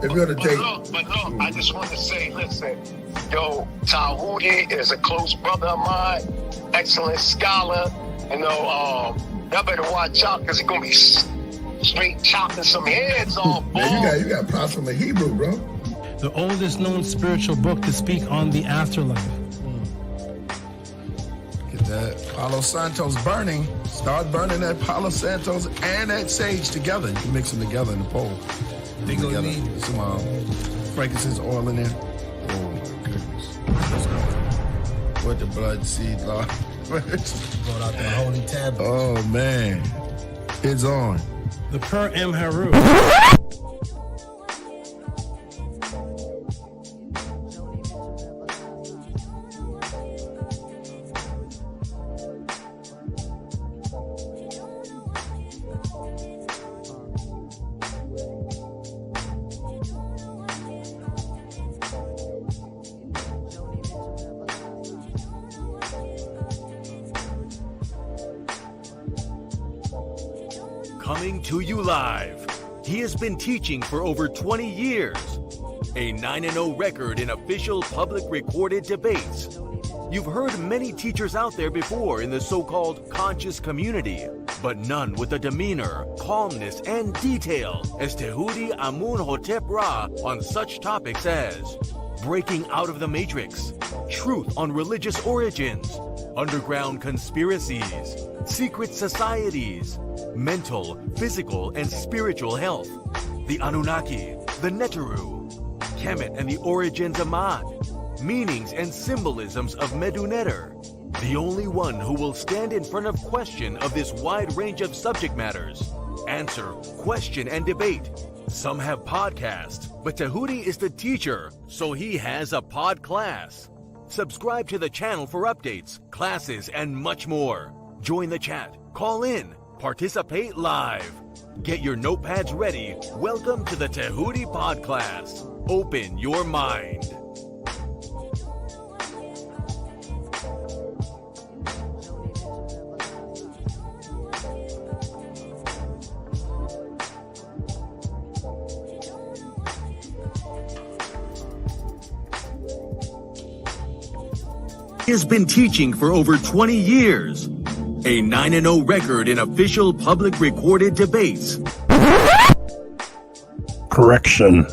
If you're the but look, I just want to say, listen, yo, Tehuti is a close brother of mine, excellent scholar. You know, y'all better watch out because he's gonna be straight chopping some heads off. Man, you got props from the Hebrew, bro. The oldest known spiritual book to speak on the afterlife. Get that Palo Santos burning. Start burning that Palo Santos and that sage together. You can mix them together in the bowl. They gonna need some frankincense oil in there. Oh my goodness. What the blood seed, Lord. brought out the holy tablet. Oh man. It's on. The Per M. Haru. Coming to you live. He has been teaching for over 20 years. A 9-0 record in official public recorded debates. You've heard many teachers out there before in the so-called conscious community, but none with the demeanor, calmness, and detail as Tehuti Amun-hotep Ra on such topics as breaking out of the matrix, truth on religious origins, underground conspiracies, secret societies, mental, physical, and spiritual health, the Anunnaki, the Neteru, Kemet and the origins of Mad, meanings and symbolisms of Meduneter, the only one who will stand in front of question of this wide range of subject matters, answer, question, and debate. Some have podcasts, but Tehuti is the teacher, so he has a pod class. Subscribe to the channel for updates, classes, and much more. Join the chat, call in, participate live. Get your notepads ready. Welcome to the Tehuti Pod Class. Open your mind. He has been teaching for over 20 years. A 9-0 record in official public recorded debates. Correction.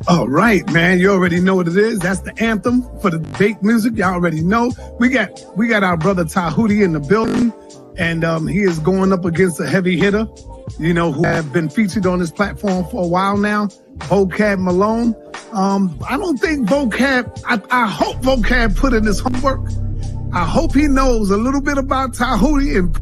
All right, man. You already know what it is. That's the anthem for the debate music. Y'all already know. We got our brother Tehuti in the building, and he is going up against a heavy hitter, you know, who have been featured on this platform for a while now, Vocab Malone. I don't think Vocab, I hope Vocab put in his homework. I hope he knows a little bit about Tehuti and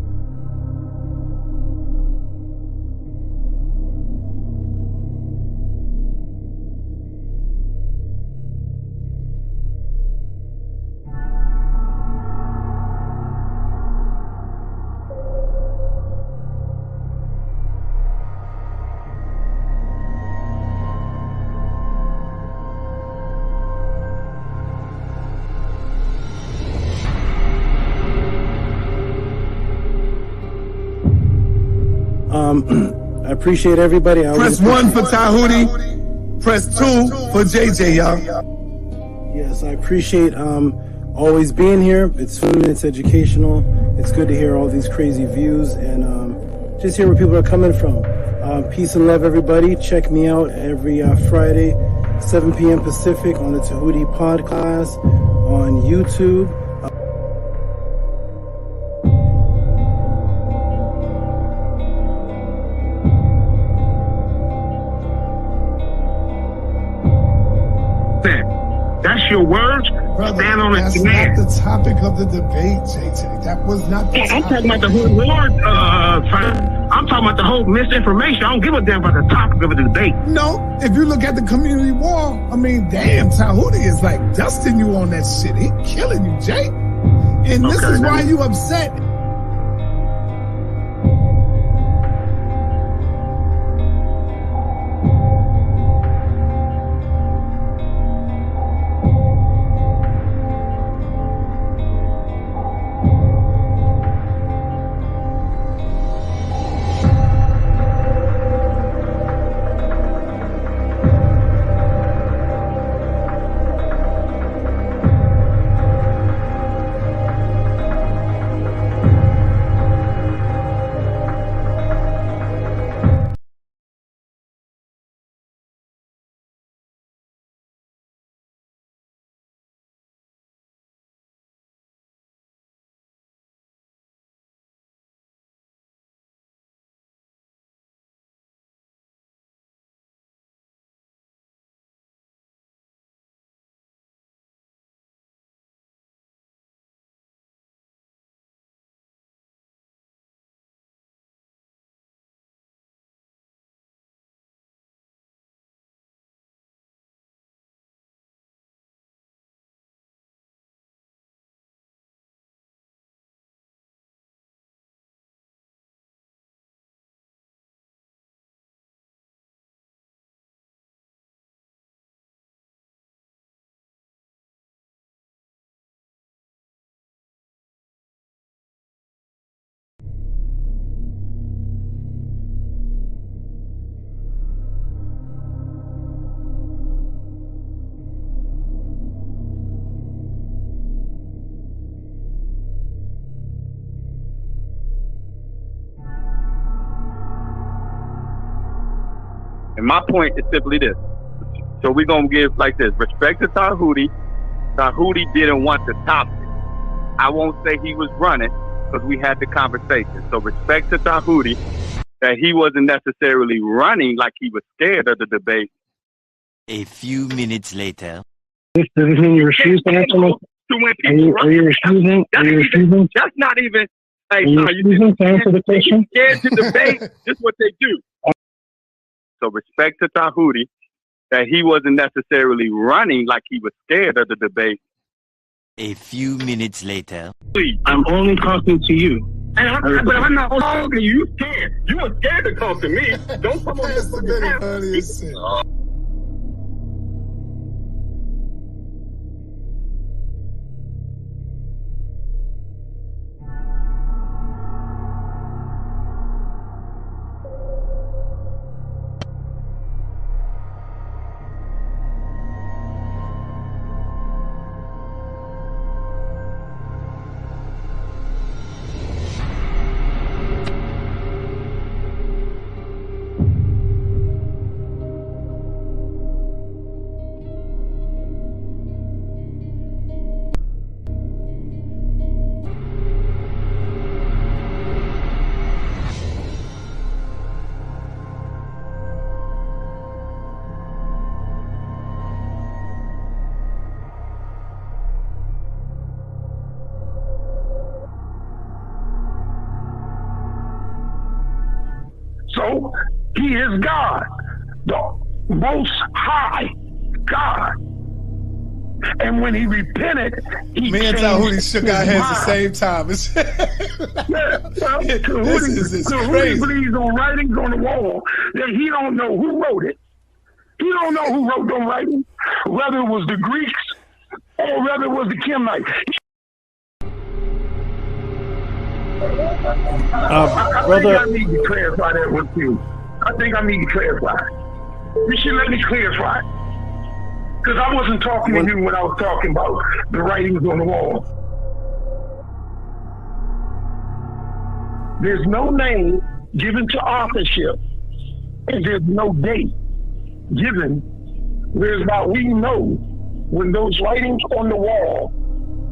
I appreciate everybody. Press 1 for Tehuti. Press 2 for JJ, y'all. Yes, I appreciate always being here. It's fun, it's educational. It's good to hear all these crazy views and just hear where people are coming from. Peace and love, everybody. Check me out every Friday, 7 p.m. Pacific on the Tehuti Pod Class on YouTube. That's your words. Brother, stand on that's it. not the topic of the debate, JJ. That was not the I'm topic. talking about the whole word. I'm talking about the whole misinformation. I don't give a damn about the topic of the debate. No, if you look at the community wall, I mean, damn, Tehuti is like dusting you on that shit. He killing you, Jay. And this is why you upset. And my point is simply this. So we're going to give like this. Respect to Tehuti. Tehuti didn't want the topic. I won't say he was running because we had the conversation. So respect to Tehuti that he wasn't necessarily running like he was scared of the debate. A few minutes later. Does this mean you refuse to answer me? Are you refusing? Are you refusing? That's not even. Hey, are you refusing to answer the question? Scared to debate. This is what they do. So respect to Tehuti that he wasn't necessarily running like he was scared of the debate. A few minutes later. I'm only talking to you. But I'm not talking to you. You scared. You were scared to talk to me. Don't come on this fucking house. So he is God, the most high God. And when he repented, he Me and Tehuti shook our heads at the same time. Tehuti believes on writings on the wall that he don't know who wrote it. He don't know who wrote them writings, whether it was the Greeks or whether it was the Kemites. I think I need to clarify that with you. I think I need to clarify. You should let me clarify. Because I wasn't talking to you when I was talking about the writings on the wall. There's no name given to authorship, and there's no date given. Whereas we know when those writings on the wall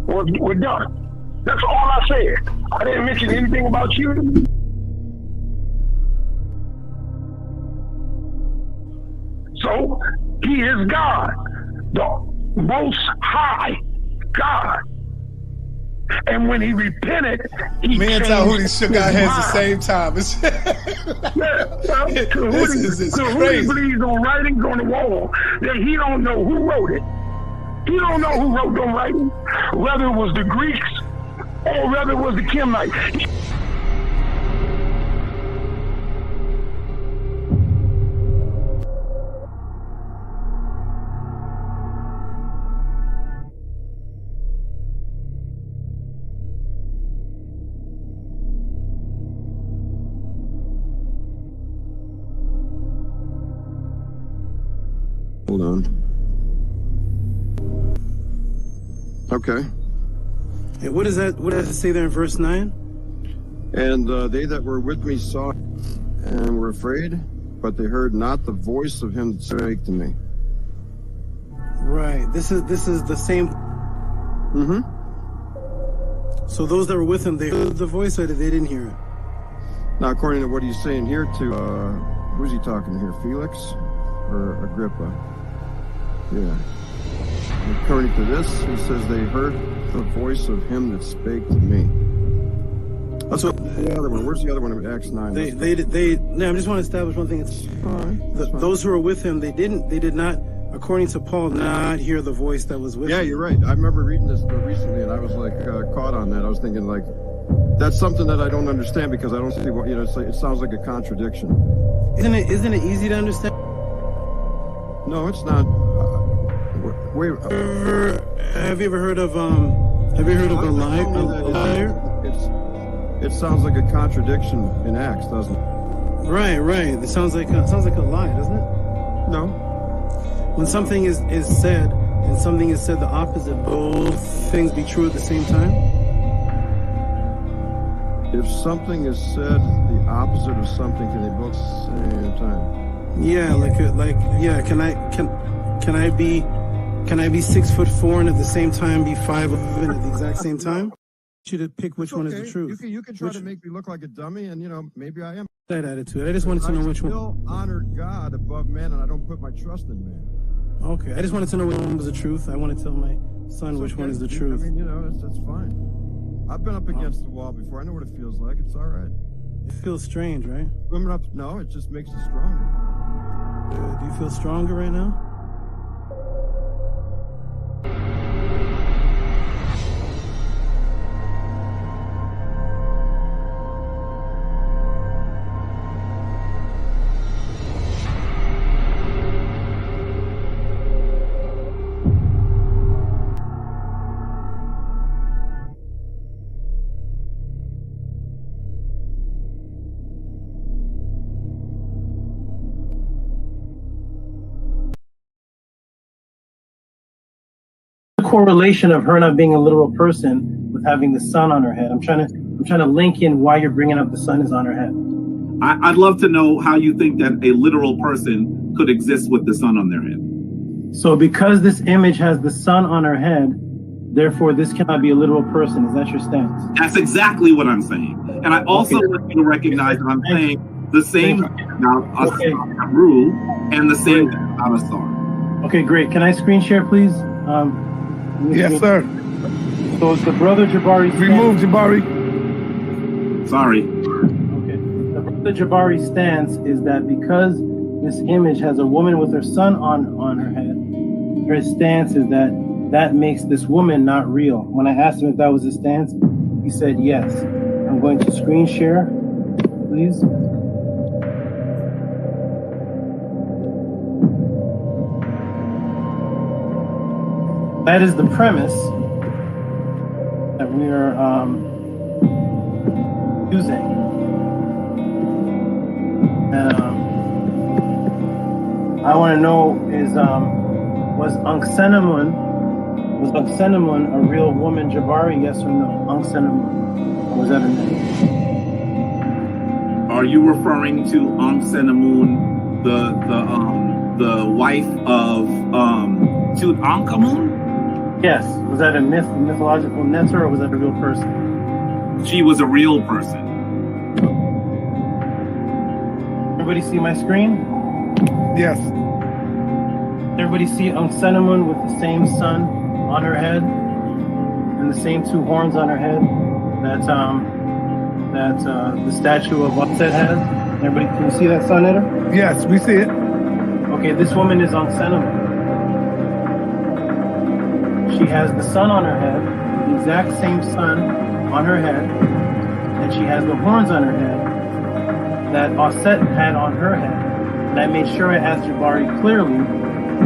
were done. That's all I said. I didn't mention anything about you. So he is God, the most high God. And when he repented, Me and Tehuti shook our heads at the same time. Tehuti believes on writings on the wall that he don't know who wrote it. He don't know who wrote them writings, whether it was the Greeks or whether it was the Kemites. Hold on. Okay. And what is that? What does it say there in verse 9? And they that were with me saw and were afraid, but they heard not the voice of him that spake to me. Right. This is the same. Mm-hmm. So those that were with him, they heard the voice, or they didn't hear it? Now, according to what he's saying here, to who's he talking to here? Felix or Agrippa? Yeah. According to this, he says they heard the voice of him that spake to me. Let's go to the other one. Where's the other one in Acts 9? No, I just want to establish one thing. Those who were with him, they did not, according to Paul, not hear the voice that was with him. Yeah, you're right. I remember reading this recently, and I was like caught on that. I was thinking like, that's something that I don't understand because I don't see what, it sounds like a contradiction. Isn't it easy to understand? No, it's not. Wait. Have you ever heard of a liar? It sounds like a contradiction in Acts, doesn't it? Right. It sounds like a lie, doesn't it? No. When something is said and something is said the opposite, both things be true at the same time? If something is said the opposite of something, can they both say at the same time? Yeah, can I be 6'4" and at the same time be 5'11" at the exact same time? You to pick which one is the truth. You can try to make me look like a dummy, and maybe I am. That attitude. I just wanted to know which one. I still honor God above man, and I don't put my trust in man. Okay, I just wanted to know which one was the truth. I want to tell my son which one is the truth. I mean, that's fine. I've been up against the wall before. I know what it feels like. It's all right. It feels strange, right? Swimming up, no, it just makes you stronger. Do you feel stronger right now? Correlation of her not being a literal person with having the sun on her head. I'm trying to link in why you're bringing up the sun is on her head. I'd love to know how you think that a literal person could exist with the sun on their head. So because this image has the sun on her head, therefore this cannot be a literal person. Is that your stance? That's exactly what I'm saying. And I also want you to recognize that I'm saying the same thing about Anpu and the same thing about Asar. Okay, great. Can I screen share, please? Yes, sir. So it's the brother Jabari. Remove Jabari. Sorry. Okay. The brother Jabari stance is that because this image has a woman with her son on her head, her stance is that makes this woman not real. When I asked him if that was his stance, he said yes. I'm going to screen share, please. That is the premise that we are using. And I want to know is was Anksenamun a real woman, Jabari? Yes or no? Anksenamun, or was that a myth? Are you referring to Anksenamun, the wife of Tutankhamun? Yes. Was that a mythological Netzer, or was that a real person? She was a real person. Everybody see my screen? Yes. Everybody see Anksenamun with the same sun on her head and the same two horns on her head that the statue of Welsing has? Everybody, can you see that sun, Eder? Yes, we see it. Okay, this woman is Anksenamun. She has the sun on her head, the exact same sun on her head, and she has the horns on her head that Osset had on her head. And I made sure I asked Jabari clearly,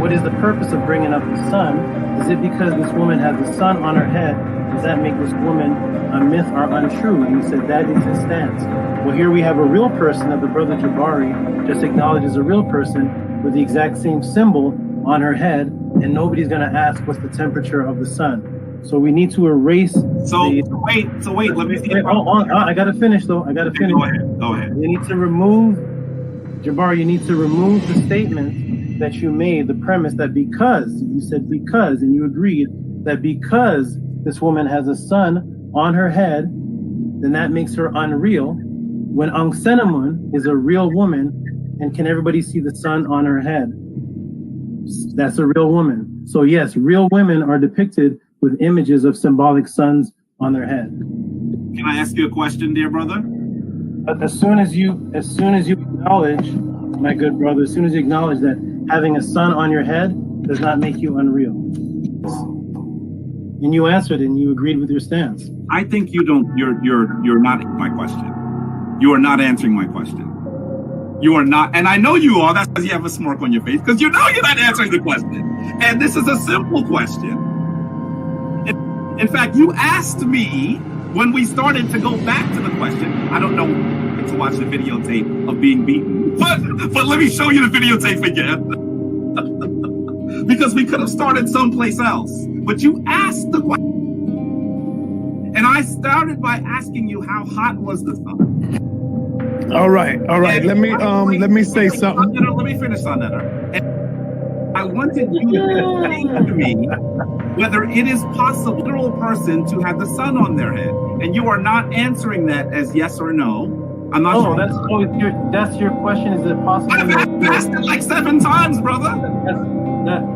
what is the purpose of bringing up the sun? Is it because this woman has the sun on her head? Does that make this woman a myth or untrue? And he said that is his stance. Well, here we have a real person that the brother Jabari just acknowledged as a real person with the exact same symbol on her head, and nobody's going to ask what's the temperature of the sun. So we need to erase. So wait, let me see. I got to finish though. I got to finish. Go ahead. You need to remove, Jabari, you need to remove the statement that you made, the premise that because, you said because, and you agreed that because this woman has a sun on her head, then that makes her unreal, when Anksenamun is a real woman, and can everybody see the sun on her head? That's a real woman. So yes, real women are depicted with images of symbolic suns on their head. Can I ask you a question, dear brother? But as soon as you acknowledge, my good brother, as soon as you acknowledge that having a sun on your head does not make you unreal. And you answered and you agreed with your stance. I think you're not my question. You are not answering my question. You are not, and I know you are. That's because you have a smirk on your face, because you know you're not answering the question. And this is a simple question. In fact, you asked me when we started to go back to the question. I don't know to watch the videotape of being beaten, but let me show you the videotape again. Because we could have started someplace else. But you asked the question. And I started by asking you how hot was the sun. All right. Let me say something. Let me finish on that. And I wanted you to say to me whether it is possible for a literal person to have the sun on their head, and you are not answering that as yes or no. I'm not sure. That's your question. Is it possible? I've asked it like 7 times, brother.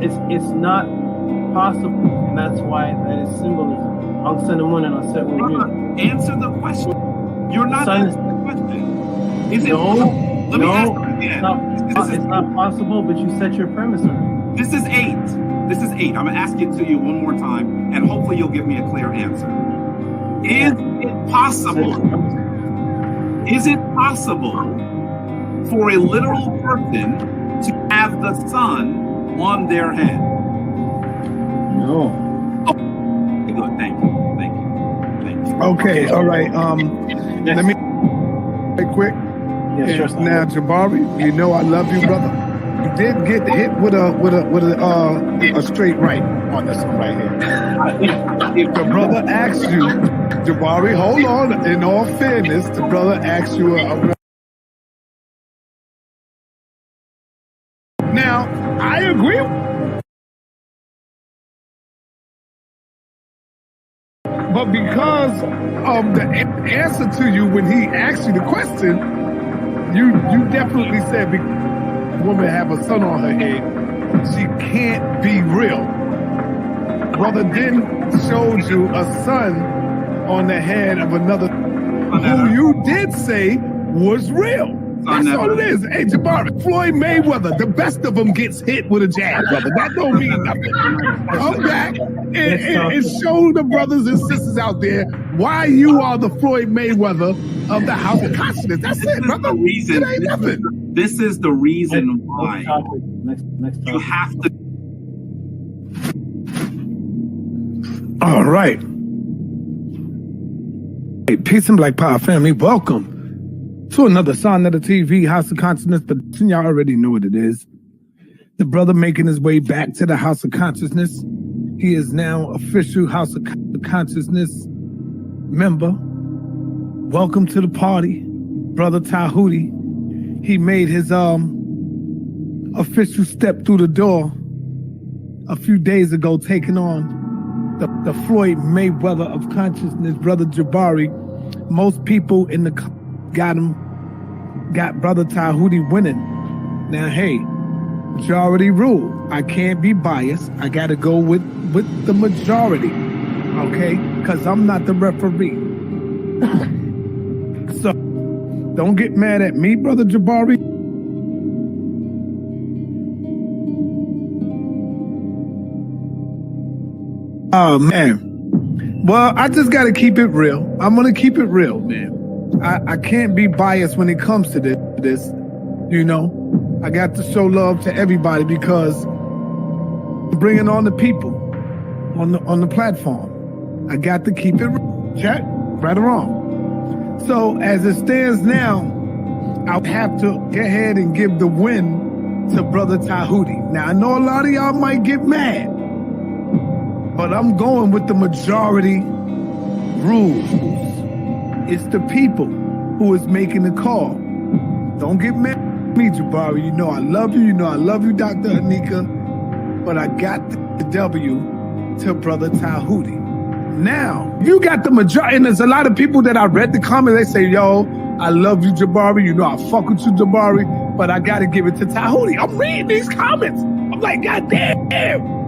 It's not possible, and that's why that is symbolism. I'll send them one and I'll set one. Answer the question. You're not answering the question. Is it? Let me ask you again. It's not possible, but you set your premise on it. This is 8. I'm gonna ask it to you one more time, and hopefully you'll give me a clear answer. Is it possible? Is it possible for a literal person to have the sun on their head? No. Oh, good. Thank you. Okay. All right. Let me quick. Yeah, sure. Now, Jabari, you know I love you, brother. You did get hit with a straight right on this one right here. If the brother asks you, Jabari, hold on. In all fairness, the brother asks you Now, I agree. But because of the answer to you when he asked you the question, you definitely said the woman have a sun on her head. She can't be real. Brother then showed you a sun on the head of another who you did say was real. That's all it is. Hey, Jabari, Floyd Mayweather, the best of them gets hit with a jab, brother. That don't mean nothing. Come back and show the brothers and sisters out there why you are the Floyd Mayweather of the House of Consciousness. That's it, brother. It ain't nothing. This is the reason why you have to. All right. Hey, peace and Black Power family. Welcome to another Sign of the TV House of Consciousness, but y'all already know what it is. The brother making his way back to the House of Consciousness. He is now official House of Consciousness member. Welcome to the party, brother Tehuti. He made his official step through the door a few days ago, taking on the Floyd Mayweather of consciousness, brother Jabari. Most people in the got brother Tehuti winning. Now, hey, majority rule. I can't be biased. I got to go with the majority, okay? Because I'm not the referee. So, don't get mad at me, brother Jabari. Oh, man. Well, I just got to keep it real. I'm going to keep it real, man. I can't be biased when it comes to this. You know, I got to show love to everybody because I'm bringing on the people on the platform. I got to keep it real. Check, right or wrong. So as it stands now, I'll have to go ahead and give the win to brother Tehuti. Now, I know a lot of y'all might get mad, but I'm going with the majority rules. It's the people who is making the call. Don't get mad at me, Jabari. You know I love you. You know I love you, Dr. Anika. But I got the W to brother Tehuti. Now, you got the majority. And there's a lot of people that I read the comments. They say, yo, I love you, Jabari. You know I fuck with you, Jabari. But I got to give it to Tehuti. I'm reading these comments. I'm like, God damn.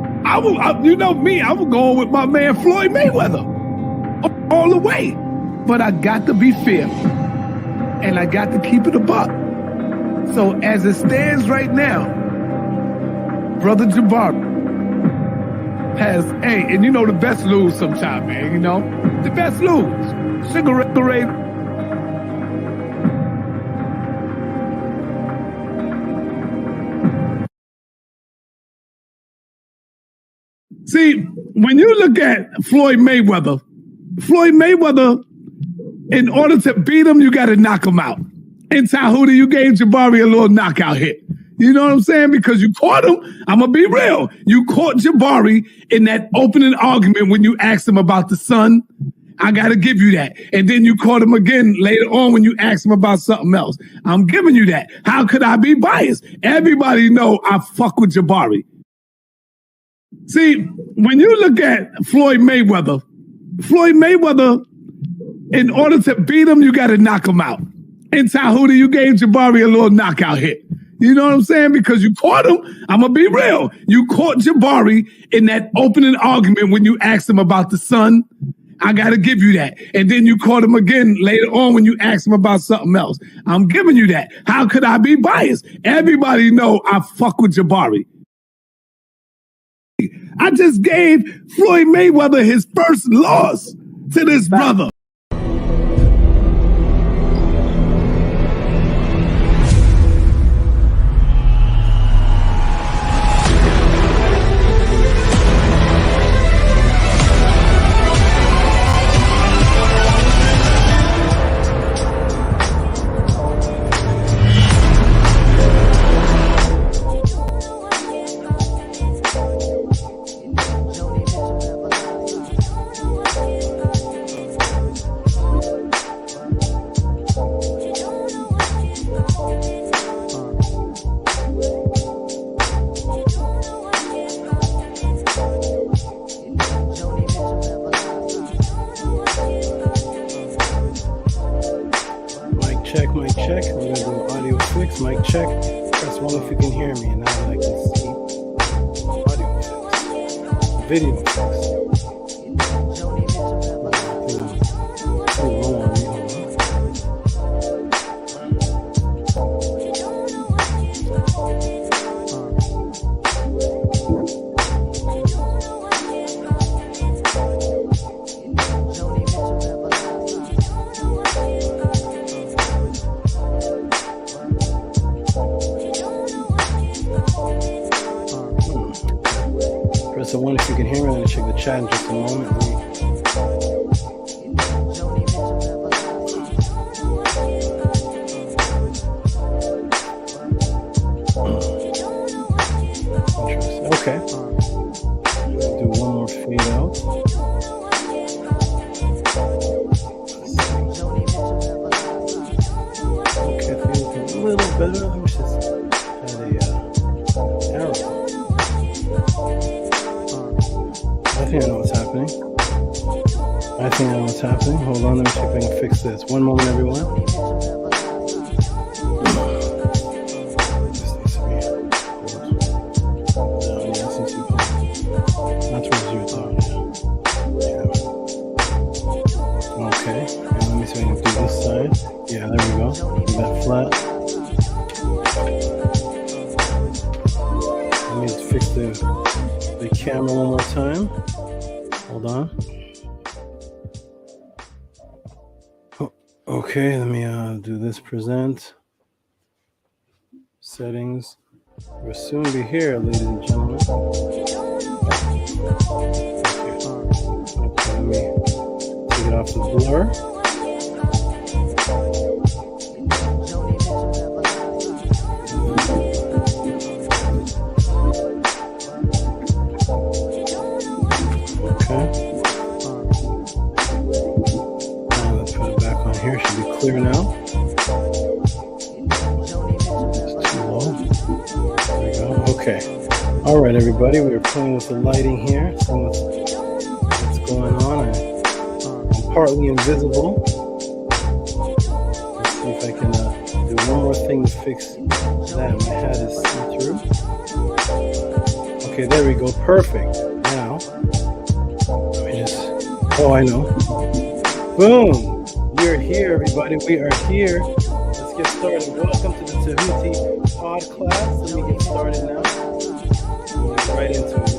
You know me. I was going with my man Floyd Mayweather all the way. But I got to be fair, and I got to keep it a buck. So as it stands right now, brother Jabari has, and you know the best lose sometime, man, you know? The best lose. Cigarette. See, when you look at Floyd Mayweather, in order to beat him, you got to knock him out. In Tehuti, you gave Jabari a little knockout hit. You know what I'm saying? Because you caught him. I'm going to be real. You caught Jabari in that opening argument when you asked him about the sun. I got to give you that. And then you caught him again later on when you asked him about something else. I'm giving you that. How could I be biased? Everybody know I fuck with Jabari. See, when you look at Floyd Mayweather, in order to beat him, you got to knock him out. In Tehuti, you gave Jabari a little knockout hit. You know what I'm saying? Because you caught him. I'm going to be real. You caught Jabari in that opening argument when you asked him about the sun. I got to give you that. And then you caught him again later on when you asked him about something else. I'm giving you that. How could I be biased? Everybody know I fuck with Jabari. I just gave Floyd Mayweather his first loss to this brother. Mic check. We're going to do audio fix. Mic check. Press 1 if you can hear me. And now I can see audio fix. Video fix. Press 1 if you can hear me. I'm going to check the chat in just a moment. Okay. Do one more fade out. Okay, I feel a little better. Let me just add a arrow. I think I know what's happening. Hold on, let me see if I can fix this. One moment, everyone. This needs to be pulled down. Yeah, this needs to be pulled. Not towards you, though. Yeah. Okay. And let me see if I can do this side. Yeah, there we go. Do that flat. Let me just fix the camera one more time. Hold on. Okay, let me do this. Present. Settings. We'll soon be here, ladies and gentlemen. Okay, let me take it off the blur. Here should be clear now. It's too low. There we go. Okay. All right, everybody. We are playing with the lighting here. So what's going on? I'm partly invisible. Let's see if I can do one more thing to fix that. My hat is see-through. Okay, there we go. Perfect. Now, let me just. Oh, I know. Boom. We are here, everybody. We are here. Let's get started. Welcome to the Tehuti pod class. Let me get started now. Get right into it.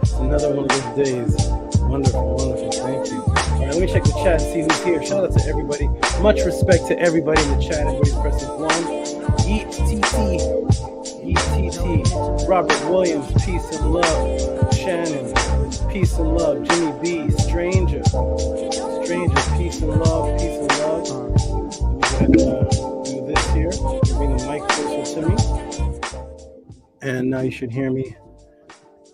It's another one of those days. Wonderful, wonderful. Thank you. All right, let me check the chat and see who's here. Shout out to everybody. Much respect to everybody in the chat. Everybody's pressing 1. Eat TT. Robert Williams, peace and love. Shannon, peace and love. Jimmy B, Stranger, peace and love. Let me go ahead and do this here. Bring the mic closer to me. And now you should hear me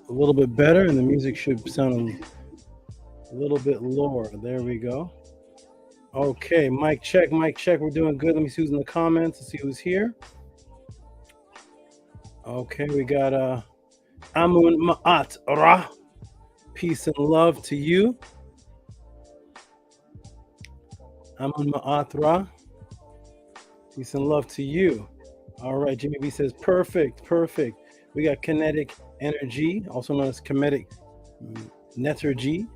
a little bit better, and the music should sound A little bit lower. There we go. Okay, mic check, mic check. We're doing good. Let me see who's in the comments. Let's see who's here. Okay, we got Amun Ma'at Ra. Peace and love to you. Amun Ma'at Ra. Peace and love to you. All right, Jimmy B says, perfect, perfect. We got kinetic energy, also known as kinetic netergy,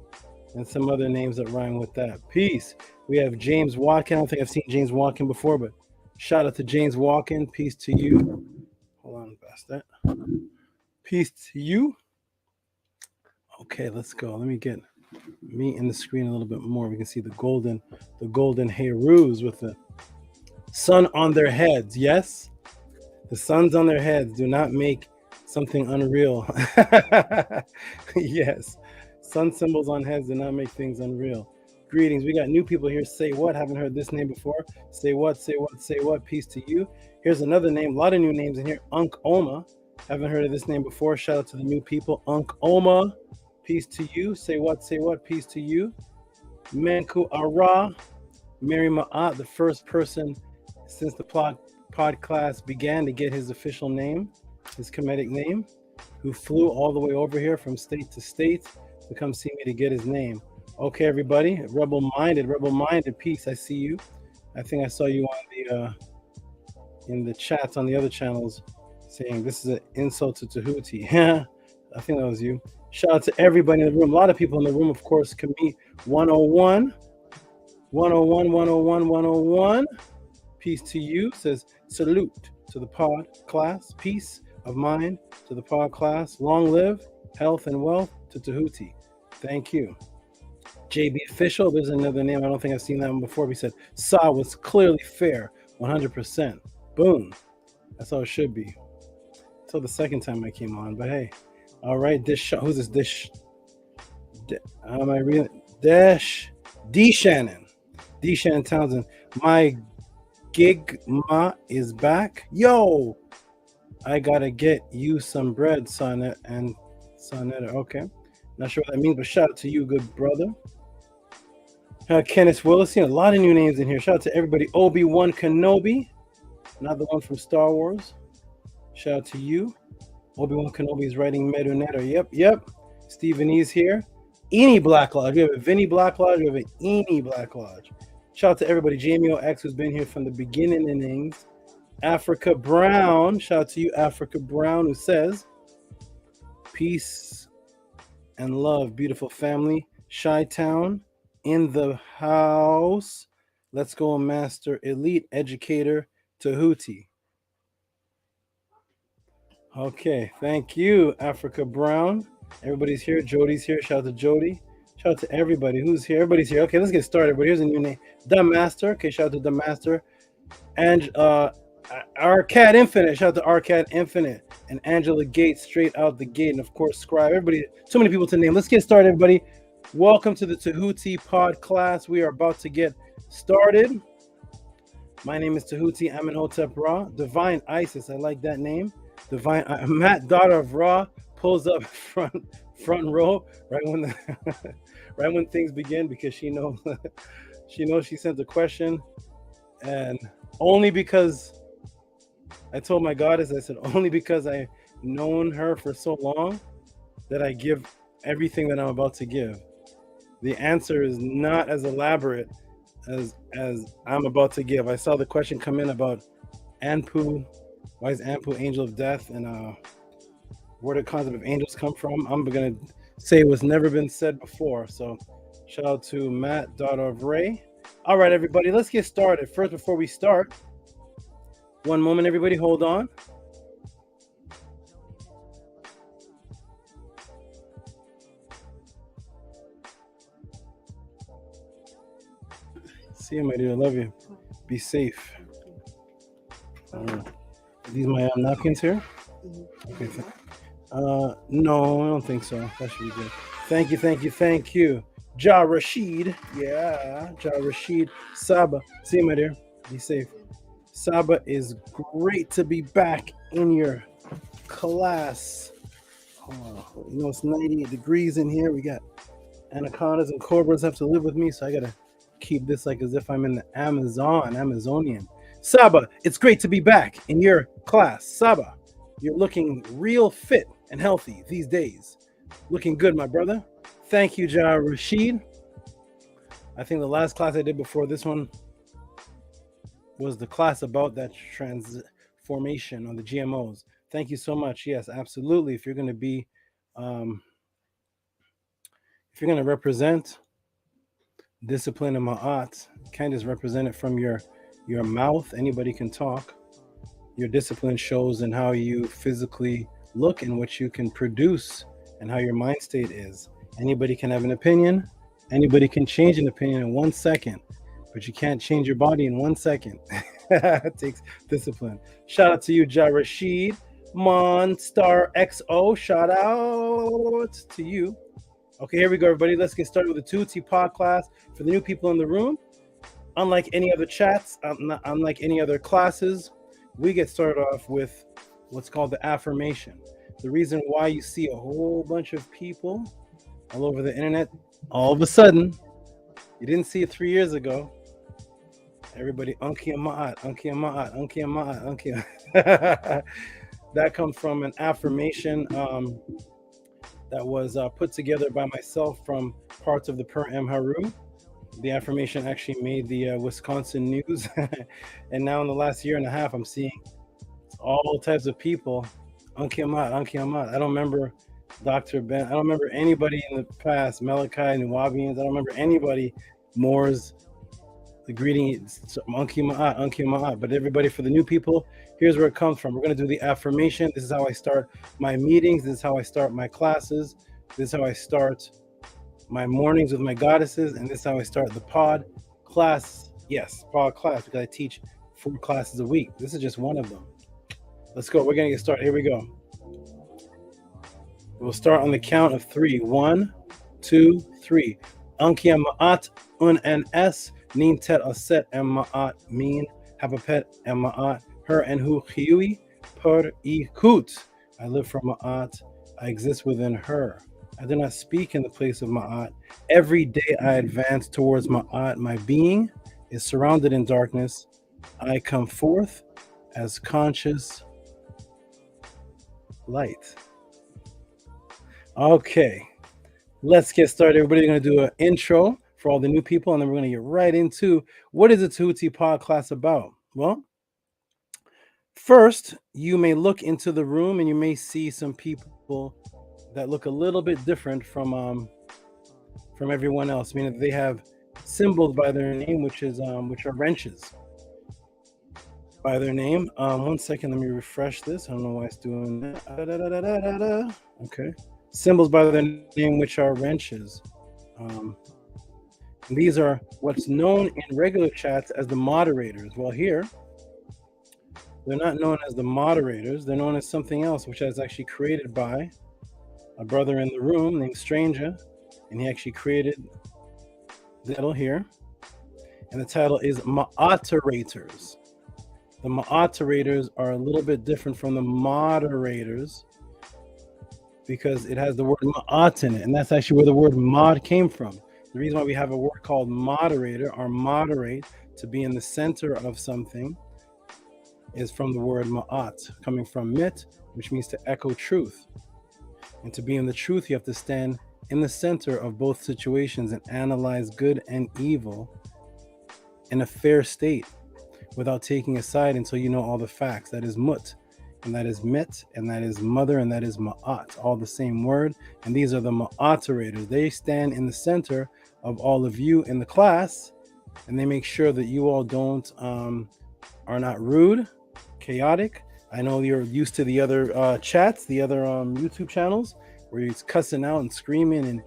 and some other names that rhyme with that. Peace. We have James Watkin. I don't think I've seen James Watkin before, but shout out to James Watkin. Peace to you. Hold on, past that. Peace to you. Okay, let's go. Let me get me in the screen a little bit more. We can see the golden Herus with the sun on their heads. Yes, the suns on their heads do not make something unreal. Yes, sun symbols on heads do not make things unreal. Greetings. We got new people here. Say what? Haven't heard this name before. Say what? Say what? Say what? Peace to you. Here's another name. A lot of new names in here. Unk Oma. Haven't heard of this name before. Shout out to the new people. Unk Oma. Peace to you. Say what? Say what? Peace to you. Manku Ara. Mary Ma'at, the first person since the pod class began to get his official name, his Kemetic name, who flew all the way over here from state to state to come see me to get his name. Okay, everybody, rebel minded, peace. I see you. I think I saw you on the in the chats on the other channels saying this is an insult to Tehuti. I think that was you. Shout out to everybody in the room. A lot of people in the room, of course. Kemet 101, 101, 101, 101. Peace to you. Says salute to the pod class. Peace of mind to the pod class. Long live, health and wealth to Tehuti. Thank you. JB Official, there's another name. I don't think I've seen that one before. We said Sa was clearly fair, 100%. Boom. That's how it should be. Until the second time I came on, but hey. All right, who's this? Am I reading? D Shannon Townsend. My gigma is back. Yo, I gotta get you some bread, Sonnet and Sonetta. Okay. Not sure what that means, but shout out to you, good brother. Kenneth Willis, a lot of new names in here. Shout out to everybody. Obi-Wan Kenobi, not the one from Star Wars. Shout out to you. Obi-Wan Kenobi is writing Medunetta. Yep. Stephen E's here. Eni Black Lodge. We have a Vinny Black Lodge. We have an Eni Black Lodge. Shout out to everybody. Jamie OX, who's been here from the beginning innings. Africa Brown. Shout out to you, Africa Brown, who says, peace and love, beautiful family. Chi-Town in the house. Let's go, Master Elite Educator Tehuti. Okay, thank you, Africa Brown. Everybody's here. Jody's here. Shout out to Jody. Shout out to everybody who's here. Everybody's here. Okay, let's get started. But here's a new name. The Master. Okay, shout out to The Master. And Arcade Infinite. Shout out to Arcade Infinite. And Angela Gates straight out the gate. And of course, Scribe. Everybody, so many people to name. Let's get started, everybody. Welcome to the Tehuti pod class. We are about to get started. My name is Tehuti Amenhotep Ra. Divine Isis. I like that name. Divine Matt, daughter of Ra, pulls up front row right when right when things begin, because she knows she sent a question, and only because I told my goddess, I said only because I've known her for so long that I give everything that I'm about to give. The answer is not as elaborate as I'm about to give. I saw the question come in about Anpu. Why is Anpu angel of death, and where the concept of angels come from? I'm gonna say it was never been said before. So shout out to Matt, daughter of Ray. All right, everybody, let's get started. First, before we start, one moment, everybody, hold on. See you, my dear. I love you. Be safe. These my napkins here? Okay. No, I don't think so. That should be good. Thank you. Ja Rashid. Yeah, Ja Rashid. Saba. See you, my dear. Be safe. Saba, is great to be back in your class. It's 98 degrees in here. We got Anacondas and cobras have to live with me, so I gotta keep this like as if I'm in the Amazonian. Saba, it's great to be back in your class. Saba, you're looking real fit and healthy these days. Looking good, my brother. Thank you, Ja Rashid. I think the last class I did before this one was the class about that transformation on the GMOs. Thank you so much. Yes, absolutely. If you're going to be, if you're going to represent discipline in Ma'at, can't just represent it from your mouth. Anybody can talk. Your discipline shows in how you physically look and what you can produce and how your mind state is. Anybody can have an opinion. Anybody can change an opinion in 1 second, but you can't change your body in 1 second. It takes discipline. Shout out to you, Ja Rashid. Monstar XO, shout out to you. Okay, here we go, everybody. Let's get started with the Tehuti pod class. For the new people in the room, unlike any other chats, unlike any other classes, we get started off with what's called the affirmation. The reason why you see a whole bunch of people all over the internet, all of a sudden, you didn't see it 3 years ago. Everybody, Unki Ma'at, Unki Ma'at, Unki Ma'at, Unki. That comes from an affirmation that was put together by myself from parts of the Per M Haru. The affirmation actually made the Wisconsin news. And now in the last year and a half, I'm seeing all types of people. Unki Ma'at, Unki Ma'at. I don't remember Dr. Ben. I don't remember anybody in the past, Malachi, Nuwabians. I don't remember anybody, Moors, the greeting, Unki Ma'at, Unki Ma'at. But everybody, for the new people, here's where it comes from. We're going to do the affirmation. This is how I start my meetings. This is how I start my classes. This is how I start my mornings with my goddesses. And this is how I start the pod class. Yes, pod class, because I teach 4 classes a week. This is just one of them. Let's go. We're going to get started. Here we go. We'll start on the count of 3. 1, 2, 3. Ankia Ma'at un en es nin tet aset en Ma'at min hapapet en Ma'at her en hu chiui per I kut. I live for Ma'at. I exist within her. I do not speak in the place of Ma'at. Every day I advance towards Ma'at. My being is surrounded in darkness. I come forth as conscious light. Okay, let's get started. Everybody's going to do an intro for all the new people, and then we're going to get right into what is the Tehuti pod class about. Well, first, you may look into the room and you may see some people that look a little bit different from everyone else. I mean, they have symbols by their name, which are wrenches by their name. 1 second, let me refresh this. I don't know why it's doing that. Okay. Symbols by their name, which are wrenches. These are what's known in regular chats as the moderators. Well, here, they're not known as the moderators. They're known as something else, which is actually created by a brother in the room named Stranger. And he actually created the title here. And the title is Ma'aterators. The Ma'aterators are a little bit different from the moderators, because it has the word ma'at in it, and that's actually where the word mod came from. The reason why we have a word called moderator, or moderate, to be in the center of something, is from the word ma'at, coming from mit, which means to echo truth. And to be in the truth, you have to stand in the center of both situations and analyze good and evil in a fair state without taking a side until you know all the facts. That is mut. And that is mit, and that is mother, and that is ma'at, all the same word. And these are the ma'aterators. They stand in the center of all of you in the class, and they make sure that you all don't are not rude, chaotic. I know you're used to the other chats, the other YouTube channels, where you're cussing out and screaming, and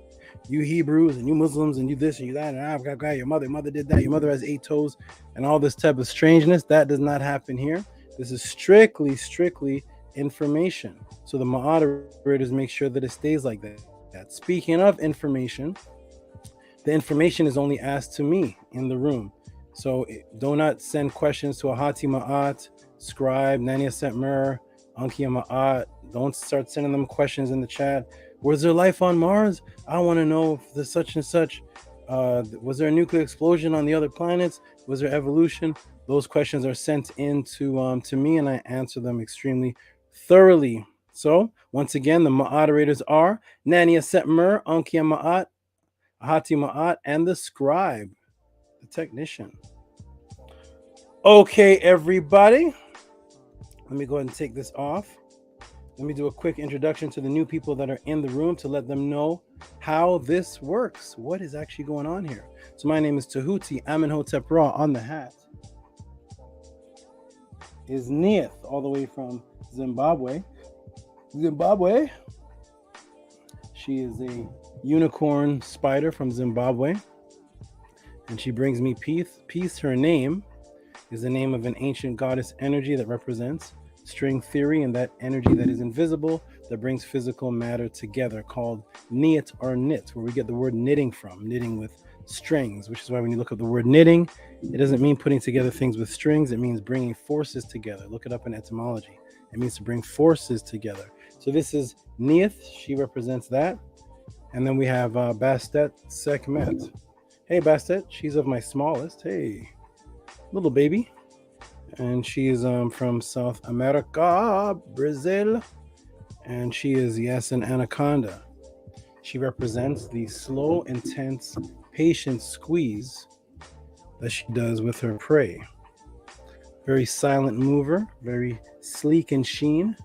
you Hebrews and you Muslims and you this and you that, and your mother did that, your mother has 8 toes, and all this type of strangeness. That does not happen here. This is strictly information. So the moderators make sure that it stays like that. Speaking of information, the information is only asked to me in the room. So do not send questions to Ahati Ma'at, Scribe, Nania Setmer, Ankia Ma'at. Don't start sending them questions in the chat. Was there life on Mars? I want to know if there's such and such. Was there a nuclear explosion on the other planets? Was there evolution? Those questions are sent in to me, and I answer them extremely thoroughly. So, once again, the moderators are Nania Setmer, Ankia Ma'at, Ahati Ma'at, and the scribe, the technician. Okay, everybody. Let me go ahead and take this off. Let me do a quick introduction to the new people that are in the room to let them know how this works. What is actually going on here? So my name is Tehuti Amenhotep Ra. On the hat is Neith, all the way from Zimbabwe. She is a unicorn spider from Zimbabwe, and she brings me peace. Her name is the name of an ancient goddess energy that represents string theory and that energy that is invisible that brings physical matter together, called Niyat or knit, where we get the word knitting from, knitting with strings, which is why when you look up the word knitting, it doesn't mean putting together things with strings. It means bringing forces together. Look it up in etymology. It means to bring forces together. So this is Neith. She represents that. And then we have Bastet Sekhmet. Hey, Bastet. She's of my smallest. Hey, little baby. And she is from South America, Brazil. And she is, yes, an anaconda. She represents the slow, intense, patient squeeze that she does with her prey. Very silent mover, very sleek and sheen.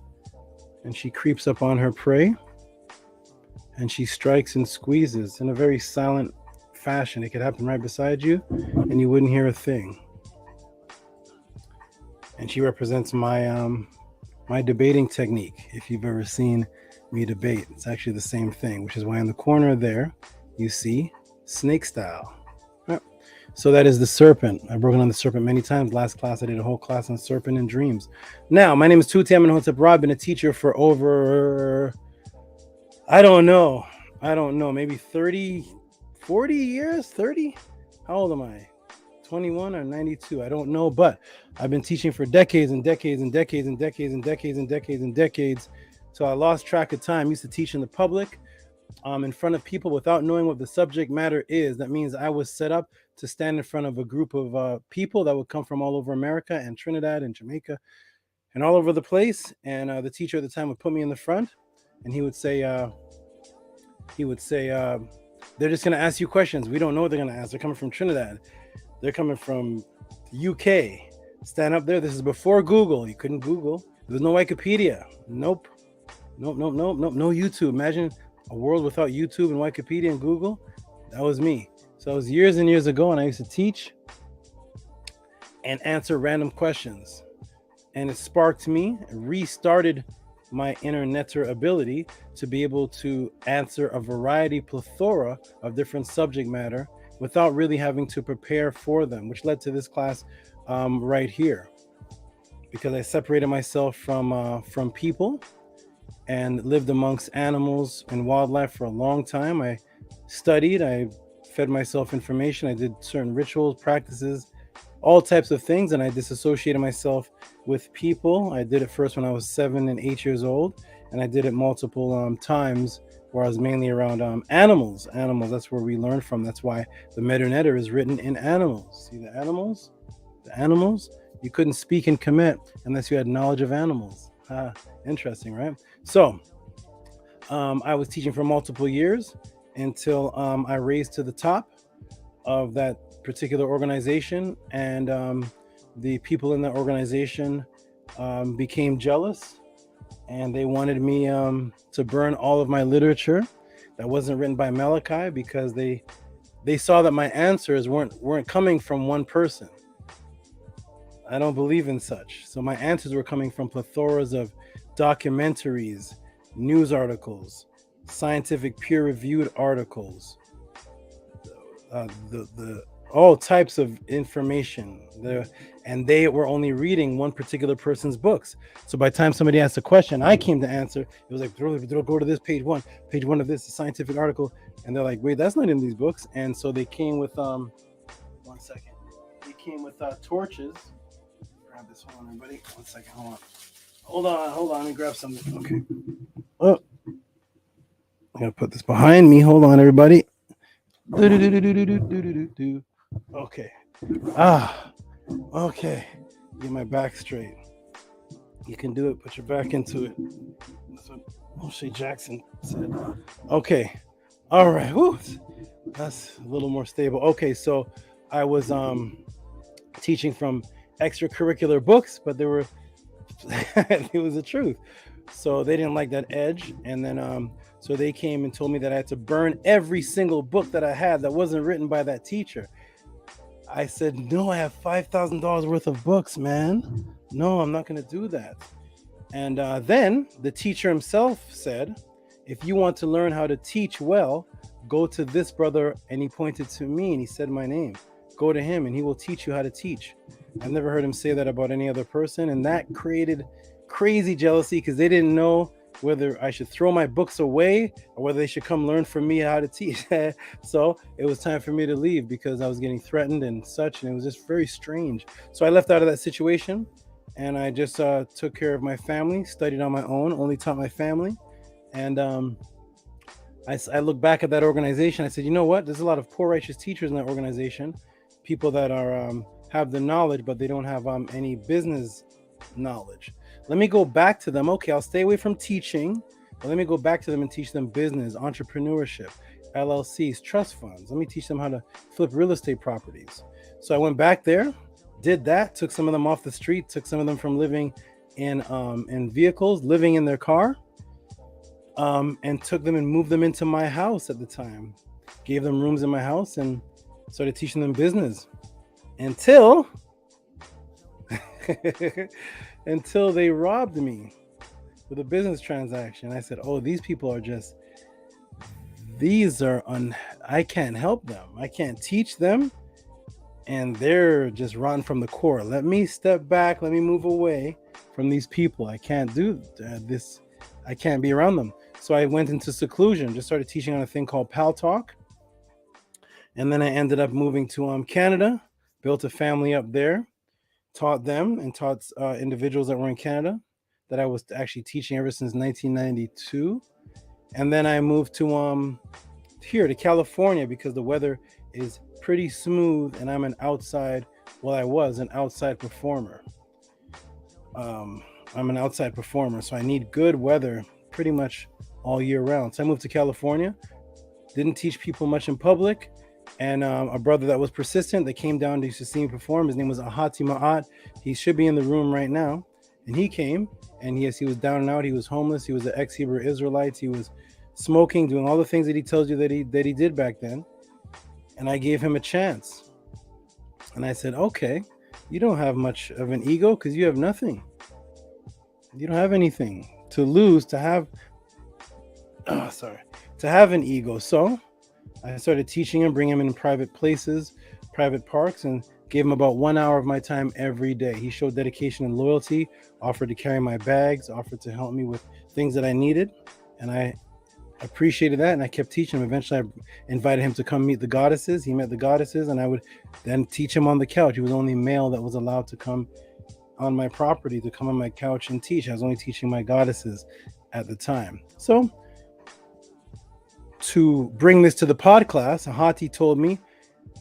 And she creeps up on her prey. And she strikes and squeezes in a very silent fashion. It could happen right beside you, and you wouldn't hear a thing. And she represents my my debating technique. If you've ever seen me debate, it's actually the same thing, which is why in the corner there you see snake style. Right. So that is the serpent. I've broken on the serpent many times. Last class I did a whole class on serpent and dreams. Now, my name is Tehuti Amenhotep Ra. I've been a teacher for over, I don't know, maybe 30, 40 years, 30? How old am I? 21 or 92? I don't know, but I've been teaching for decades and decades and decades and decades and decades and decades and decades. So I lost track of time. I used to teach in the public, in front of people without knowing what the subject matter is. That means I was set up to stand in front of a group of people that would come from all over America and Trinidad and Jamaica and all over the place. And the teacher at the time would put me in the front, and he would say, they're just going to ask you questions. We don't know what they're going to ask. They're coming from Trinidad. They're coming from the UK. Stand up there. This is before Google. You couldn't Google. There was no Wikipedia. Nope. No YouTube. Imagine a world without YouTube and Wikipedia and Google. That was me. So it was years and years ago, and I used to teach and answer random questions. And it sparked me, restarted my interneter ability to be able to answer a plethora of different subject matter without really having to prepare for them, which led to this class right here, because I separated myself from people and lived amongst animals and wildlife for a long time. I studied, I fed myself information, I did certain rituals, practices, all types of things, and I disassociated myself with people. I did it first when I was 7 and 8 years old, and I did it multiple times where I was mainly around animals. That's where we learn from. That's why the Medunetter is written in animals. See the animals? The animals? You couldn't speak in Kemet unless you had knowledge of animals. Interesting, right? So I was teaching for multiple years until I raised to the top of that particular organization, and the people in the organization became jealous, and they wanted me to burn all of my literature that wasn't written by Malachi, because they saw that my answers weren't coming from one person. I don't believe in such. So my answers were coming from plethoras of documentaries, news articles, scientific peer-reviewed articles, the all types of information. And they were only reading one particular person's books. So by the time somebody asked a question, I came to answer. It was like, go to this page one of this, a scientific article. And they're like, wait, that's not in these books. And so they came with, one second. They came with torches. Grab this, hold on, everybody. 1 second, hold on. Hold on, let me grab something. Okay. Oh. I'm gonna put this behind me. Hold on, everybody. Okay. Okay. Get my back straight. You can do it. Put your back into it. That's what O'Shea Jackson said. Okay. All right. Whew. That's a little more stable. Okay, so I was teaching from extracurricular books, but they were it was the truth. So they didn't like that edge, and then so they came and told me that I had to burn every single book that I had that wasn't written by that teacher. I said, no, I have $5,000 worth of books, man. No, I'm not going to do that. And then the teacher himself said, if you want to learn how to teach well, go to this brother. And he pointed to me and he said my name. Go to him and he will teach you how to teach. I've never heard him say that about any other person. And that created crazy jealousy because they didn't know whether I should throw my books away or whether they should come learn from me how to teach. So it was time for me to leave because I was getting threatened and such. And it was just very strange. So I left out of that situation and I just took care of my family, studied on my own, only taught my family. And I look back at that organization. I said, you know what? There's a lot of poor righteous teachers in that organization, people that are have the knowledge, but they don't have any business knowledge. Let me go back to them. Okay, I'll stay away from teaching, but let me go back to them and teach them business, entrepreneurship, LLCs, trust funds. Let me teach them how to flip real estate properties. So I went back there, did that, took some of them off the street, took some of them from living in vehicles, living in their car, and took them and moved them into my house at the time. Gave them rooms in my house and started teaching them business until until they robbed me with a business transaction. I said, oh, these people are just, I can't help them. I can't teach them. And they're just rotten from the core. Let me step back. Let me move away from these people. I can't do this. I can't be around them. So I went into seclusion, just started teaching on a thing called Pal Talk. And then I ended up moving to Canada, built a family up there, taught them and taught individuals that were in Canada that I was actually teaching ever since 1992. And then I moved to here to California because the weather is pretty smooth and I'm an outside, well, I was an outside performer. I'm an outside performer, so I need good weather pretty much all year round. So I moved to California, didn't teach people much in public. And a brother that was persistent that came down to see me perform, his name was Ahati Ma'at. He should be in the room right now. And he came, and yes, he was down and out. He was homeless. He was an ex-Hebrew Israelite. He was smoking, doing all the things that he tells you that he did back then. And I gave him a chance. And I said, okay, you don't have much of an ego because you have nothing. You don't have anything to lose to have an ego. So I started teaching him, bringing him in private places, private parks, and gave him about 1 hour of my time every day. He showed dedication and loyalty, offered to carry my bags, offered to help me with things that I needed. And I appreciated that, and I kept teaching him. Eventually, I invited him to come meet the goddesses. He met the goddesses, and I would then teach him on the couch. He was the only male that was allowed to come on my property, to come on my couch and teach. I was only teaching my goddesses at the time. So to bring this to the pod class, Ahati told me,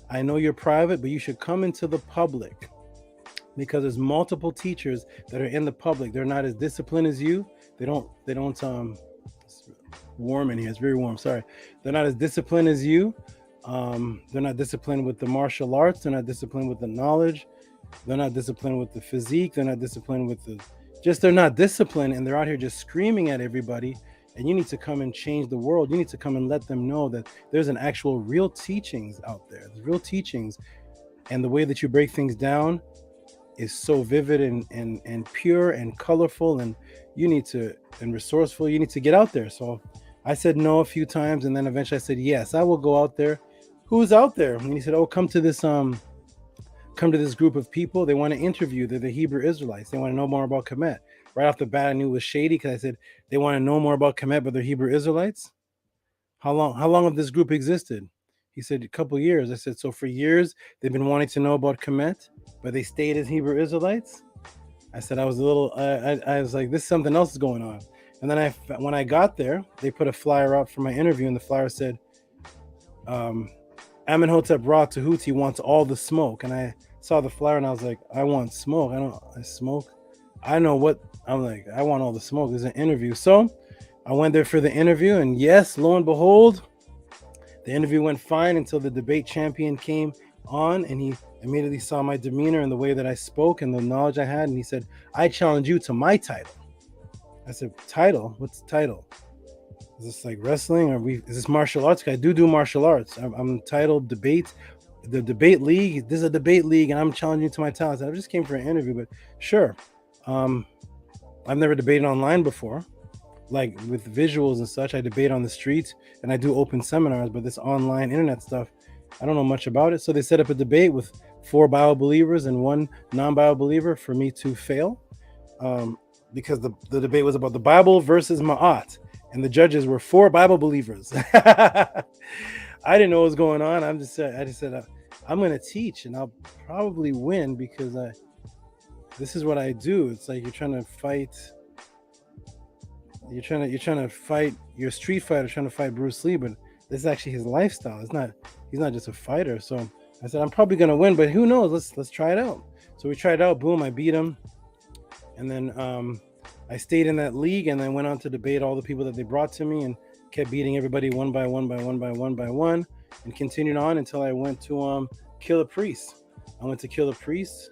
I know you're private, but you should come into the public because there's multiple teachers that are in the public. They're not as disciplined as you. They don't it's warm in here. It's very warm. Sorry. They're not as disciplined as you. They're not disciplined with the martial arts. They're not disciplined with the knowledge. They're not disciplined with the physique. They're not disciplined with they're not disciplined, and they're out here just screaming at everybody. And you need to come and change the world. You need to come and let them know that there's an actual real teachings out there. There's real teachings. And the way that you break things down is so vivid and pure and colorful. And resourceful. You need to get out there. So I said no a few times. And then eventually I said, yes, I will go out there. Who's out there? And he said, oh, come to this group of people. They want to interview you. They're the Hebrew Israelites. They want to know more about Kemet. Right off the bat, I knew it was shady because I said, they want to know more about Kemet, but they're Hebrew Israelites? How long have this group existed? He said, a couple years. I said, so for years, they've been wanting to know about Kemet, but they stayed as Hebrew Israelites? I said, I was a little, I was like, this something else is going on. And then when I got there, they put a flyer out for my interview, and the flyer said, Amenhotep Ra Tehuti wants all the smoke. And I saw the flyer and I was like, I want smoke. I smoke. I know what I'm like. I want all the smoke. There's an interview. So I went there for the interview, and yes, lo and behold, the interview went fine until the debate champion came on, and he immediately saw my demeanor and the way that I spoke and the knowledge I had. And he said, I challenge you to my title. I said, title? What's the title? Is this like wrestling, or is this martial arts? I do martial arts. I'm titled debate, the debate league. This is a debate league, and I'm challenging you to my talents. I just came for an interview, but sure. I've never debated online before, like with visuals and such. I debate on the streets, and I do open seminars, but this online internet stuff, I don't know much about it. So they set up a debate with 4 Bible believers and 1 non-Bible believer for me to fail, because the debate was about the Bible versus Ma'at. And the judges were 4 Bible believers. I didn't know what was going on. I just said, I'm going to teach, and I'll probably win, because this is what I do. It's like you're trying to fight. You're trying to fight your street fighter, trying to fight Bruce Lee, but this is actually his lifestyle. He's not just a fighter. So I said, I'm probably going to win, but who knows? Let's try it out. So we tried it out. Boom, I beat him, and then I stayed in that league, and then went on to debate all the people that they brought to me, and kept beating everybody one by one, and continued on until I went to Kill a Priest. I went to Kill a Priest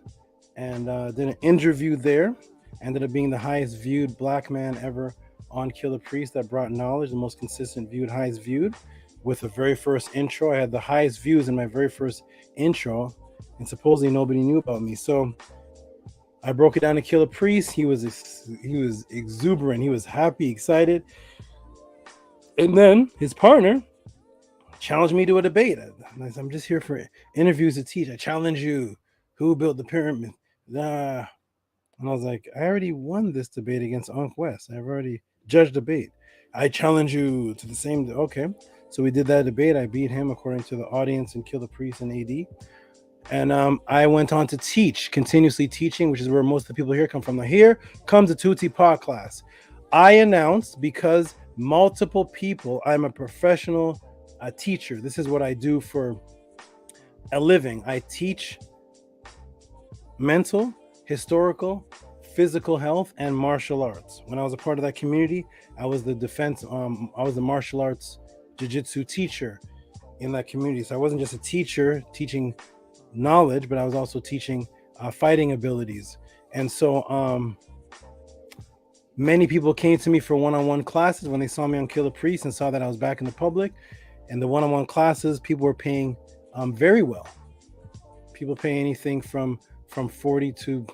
and did an interview there. Ended up being the highest viewed black man ever on Kill a Priest. That brought knowledge, the most consistent viewed, highest viewed. With the very first intro, I had the highest views in my very first intro, and supposedly nobody knew about me. So I broke it down to Kill a Priest. He was exuberant. He was happy, excited. And then his partner challenged me to a debate. I'm just here for interviews to teach. I challenge you. Who built the pyramid? And I was like, I already won this debate against Ankh West. I've already judged debate. I challenge you to the same. Okay. So we did that debate. I beat him according to the audience and Kill the Priest and AD. And I went on to teach, continuously teaching, which is where most of the people here come from. Now here comes the Tehuti pod class. I announced, because multiple people, I'm a professional teacher. This is what I do for a living. I teach mental, historical, physical health, and martial arts. When I was a part of that community, I was the I was the martial arts jiu-jitsu teacher in that community. So I wasn't just a teacher teaching knowledge, but I was also teaching fighting abilities. And so many people came to me for one-on-one classes when they saw me on Kill a Priest and saw that I was back in the public. And the one-on-one classes, people were paying very well. People pay anything from 40 to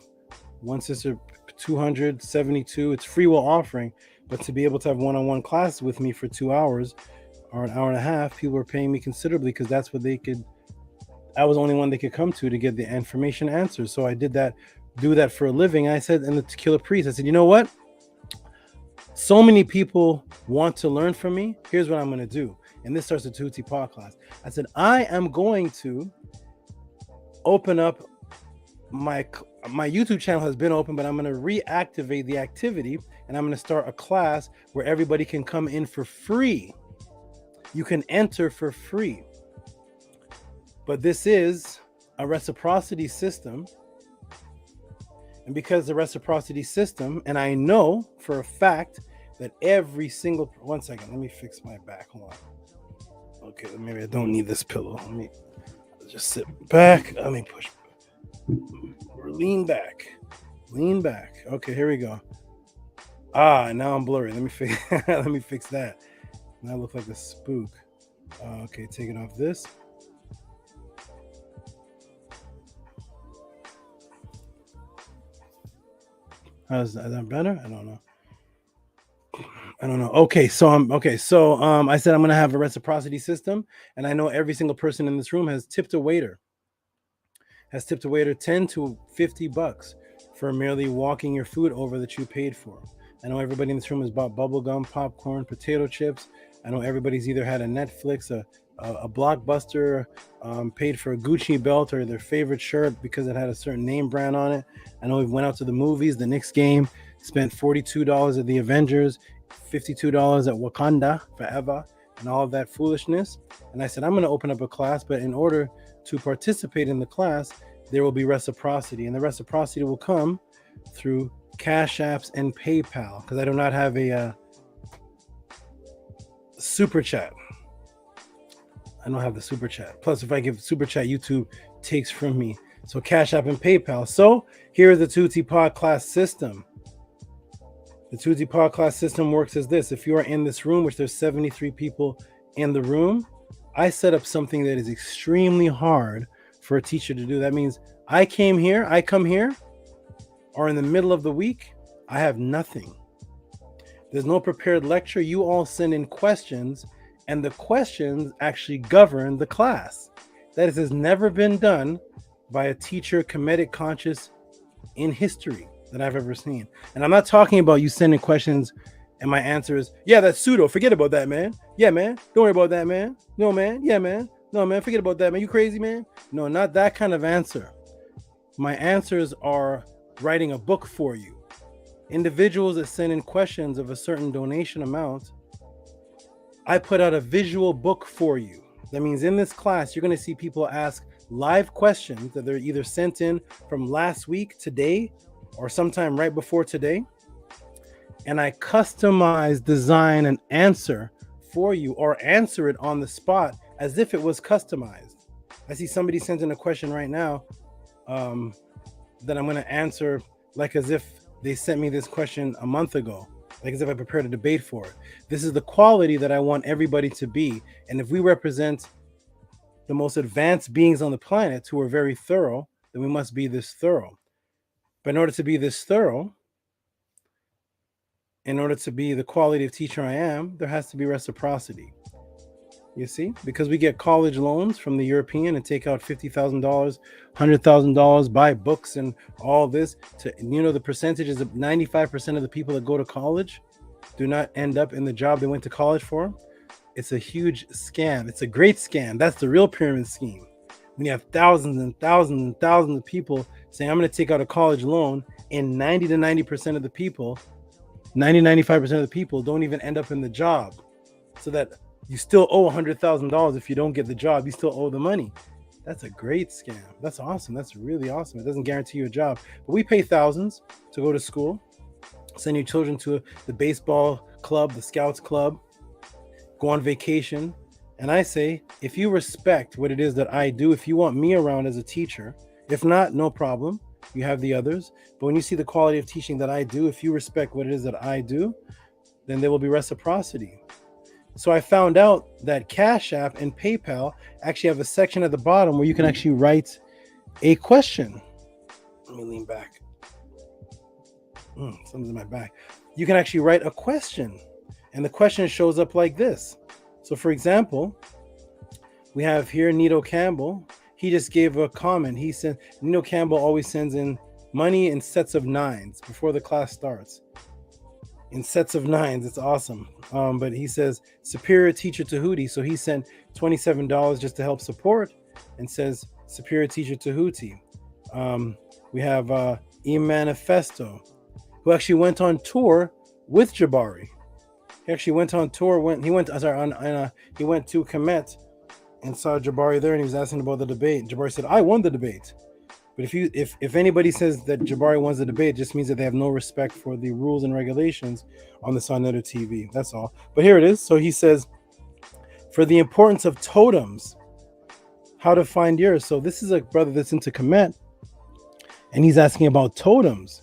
one sister 272. It's free will offering, but to be able to have one-on-one classes with me for 2 hours or an hour and a half, people were paying me considerably, because that's what they could. I was the only one they could come to get the information answers. So I do that for a living. I said, and the Kill a Priest, I said, you know what? So many people want to learn from me. Here's what I'm going to do. And this starts the Tehuti pod class. I said, I am going to open up my YouTube channel. Has been open, but I'm going to reactivate the activity, and I'm going to start a class where everybody can come in for free. You can enter for free. But this is a reciprocity system. And because the reciprocity system, and I know for a fact that every single, 1 second, let me fix my back. Hold on. Okay, maybe I don't need this pillow. Let me just sit back. Let me push. Lean back. Okay, here we go. Now I'm blurry. Let me fix let me fix that. Now I look like a spook. Okay, take it off this. Is that better? I don't know. Okay, so I said I'm gonna have a reciprocity system, and I know every single person in this room has tipped a waiter 10 to $50 for merely walking your food over that you paid for. I know everybody in this room has bought bubblegum, popcorn, potato chips. I know everybody's either had a Netflix, a Blockbuster, paid for a Gucci belt or their favorite shirt because it had a certain name brand on it. I know we went out to the movies, the Knicks game, spent $42 at the Avengers, $52 at Wakanda Forever, and all of that foolishness. And I said, I'm going to open up a class, but in order to participate in the class, there will be reciprocity. And the reciprocity will come through Cash Apps and PayPal, because I do not have a super chat. I don't have the super chat. Plus, if I give super chat, YouTube takes from me. So Cash App and PayPal. So here is the Tehuti Pod class system. The Tehuti Pod class system works as this. If you are in this room, which there's 73 people in the room, I set up something that is extremely hard for a teacher to do. That means I come here, or in the middle of the week, I have nothing. There's no prepared lecture. You all send in questions, and the questions actually govern the class. That has never been done by a teacher, Kemetic conscious, in history that I've ever seen. And I'm not talking about you sending questions and my answer is, yeah, that's pseudo. Forget about that, man. Yeah, man. Don't worry about that, man. No, man. Yeah, man. No, man. Forget about that, man. You crazy, man? No, not that kind of answer. My answers are writing a book for you. Individuals that send in questions of a certain donation amount, I put out a visual book for you. That means in this class, you're going to see people ask live questions that they're either sent in from last week, today, or sometime right before today. And I customize, design an answer for you, or answer it on the spot as if it was customized. I see somebody sent in a question right now that I'm going to answer like as if they sent me this question a month ago, like as if I prepared a debate for it. This is the quality that I want everybody to be. And if we represent the most advanced beings on the planet who are very thorough, then we must be this thorough. But in order to be this thorough, in order to be the quality of teacher I am, there has to be reciprocity. You see, because we get college loans from the European and take out $50,000, $100,000, buy books and all this. The percentage is 95% of the people that go to college do not end up in the job they went to college for. It's a huge scam. It's a great scam. That's the real pyramid scheme. When you have thousands and thousands and thousands of people saying, I'm going to take out a college loan, and 90 to 90% of the people, 95% of the people don't even end up in the job. So that you still owe $100,000 if you don't get the job. You still owe the money. That's a great scam. That's awesome. That's really awesome. It doesn't guarantee you a job. But we pay thousands to go to school, send your children to the baseball club, the Scouts club, go on vacation. And I say, if you respect what it is that I do, if you want me around as a teacher, if not, no problem. You have the others. But when you see the quality of teaching that I do, if you respect what it is that I do, then there will be reciprocity. So I found out that Cash App and PayPal actually have a section at the bottom where you can actually write a question. Let me lean back. Something's in my back. You can actually write a question, and the question shows up like this. So for example, we have here Nito Campbell. He just gave a comment. He said, Nito Campbell always sends in money in sets of 9s before the class starts. In sets of 9s, it's awesome. But he says, Superior Teacher Tehuti. So he sent $27 just to help support and says, Superior Teacher Tehuti. We have E Manifesto, who actually went on tour with Jabari. He actually went on tour. He went to Kemet and saw Jabari there, and he was asking about the debate. Jabari said, I won the debate. But if anybody says that Jabari wins the debate, it just means that they have no respect for the rules and regulations on the Soneto TV. That's all. But here it is. So he says, for the importance of totems, how to find yours. So this is a brother that's into Kemet, and he's asking about totems.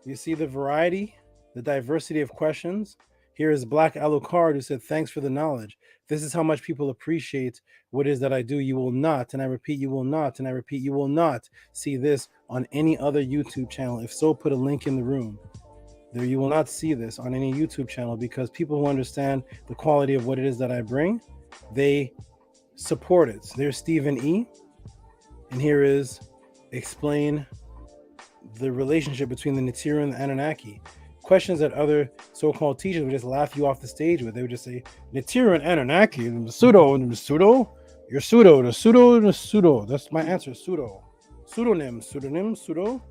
You see the variety, the diversity of questions. Here is Black Alucard, who said, thanks for the knowledge. This is how much people appreciate what it is that I do. You will not, and I repeat, you will not, and I repeat, you will not see this on any other YouTube channel. If so, put a link in the room. There, you will not see this on any YouTube channel, because people who understand the quality of what it is that I bring, they support it. So there's Stephen E. And here is explain the relationship between the Nitiru and the Anunnaki. Questions that other so-called teachers would just laugh you off the stage with. They would just say, Nitiru and Anunnaki, pseudo, you're pseudo. That's my answer, pseudo. Pseudonym, pseudo.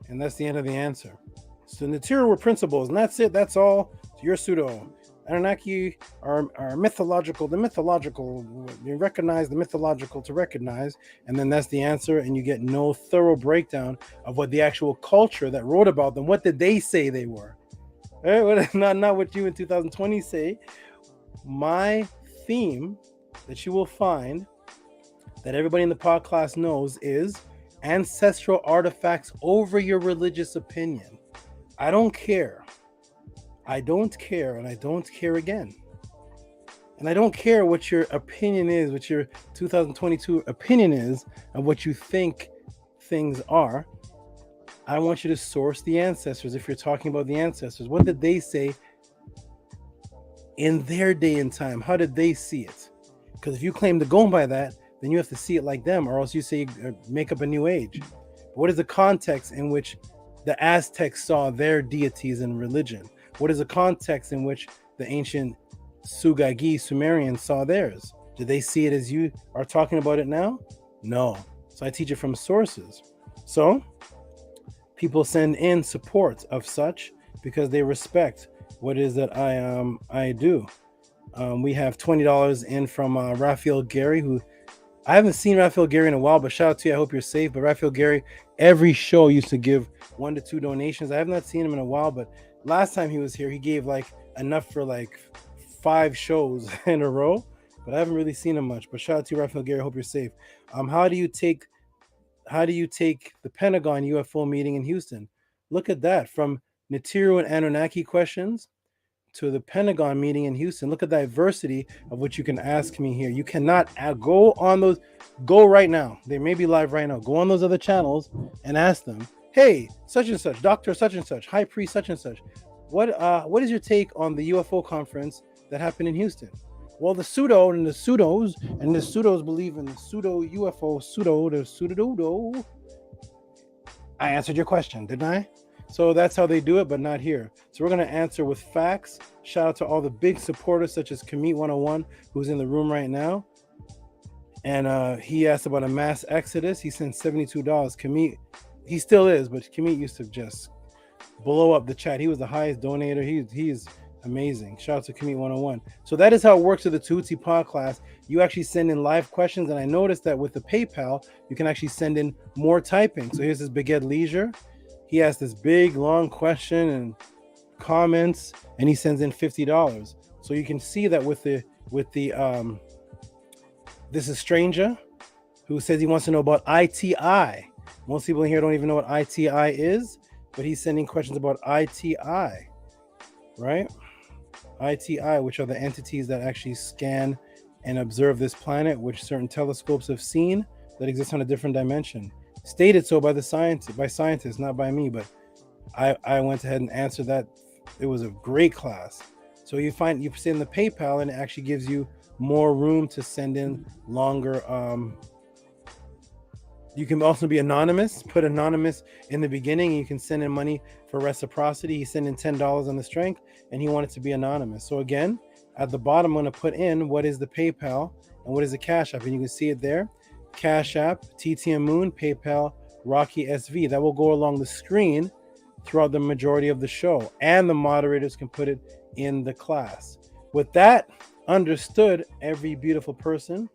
And that's the end of the answer. So Natira were principles, and that's it. That's all. You're pseudo. Anunnaki are mythological. The mythological, you recognize the mythological to recognize, and then that's the answer, and you get no thorough breakdown of what the actual culture that wrote about them, what did they say they were? Not what you in 2020 say. My theme that you will find that everybody in the pod class knows is ancestral artifacts over your religious opinion. I don't care. I don't care, and I don't care again. And I don't care what your opinion is, what your 2022 opinion is of what you think things are. I want you to source the ancestors. If you're talking about the ancestors, what did they say in their day and time? How did they see it? Because if you claim to go by that, then you have to see it like them, or else you say make up a new age. What is the context in which the Aztecs saw their deities and religion? What is the context in which the ancient Sugagi Sumerians saw theirs? Did they see it as you are talking about it now? No. So I teach it from sources. So people send in support of such because they respect what it is that I do. We have $20 in from Raphael Gary, who I haven't seen Raphael Gary in a while, but shout out to you. I hope you're safe. But Raphael Gary, every show used to give 1 to 2 donations. I have not seen him in a while, but last time he was here, he gave like enough for like 5 shows in a row, but I haven't really seen him much. But shout out to you, Raphael Gary. I hope you're safe. How do you take the Pentagon UFO meeting in Houston? Look at that, from Natiru and Anunnaki questions to the Pentagon meeting in Houston. Look at the diversity of what you can ask me here. You cannot go on those. Go right now. They may be live right now. Go on those other channels and ask them, hey, such and such, Dr. such and such, High Priest such and such, what is your take on the UFO conference that happened in Houston? Well, the pseudos believe in the pseudo UFO, I answered your question, didn't I? So that's how they do it, but not here. So we're going to answer with facts. Shout out to all the big supporters, such as Kemet 101, who's in the room right now. And he asked about a mass exodus. He sent $72. Kemet, he still is, but Kemet used to just blow up the chat. He was the highest donator. He's amazing. Shout out to Kemet 101. So that is how it works with the Tehuti pod class. You actually send in live questions, and I noticed that with the PayPal, you can actually send in more typing. So here's this Big Ed Leisure. He asked this big, long question and comments, and he sends in $50. So you can see that with the this is Stranger, who says he wants to know about ITI. Most people in here don't even know what ITI is, but he's sending questions about ITI, right? ITI, which are the entities that actually scan and observe this planet, which certain telescopes have seen that exist on a different dimension. Stated so by scientists, not by me, but I went ahead and answered that. It was a great class. So you send the PayPal, and it actually gives you more room to send in longer. You can also be anonymous. Put anonymous in the beginning. You can send in money for reciprocity. He sent in $10 on the strength, and he wanted to be anonymous. So again, at the bottom, I'm going to put in what is the PayPal and what is the Cash App, and you can see it there. Cash App, TTM Moon, PayPal, Rocky SV. That will go along the screen throughout the majority of the show, and the moderators can put it in the class. With that understood, every beautiful person.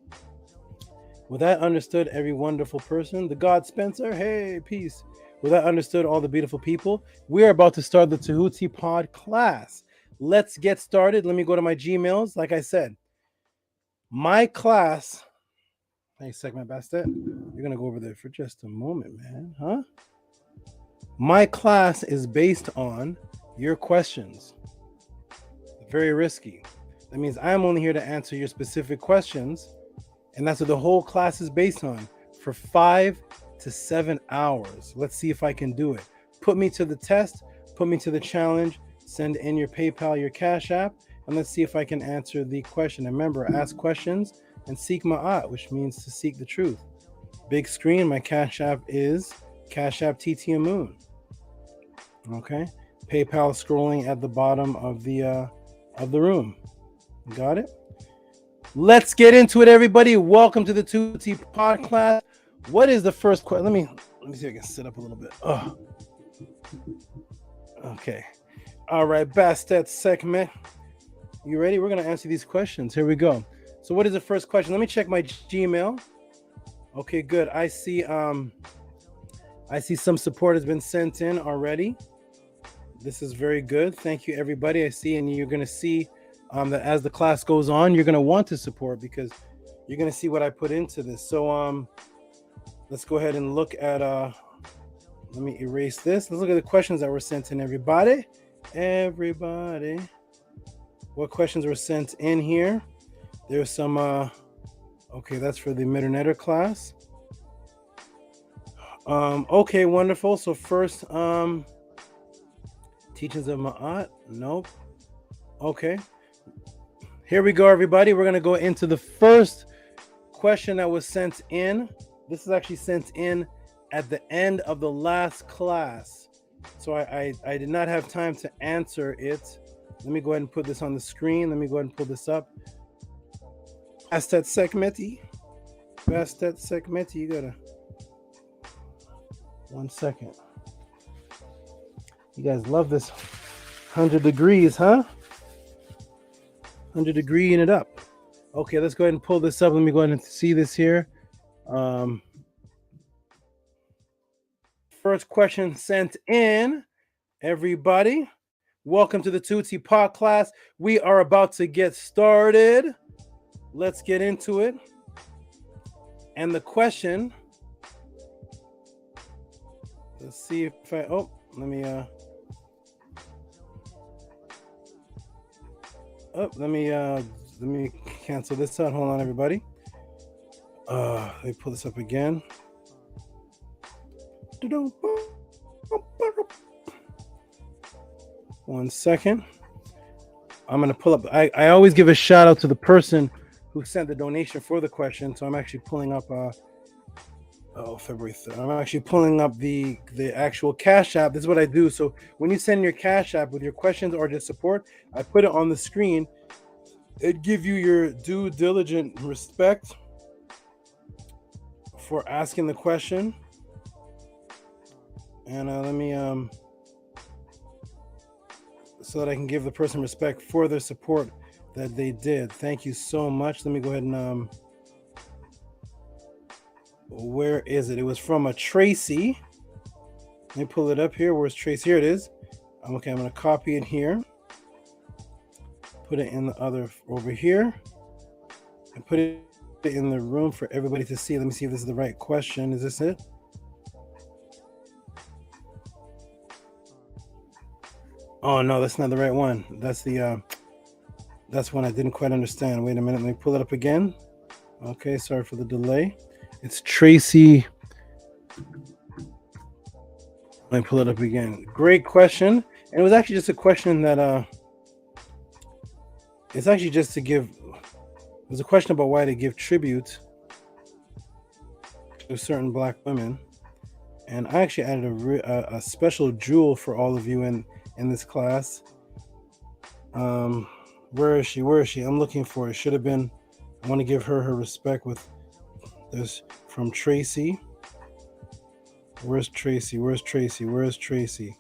With that understood, every wonderful person. The God Spencer, hey, peace. With that understood, all the beautiful people. We are about to start the Tehuti pod class. Let's get started. Let me go to my Gmails. Like I said, my class. Hey, segment Bastet. You're going to go over there for just a moment, man. Huh? My class is based on your questions. Very risky. That means I'm only here to answer your specific questions. And that's what the whole class is based on for 5 to 7 hours. Let's see if I can do it. Put me to the test. Put me to the challenge. Send in your PayPal, your Cash App. And let's see if I can answer the question. And remember, ask questions and seek ma'at, which means to seek the truth. Big screen, my Cash App is Cash App TTM Moon. Okay. PayPal scrolling at the bottom of the room. Got it? Let's get into it, everybody. Welcome to the Tehuti pod class. What is the first question? Let me see if I can sit up a little bit. Okay. All right, Bastet segment. You ready? We're going to answer these questions. Here we go. So what is the first question? Let me check my Gmail. Okay, good. I see some support has been sent in already. This is very good. Thank you, everybody. I see, and you're going to see that as the class goes on, you're going to want to support because you're going to see what I put into this. So let's go ahead and look at let me erase this. Let's look at the questions that were sent in, everybody. What questions were sent in here? There's some okay, that's for the Middernetter class. Okay, wonderful. So first teachings of Ma'at. Nope. Okay. Here we go, everybody. We're going to go into the first question that was sent in. This is actually sent in at the end of the last class. So I did not have time to answer it. Let me go ahead and put this on the screen. Let me go ahead and pull this up. Bastet segmenti. You gotta 1 second. You guys love this 100 degrees, huh? 100 degreeing it up. Okay, let's go ahead and pull this up. Let me go ahead and see this here. First question sent in, everybody. Welcome to the Tehuti Pod class. We are about to get started. Let's get into it. And the question, let's see if I, let me cancel this out. Hold on, everybody. Let me pull this up again. 1 second. I'm going to pull up. I always give a shout out to the person who sent the donation for the question. So I'm actually pulling up February 3rd. I'm actually pulling up the actual Cash App. This is what I do. So when you send your Cash App with your questions or just support, I put it on the screen. It give you your due diligent respect for asking the question. And let me so that I can give the person respect for their support that they did. Thank you so much. Let me go ahead and where is it? It was from a Tracy. Let me pull it up here. Where's Tracy? Here it is. Okay, I'm going to copy it here. Put it in the other over here. And put it in the room for everybody to see. Let me see if this is the right question. Is this it? Oh no, that's not the right one. That's the that's one I didn't quite understand. Wait a minute, let me pull it up again. Okay, sorry for the delay. It's Tracy. Let me pull it up again. Great question. And it was actually just a question that it's actually just to give, it was a question about why to give tribute to certain Black women. And I actually added a special jewel for all of you in this class. Where is she? I'm looking for it. Should have been, I want to give her respect with this from Tracy. Where's Tracy? Tracy. Where's Tracy?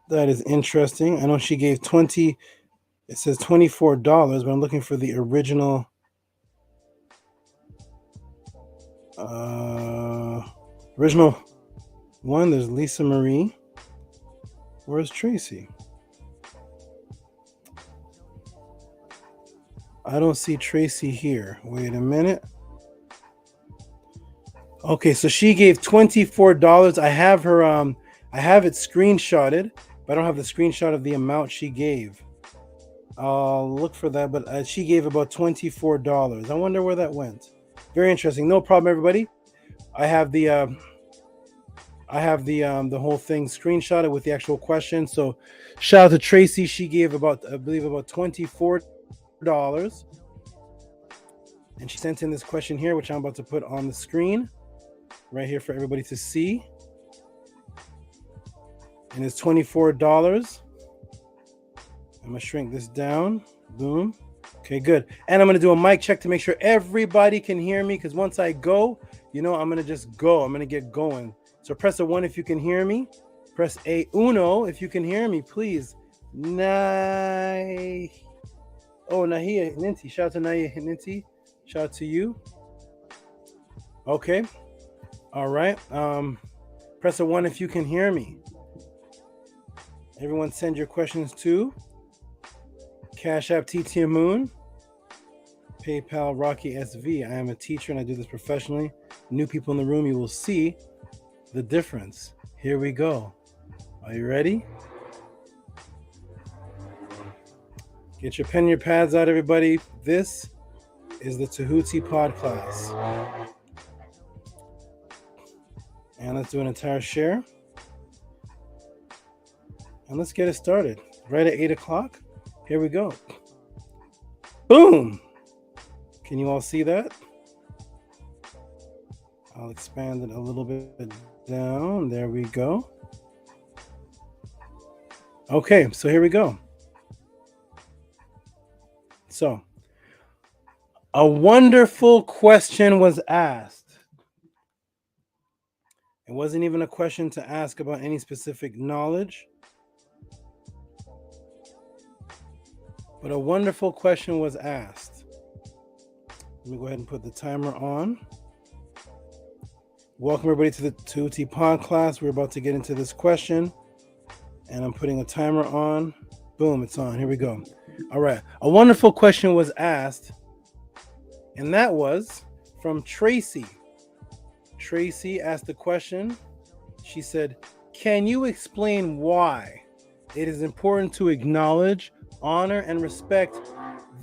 That is interesting. I know she gave it says $24, but I'm looking for the original one. There's Lisa Marie. Where's Tracy? I don't see Tracy here. Wait a minute. Okay, so she gave $24. I have her I have it screenshotted, but I don't have the screenshot of the amount she gave. I'll look for that, but she gave about $24. I wonder where that went. Very interesting. No problem, everybody. I have the whole thing screenshotted with the actual question. So shout out to Tracy. She gave about $24. And she sent in this question here, which I'm about to put on the screen right here for everybody to see. And it's $24. I'm gonna shrink this down. Boom. Okay, good. And I'm gonna do a mic check to make sure everybody can hear me, because once I go, You know, I'm going to just go. I'm going to get going. So press a 1 if you can hear me. Press a uno if you can hear me, please. Nahia Ninti. Shout out to Nahia Ninti. Shout out to you. Okay. All right. Press a 1 if you can hear me. Everyone send your questions to Cash App TTM Moon, PayPal Rocky SV. I am a teacher and I do this professionally. New people in the room, you will see the difference. Here we go. Are you ready? Get your pen and your pads out, everybody. This is the Tehuti pod class. And let's do an entire share. And let's get it started. Right at 8 o'clock. Here we go. Boom! Can you all see that? I'll expand it a little bit down. There we go. Okay, so here we go. So, a wonderful question was asked. It wasn't even a question to ask about any specific knowledge. But a wonderful question was asked. Let me go ahead and put the timer on. Welcome everybody to the Tehuti pod class. We're about to get into this question. And I'm putting a timer on. Boom, it's on. Here we go. All right. A wonderful question was asked. And that was from Tracy. Tracy asked the question. She said, can you explain why it is important to acknowledge, honor, and respect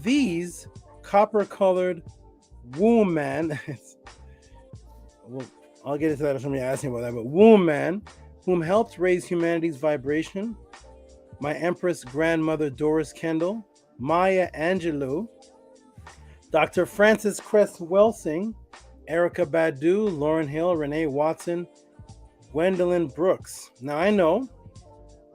these copper-colored womb man? Well, I'll get into that if somebody asks me about that. But womb man, whom helped raise humanity's vibration, my Empress grandmother Doris Kendall, Maya Angelou, Dr. Francis Cress Welsing, Erykah Badu, Lauren Hill, Renee Watson, Gwendolyn Brooks. Now I know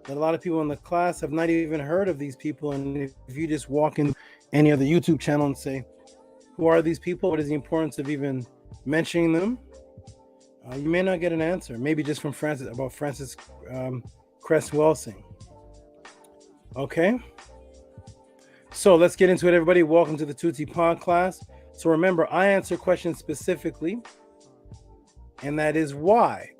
that a lot of people in the class have not even heard of these people, and if you just walk in any other YouTube channel and say, who are these people? What is the importance of even mentioning them? You may not get an answer. Maybe just from Francis Cress Welsing. Okay. So let's get into it, everybody. Welcome to the Tehuti pod class. So remember, I answer questions specifically, and that is why.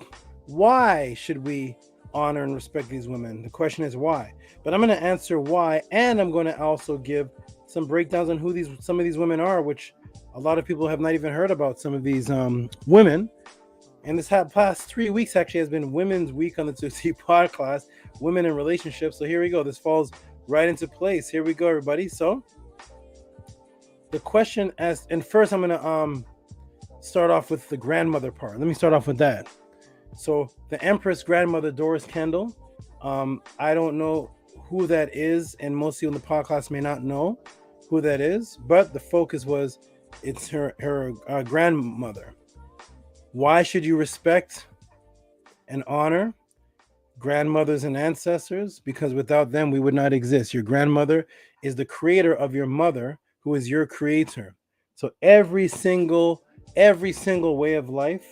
Why should we honor and respect these women? The question is why. But I'm going to answer why, and I'm going to also give some breakdowns on who some of these women are, which a lot of people have not even heard about some of these women. And this past 3 weeks actually has been Women's Week on the Tehuti pod class, women in relationships. So here we go. This falls right into place. Here we go, everybody. So the question asked, and first I'm going to start off with the grandmother part. Let me start off with that. So the Empress grandmother Doris Kendall, I don't know who that is, and most people in the podcast may not know who that is, but the focus was it's her grandmother. Why should you respect and honor grandmothers and ancestors? Because without them, we would not exist. Your grandmother is the creator of your mother, who is your creator. So every single way of life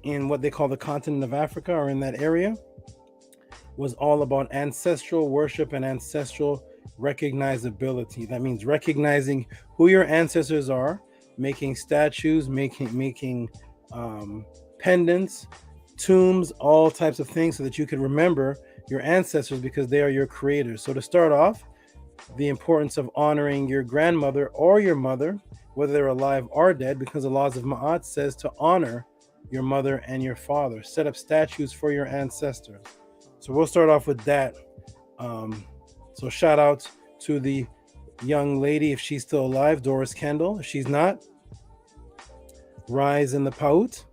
in what they call the continent of Africa or in that area was all about ancestral worship and ancestral recognizability. That means recognizing who your ancestors are, making statues, making pendants, tombs, all types of things so that you could remember your ancestors because they are your creators. So to start off, the importance of honoring your grandmother or your mother, whether they're alive or dead, because the laws of Ma'at says to honor your mother and your father. Set up statues for your ancestors. So we'll start off with that. So shout out to the young lady, if she's still alive, Doris Kendall. If she's not, rise in the Paut,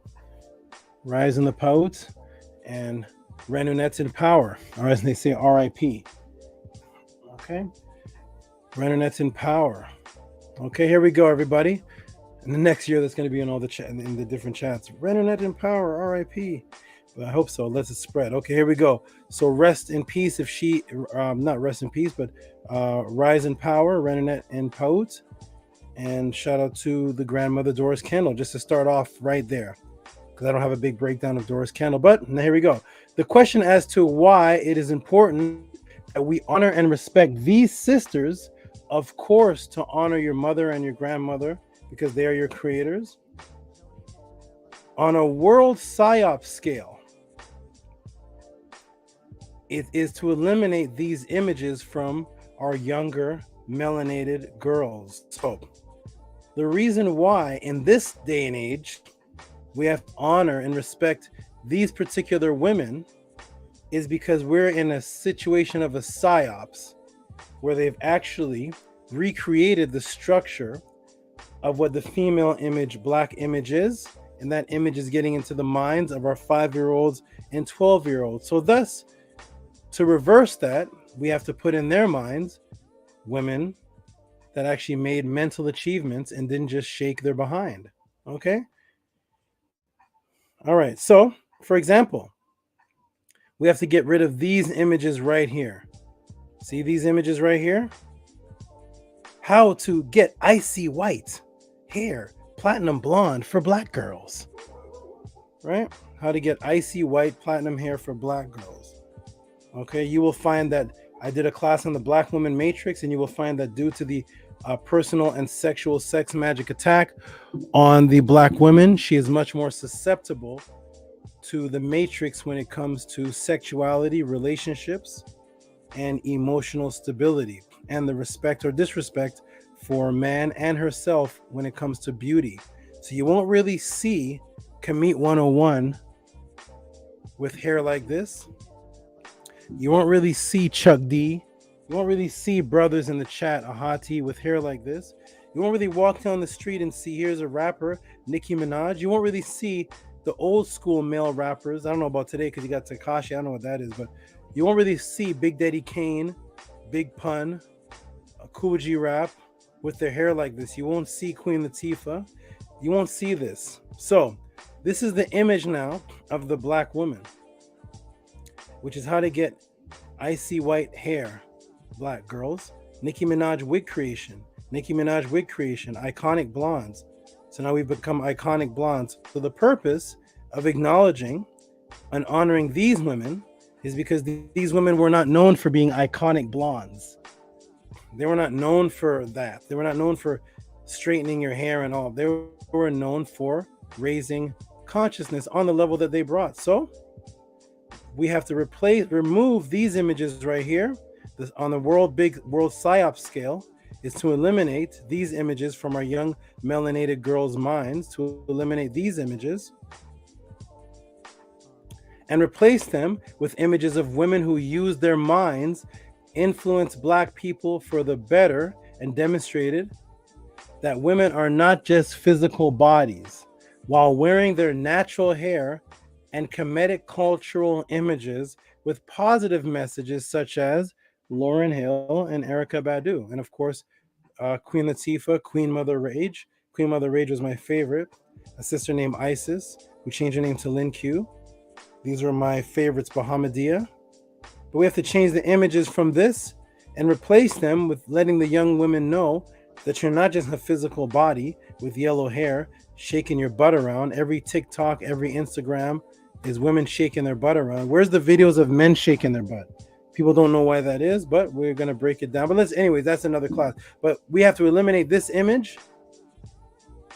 and Renunet in power, or as they say, R.I.P. Okay, Renunet in power. Okay, here we go, everybody. And the next year, that's going to be in all the in the different chats. Renunet in power, R.I.P. But I hope so. Let's it spread. Okay, here we go. So rest in peace. If she, not rest in peace, but rise in power. Renunet in Paut. And shout out to the grandmother Doris Kendall, just to start off right there, because I don't have a big breakdown of Doris Kendall. But here we go. The question as to why it is important that we honor and respect these sisters, of course, to honor your mother and your grandmother, because they are your creators. On a world psyop scale, it is to eliminate these images from our younger melanated girls. So the reason why in this day and age we have to honor and respect these particular women is because we're in a situation of a psyops where they've actually recreated the structure of what the female image, black image is, and that image is getting into the minds of our 5-year-olds and 12-year-olds. So thus, to reverse that, we have to put in their minds women that actually made mental achievements and didn't just shake their behind. Okay? All right. So, for example, we have to get rid of these images right here. See these images right here? How to get icy white hair, platinum blonde for black girls. Right? How to get icy white platinum hair for black girls. Okay, you will find that I did a class on the Black Woman Matrix, and you will find that due to the personal and sexual sex magic attack on the black women, she is much more susceptible to the matrix when it comes to sexuality, relationships, and emotional stability, and the respect or disrespect for man and herself when it comes to beauty. So you won't really see Kemet 101 with hair like this. You won't really see Chuck D. You won't really see brothers in the chat, Ahati, with hair like this. You won't really walk down the street and see, here's a rapper, Nicki Minaj. You won't really see the old school male rappers. I don't know about today because you got Tekashi. I don't know what that is, but you won't really see Big Daddy Kane, Big Pun, Cool G Rap with their hair like this. You won't see Queen Latifah. You won't see this. So this is the image now of the black woman, which is how to get icy white hair, black girls. Nicki Minaj wig creation. Nicki Minaj wig creation. Iconic blondes. So now we've become iconic blondes. So the purpose of acknowledging and honoring these women is because these women were not known for being iconic blondes. They were not known for that. They were not known for straightening your hair and all. They were known for raising consciousness on the level that they brought. So we have to remove these images right here. This, on the world psyop scale, is to eliminate these images from our young melanated girls' minds, to eliminate these images and replace them with images of women who use their minds, influence black people for the better, and demonstrated that women are not just physical bodies, while wearing their natural hair and Kemetic cultural images with positive messages such as Lauryn Hill and Erykah Badu. And of course, Queen Latifah, Queen Mother Rage. Queen Mother Rage was my favorite. A sister named Isis, who changed her name to Lin Q. These were my favorites, Bahamadia. But we have to change the images from this and replace them with letting the young women know that you're not just a physical body with yellow hair shaking your butt around. Every TikTok, every Instagram is women shaking their butt around. Where's the videos of men shaking their butt? People don't know why that is, but we're going to break it down. But anyways, that's another class. But we have to eliminate this image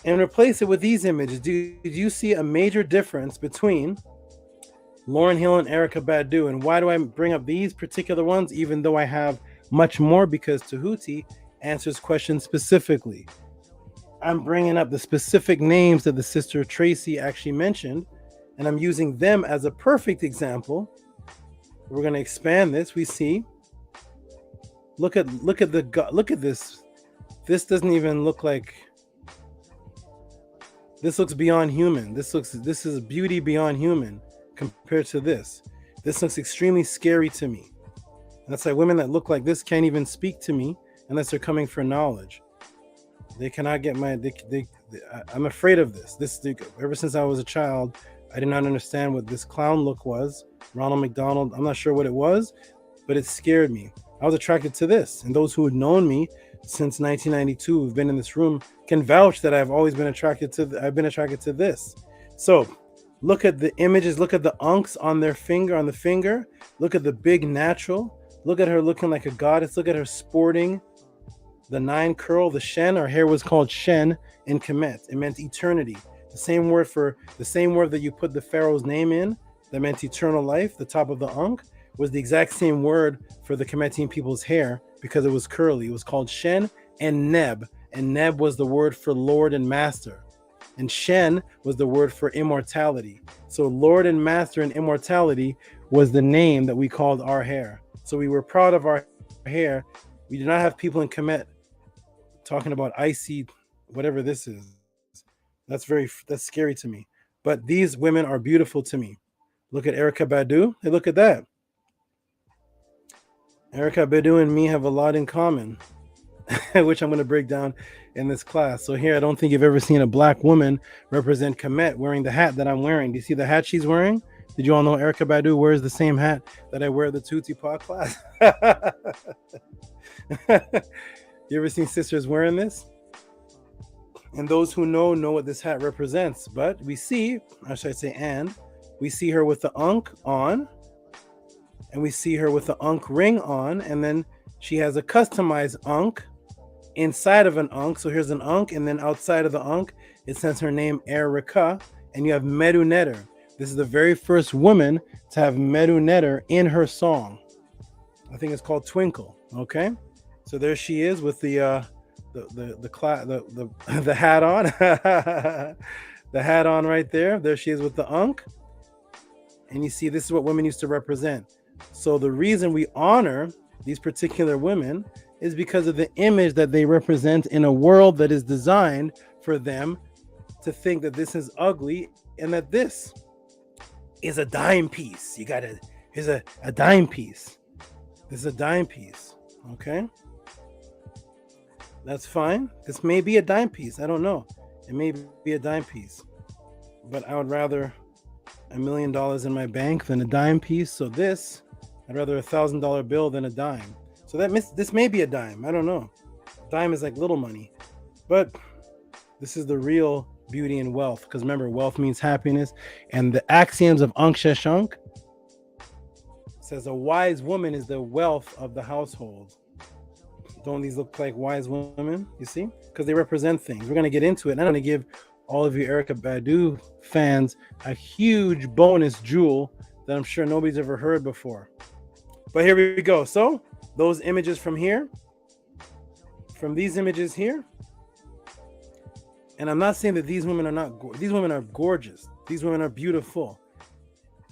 and replace it with these images. Did you see a major difference between Lauryn Hill and Erykah Badu? And why do I bring up these particular ones, even though I have much more? Because Tehuti answers questions specifically. I'm bringing up the specific names that the sister Tracy actually mentioned, and I'm using them as a perfect example. We're going to expand this. We see, look at this. This doesn't even look like, this looks beyond human. This is beauty beyond human compared to this. This looks extremely scary to me. And that's like women that look like this can't even speak to me unless they're coming for knowledge. They cannot get I'm afraid of this. Ever since I was a child, I did not understand what this clown look was. Ronald McDonald, I'm not sure what it was, but it scared me. I was attracted to this. And those who had known me since 1992 who've been in this room can vouch that I've always been attracted to. I've been attracted to this. So, look at the images. Look at the unks on their finger, on the finger. Look at the big natural. Look at her looking like a goddess. Look at her sporting the 9 curl, the Shen. Her hair was called Shen in Kemet. It meant eternity. The same word that you put the pharaoh's name in that meant eternal life. The top of the unk was the exact same word for the Kemetian people's hair because it was curly. It was called Shen and Neb. And Neb was the word for Lord and Master. And Shen was the word for immortality. So Lord and Master and immortality was the name that we called our hair. So we were proud of our hair. We do not have people in Kemet talking about icy, whatever this is. That's scary to me. But these women are beautiful to me. Look at Erykah Badu. Hey, look at that. Erykah Badu and me have a lot in common, which I'm going to break down in this class. So here, I don't think you've ever seen a black woman represent Kemet wearing the hat that I'm wearing. Do you see the hat she's wearing? Did you all know Erykah Badu wears the same hat that I wear at the Tehuti Pod class? You ever seen sisters wearing this? And those who know what this hat represents. But we see, or should I say, we see her with the unk on, and we see her with the unk ring on, and then she has a customized unk inside of an unk. So here's an unk, and then outside of the unk, it says her name Erykah, and you have Medu Netter. This is the very first woman to have Medu Netter in her song. I think it's called Twinkle. Okay, so there she is with the hat on, the hat on right there. There she is with the unk, and you see this is what women used to represent. So the reason we honor these particular women is because of the image that they represent in a world that is designed for them to think that this is ugly and that this is a dime piece. Here's a dime piece. This is a dime piece. Okay. That's fine. This may be a dime piece. I don't know. It may be a dime piece. But I would rather $1 million in my bank than a dime piece. So I'd rather $1,000 bill than a dime. So this may be a dime. I don't know. Dime is like little money. But this is the real beauty and wealth. Because remember, wealth means happiness. And the axioms of Ankh Sheshonk says a wise woman is the wealth of the household. Don't these look like wise women? You see? Because they represent things. We're going to get into it. And I'm going to give all of you Erykah Badu fans a huge bonus jewel that I'm sure nobody's ever heard before. But here we go. So those images from here, from these images here, and I'm not saying that these women are not, these women are gorgeous. These women are beautiful.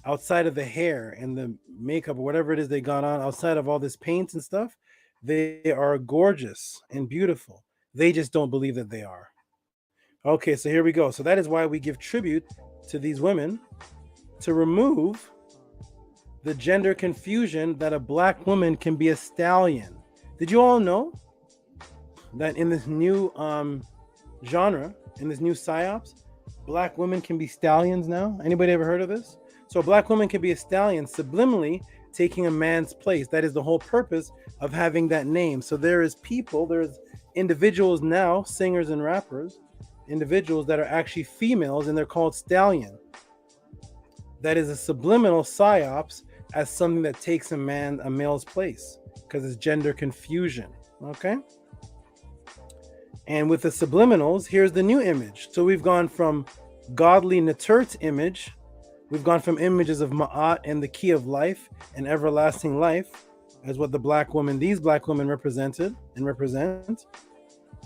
Outside of the hair and the makeup or whatever it is they got on, outside of all this paint and stuff, they are gorgeous and beautiful. They just don't believe that they are. Okay, so here we go. So that is why we give tribute to these women to remove the gender confusion that a black woman can be a stallion. Did you all know that in this new genre, in this new psyops, black women can be stallions now? Anybody ever heard of this? So a black woman can be a stallion, subliminally taking a man's place. That is the whole purpose of having that name. So there's individuals now, singers and rappers, individuals that are actually females, and they're called stallion. That is a subliminal psyops as something that takes a male's place, because it's gender confusion. Okay. And with the subliminals, here's the new image. So we've gone from godly Naturt image, we've gone from images of Ma'at and the key of life and everlasting life, as what these black women represented and represent,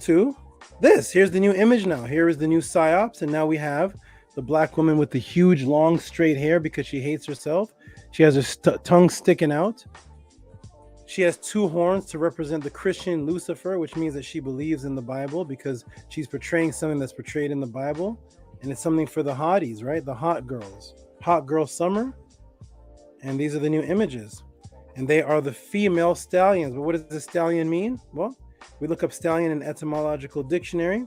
to this. Here's the new image now. Here is the new psyops, and now we have the black woman with the huge, long, straight hair because she hates herself. She has her tongue sticking out. She has 2 horns to represent the Christian Lucifer, which means that she believes in the Bible because she's portraying something that's portrayed in the Bible. And it's something for the hotties, right? The hot girls. Hot girl summer. And these are the new images. And they are the female stallions. But what does the stallion mean? Well, we look up stallion in etymological dictionary,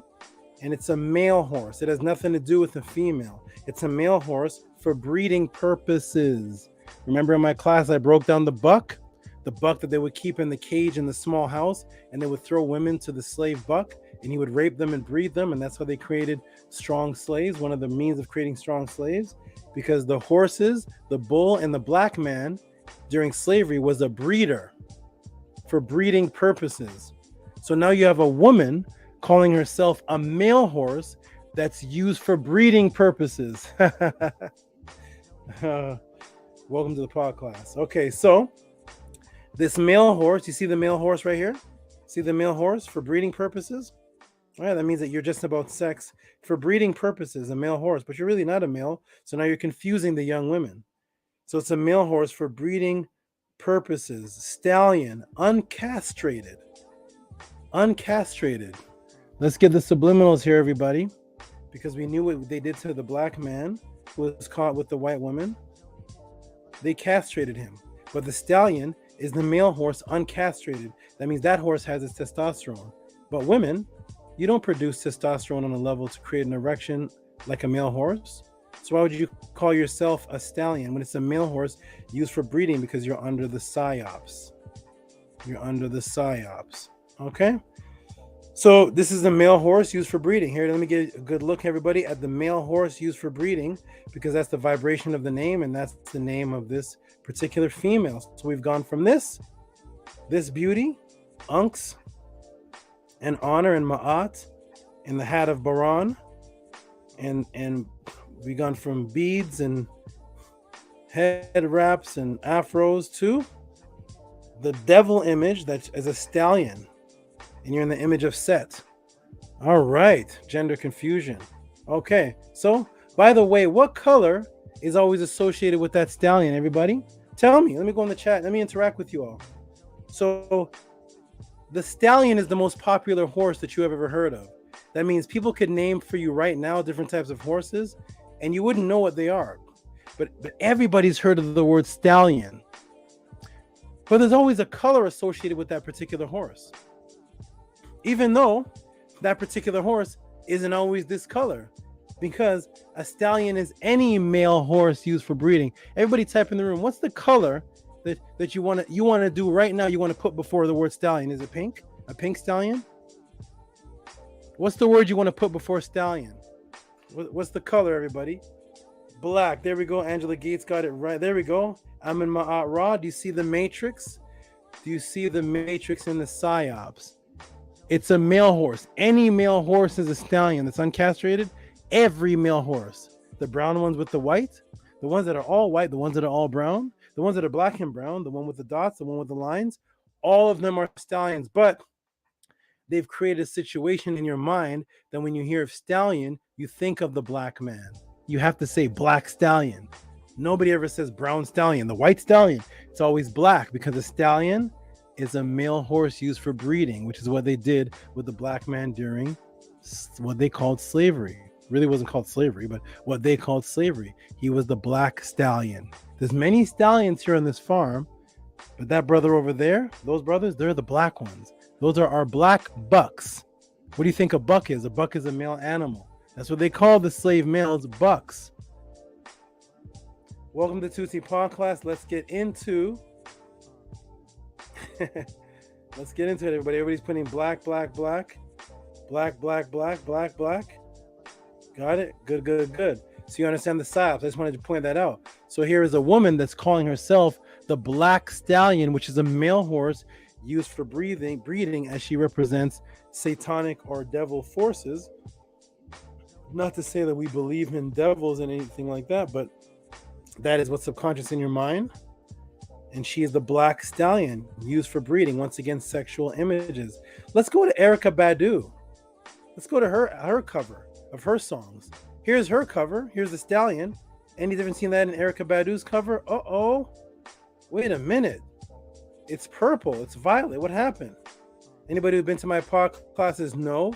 and it's a male horse. It has nothing to do with a female. It's a male horse for breeding purposes. Remember in my class, I broke down the buck? the buck that they would keep in the cage in the small house, and they would throw women to the slave buck, and he would rape them and breed them, and that's how they created strong slaves. One of the means of creating strong slaves, because the horses, the bull, and the black man during slavery was a breeder for breeding purposes. So now you have a woman calling herself a male horse that's used for breeding purposes. Welcome to the podcast. Okay, so this male horse, you see the male horse right here? See the male horse for breeding purposes? All right, that means that you're just about sex for breeding purposes, a male horse, but you're really not a male. So now you're confusing the young women. So it's a male horse for breeding purposes. Stallion, uncastrated. Uncastrated. Let's get the subliminals here, everybody, because we knew what they did to the black man who was caught with the white woman. They castrated him. But the stallion is the male horse uncastrated. That means that horse has its testosterone. But women, you don't produce testosterone on a level to create an erection like a male horse. So why would you call yourself a stallion when it's a male horse used for breeding? Because you're under the psyops. You're under the psyops. Okay? So this is the male horse used for breeding. Here, let me get a good look, everybody, at the male horse used for breeding, because that's the vibration of the name, and that's the name of this particular female. So we've gone from this beauty, unks, and honor, and ma'at, and the hat of Baran, and we've gone from beads and head wraps and afros to the devil image that is a stallion. And you're in the image of Set. All right, gender confusion. Okay, so by the way, what color is always associated with that stallion, everybody? Tell me. Let me go in the chat. Let me interact with you all. So the stallion is the most popular horse that you have ever heard of. That means people could name for you right now different types of horses, and you wouldn't know what they are. But everybody's heard of the word stallion. But there's always a color associated with that particular horse, even though that particular horse isn't always this color, because a stallion is any male horse used for breeding. Everybody type in the room, what's the color that you want to do right now, you want to put before the word stallion? Is it pink? A pink stallion? What's the word you want to put before stallion? What's the color, everybody? Black. There we go. Angela Gates got it right. There we go. Amin Ma'at Ra. Do you see the matrix? Do you see the matrix in the psyops? It's a male horse. Any male horse is a stallion that's uncastrated. Every male horse. The brown ones with the white, the ones that are all white, the ones that are all brown, the ones that are black and brown, the one with the dots, the one with the lines, all of them are stallions. But they've created a situation in your mind that when you hear of stallion, you think of the black man. You have to say black stallion. Nobody ever says brown stallion. The white stallion, it's always black, because a stallion is a male horse used for breeding, which is what they did with the black man during what they called slavery. Really wasn't called slavery, but what they called slavery. He was the black stallion. There's many stallions here on this farm, but that brother over there, those brothers, they're the black ones. Those are our black bucks. What do you think a buck is? A buck is a male animal. That's what they call the slave males, bucks. Welcome to Tehuti Podcast. Let's get into let's get into it, everybody. Everybody's putting black, black, black, black, black, black, black, black. Got it? Good, good, good. So you understand the psyops. I just wanted to point that out. So here is a woman that's calling herself the black stallion, which is a male horse used for breeding, as she represents satanic or devil forces. Not to say that we believe in devils and anything like that, but that is what's subconscious in your mind. And she is the black stallion used for breeding. Once again, sexual images. Let's go to Erykah Badu. Let's go to her cover of her songs. Here's her cover. Here's the stallion. Any difference seen that in Erykah Badu's cover? Uh-oh. Wait a minute. It's purple. It's violet. What happened? Anybody who's been to my pod classes know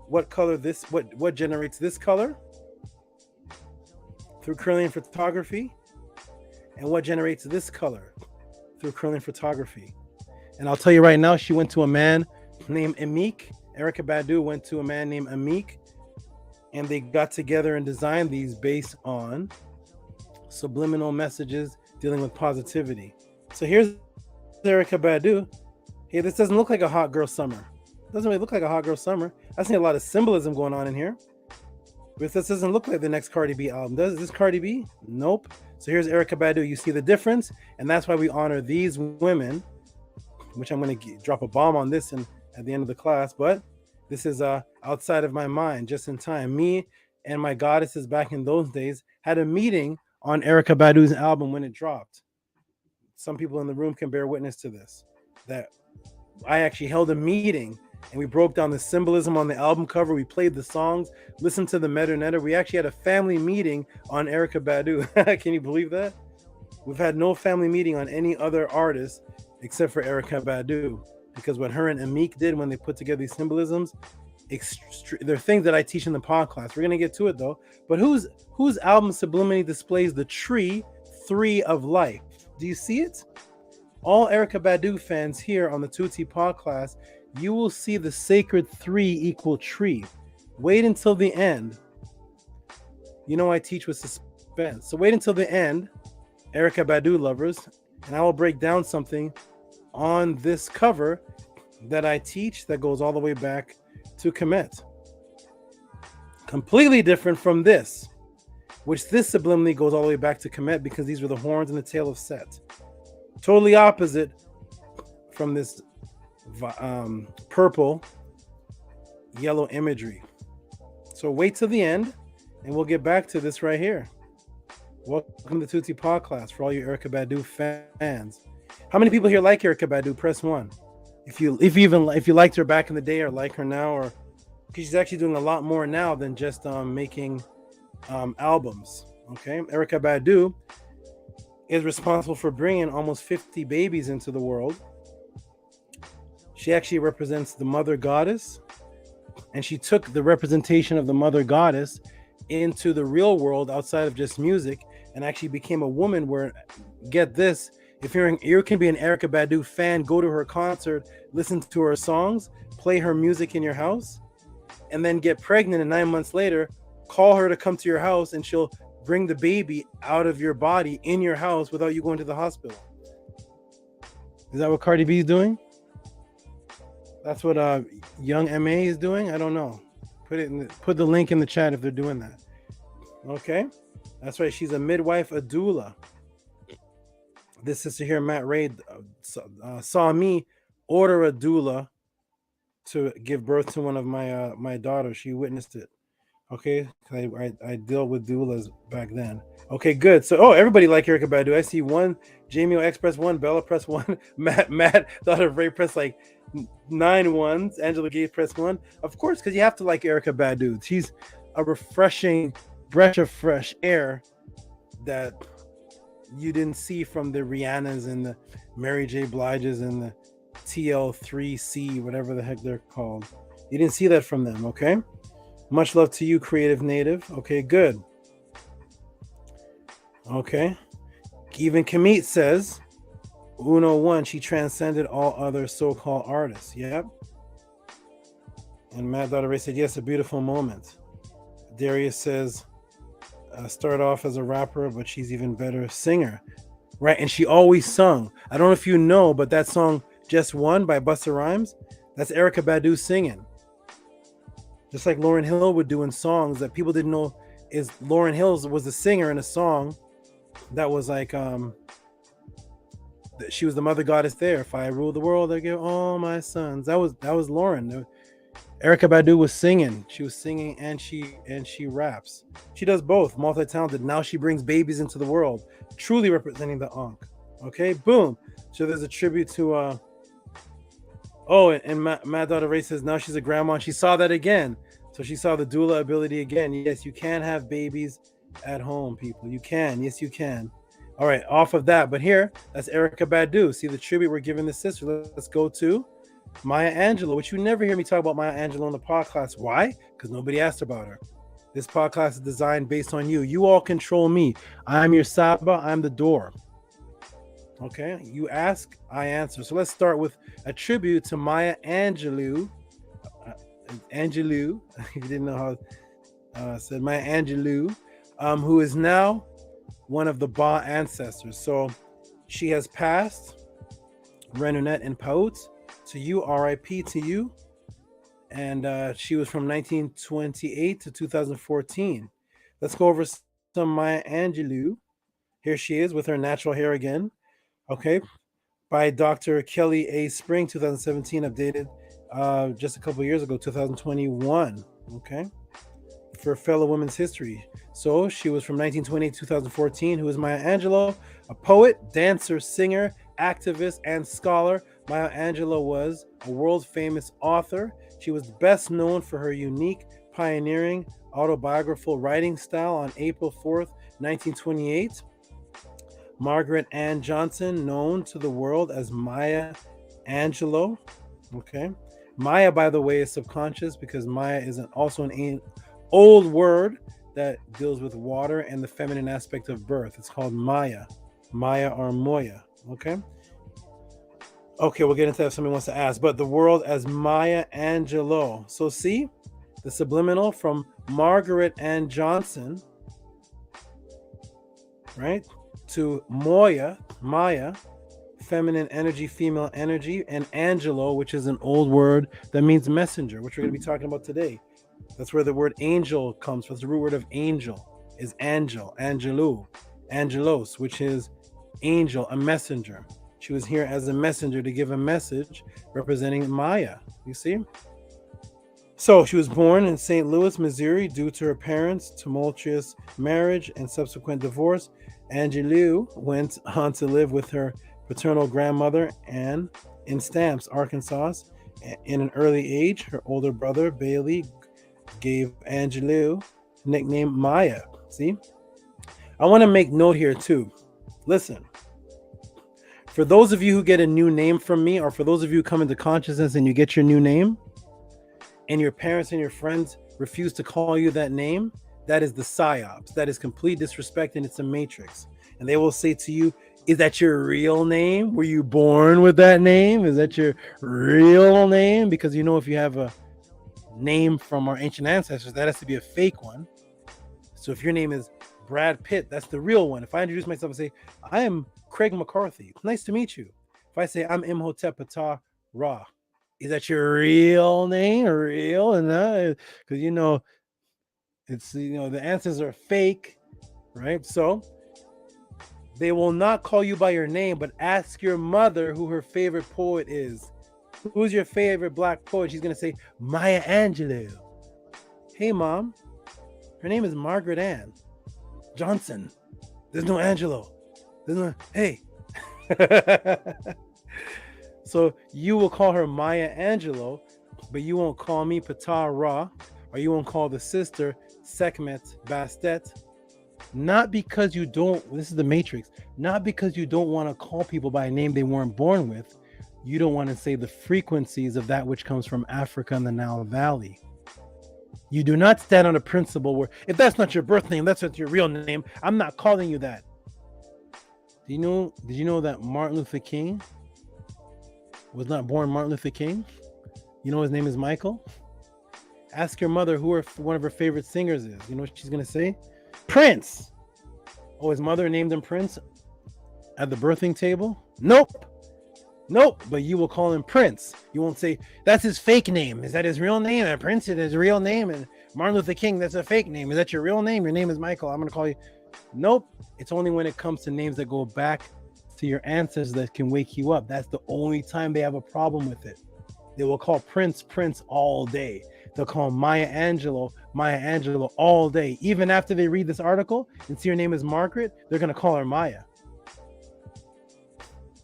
what color this, what generates this color through Kirlian photography, and what generates this color through Kirlian photography. And I'll tell you right now, she went to a man named Amik. Erykah Badu went to a man named Amik, and they got together and designed these based on subliminal messages dealing with positivity. So here's Erykah Badu. Hey, this doesn't look like a hot girl summer. Doesn't really look like a hot girl summer. I see a lot of symbolism going on in here. But this doesn't look like the next Cardi B album. Does this Cardi B? Nope. So here's Erykah Badu. You see the difference? And that's why we honor these women, which I'm going to drop a bomb on this at the end of the class. But this is outside of my mind, just in time. Me and my goddesses back in those days had a meeting on Erykah Badu's album when it dropped. Some people in the room can bear witness to this, that I actually held a meeting and we broke down the symbolism on the album cover. We played the songs, listened to the meta. We actually had a family meeting on Erykah Badu. Can you believe that? We've had no family meeting on any other artist except for Erykah Badu, because what her and Amik did when they put together these symbolisms, they're things that I teach in the pod class. We're gonna get to it though. But whose album subliminally displays the tree 3 of life? Do you see it? All Erykah Badu fans here on the Tehuti pod class, you will see the sacred 3 equal tree. Wait until the end. You know I teach with suspense. So wait until the end, Erykah Badu lovers, and I will break down something on this cover that I teach that goes all the way back to Kemet. Completely different from this, which this subliminally goes all the way back to Kemet because these were the horns and the tail of Set. Totally opposite from this purple yellow imagery. So wait till the end and we'll get back to this right here. Welcome to the Tehuti pod class for all you Erykah Badu fans. How many people here like Erykah Badu? Press 1. If you liked her back in the day or like her now, or because she's actually doing a lot more now than just making albums. Okay, Erykah Badu is responsible for bringing almost 50 babies into the world. She actually represents the mother goddess, and she took the representation of the mother goddess into the real world outside of just music and actually became a woman where, get this, if you can be an Erykah Badu fan, go to her concert, listen to her songs, play her music in your house, and then get pregnant, and 9 months later, call her to come to your house and she'll bring the baby out of your body in your house without you going to the hospital. Is that what Cardi B is doing? That's what Young MA is doing? I don't know. Put the link in the chat if they're doing that. Okay, that's right. She's a midwife, a doula. This sister here, Matt Ray, saw me order a doula to give birth to one of my daughters. She witnessed it. Okay, I dealt with doulas back then. Okay, good. So, everybody like Erykah Badu. I see 1, Jamie X press 1, Bella press 1, Matt daughter of Ray press like 9 ones, Angela Gay press 1. Of course, because you have to like Erykah Badu. She's a refreshing breath of fresh air that you didn't see from the Rihannas and the Mary J. Bliges and the TL3C, whatever the heck they're called. You didn't see that from them, okay? Much love to you, Creative Native. Okay, good. Okay. Even Kemet says, Uno 1, she transcended all other so-called artists. Yep. And Matt Daughter said, yes, a beautiful moment. Darius says, start off as a rapper, but she's even better singer. Right, and she always sung. I don't know if you know, but that song, Just One by Busta Rhymes, that's Erykah Badu singing. Just like Lauryn Hill would do in songs that people didn't know is Lauryn Hill was a singer in a song that was like she was the mother goddess there. If I rule the world, I give all my sons. That was Lauryn. Erykah Badu was singing. She was singing and she raps. She does both, multi-talented. Now she brings babies into the world, truly representing the Ankh. Okay, boom. So there's a tribute to and Mad Daughter Ray says now she's a grandma and she saw that again. So she saw the doula ability again. Yes, you can have babies at home, people. You can. Yes, you can. All right, off of that. But here, that's Erykah Badu. See the tribute we're giving the sister. Let's go to Maya Angelou, which you never hear me talk about Maya Angelou in the podcast. Why? Because nobody asked about her. This podcast is designed based on you. You all control me. I'm your Saba. I'm the door. Okay, you ask, I answer. So let's start with a tribute to Maya Angelou. Angelou, if you didn't know how I said Maya Angelou, who is now one of the Ba ancestors. So she has passed Renunette and Paut. To you, R.I.P. to you. And she was from 1928 to 2014. Let's go over some Maya Angelou. Here she is with her natural hair again. Okay. By Dr. Kelly A. Spring, 2017, updated just a couple years ago, 2021. Okay. For fellow women's history. So she was from 1920 to 2014. Who is Maya Angelou? A poet, dancer, singer, activist, and scholar. Maya Angelou was a world famous author. She was best known for her unique, pioneering, autobiographical writing style. On April 4th, 1928, Margaret Ann Johnson, known to the world as Maya Angelou. Okay. Maya, by the way, is subconscious because Maya is also an old word that deals with water and the feminine aspect of birth. It's called Maya. Maya or Moya. Okay. Okay, we'll get into that if somebody wants to ask. But the world as Maya Angelou. So see, the subliminal from Margaret Ann Johnson, right, to Moya, Maya, feminine energy, female energy, and Angelo, which is an old word that means messenger, which we're going to be talking about today. That's where the word angel comes from. The root word of angel is angel, Angelou, angelos, which is angel, a messenger. She was here as a messenger to give a message representing Maya. You see? So she was born in St. Louis, Missouri, due to her parents' tumultuous marriage and subsequent divorce. Angelou went on to live with her paternal grandmother Anne in Stamps, Arkansas. In an early age, her older brother Bailey gave Angelou the nickname Maya. See? I want to make note here too. Listen. For those of you who get a new name from me, or for those of you who come into consciousness and you get your new name, and your parents and your friends refuse to call you that name, that is the psyops. That is complete disrespect, and it's a matrix. And they will say to you, is that your real name? Were you born with that name? Is that your real name? Because you know, if you have a name from our ancient ancestors, that has to be a fake one. So if your name is Brad Pitt, that's the real one. If I introduce myself and say, I am Craig McCarthy, nice to meet you. If I say I'm Imhotep Ptah Ra, is that your real name? Real? And because you know, it's, you know, the answers are fake, right? So they will not call you by your name, but ask your mother who her favorite poet is. Who's your favorite black poet? She's gonna say Maya Angelou. Hey mom, her name is Margaret Ann Johnson. There's no Angelo. There's no, hey. So you will call her Maya Angelou, but you won't call me Ptah Ra, or you won't call the sister Sekhmet Bastet. Not because you don't, this is the matrix, not because you don't want to call people by a name they weren't born with. You don't want to say the frequencies of that which comes from Africa and the Nile Valley. You do not stand on a principle where, if that's not your birth name, that's not your real name, I'm not calling you that. Did you know that Martin Luther King was not born Martin Luther King? You know his name is Michael? Ask your mother who one of her favorite singers is. You know what she's going to say? Prince. Oh, his mother named him Prince at the birthing table? Nope. But you will call him Prince. You won't say, that's his fake name. Is that his real name? And Prince is his real name. And Martin Luther King, that's a fake name. Is that your real name? Your name is Michael. I'm going to call you. Nope. It's only when it comes to names that go back to your ancestors that can wake you up. That's the only time they have a problem with it. They will call Prince all day. They'll call Maya Angelou all day. Even after they read this article and see her name is Margaret, they're going to call her Maya.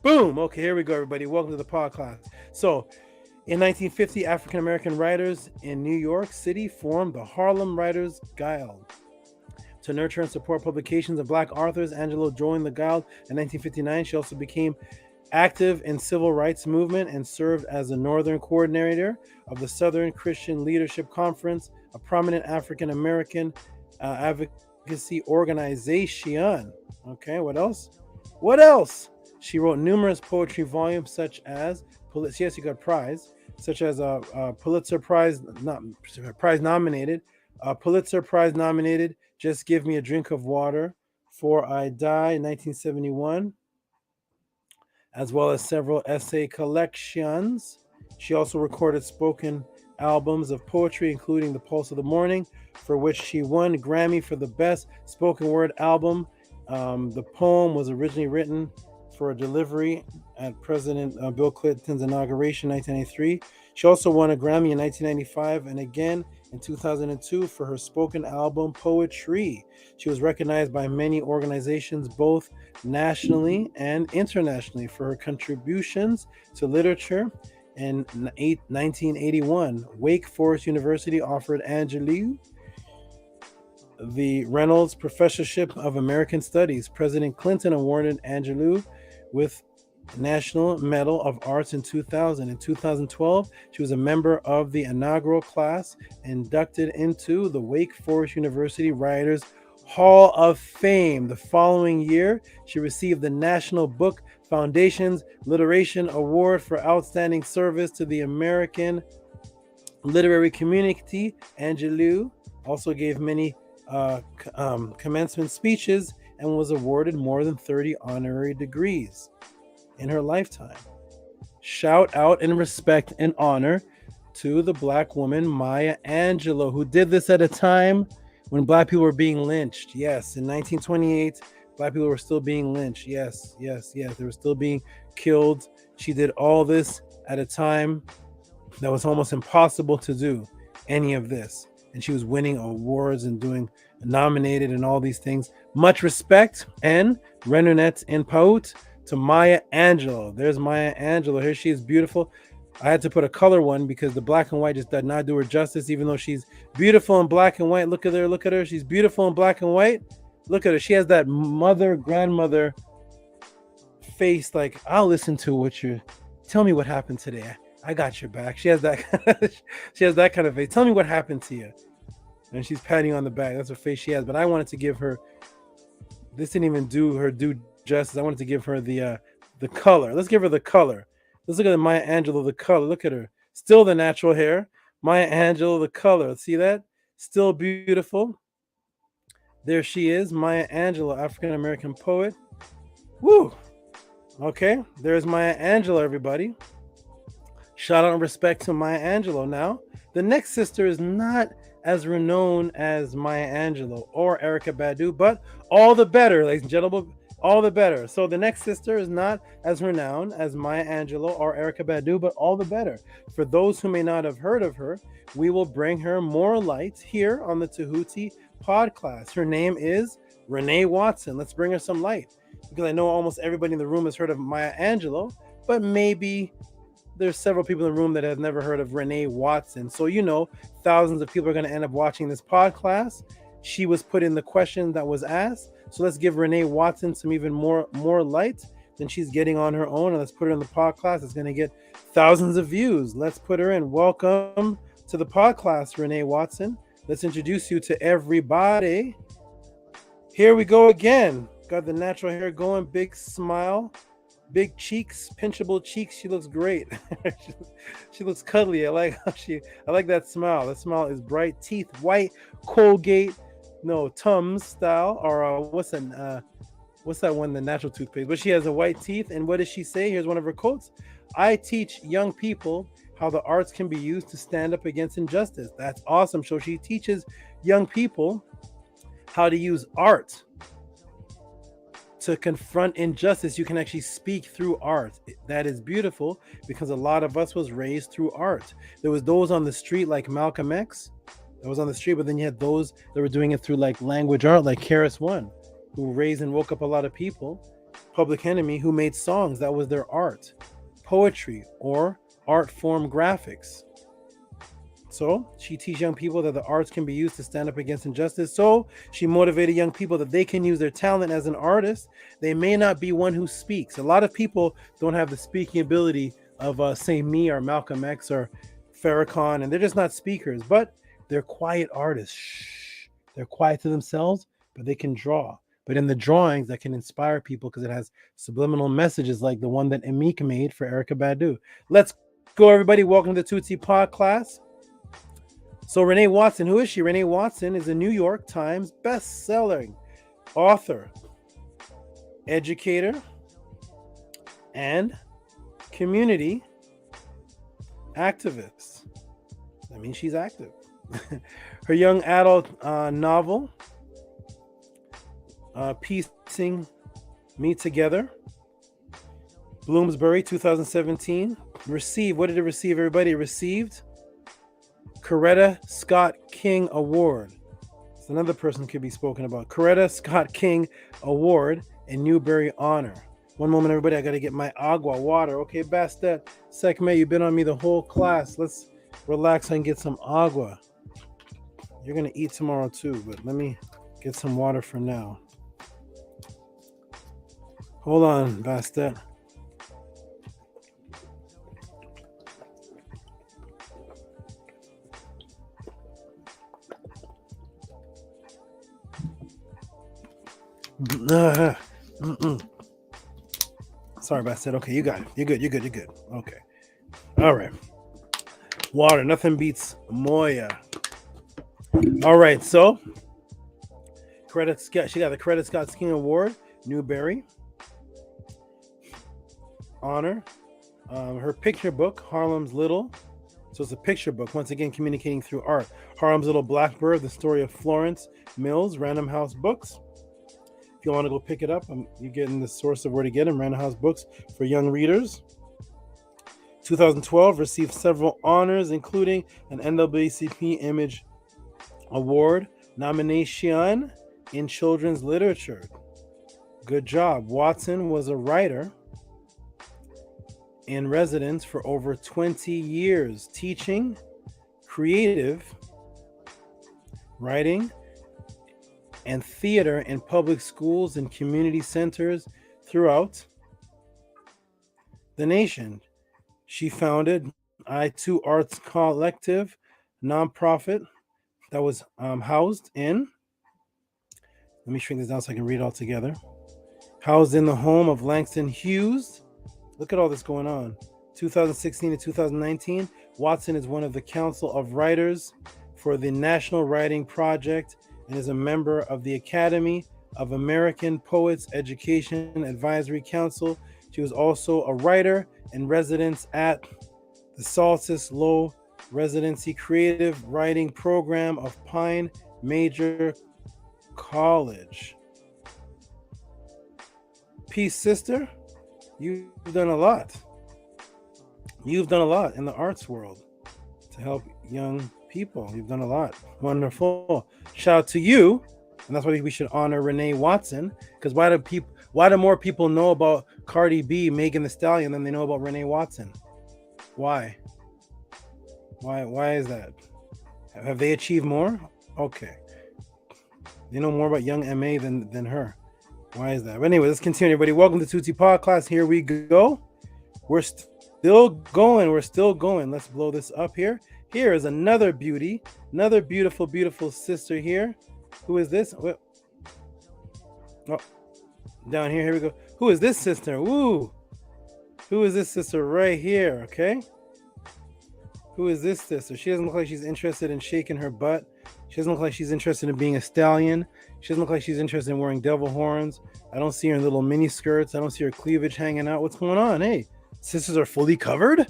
Boom. Okay, here we go, everybody. Welcome to the podcast. So, in 1950, African-American writers in New York City formed the Harlem Writers Guild. To nurture and support publications of Black authors, Angelou joined the Guild in 1959. She also became active in civil rights movement and served as the Northern coordinator of the Southern Christian Leadership Conference, a prominent African-American advocacy organization. Okay, what else? She wrote numerous poetry volumes, such as, yes, you got prize, such as Pulitzer Prize nominated, Just Give Me a Drink of Water, For I Die, 1971. as well as several essay collections. She also recorded spoken albums of poetry, including The Pulse of the Morning, for which she won Grammy for the Best Spoken Word Album. The poem was originally written for a delivery at President Bill Clinton's inauguration in 1993. She also won a Grammy in 1995 and again in 2002 for her spoken album Poetry. She was recognized by many organizations, both nationally and internationally, for her contributions to literature. In 1981, Wake Forest University offered Angelou the Reynolds Professorship of American Studies. President Clinton awarded Angelou with National Medal of Arts in 2000. In 2012, she was a member of the inaugural class inducted into the Wake Forest University Writers Hall of Fame. The following year, she received the National Book Foundation's Literation Award for Outstanding Service to the American literary community. Angelou also gave many commencement speeches and was awarded more than 30 honorary degrees in her lifetime. Shout out and respect and honor to the Black woman Maya Angelou, who did this at a time when Black people were being lynched. Yes, in 1928, Black people were still being lynched. Yes, they were still being killed. She did all this at a time that was almost impossible to do any of this. And she was winning awards and doing nominated and all these things. Much respect and Renunette in Paut to Maya Angelou. There's Maya Angelou. Here she is, beautiful. I had to put a color one because the black and white just did not do her justice, even though she's beautiful in black and white. Look at her. She's beautiful in black and white. Look at her. She has that grandmother face, like, I'll listen to what you tell me what happened today. I got your back. She has that kind of face. Tell me what happened to you. And she's patting on the back. That's her face she has. But I wanted to give her, this didn't even do her due justice. I wanted to give her the color. Let's give her the color. Let's look at Maya Angelou, the color. Look at her. Still the natural hair. Maya Angelou, the color. See that? Still beautiful. There she is, Maya Angelou, African-American poet. Woo! Okay, there's Maya Angelou, everybody. Shout out and respect to Maya Angelou. Now, the next sister is not as renowned as Maya Angelou or Erykah Badu, but all the better, ladies and gentlemen, all the better. So the next sister is not as renowned as Maya Angelou or Erykah Badu, but all the better. For those who may not have heard of her, we will bring her more light here on the Tehuti podcast. Her name is Renee Watson. Let's bring her some light, because I know almost everybody in the room has heard of Maya Angelou, but maybe there's several people in the room that have never heard of Renee Watson. So, thousands of people are going to end up watching this podcast. She was put in the question that was asked. So let's give Renee Watson some even more light than she's getting on her own. And let's put her in the podcast. It's going to get thousands of views. Let's put her in. Welcome to the podcast, Renee Watson. Let's introduce you to everybody. Here we go again. Got the natural hair going, big smile. Big cheeks, pinchable cheeks. She looks great. She looks cuddly. I like that smile. That smile is bright. Teeth white, Colgate, Tums style, or what's that one? The natural toothpaste. But she has a white teeth. And what does she say? Here's one of her quotes: "I teach young people how the arts can be used to stand up against injustice." That's awesome. So she teaches young people how to use art to confront injustice. You can actually speak through art. That is beautiful, because a lot of us was raised through art. There was those on the street like Malcolm X that was on the street, but then you had those that were doing it through like language art, like Cress Wesling, who raised and woke up a lot of people. Public Enemy, who made songs. That was their art. Poetry or art form graphics. So she teaches young people that the arts can be used to stand up against injustice. So she motivated young people that they can use their talent as an artist. They may not be one who speaks. A lot of people don't have the speaking ability of, say, me or Malcolm X or Farrakhan, and they're just not speakers, but they're quiet artists. Shh. They're quiet to themselves, but they can draw. But in the drawings, that can inspire people because it has subliminal messages like the one that Emik made for Erykah Badu. Let's go, everybody. Welcome to the Tutsi Pod class. So Renee Watson, who is she? Renee Watson is a New York Times best-selling author, educator, and community activist. That means she's active. Her young adult novel, Piecing Me Together, Bloomsbury, 2017. Received, what did it receive, everybody? It received Coretta Scott King Award. It's another person who could be spoken about. Coretta Scott King Award and Newbery Honor. One moment, everybody. I got to get my agua, water. Okay, Bastet, Sekme, you've been on me the whole class. Let's relax and get some agua. You're going to eat tomorrow too, but let me get some water for now. Hold on, Bastet. Sorry about that. Okay, you got it. You're good. Okay. All right. Water. Nothing beats Moya. All right. So, she got the Coretta Scott King Award, Newbery Honor. Her picture book, Harlem's Little. So it's a picture book, once again, communicating through art. Harlem's Little Blackbird, the story of Florence Mills, Random House Books. If you want to go pick it up, you're getting the source of where to get them, Random House Books for young readers. 2012 received several honors, including an NAACP Image Award nomination in children's literature. Good job. Watson was a writer in residence for over 20 years, teaching creative writing and theater in public schools and community centers throughout the nation. She founded I2 Arts Collective, nonprofit that was housed in, let me shrink this down so I can read it all together. Housed in the home of Langston Hughes. Look at all this going on. 2016 to 2019, Watson is one of the Council of Writers for the National Writing Project and is a member of the Academy of American Poets Education Advisory Council. She was also a writer in residence at the Solstice Low Residency Creative Writing Program of Pine Major College. Peace, sister. You've done a lot. You've done a lot in the arts world to help young people. You've done a lot. Wonderful. Shout out to you. And that's why we should honor Renee Watson. Because why do more people know about Cardi B, Megan Thee Stallion than they know about Renee Watson? Why? Why is that? Have they achieved more? Okay. They know more about young MA than her. Why is that? But anyway, let's continue, everybody. Welcome to Tehuti Podcast. Here we go. We're still going. Let's blow this up here. Here is another beauty. Another beautiful, beautiful sister here. Who is this? Oh, down here. Here we go. Who is this sister? Woo. Who is this sister right here? Okay. Who is this sister? She doesn't look like she's interested in shaking her butt. She doesn't look like she's interested in being a stallion. She doesn't look like she's interested in wearing devil horns. I don't see her in little mini skirts. I don't see her cleavage hanging out. What's going on? Hey, sisters are fully covered?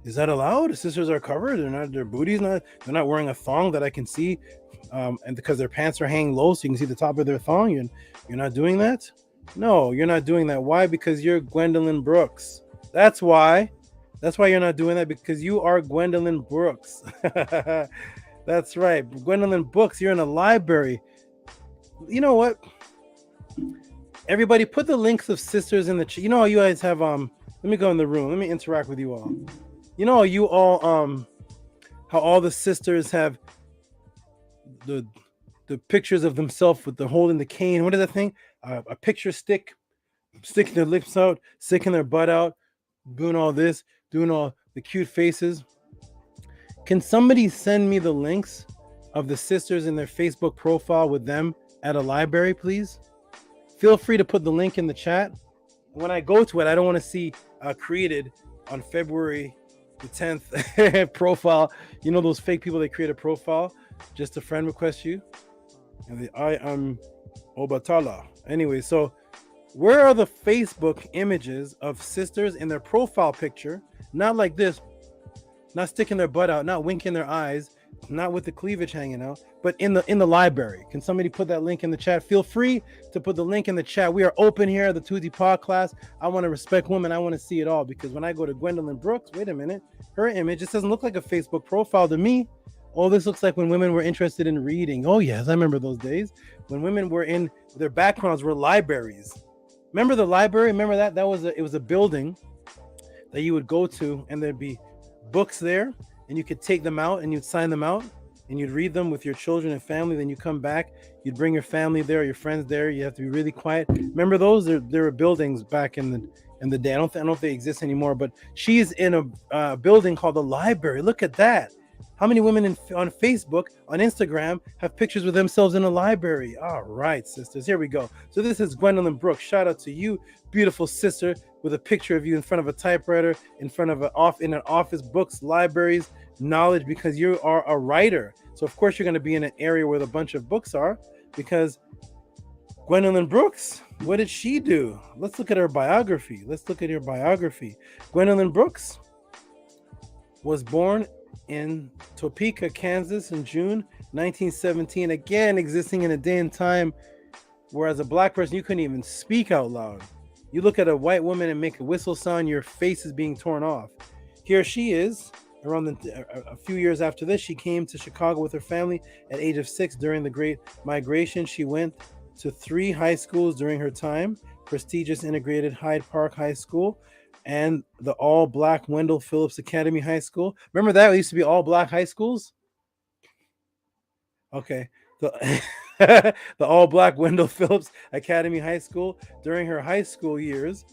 Is that allowed? Sisters are covered. Their booties they're not wearing a thong that I can see. And because their pants are hanging low so you can see the top of their thong. You're not doing that? No, you're not doing that. Why? Because you're Gwendolyn Brooks. That's why. That's why you're not doing that, because you are Gwendolyn Brooks. That's right. Gwendolyn Brooks, you're in a library. You know what? Everybody put the links of sisters in the chat. You know how you guys have let me go in the room. Let me interact with you all. You know how you all how all the sisters have the pictures of themselves with the holding the cane. What is that thing? A picture stick, sticking their lips out, sticking their butt out, doing all this, doing all the cute faces. Can somebody send me the links of the sisters in their Facebook profile with them at a library, please? Feel free to put the link in the chat. When I go to it, I don't want to see created on February the 10th profile. You know those fake people that create a profile just to friend request you? And I am Obatala. Anyway, so Where are the Facebook images of sisters in their profile picture? Not like this, not sticking their butt out, not winking their eyes, not with the cleavage hanging out, but in the library. Can somebody put that link in the chat? Feel free to put the link in the chat. We are open here at the Tehuti Pod class. I want to respect women. I want to see it all, because when I go to Gwendolyn Brooks, wait a minute, her image, it doesn't look like a Facebook profile to me. Oh, this looks like when women were interested in reading. Oh yes, I remember those days when women were in, their backgrounds were libraries. Remember the library? Remember that? It was a building that you would go to, and there'd be books there, and you could take them out and you'd sign them out and you'd read them with your children and family. Then you come back, you'd bring your family there, your friends there. You have to be really quiet. Remember those? There were buildings back in the day. I don't know if they exist anymore, but she's in a building called the library. Look at that. How many women on Facebook, on Instagram, have pictures with themselves in a library? All right, sisters, here we go. So this is Gwendolyn Brooks. Shout out to you, beautiful sister, with a picture of you in front of a typewriter, in front of in an office, books, libraries, knowledge, because you are a writer. So of course you're going to be in an area where a bunch of books are, because Gwendolyn Brooks, what did she do? Let's look at her biography. Gwendolyn Brooks was born in Topeka, Kansas in June 1917, again existing in a day and time where as a black person you couldn't even speak out loud. You look at a white woman and make a whistle sound, your face is being torn off. Here she is, around a few years after this, she came to Chicago with her family at age of 6 during the Great Migration. She went to 3 high schools during her time: prestigious integrated Hyde Park High School and the all-black Wendell Phillips Academy High School. Remember that? It used to be all-black high schools? Okay. The all-black Wendell Phillips Academy High School. During her high school years,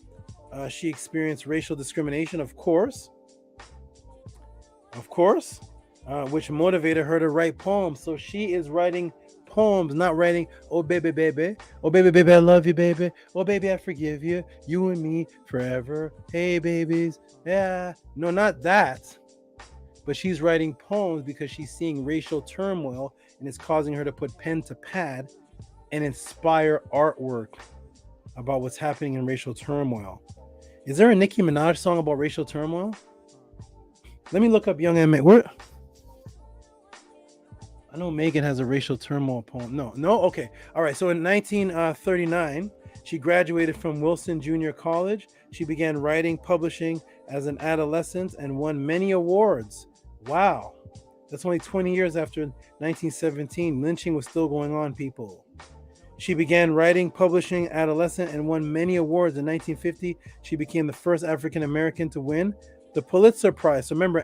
she experienced racial discrimination, of course, which motivated her to write poems. So she is writing poems, not writing, oh baby, baby, oh baby, baby, I love you, baby, oh baby, I forgive you, you and me forever, hey babies, yeah. No, not that. But she's writing poems because she's seeing racial turmoil, and it's causing her to put pen to pad and inspire artwork about what's happening in racial turmoil. Is there a Nicki Minaj song about racial turmoil? Let me look up Young M.A. I know Megan has a racial turmoil poem. No, okay. All right. So in 1939, she graduated from Welsing Junior College. She began writing, publishing as an adolescent, and won many awards. Wow. That's only 20 years after 1917. Lynching was still going on, people. She began writing, publishing, adolescent, and won many awards. In 1950, she became the first African American to win the Pulitzer Prize. So remember,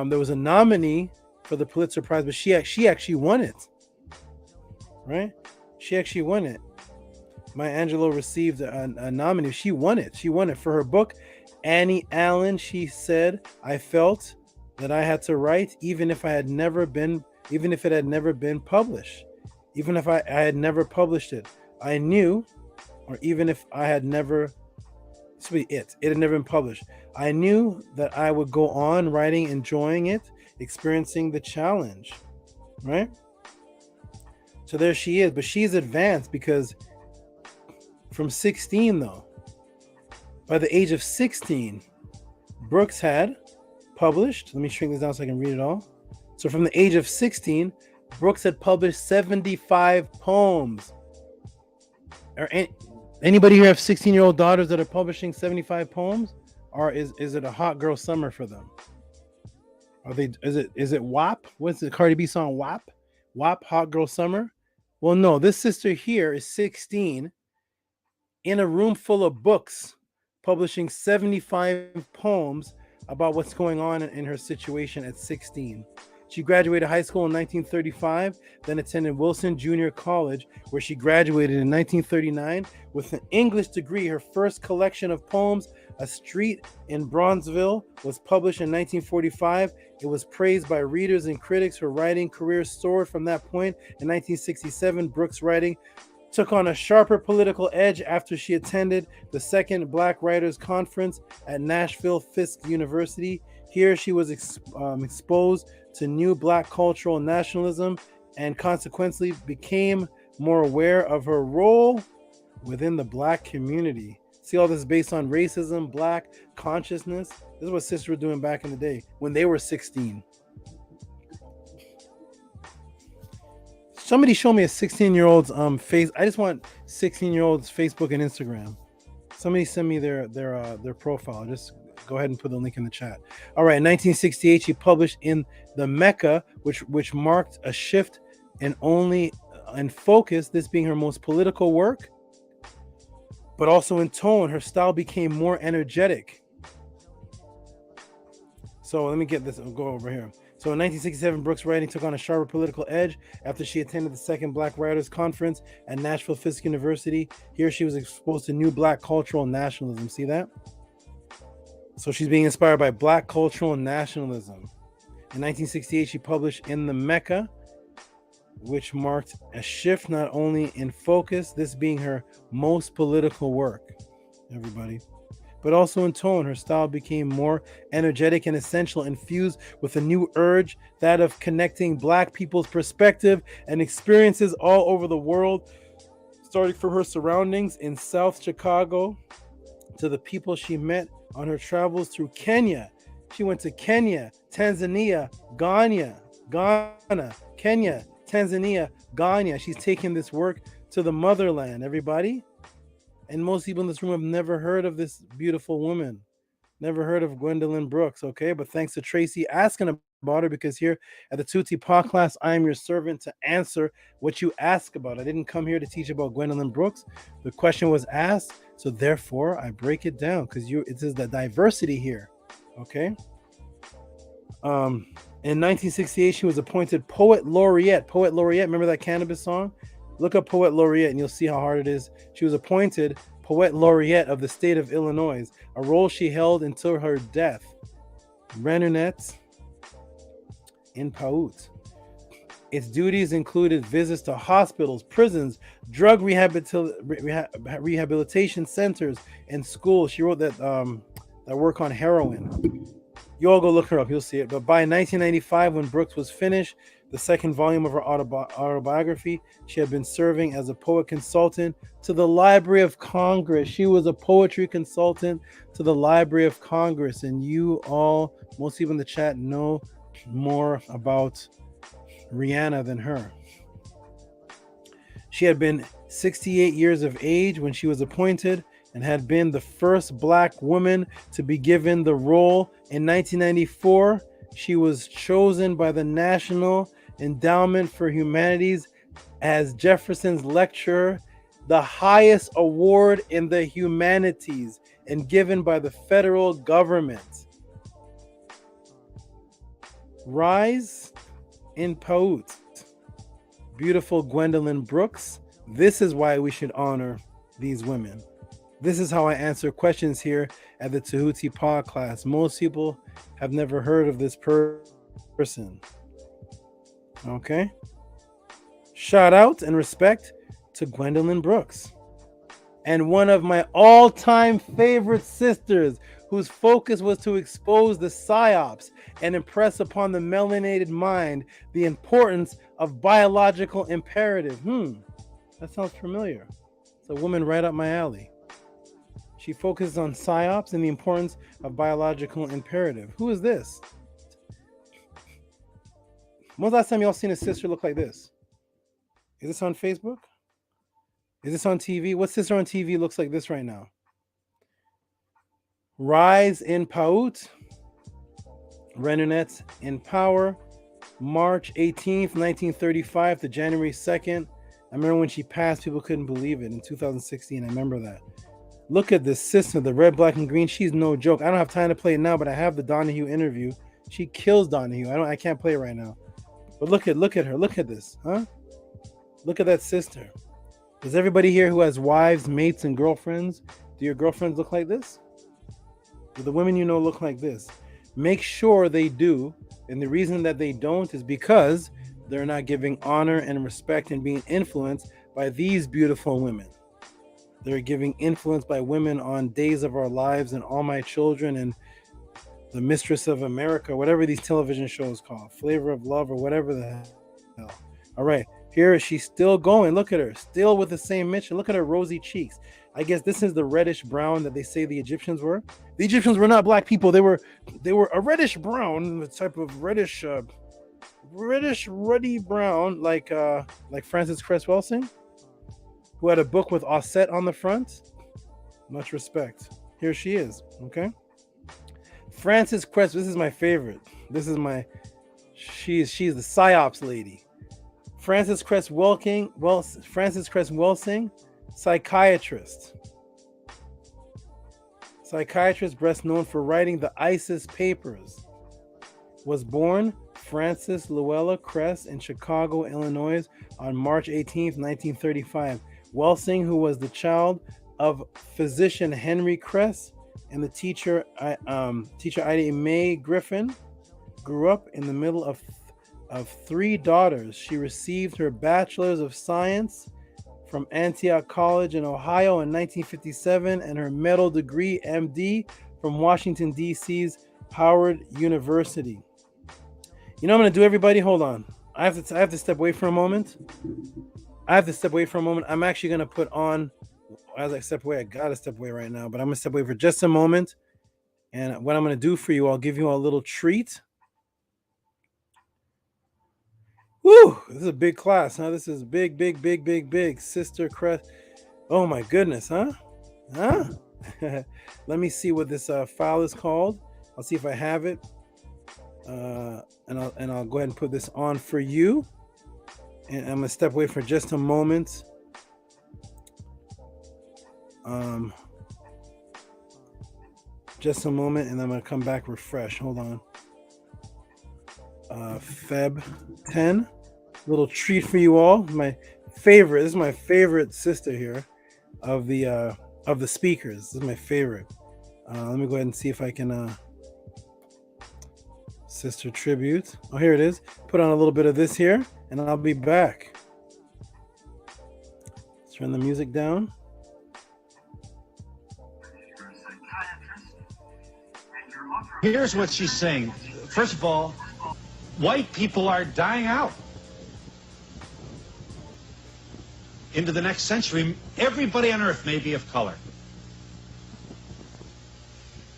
there was a nominee for the Pulitzer Prize, but she actually won it, right? She actually won it. Maya Angelou received a nominee. She won it for her book, Annie Allen. She said, I felt that I had to write, even if it had never been published, even if I had never published it. I knew, or even if I had never, it had never been published. I knew that I would go on writing, enjoying it, experiencing the challenge, right? So there she is, but she's advanced because from 16 though, by the age of 16, Brooks had published, let me shrink this down so I can read it all. So from the age of 16, Brooks had published 75 poems. Anybody here have 16-year-old daughters that are publishing 75 poems? Or is it a hot girl summer for them? Is it WAP? What's the Cardi B song WAP? WAP, hot girl summer? Well, no, this sister here is 16 in a room full of books, publishing 75 poems about what's going on in her situation at 16. She graduated high school in 1935, then attended Welsing Junior College, where she graduated in 1939 with an English degree. Her first collection of poems, A Street in Bronzeville, was published in 1945. It was praised by readers and critics. Her writing career soared from that point. In 1967, Brooks' writing took on a sharper political edge after she attended the Second Black Writers Conference at Nashville Fisk University. Here she was exposed to new Black cultural nationalism and consequently became more aware of her role within the black community. See, all this is based on racism, black consciousness. This is what sisters were doing back in the day when they were 16. Somebody show me a 16-year-old's face. I just want 16-year-olds Facebook and Instagram. Somebody send me their profile. Just go ahead and put the link in the chat. All right, in 1968, she published in the Mecca, which marked a shift in focus, this being her most political work, but also in tone. Her style became more energetic. So let me get this. I'll go over here. So in 1967, Brooks' writing took on a sharper political edge after she attended the second Black Writers Conference at Nashville Fisk University. Here she was exposed to new Black cultural nationalism. See that? So she's being inspired by Black cultural nationalism. In 1968, she published In the Mecca, which marked a shift not only in focus, this being her most political work, everybody, but also in tone. Her style became more energetic and essential, infused with a new urge, that of connecting Black people's perspective and experiences all over the world, starting from her surroundings in South Chicago to the people she met on her travels through Kenya. She went to Kenya, Tanzania, Ghana, Kenya, Tanzania, Ghana. She's taking this work to the motherland, everybody. And most people in this room have never heard of this beautiful woman, never heard of Gwendolyn Brooks, okay? But thanks to Tracy asking about her, because here at the Tehuti podcast, I am your servant to answer what you ask about. I didn't come here to teach about Gwendolyn Brooks. The question was asked, so therefore I break it down, because it is the diversity here, okay? In 1968, she was appointed Poet Laureate. Poet Laureate, remember that Cannabis song? Look up Poet Laureate and you'll see how hard it is. She was appointed Poet Laureate of the state of Illinois, a role she held until her death. Renunette in Paut. Its duties included visits to hospitals, prisons, drug rehabilitation centers, and schools. She wrote that work on heroin. You all go look her up, you'll see it. But by 1995, when Brooks was finished, the second volume of her autobiography, she had been serving as a poet consultant to the Library of Congress. She was a poetry consultant to the Library of Congress. And you all, most people in the chat, know more about Rihanna than her. She had been 68 years of age when she was appointed and had been the first Black woman to be given the role. In 1994, she was chosen by the National Endowment for Humanities as Jefferson's Lecturer, the highest award in the humanities and given by the federal government. Rise in Paut. Beautiful Gwendolyn Brooks. This is why we should honor these women. This is how I answer questions here at the Tehuti podcast. Most people have never heard of this person. Okay? Shout out and respect to Gwendolyn Brooks. And one of my all-time favorite sisters, whose focus was to expose the psyops and impress upon the melanated mind the importance of biological imperative. That sounds familiar. It's a woman right up my alley. She focuses on psyops and the importance of biological imperative. Who is this? When's the last time y'all seen a sister look like this? Is this on Facebook? Is this on TV? What sister on TV looks like this right now? Rise in Paut. Renunette in Power. March 18th, 1935 to January 2nd. I remember when she passed, people couldn't believe it in 2016. I remember that. Look at this sister, the red, black, and green. She's no joke. I don't have time to play it now, but I have the Donahue interview. She kills Donahue. I can't play it right now. But look at her. Look at this, huh? Look at that sister. Does everybody here who has wives, mates, and girlfriends, do your girlfriends look like this? Do the women you know look like this? Make sure they do. And the reason that they don't is because they're not giving honor and respect and being influenced by these beautiful women. They're giving influence by women on Days of Our Lives and All My Children and The Mistress of America, whatever these television shows called, Flavor of Love or whatever the hell. All right, Here she's still going. Look at her, still with the same mission. Look at her rosy cheeks. I guess this is the reddish brown that they say the Egyptians were. The Egyptians were not black people. They were a reddish brown, the type of reddish ruddy brown, like Francis Cress Welsing, who had a book with Osset on the front. Much respect. Here she is. Okay. Francis Cress. This is my favorite. She's the psyops lady. Francis Cress Welsing, psychiatrist. Psychiatrist best known for writing the ISIS Papers. Was born Francis Luella Cress in Chicago, Illinois on March 18th, 1935. Welsing, who was the child of physician Henry Cress and the teacher Ida Mae Griffin, grew up in the middle of three daughters. She received her Bachelor's of Science from Antioch College in Ohio in 1957 and her medical degree, MD, from Washington, D.C.'s Howard University. You know what I'm going to do, everybody? Hold on. I have to step away for a moment. I'm actually going to put on, as I step away, I got to step away right now, but I'm going to step away for just a moment. And what I'm going to do for you, I'll give you a little treat. Woo! This is a big class, huh? This is big. Sister Cress. Oh my goodness, huh? Let me see what this file is called. I'll see if I have it. And I'll go ahead and put this on for you. And I'm gonna step away for just a moment. Just a moment, and I'm gonna come back refresh. Hold on. Feb 10. Little treat for you all. My favorite. This is my favorite sister here of the speakers. This is my favorite. Let me go ahead and see if I can sister tribute. Oh, here it is. Put on a little bit of this here, and I'll be back. Let's turn the music down. Here's what she's saying. First of all, white people are dying out. Into the next century, everybody on Earth may be of color.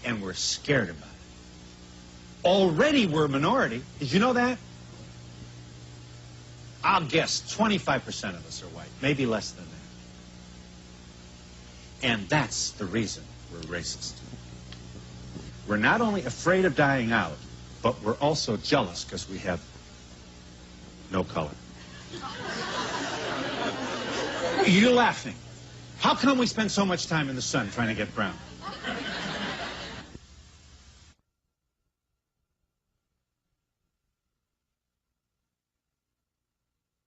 And we're scared about it. Already we're a minority. Did you know that? I'll guess 25% of us are white, maybe less than that. And that's the reason we're racist. We're not only afraid of dying out, but we're also jealous because we have no color. You're laughing. How come we spend so much time in the sun trying to get brown?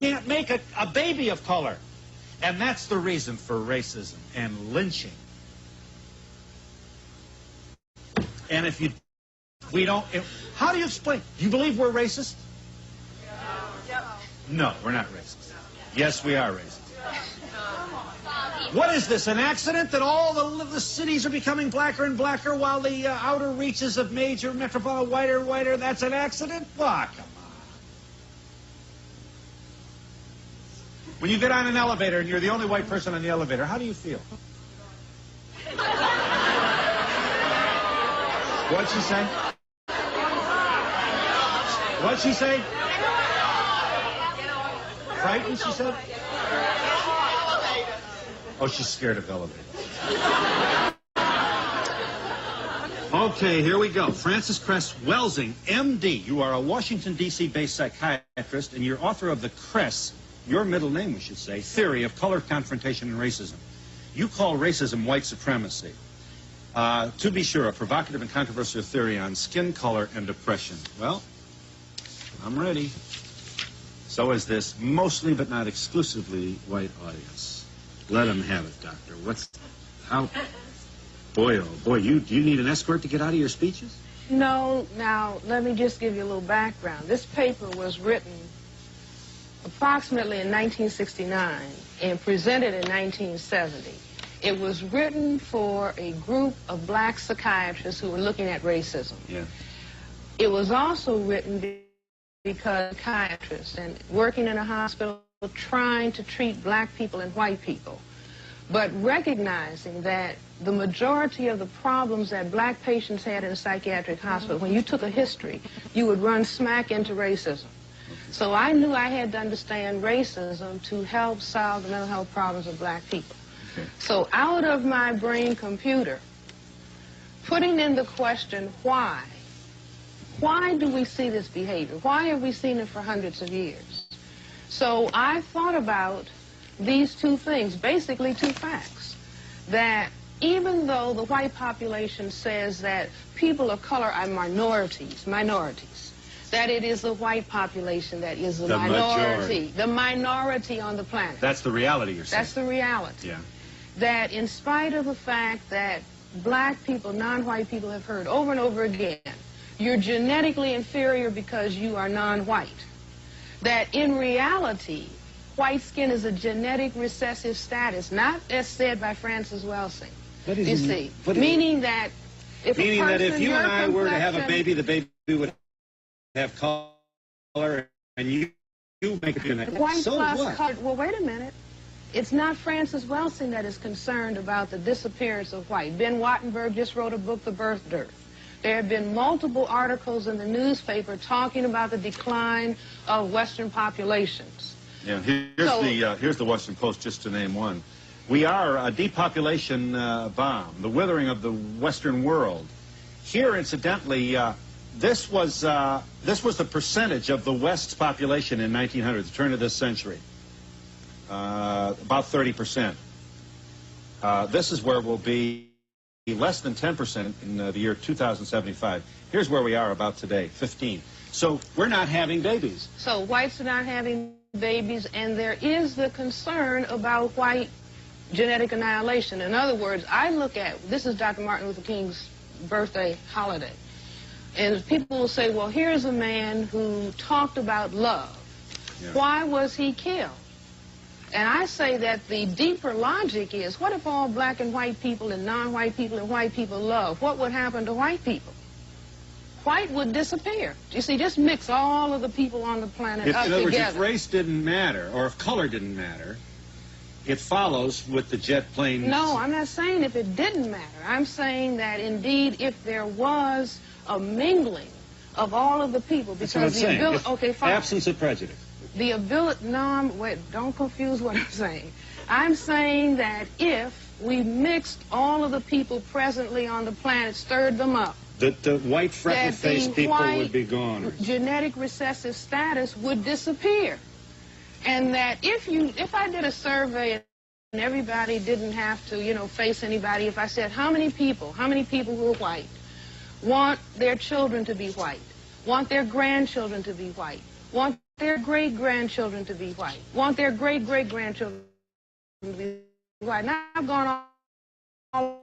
Can't make a baby of color. And that's the reason for racism and lynching. And if how do you explain? Do you believe we're racist? No, we're not racist. Yes, we are racist. What is this, an accident that all the cities are becoming blacker and blacker while the outer reaches of major metropolitan whiter and whiter? That's an accident? Well, come on. When you get on an elevator and you're the only white person on the elevator, how do you feel? What'd she say? What'd she say? Frightened, she said? Oh, she's scared of elevators. Okay, here we go. Francis Cress Welsing, MD. You are a Washington, D.C.-based psychiatrist, and you're author of the Cress, your middle name, we should say, theory of color confrontation and racism. You call racism white supremacy. To be sure, a provocative and controversial theory on skin color and oppression. Well, I'm ready. So is this mostly but not exclusively white audience. Let them have it, Doctor. Boy, oh boy, do you need an escort to get out of your speeches? No, now, let me just give you a little background. This paper was written approximately in 1969 and presented in 1970. It was written for a group of black psychiatrists who were looking at racism. Yeah. It was also written because psychiatrists and working in a hospital trying to treat black people and white people, but recognizing that the majority of the problems that black patients had in a psychiatric hospital, when you took a history, you would run smack into racism. So I knew I had to understand racism to help solve the mental health problems of black people. Okay. So out of my brain computer, putting in the question, why do we see this behavior? Why have we seen it for hundreds of years? So I thought about these two things, basically two facts, that even though the white population says that people of color are minorities, that it is the white population that is the minority on the planet. That's the reality you're saying. That's the reality. Yeah. That in spite of the fact that black people, non-white people have heard over and over again, you're genetically inferior because you are non-white. That in reality, white skin is a genetic recessive status, not as said by Francis Welsing. You see, meaning that if you and I were to have a baby, the baby would have color, and you make it genetic. White so plus what? Color. Well, wait a minute. It's not Francis Welsing that is concerned about the disappearance of white. Ben Wattenberg just wrote a book, The Birth Dearth. There have been multiple articles in the newspaper talking about the decline of Western populations. Yeah, here's the Washington Post, just to name one. We are a depopulation bomb, the withering of the Western world. Here, incidentally, this was the percentage of the West's population in 1900, the turn of this century, about 30%. This is where we'll be less than 10% in the year 2075. Here's where we are about today, 15. So we're not having babies. So whites are not having babies, and there is the concern about white genetic annihilation. In other words, I look at, this is Dr. Martin Luther King's birthday holiday, and people will say, well, here's a man who talked about love. Yeah. Why was he killed? And I say that the deeper logic is, what if all black and white people and non-white people and white people love? What would happen to white people? White would disappear. You see, just mix all of the people on the planet up together. In other words, if race didn't matter, or if color didn't matter, it follows with the jet planes. No, I'm not saying if it didn't matter. I'm saying that indeed if there was a mingling of all of the people, because that's what I'm saying. Okay, fine. Absence of prejudice. The ability, no, wait, don't confuse what I'm saying. I'm saying that if we mixed all of the people presently on the planet, stirred them up, that the white freckle-faced people would be gone. Genetic recessive status would disappear. And that if I did a survey and everybody didn't have to, face anybody, if I said how many people who are white want their children to be white, want their grandchildren to be white, want their great-grandchildren to be white, want their great-great-grandchildren to be white. Now I've gone all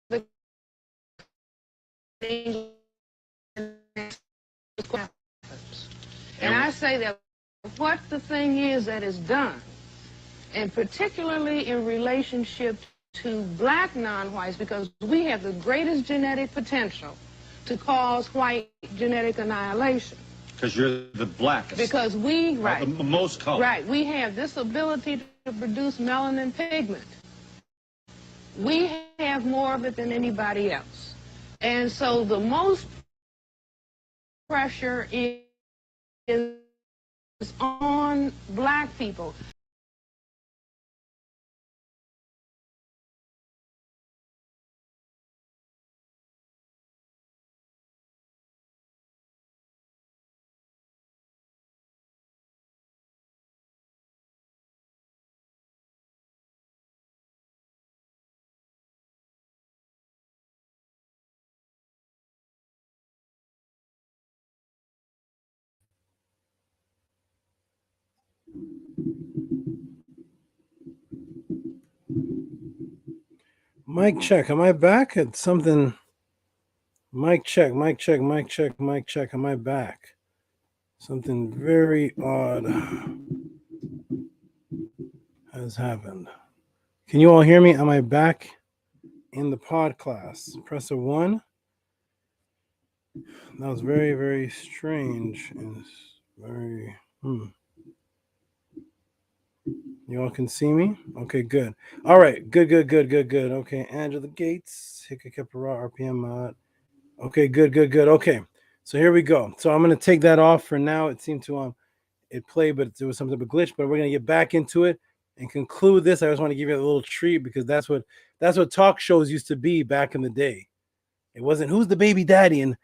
the and I say that what the thing is that is done, and particularly in relationship to black non-whites, because we have the greatest genetic potential to cause white genetic annihilation. Because you're the blackest. Because we, right. The most color. Right. We have this ability to produce melanin pigment. We have more of it than anybody else. And so the most pressure is on black people. Mic check. Am I back? It's something. Mic check. Mic check. Mic check. Mic check. Am I back? Something very odd has happened. Can you all hear me? Am I back in the pod class? Press a 1. That was very, very strange and Very. You all can see me? Okay, good. All right, good. Okay, Angela Gates, Hikakepara, RPM mod. Okay, good. Okay, so here we go. So I'm gonna take that off for now. It seemed to it played, but there was some type of glitch. But we're gonna get back into it and conclude this. I just want to give you a little treat because that's what talk shows used to be back in the day. It wasn't who's the baby daddy and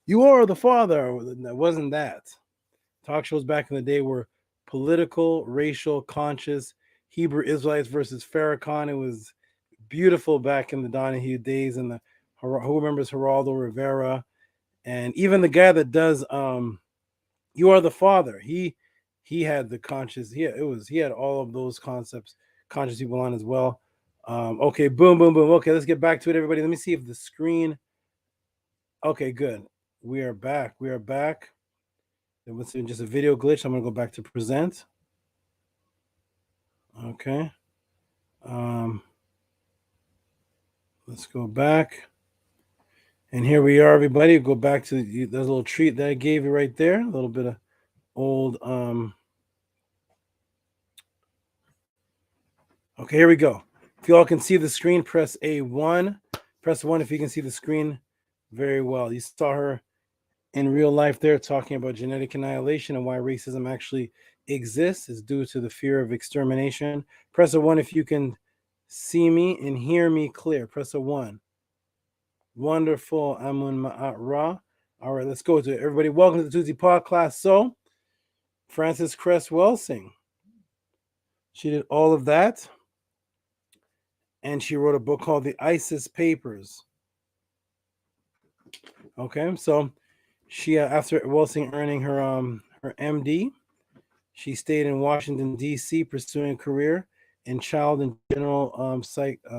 you are the father. It wasn't that. Talk shows back in the day were political, racial, conscious, Hebrew Israelites versus Farrakhan. It was beautiful back in the Donahue days and who remembers Geraldo Rivera and even the guy that does You Are the Father. He had the conscious. He had all of those concepts, conscious people on as well. Okay, boom. Okay, let's get back to it, everybody. Let me see if the screen. Okay, good. We are back. It was just a video glitch. I'm gonna go back to present. Okay. Let's go back. And here we are, everybody. Go back to the little treat that I gave you right there. A little bit of old. Okay, here we go. If you all can see the screen, press A1. Press 1 if you can see the screen very well. You saw her in real life there talking about genetic annihilation and why racism actually exists is due to the fear of extermination. Press a 1 if you can see me and hear me clear. Press a 1. Wonderful. Amun Ma'at Ra. All right, let's go to it. Everybody, welcome to the Tehuti Pod class. So, Frances Cress Welsing. She did all of that. And she wrote a book called The ISIS Papers. Okay, so she, after Welsing earning her MD, she stayed in Washington, D.C., pursuing a career in child and general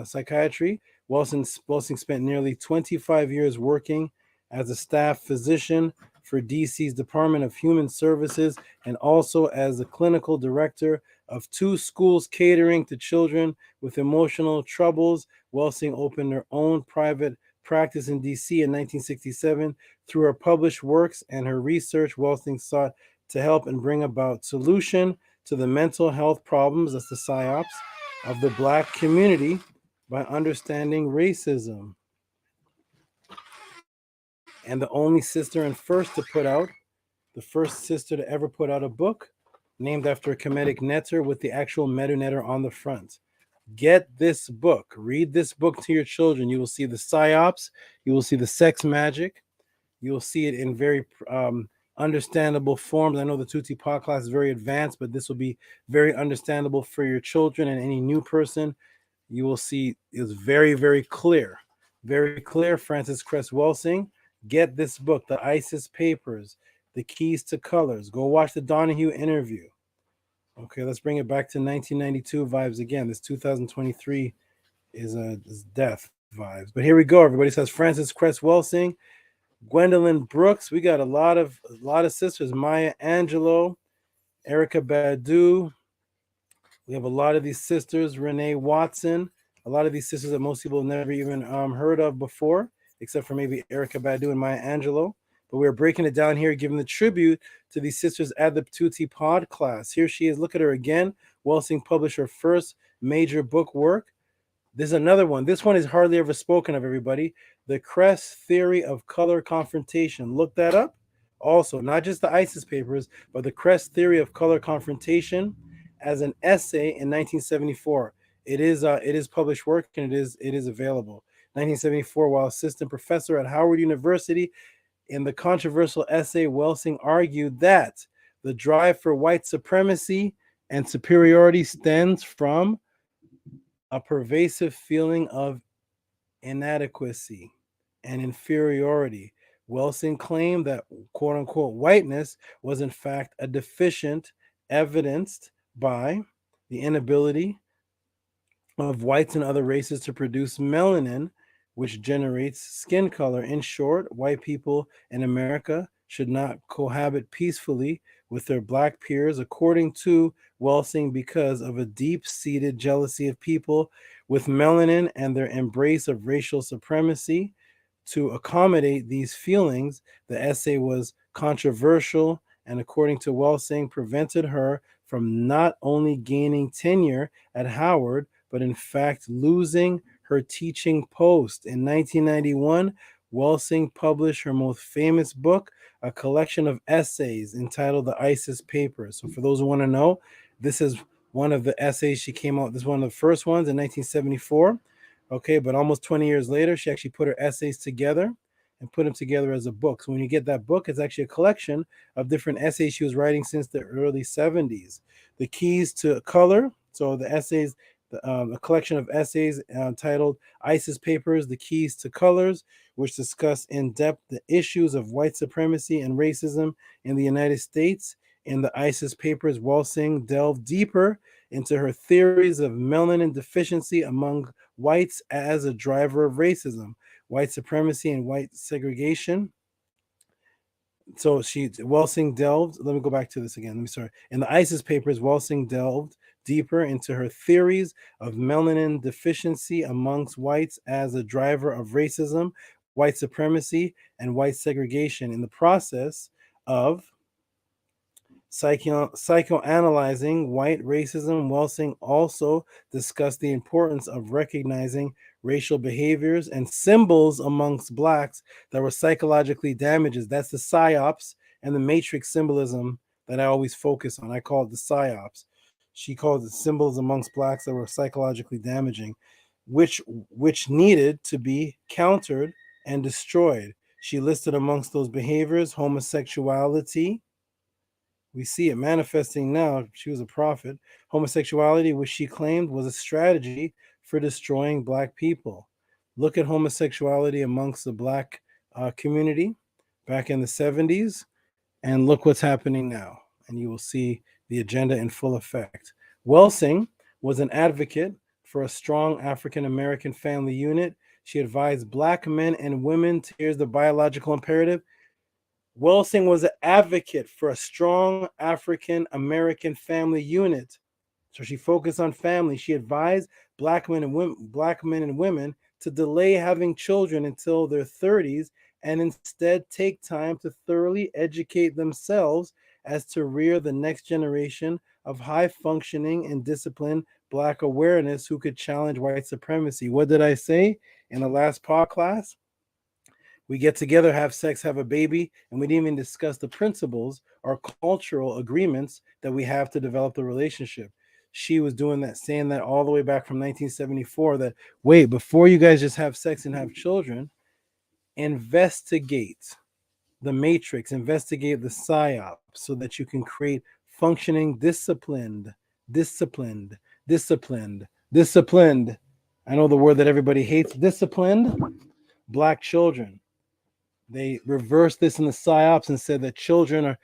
psychiatry. Welsing spent nearly 25 years working as a staff physician for D.C.'s Department of Human Services and also as the clinical director of 2 schools catering to children with emotional troubles. Welsing opened her own private practice in D.C. in 1967. Through her published works and her research, Welsing sought to help and bring about solution to the mental health problems, that's the psyops, of the Black community by understanding racism. And the only sister and first sister to ever put out a book named after a Kemetic netter with the actual Medu netter on the front. Get this book. Read this book to your children. You will see the psyops. You will see the sex magic. You will see it in very understandable forms. I know the Tehuti Pod class is very advanced, but this will be very understandable for your children and any new person. You will see it's very, very clear. Very clear. Frances Cress Welsing. Get this book, The ISIS Papers, The Keys to Colors. Go watch the Donahue interview. Okay, let's bring it back to 1992 vibes again. This 2023 is death vibes. But here we go, everybody. It says Frances Cress Welsing, Gwendolyn Brooks. We got a lot of sisters. Maya Angelou, Erykah Badu. We have a lot of these sisters. Renee Watson. A lot of these sisters that most people have never even heard of before, except for maybe Erykah Badu and Maya Angelou. But we're breaking it down here, giving the tribute to these sisters at the Tehuti Pod class. Here she is. Look at her again. Welsing published her first major book work. There's another one. This one is hardly ever spoken of, everybody. The Cress Theory of Color Confrontation. Look that up. Also, not just the ISIS papers, but the Cress Theory of Color Confrontation as an essay in 1974. It is published work and it is available. 1974, while assistant professor at Howard University, in the controversial essay, Welsing argued that the drive for white supremacy and superiority stems from a pervasive feeling of inadequacy and inferiority. Welsing claimed that quote-unquote whiteness was in fact a deficient, evidenced by the inability of whites and other races to produce melanin, which generates skin color. In short, white people in America should not cohabit peacefully with their Black peers, according to Welsing, because of a deep-seated jealousy of people with melanin and their embrace of racial supremacy. To accommodate these feelings, the essay was controversial and according to Welsing, prevented her from not only gaining tenure at Howard, but in fact losing her teaching post. In 1991, Welsing published her most famous book, a collection of essays entitled The ISIS Papers. So for those who want to know, this is one of the essays she came out. This is one of the first ones in 1974. Okay, but almost 20 years later, she actually put her essays together and put them together as a book. So when you get that book, it's actually a collection of different essays she was writing since the early 70s. The Keys to Color, so the essays, a collection of essays titled ISIS Papers, The Keys to Colors, which discuss in depth the issues of white supremacy and racism in the United States. In the ISIS Papers, Welsing delved deeper into her theories of melanin deficiency among whites as a driver of racism, white supremacy, and white segregation. So Welsing delved, let me go back to this again. In the ISIS Papers, Welsing delved deeper into her theories of melanin deficiency amongst whites as a driver of racism, white supremacy, and white segregation. In the process of psychoanalyzing white racism, Welsing also discussed the importance of recognizing racial behaviors and symbols amongst blacks that were psychologically damaged. That's the psyops and the matrix symbolism that I always focus on. I call it the psyops. She called it symbols amongst blacks that were psychologically damaging, which needed to be countered and destroyed. She listed amongst those behaviors homosexuality. We see it manifesting now. She was a prophet. Homosexuality, which she claimed was a strategy for destroying black people. Look at homosexuality amongst the black community back in the 70s, and look what's happening now. And you will see the agenda in full effect. Welsing was an advocate for a strong African-American family unit. She advised black men and women to, here's the biological imperative, Welsing was an advocate for a strong African-American family unit. So she focused on family. She advised black men and women to delay having children until their 30s and instead take time to thoroughly educate themselves as to rear the next generation of high-functioning and disciplined black awareness who could challenge white supremacy. What did I say in the last pod class? We get together, have sex, have a baby, and we didn't even discuss the principles or cultural agreements that we have to develop the relationship. She was doing that, saying that all the way back from 1974, that, wait, before you guys just have sex and have children, investigate the matrix, investigate the psyop so that you can create functioning, disciplined. I know the word that everybody hates, disciplined black children. They reversed this in the psyops and said that children are,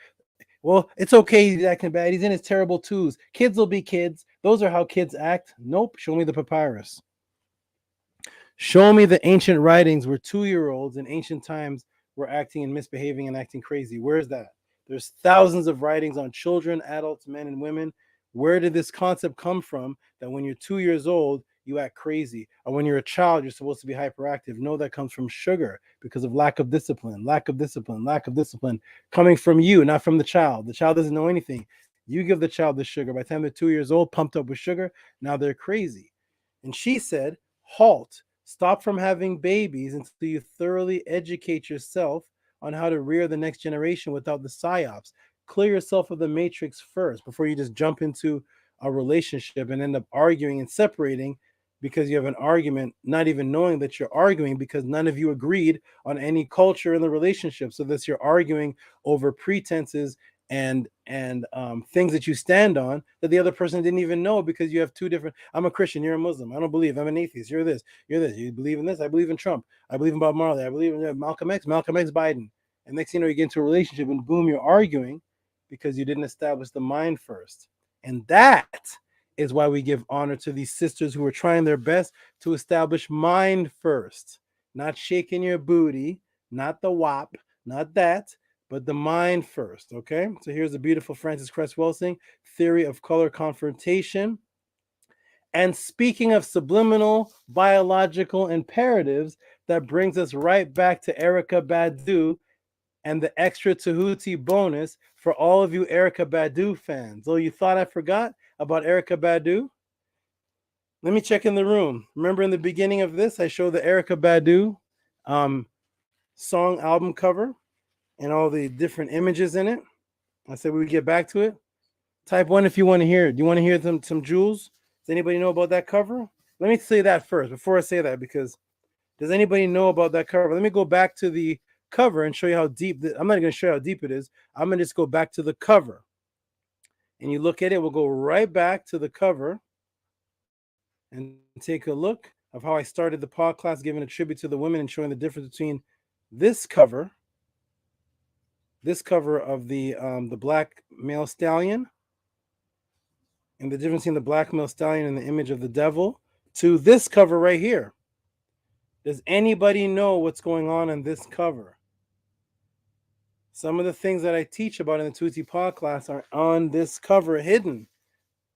well, it's okay, he's acting bad, he's in his terrible twos. Kids will be kids. Those are how kids act. Nope. Show me the papyrus. Show me the ancient writings where 2-year-olds in ancient times were acting and misbehaving and acting crazy. Where's that? There's thousands of writings on children, adults, men, and women. Where did this concept come from that when you're 2 years old, you act crazy? Or when you're a child, you're supposed to be hyperactive? No, that comes from sugar because of lack of discipline coming from you, not from the child. The child doesn't know anything. You give the child the sugar. By the time they're 2 years old, pumped up with sugar, now they're crazy. And she said, halt, stop from having babies until you thoroughly educate yourself on how to rear the next generation without the psyops. Clear yourself of the matrix first before you just jump into a relationship and end up arguing and separating because you have an argument, not even knowing that you're arguing because none of you agreed on any culture in the relationship. So that you're arguing over pretenses and things that you stand on that the other person didn't even know because you have two different. I'm a Christian, you're a Muslim. I don't believe. I'm an atheist. You're this. You believe in this. I believe in Trump. I believe in Bob Marley. I believe in Malcolm X, Biden. And next thing you know, you get into a relationship and boom, you're arguing because you didn't establish the mind first. And that is why we give honor to these sisters who are trying their best to establish mind first, not shaking your booty, not the wop, not that, but the mind first. Okay. So here's the beautiful Frances Cress Welsing theory of color confrontation. And speaking of subliminal biological imperatives, that brings us right back to Erykah Badu and the extra Tehuti bonus for all of you Erykah Badu fans. Oh, you thought I forgot about Erykah Badu? Let me check in the room. Remember in the beginning of this, I showed the Erykah Badu song album cover and all the different images in it. I said we would get back to it. Type 1 if you want to hear it. Do you want to hear some jewels? Does anybody know about that cover? Let me say that first before I say that, because does anybody know about that cover? Let me go back to the cover and show you how deep. I'm not going to show you how deep it is. I'm going to just go back to the cover. And you look at it, we'll go right back to the cover and take a look of how I started the podcast, giving a tribute to the women and showing the difference between this cover of the black male stallion, and the difference between the black male stallion and the image of the devil, to this cover right here. Does anybody know what's going on in this cover? Some of the things that I teach about in the Tehuti podcast are on this cover, hidden.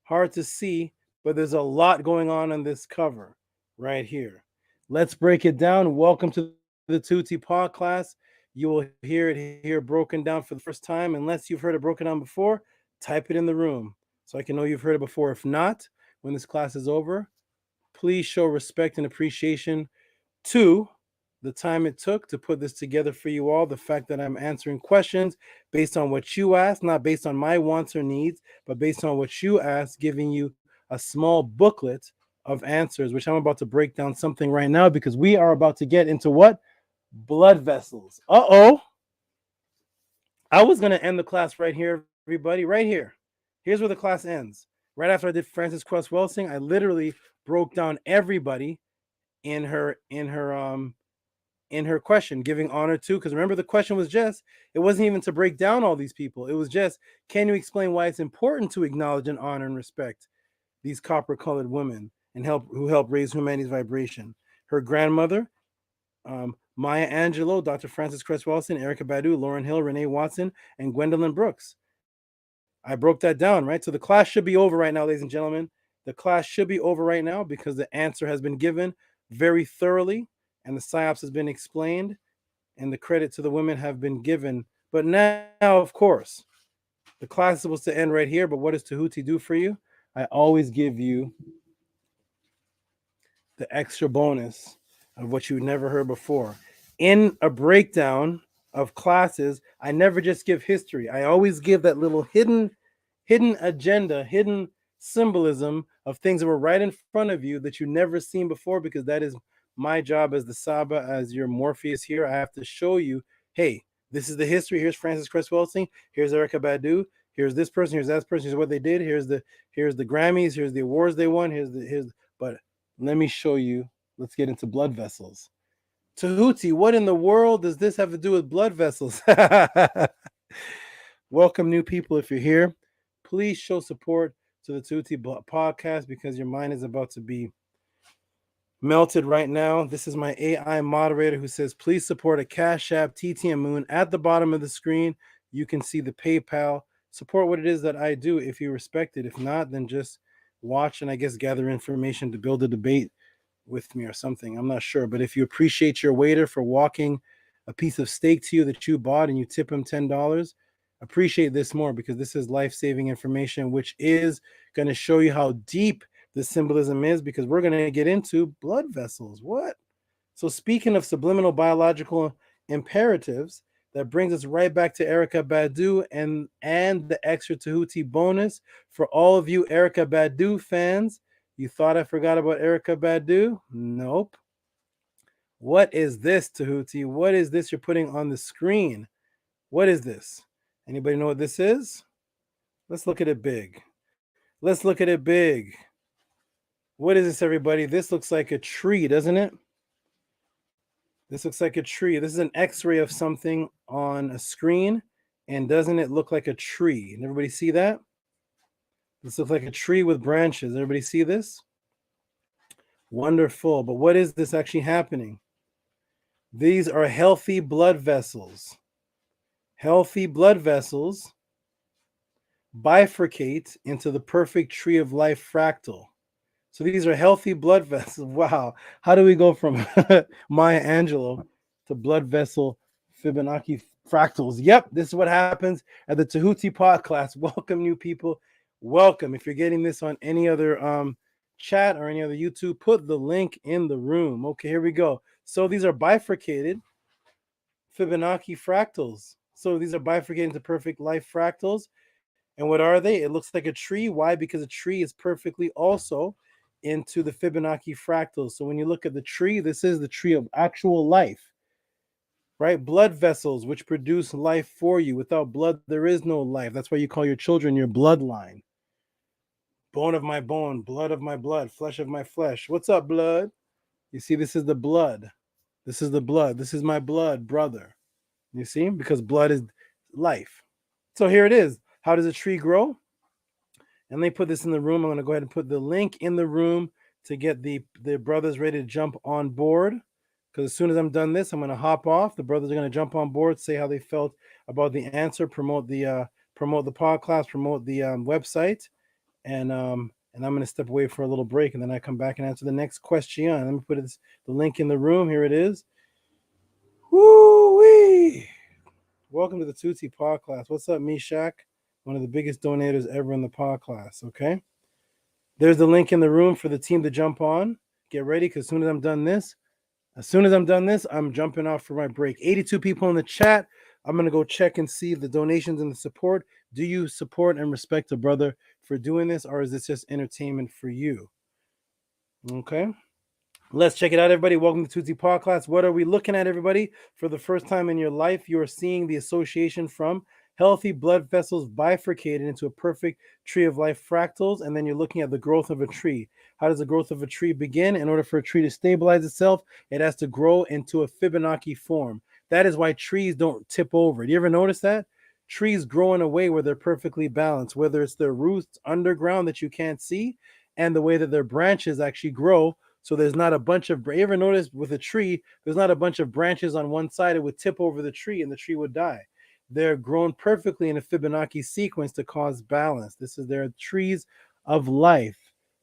Hard to see, but there's a lot going on this cover right here. Let's break it down. Welcome to the Tehuti podcast. You will hear it here broken down for the first time. Unless you've heard it broken down before, type it in the room so I can know you've heard it before. If not, when this class is over, please show respect and appreciation to the time it took to put this together for you all. The fact that I'm answering questions based on what you asked, not based on my wants or needs, but based on what you asked, giving you a small booklet of answers, which I'm about to break down something right now, because we are about to get into what? Blood vessels. Uh-oh. I was going to end the class right here, everybody, right here. Here's where the class ends. Right after I did Frances Cress Welsing, I literally broke down everybody in her question, giving honor to, because remember the question was just, it wasn't even to break down all these people. It was just, can you explain why it's important to acknowledge and honor and respect these copper-colored women and who help raise humanity's vibration? Her grandmother, Maya Angelou, Dr. Frances Cress Welsing, Erykah Badu, Lauryn Hill, Renee Watson, and Gwendolyn Brooks. I broke that down, right? So the class should be over right now, ladies and gentlemen. The class should be over right now because the answer has been given very thoroughly, and the psyops has been explained, and the credit to the women have been given. But now, of course, the class is supposed to end right here, but what does Tehuti do for you? I always give you the extra bonus of what you never heard before. In a breakdown of classes, I never just give history. I always give that little hidden agenda, hidden symbolism of things that were right in front of you that you never seen before, because that is my job as the Saba, as your Morpheus here. I have to show you, hey, this is the history. Here's Frances Cress Welsing. Here's Erykah Badu. Here's this person. Here's that person. Here's what they did. Here's the Grammys. Here's the awards they won. But let me show you. Let's get into blood vessels. Tehuti, what in the world does this have to do with blood vessels? Welcome, new people. If you're here, please show support to the Tehuti podcast, because your mind is about to be melted right now. This is my AI moderator who says, please support a Cash App, TTM Moon. At the bottom of the screen, you can see the PayPal. Support what it is that I do if you respect it. If not, then just watch and I guess gather information to build a debate with me or something. I'm not sure. But if you appreciate your waiter for walking a piece of steak to you that you bought and you tip him $10, appreciate this more, because this is life-saving information, which is going to show you how deep the symbolism is, because we're going to get into blood vessels. What? So speaking of subliminal biological imperatives, that brings us right back to Erykah Badu and the extra Tehuti bonus for all of you Erykah Badu fans. You thought I forgot about Erykah Badu? Nope. What is this, Tehuti? What is this you're putting on the screen? What is this? Anybody know what this is? Let's look at it big. Let's look at it big. What is this, everybody? This looks like a tree, doesn't it? This looks like a tree. This is an X-ray of something on a screen, and doesn't it look like a tree? And everybody see that? This looks like a tree with branches. Everybody see this? Wonderful. But what is this actually happening? These are healthy blood vessels. Healthy blood vessels bifurcate into the perfect tree of life fractal. So these are healthy blood vessels. Wow. How do we go from Maya Angelou to blood vessel Fibonacci Fractals. Yep, this is what happens at the Tehuti podcast. Welcome, new people. Welcome. If you're getting this on any other chat or any other YouTube, put the link in the room. Okay, here we go. So these are bifurcated Fibonacci fractals. So these are bifurcated into perfect life fractals. And what are they? It looks like a tree. Why? Because a tree is perfectly also into the Fibonacci fractals. So when you look at the tree, this is the tree of actual life, right? Blood vessels, which produce life for you. Without blood, there is no life. That's why you call your children your bloodline. Bone of my bone, blood of my blood, flesh of my flesh. What's up, blood? You see, this is the blood. This is the blood. This is my blood, brother. You see, because blood is life. So here it is. How does a tree grow? And they put this in the room. I'm going to go ahead and put the link in the room to get the brothers ready to jump on board. Because as soon as I'm done this, I'm going to hop off. The brothers are going to jump on board, say how they felt about the answer, promote the podcast, promote the website, and I'm going to step away for a little break, and then I come back and answer the next question. Let me put the link in the room. Here it is. Woo-wee! Welcome to the Tutti podcast. What's up, Meshach? One of the biggest donators ever in the podcast. Okay. There's the link in the room for the team to jump on. Get ready, because as soon as I'm done this, I'm jumping off for my break. 82 people in the chat. I'm going to go check and see the donations and the support. Do you support and respect a brother for doing this, or is this just entertainment for you? Okay. Let's check it out, everybody. Welcome to Tutti Podcast. What are we looking at, everybody? For the first time in your life, you are seeing the association from healthy blood vessels bifurcated into a perfect tree of life fractals, and then you're looking at the growth of a tree. How does the growth of a tree begin? In order for a tree to stabilize itself, it has to grow into a Fibonacci form. That is why trees don't tip over. Do you ever notice that? Trees grow in a way where they're perfectly balanced, whether it's their roots underground that you can't see, and the way that their branches actually grow. So there's not a bunch of, you ever notice with a tree, there's not a bunch of branches on one side. It would tip over the tree and the tree would die. They're grown perfectly in a Fibonacci sequence to cause balance. This is their trees of life,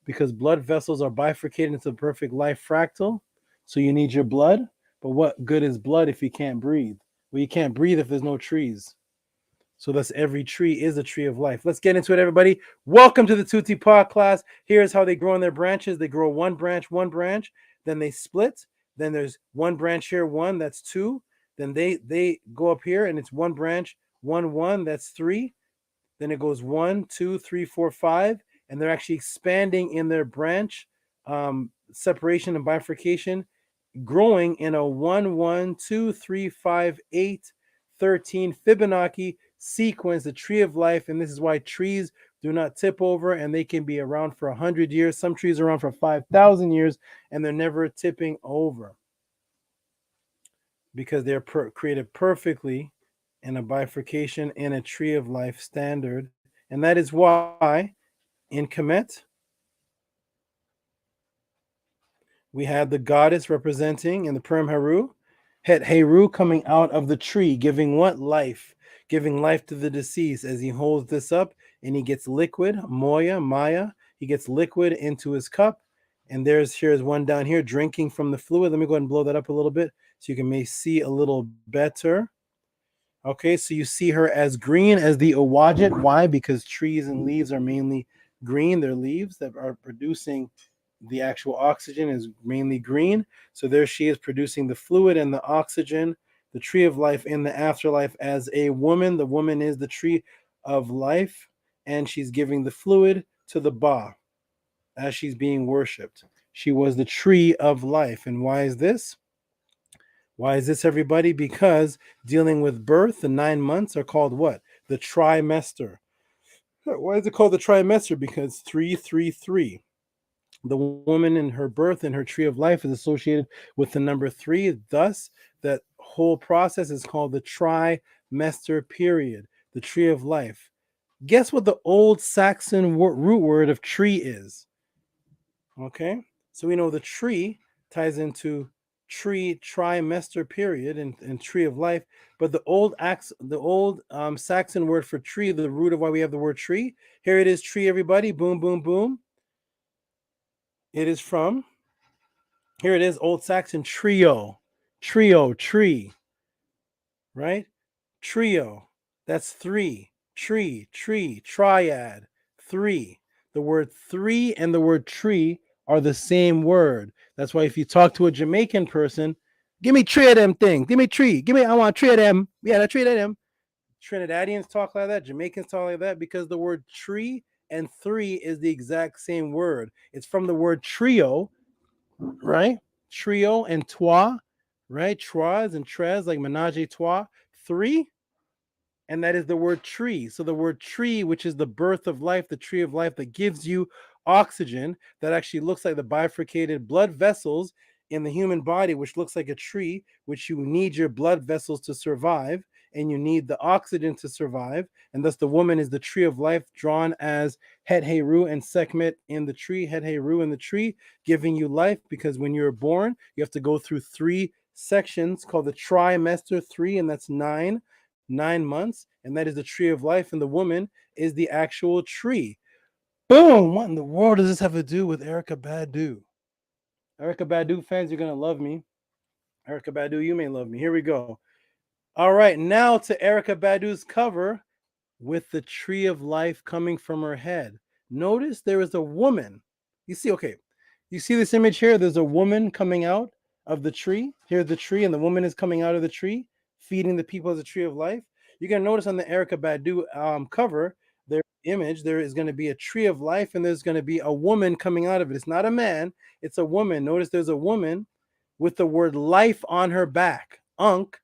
because blood vessels are bifurcated into a perfect life fractal. So you need your blood. But what good is blood if you can't breathe? Well, you can't breathe if there's no trees. So thus every tree is a tree of life. Let's get into it, everybody. Welcome to the Tutti Pod class. Here's how they grow in their branches. They grow one branch, then they split. Then there's one branch here, one, that's two. Then they go up here and it's one branch, one, that's three. Then it goes 1, 2, 3, 4, 5. And they're actually expanding in their branch separation and bifurcation, growing in a 1, 1, 2, 3, 5, 8, 13 Fibonacci sequence, the tree of life. And this is why trees do not tip over, and they can be around for 100 years. Some trees are around for 5,000 years, and they're never tipping over because they're created perfectly in a bifurcation in a tree of life standard. And that is why in Kemet, we had the goddess representing in the Purim Haru, Het Heru, coming out of the tree, giving what? Life. Giving life to the deceased as he holds this up and he gets liquid, Maya, he gets liquid into his cup. And here's one down here drinking from the fluid. Let me go ahead and blow that up a little bit so you can maybe see a little better. Okay, so you see her as green as the Owajit. Why? Because trees and leaves are mainly green. They're leaves that are producing the actual oxygen is mainly green. So there she is producing the fluid and the oxygen, the tree of life in the afterlife as a woman. The woman is the tree of life, and she's giving the fluid to the Ba as she's being worshipped. She was the tree of life. And why is this? Why is this, everybody? Because dealing with birth, the 9 months are called what? The trimester. Why is it called the trimester? Because 333. The woman in her birth and her tree of life is associated with the number 3. Thus, that whole process is called the trimester period, the tree of life. Guess what the old Saxon root word of tree is? Okay, so we know the tree ties into tree, trimester period, and tree of life. But the old Saxon word for tree, the root of why we have the word tree. Here it is, tree, everybody. Boom, boom, boom. It is from, here it is, Old Saxon tree, right? trio, that's three. Tree, triad, three. The word three and the word tree are the same word. That's why if you talk to a Jamaican person, give me three of them things. Give me three. I want three of them. Yeah, the three of them. Trinidadians talk like that. Jamaicans talk like that because the word tree and three is the exact same word. It's from the word trio, right? Trio and trois, right? Trois and tres, like menage a trois. Three, and that is the word tree. So the word tree, which is the birth of life, the tree of life that gives you oxygen, that actually looks like the bifurcated blood vessels in the human body, which looks like a tree, which you need your blood vessels to survive, and you need the oxygen to survive. And thus the woman is the tree of life, drawn as Het Heru and Sekhmet in the tree, Het Heru in the tree, giving you life, because when you're born, you have to go through three sections called the trimester, three, and that's 9 months, and that is the tree of life, and the woman is the actual tree. Boom! What in the world does this have to do with Erykah Badu? Erykah Badu fans, you're gonna love me. Erykah Badu, you may love me. Here we go. All right, now to Erykah Badu's cover with the tree of life coming from her head. Notice there is a woman. You see, okay, you see this image here? There's a woman coming out of the tree. Here's the tree, and the woman is coming out of the tree, feeding the people as a tree of life. You're going to notice on the Erykah Badu cover, their image, there is going to be a tree of life, and there's going to be a woman coming out of it. It's not a man, it's a woman. Notice there's a woman with the word life on her back, Ankh,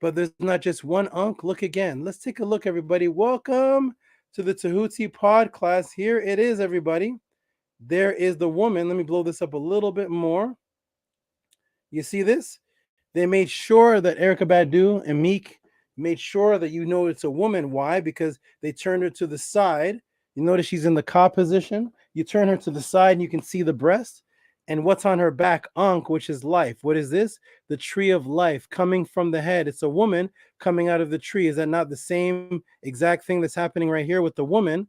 but there's not just one Ankh. Look again. Let's take a look, everybody. Welcome to the Tehuti pod class. Here it is, everybody. There is the woman. Let me blow this up a little bit more. You see this? They made sure that Erykah Badu and Meek made sure that you know it's a woman. Why? Because they turned her to the side. You notice she's in the ka position. You turn her to the side and you can see the breast. And what's on her back? Ankh, which is life. What is this? The tree of life coming from the head. It's a woman coming out of the tree. Is that not the same exact thing that's happening right here with the woman?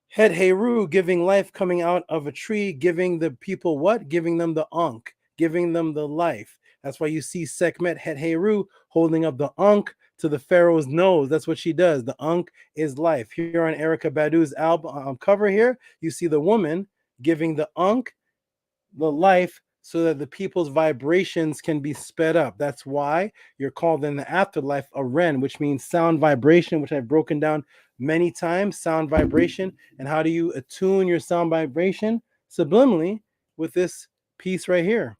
Het Heru, giving life coming out of a tree, giving the people what? Giving them the Ankh, giving them the life. That's why you see Sekhmet Het Heru holding up the Ankh to the Pharaoh's nose. That's what she does. The Ankh is life. Here on Erykah Badu's album cover here, you see the woman giving the Ankh the life so that the people's vibrations can be sped up. That's why you're called in the afterlife a Ren, which means sound vibration, which I've broken down many times, sound vibration. And how do you attune your sound vibration? Subliminally with this piece right here.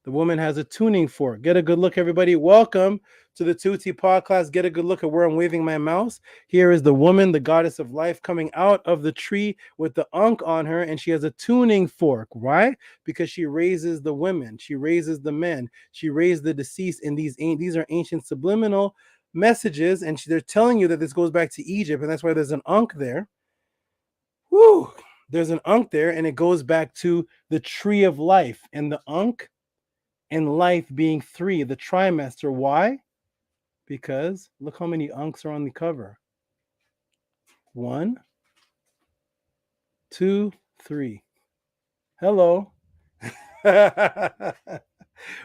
The woman has a tuning fork. Get a good look, everybody. Welcome to the Tehuti podcast. Get a good look at where I'm waving my mouse. Here is the woman, the goddess of life, coming out of the tree with the Ankh on her, and she has a tuning fork. Why? Because she raises the women. She raises the men. She raised the deceased. And these are ancient subliminal messages, and they're telling you that this goes back to Egypt, and that's why there's an Ankh there. Woo! There's an Ankh there, and it goes back to the tree of life, and the Ankh and life being 3, the trimester. Why? Because look how many Ankhs are on the cover. 1, 2, 3. Hello.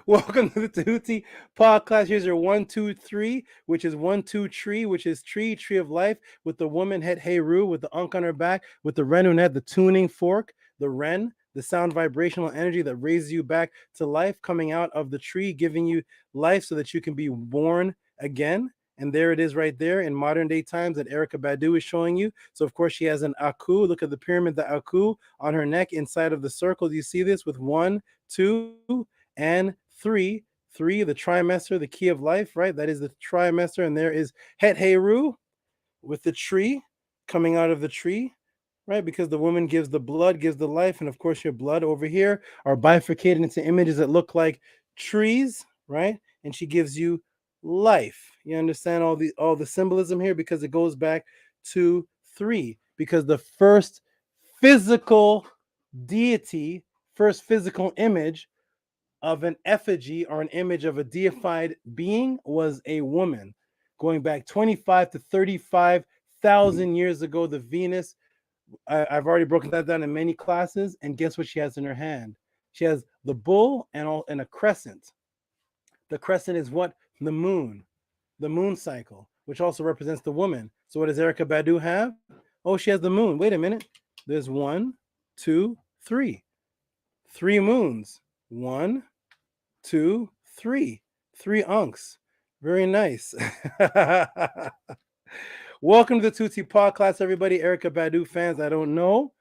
Welcome to the Tehuti podcast. Here's your 1, 2, 3, which is 1, 2 tree, which is tree of life, with the woman Het Heru with the Ankh on her back, with the Renunet, the tuning fork, the Ren, the sound vibrational energy that raises you back to life, coming out of the tree, giving you life so that you can be born again. And there it is right there in modern day times that Erykah Badu is showing you. So, of course, she has an Aku. Look at the pyramid, the Aku on her neck inside of the circle. Do you see this with 1, 2, and 3? 3, the trimester, the key of life, right? That is the trimester. And there is Het Heru with the tree coming out of the tree, right? Because the woman gives the blood, gives the life. And of course, your blood over here are bifurcated into images that look like trees, right? And she gives you life. You understand all the symbolism here, because it goes back to 3, because the first physical deity, first physical image of an effigy or an image of a deified being was a woman. Going back 25 to 35,000 years ago, the Venus, I've already broken that down in many classes, and guess what she has in her hand? She has the bull and a crescent. The crescent is what? The moon. the moon cycle, which also represents the woman. So what does Erykah Badu have? Oh, she has the moon. Wait a minute. There's 1, 2, 3. 3 moons. 1, 2, 3. 3 unks. Very nice. Welcome to the Tutti Podcast, everybody. Erykah Badu fans, I don't know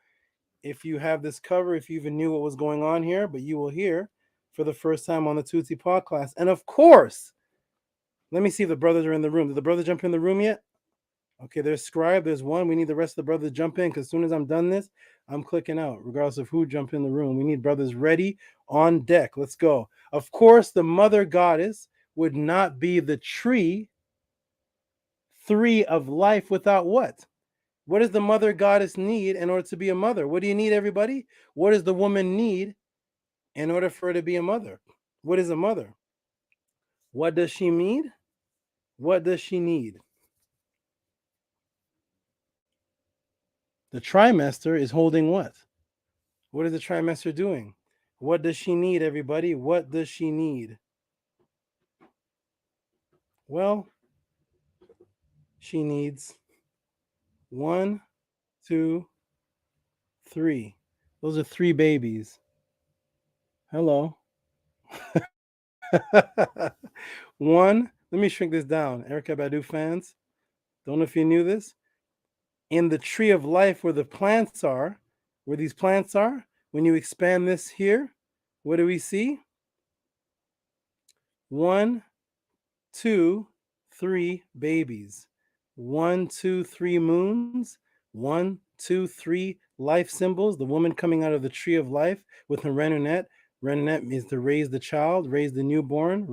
if you have this cover, if you even knew what was going on here, but you will hear for the first time on the Tutti Podcast. And of course, let me see if the brothers are in the room. Did the brother jump in the room yet? Okay, there's Scribe. There's one. We need the rest of the brothers to jump in because as soon as I'm done this, I'm clicking out, regardless of who jumped in the room. We need brothers ready on deck. Let's go. Of course, the mother goddess would not be the tree of life without what? What does the mother goddess need in order to be a mother? What do you need, everybody? What does the woman need in order for her to be a mother? What is a mother? What does she need? What does she need? The trimester is holding what? What is the trimester doing? What does she need, everybody? What does she need? Well, she needs 1, 2, 3. Those are 3 babies. Hello. 1, let me shrink this down. Erykah Badu fans, don't know if you knew this. In the tree of life where the plants are, where these plants are, when you expand this here, what do we see? 1, 2, 3 babies. 1, 2, 3 moons. 1, 2, 3 life symbols. The woman coming out of the tree of life with her renunet. Renunet means to raise the child, raise the newborn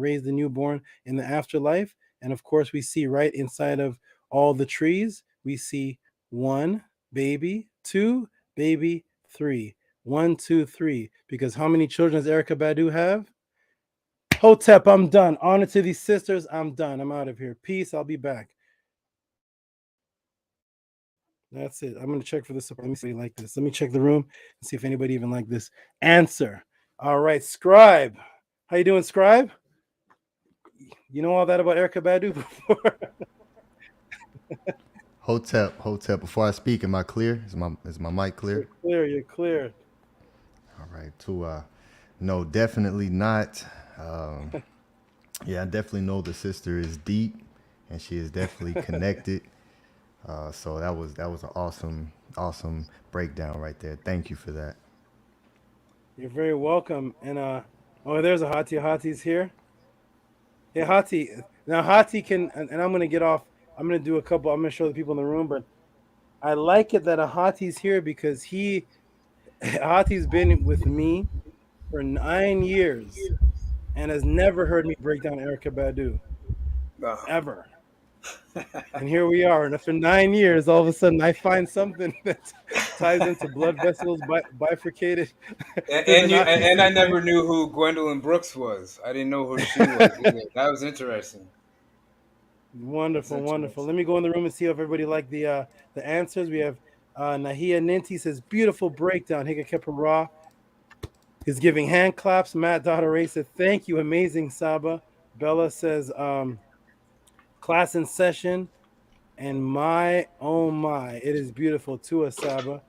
in the afterlife. And of course, we see right inside of all the trees, we see 1 baby, 2 baby, 3. 1, 2, 3. Because how many children does Erykah Badu have? Hotep, I'm done. Honor to these sisters, I'm done. I'm out of here. Peace, I'll be back. That's it. I'm going to check for this. Let me see if like this. Let me check the room and see if anybody even like this answer. All right, Scribe. How you doing, Scribe? You know all that about Erykah Badu before? Hotep. Before I speak, am I clear? Is my mic clear? You're clear. All right. No, definitely not. Yeah, I definitely know the sister is deep, and she is definitely connected. So that was an awesome breakdown right there. Thank you for that. You're very welcome. And there's a Hati. Hati's here. Hey, Hati. Now Hati can, and I'm gonna get off. I'm gonna do a couple. I'm gonna show the people in the room, but I like it that Hati's here because Hati's been with me for 9 years and has never heard me break down Erykah Badu. Ever. And here we are. And after 9 years, all of a sudden I find something that ties into blood vessels bifurcated. And I never knew who Gwendolyn Brooks was. I didn't know who she was either. That was interesting. Wonderful. Let me go in the room and see if everybody liked the answers. We have Nahia Ninti says, beautiful breakdown. Higa Kepara is giving hand claps. Matt Dotteray said, thank you. Amazing, Saba. Bella says, class in session. And my, oh my, it is beautiful too, Saba.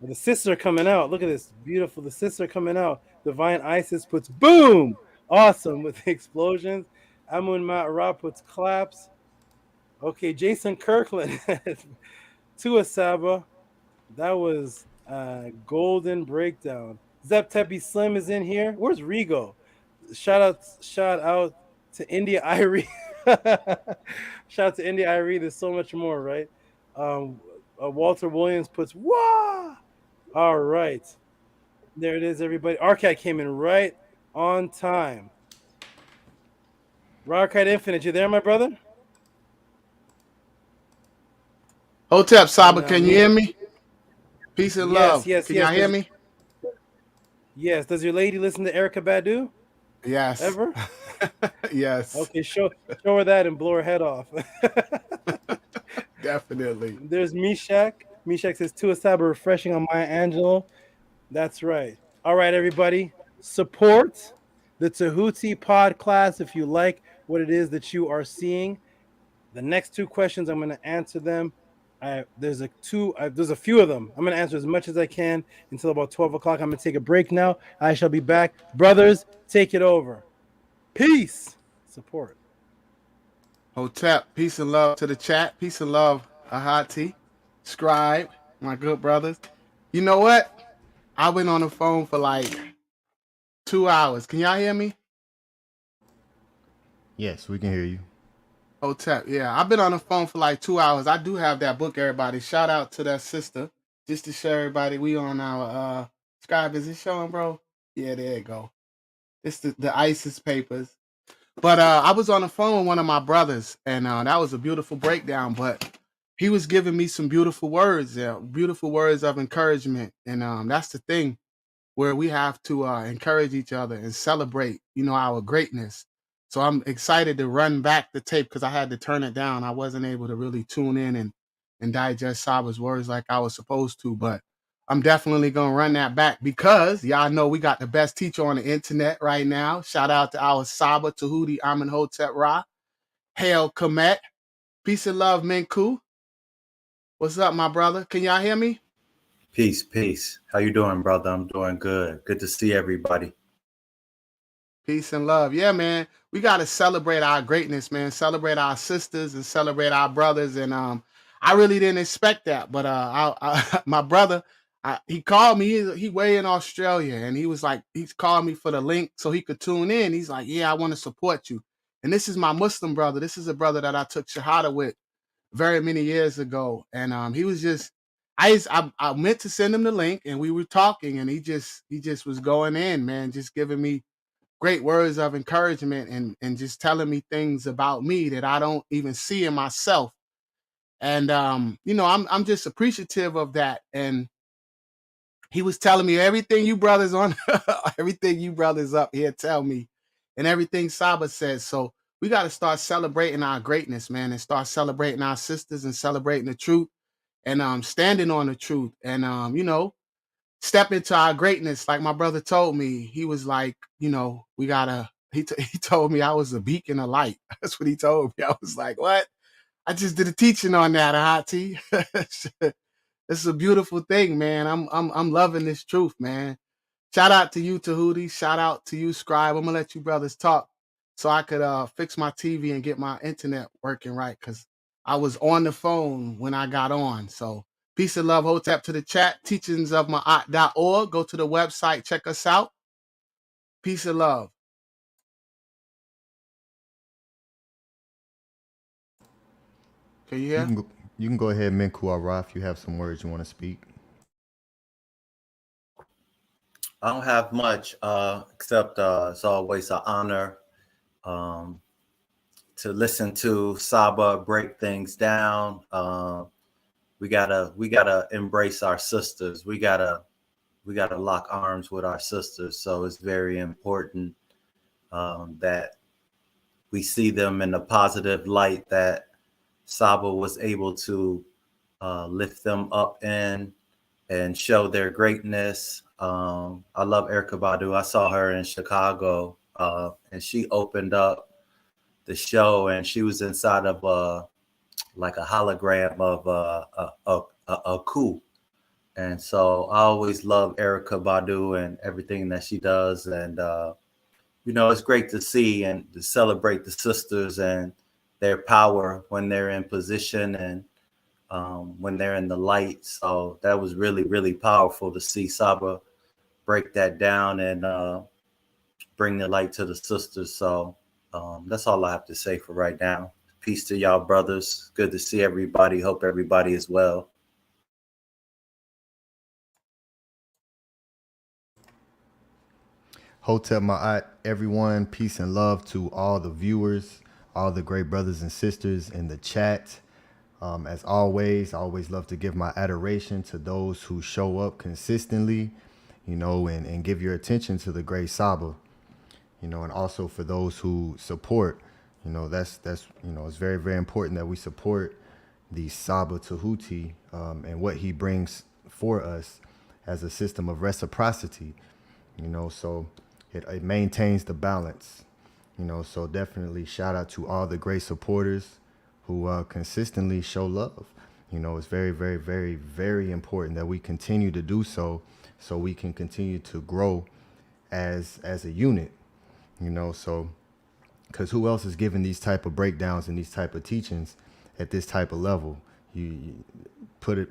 The sisters are coming out. Look at this. Beautiful. The sisters are coming out. Divine Isis puts boom. Awesome with the explosions. Amun Ma'ara puts claps. Okay, Jason Kirkland to Saba. That was a golden breakdown. Zep Tepi Slim is in here. Where's Rigo? Shout out to India Irie. Shout out to India Irie. There's so much more, right? Walter Williams puts wah. All right. There it is, everybody. Arcat came in right on time. Arcat Infinite, you there, my brother? Hotep, Saba, can you hear me? Peace and love. Yes. Can y'all hear me? Yes. Does your lady listen to Erykah Badu? Yes. Ever? Yes. Okay, show her that and blow her head off. Definitely. There's Meshach. Meshach says, to Saba, refreshing on Maya Angelou. That's right. All right, everybody. Support the Tehuti pod class if you like what it is that you are seeing. The next two questions, I'm going to answer them. There's a few of them. I'm going to answer as much as I can until about 12 o'clock. I'm going to take a break now. I shall be back. Brothers, take it over. Peace. Support. Hotep, peace and love to the chat. Peace and love, Ahati, Scribe, my good brothers. You know what? I went on the phone for like 2 hours. Can y'all hear me? Yes, we can hear you. Hotep, yeah. I've been on the phone for like 2 hours. I do have that book, everybody. Shout out to that sister. Just to show everybody we on our Scribe. Is it showing, bro? Yeah, there you go. It's the ISIS papers. But I was on the phone with one of my brothers, and that was a beautiful breakdown. But he was giving me some beautiful words, beautiful words of encouragement. And that's the thing where we have to encourage each other and celebrate, our greatness. So I'm excited to run back the tape because I had to turn it down. I wasn't able to really tune in and digest Saba's words like I was supposed to. But I'm definitely going to run that back because y'all know we got the best teacher on the internet right now. Shout out to our Saba, Tehuti, Amenhotep Ra. Hail Kemet. Peace and love, Menku. What's up, my brother? Can y'all hear me? Peace, peace. How you doing, brother? I'm doing good. Good to see everybody. Peace and love. Yeah, man. We got to celebrate our greatness, man. Celebrate our sisters and celebrate our brothers. And I really didn't expect that. But my brother, he called me. He way in Australia. And he was like, he's called me for the link so he could tune in. He's like, yeah, I want to support you. And this is my Muslim brother. This is a brother that I took Shahada with very many years ago. And he was just, I meant to send him the link and we were talking and he just was going in, man, just giving me great words of encouragement and just telling me things about me that I don't even see in myself. And I'm just appreciative of that. And he was telling me everything you brothers everything you brothers up here tell me, and everything Saba says. So we got to start celebrating our greatness, man, and start celebrating our sisters and celebrating the truth and standing on the truth and step into our greatness. Like my brother told me, he was like, we gotta. He told me I was a beacon of light. That's what he told me. I was like, what? I just did a teaching on that, Ahati. It's a beautiful thing, man. I'm loving this truth, man. Shout out to you, Tehuti. Shout out to you, Scribe. I'm gonna let you brothers talk so I could fix my TV and get my internet working right because I was on the phone when I got on. So peace and love, Hotep to the chat. Teachings of Ma'at.org. Go to the website, check us out. Peace and love. Can you hear? You can go ahead, Menku Ara, if you have some words you want to speak. I don't have much except it's always an honor to listen to Saba break things down. We gotta embrace our sisters. We gotta lock arms with our sisters. So it's very important that we see them in the positive light that Saba was able to lift them up in and show their greatness. I love Erykah Badu. I saw her in Chicago and she opened up the show and she was inside of like a hologram of a coup. And so I always love Erykah Badu and everything that she does. And, it's great to see and to celebrate the sisters and their power when they're in position and when they're in the light. So that was really, really powerful to see Saba break that down and bring the light to the sisters. So that's all I have to say for right now. Peace to y'all, brothers. Good to see everybody. Hope everybody is well. Hotep Ma'at, everyone, peace and love to all the viewers, all the great brothers and sisters in the chat. As always, I always love to give my adoration to those who show up consistently, and give your attention to the great Saba, and also for those who support, that's it's very, very important that we support the Saba Tehuti and what he brings for us as a system of reciprocity, so it maintains the balance, so definitely shout out to all the great supporters who consistently show love. You know, it's very, very, very, very important that we continue to do so we can continue to grow as a unit, you know. So because who else is giving these type of breakdowns and these type of teachings at this type of level? You put it,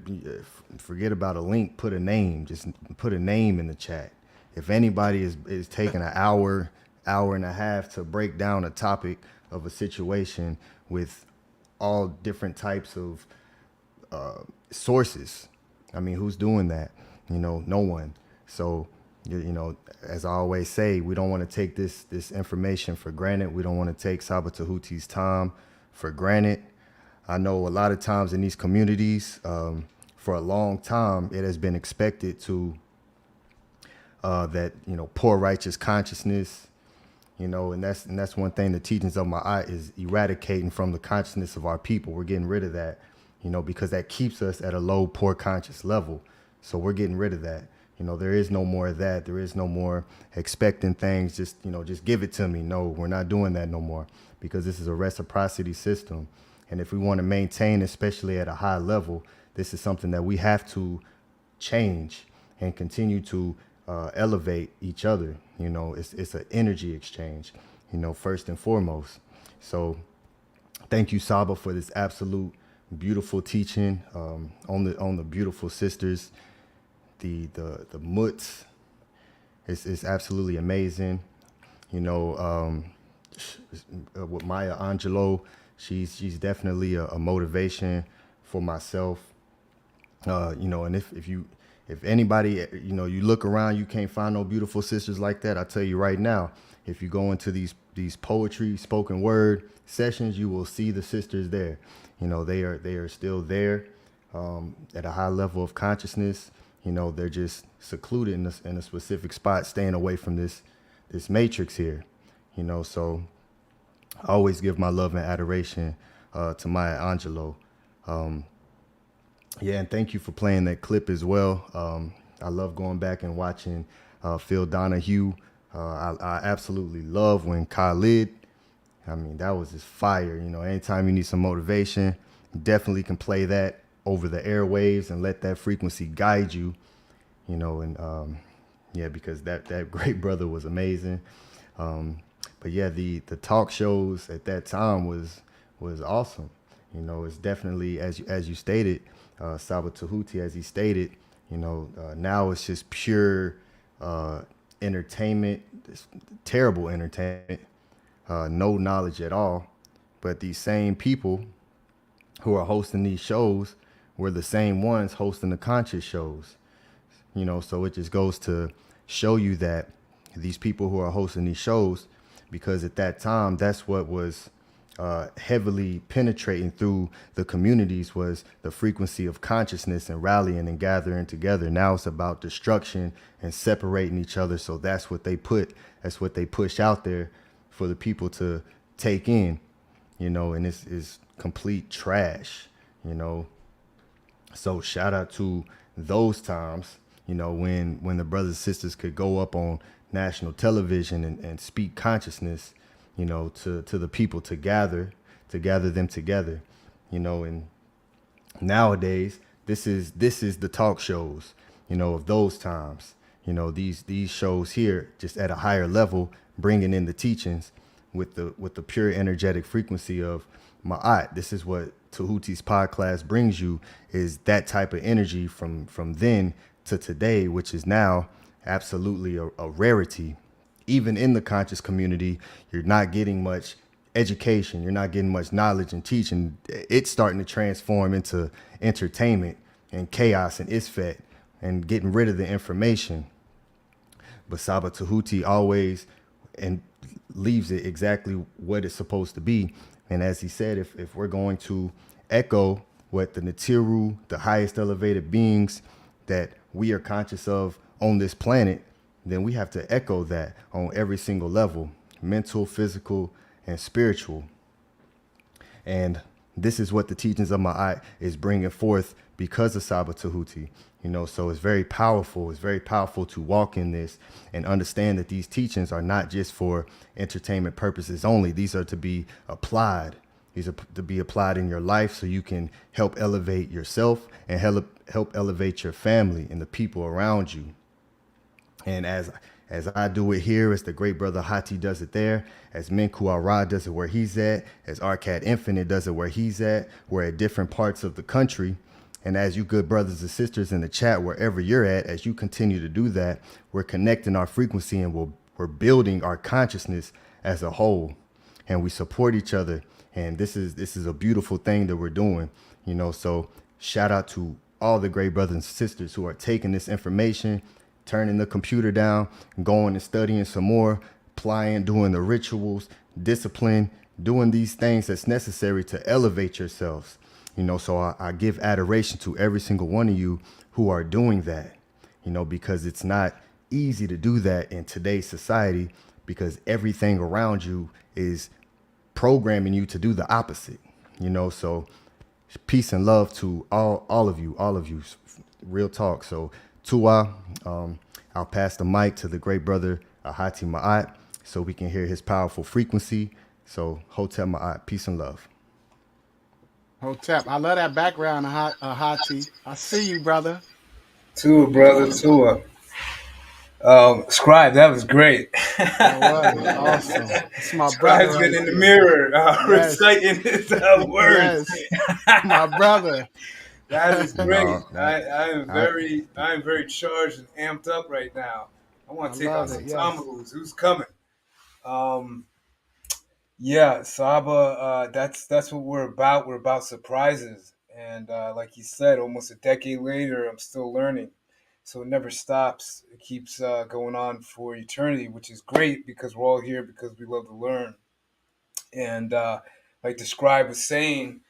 forget about a link, put a name, just put a name in the chat. If anybody is taking an hour and a half to break down a topic of a situation with all different types of sources, I mean, who's doing that? You know, no one. So, you know, as I always say, we don't want to take this information for granted. We don't want to take Saba Tehuti's time for granted. I know a lot of times in these communities, for a long time, it has been expected to that, you know, poor righteous consciousness, you know, and that's one thing the teachings of Ma'at is eradicating from the consciousness of our people. We're getting rid of that, you know, because that keeps us at a low, poor conscious level. So we're getting rid of that. You know, there is no more of that. There is no more expecting things, just, you know, just give it to me. No, we're not doing that no more, because this is a reciprocity system. And if we want to maintain, especially at a high level, this is something that we have to change and continue to elevate each other. You know, it's an energy exchange, you know, first and foremost. So thank you, Saba, for this absolute beautiful teaching on the beautiful sisters, the muts. It's absolutely amazing. You know, with Maya Angelou, she's definitely a motivation for myself. You know, and if anybody, you know, you look around, you can't find no beautiful sisters like that. I tell you right now, if you go into these poetry, spoken word sessions, you will see the sisters there. You know, they are still there at a high level of consciousness. You know, they're just secluded in a specific spot, staying away from this matrix here. You know, so I always give my love and adoration to Maya Angelou. Yeah, and thank you for playing that clip as well. I love going back and watching Phil Donahue. I absolutely love when Khalid, I mean, that was just fire. You know, anytime you need some motivation, you definitely can play that over the airwaves and let that frequency guide you, you know, and yeah, because that great brother was amazing. But yeah, the talk shows at that time was awesome. You know, it's definitely, as you stated, Saba Tehuti, as he stated, you know, now it's just pure entertainment, it's terrible entertainment, no knowledge at all. But these same people who are hosting these shows were the same ones hosting the conscious shows. You know, so it just goes to show you that these people who are hosting these shows, because at that time, that's what was heavily penetrating through the communities, was the frequency of consciousness and rallying and gathering together. Now it's about destruction and separating each other. So that's what they push out there for the people to take in, you know, and this is complete trash, you know. So shout out to those times, you know, when the brothers and sisters could go up on national television and speak consciousness, you know, to the people, to gather them together, you know. And nowadays, this is the talk shows, you know, of those times. You know, these shows here, just at a higher level, bringing in the teachings with the pure energetic frequency of Ma'at. This is what Tehuti's podcast brings you, is that type of energy from then to today, which is now absolutely a rarity. Even in the conscious community, you're not getting much education, you're not getting much knowledge and teaching. It's starting to transform into entertainment and chaos and isfet and getting rid of the information. But Saba Tehuti always and leaves it exactly what it's supposed to be. And as he said, if we're going to echo what the Natiru, the highest elevated beings that we are conscious of on this planet, then we have to echo that on every single level, mental, physical, and spiritual. And this is what the teachings of Ma'at is bringing forth because of Saba Tehuti. You know, so it's very powerful. It's very powerful to walk in this and understand that these teachings are not just for entertainment purposes only. These are to be applied. These are to be applied in your life so you can help elevate yourself and help elevate your family and the people around you. And as I do it here, as the great brother Hati does it there, as Menku Ara does it where he's at, as Arcad Infinite does it where he's at, we're at different parts of the country. And as you good brothers and sisters in the chat, wherever you're at, as you continue to do that, we're connecting our frequency and we're building our consciousness as a whole. And we support each other. And this is a beautiful thing that we're doing, you know. So shout out to all the great brothers and sisters who are taking this information, turning the computer down, going and studying some more, applying, doing the rituals, discipline, doing these things that's necessary to elevate yourselves. You know, so I give adoration to every single one of you who are doing that, you know, because it's not easy to do that in today's society, because everything around you is programming you to do the opposite, you know. So peace and love to all of you, real talk. So Tua, I'll pass the mic to the great brother Hati Ma'at so we can hear his powerful frequency. So Hotep Ma'at, peace and love. Hotep, I love that background, Hati. I see you, brother. Tua, brother, Tua. Scribe, that was great. That was awesome. It's my Scribe's brother. been in the mirror reciting his words. Yes. My brother. That is great. No, I am very charged and amped up right now. I want to take on some tomahawks. Who's coming? Yeah, Saba. That's what we're about. We're about surprises, and like you said, almost a decade later, I'm still learning. So it never stops. It keeps going on for eternity, which is great because we're all here because we love to learn. And like the scribe was saying,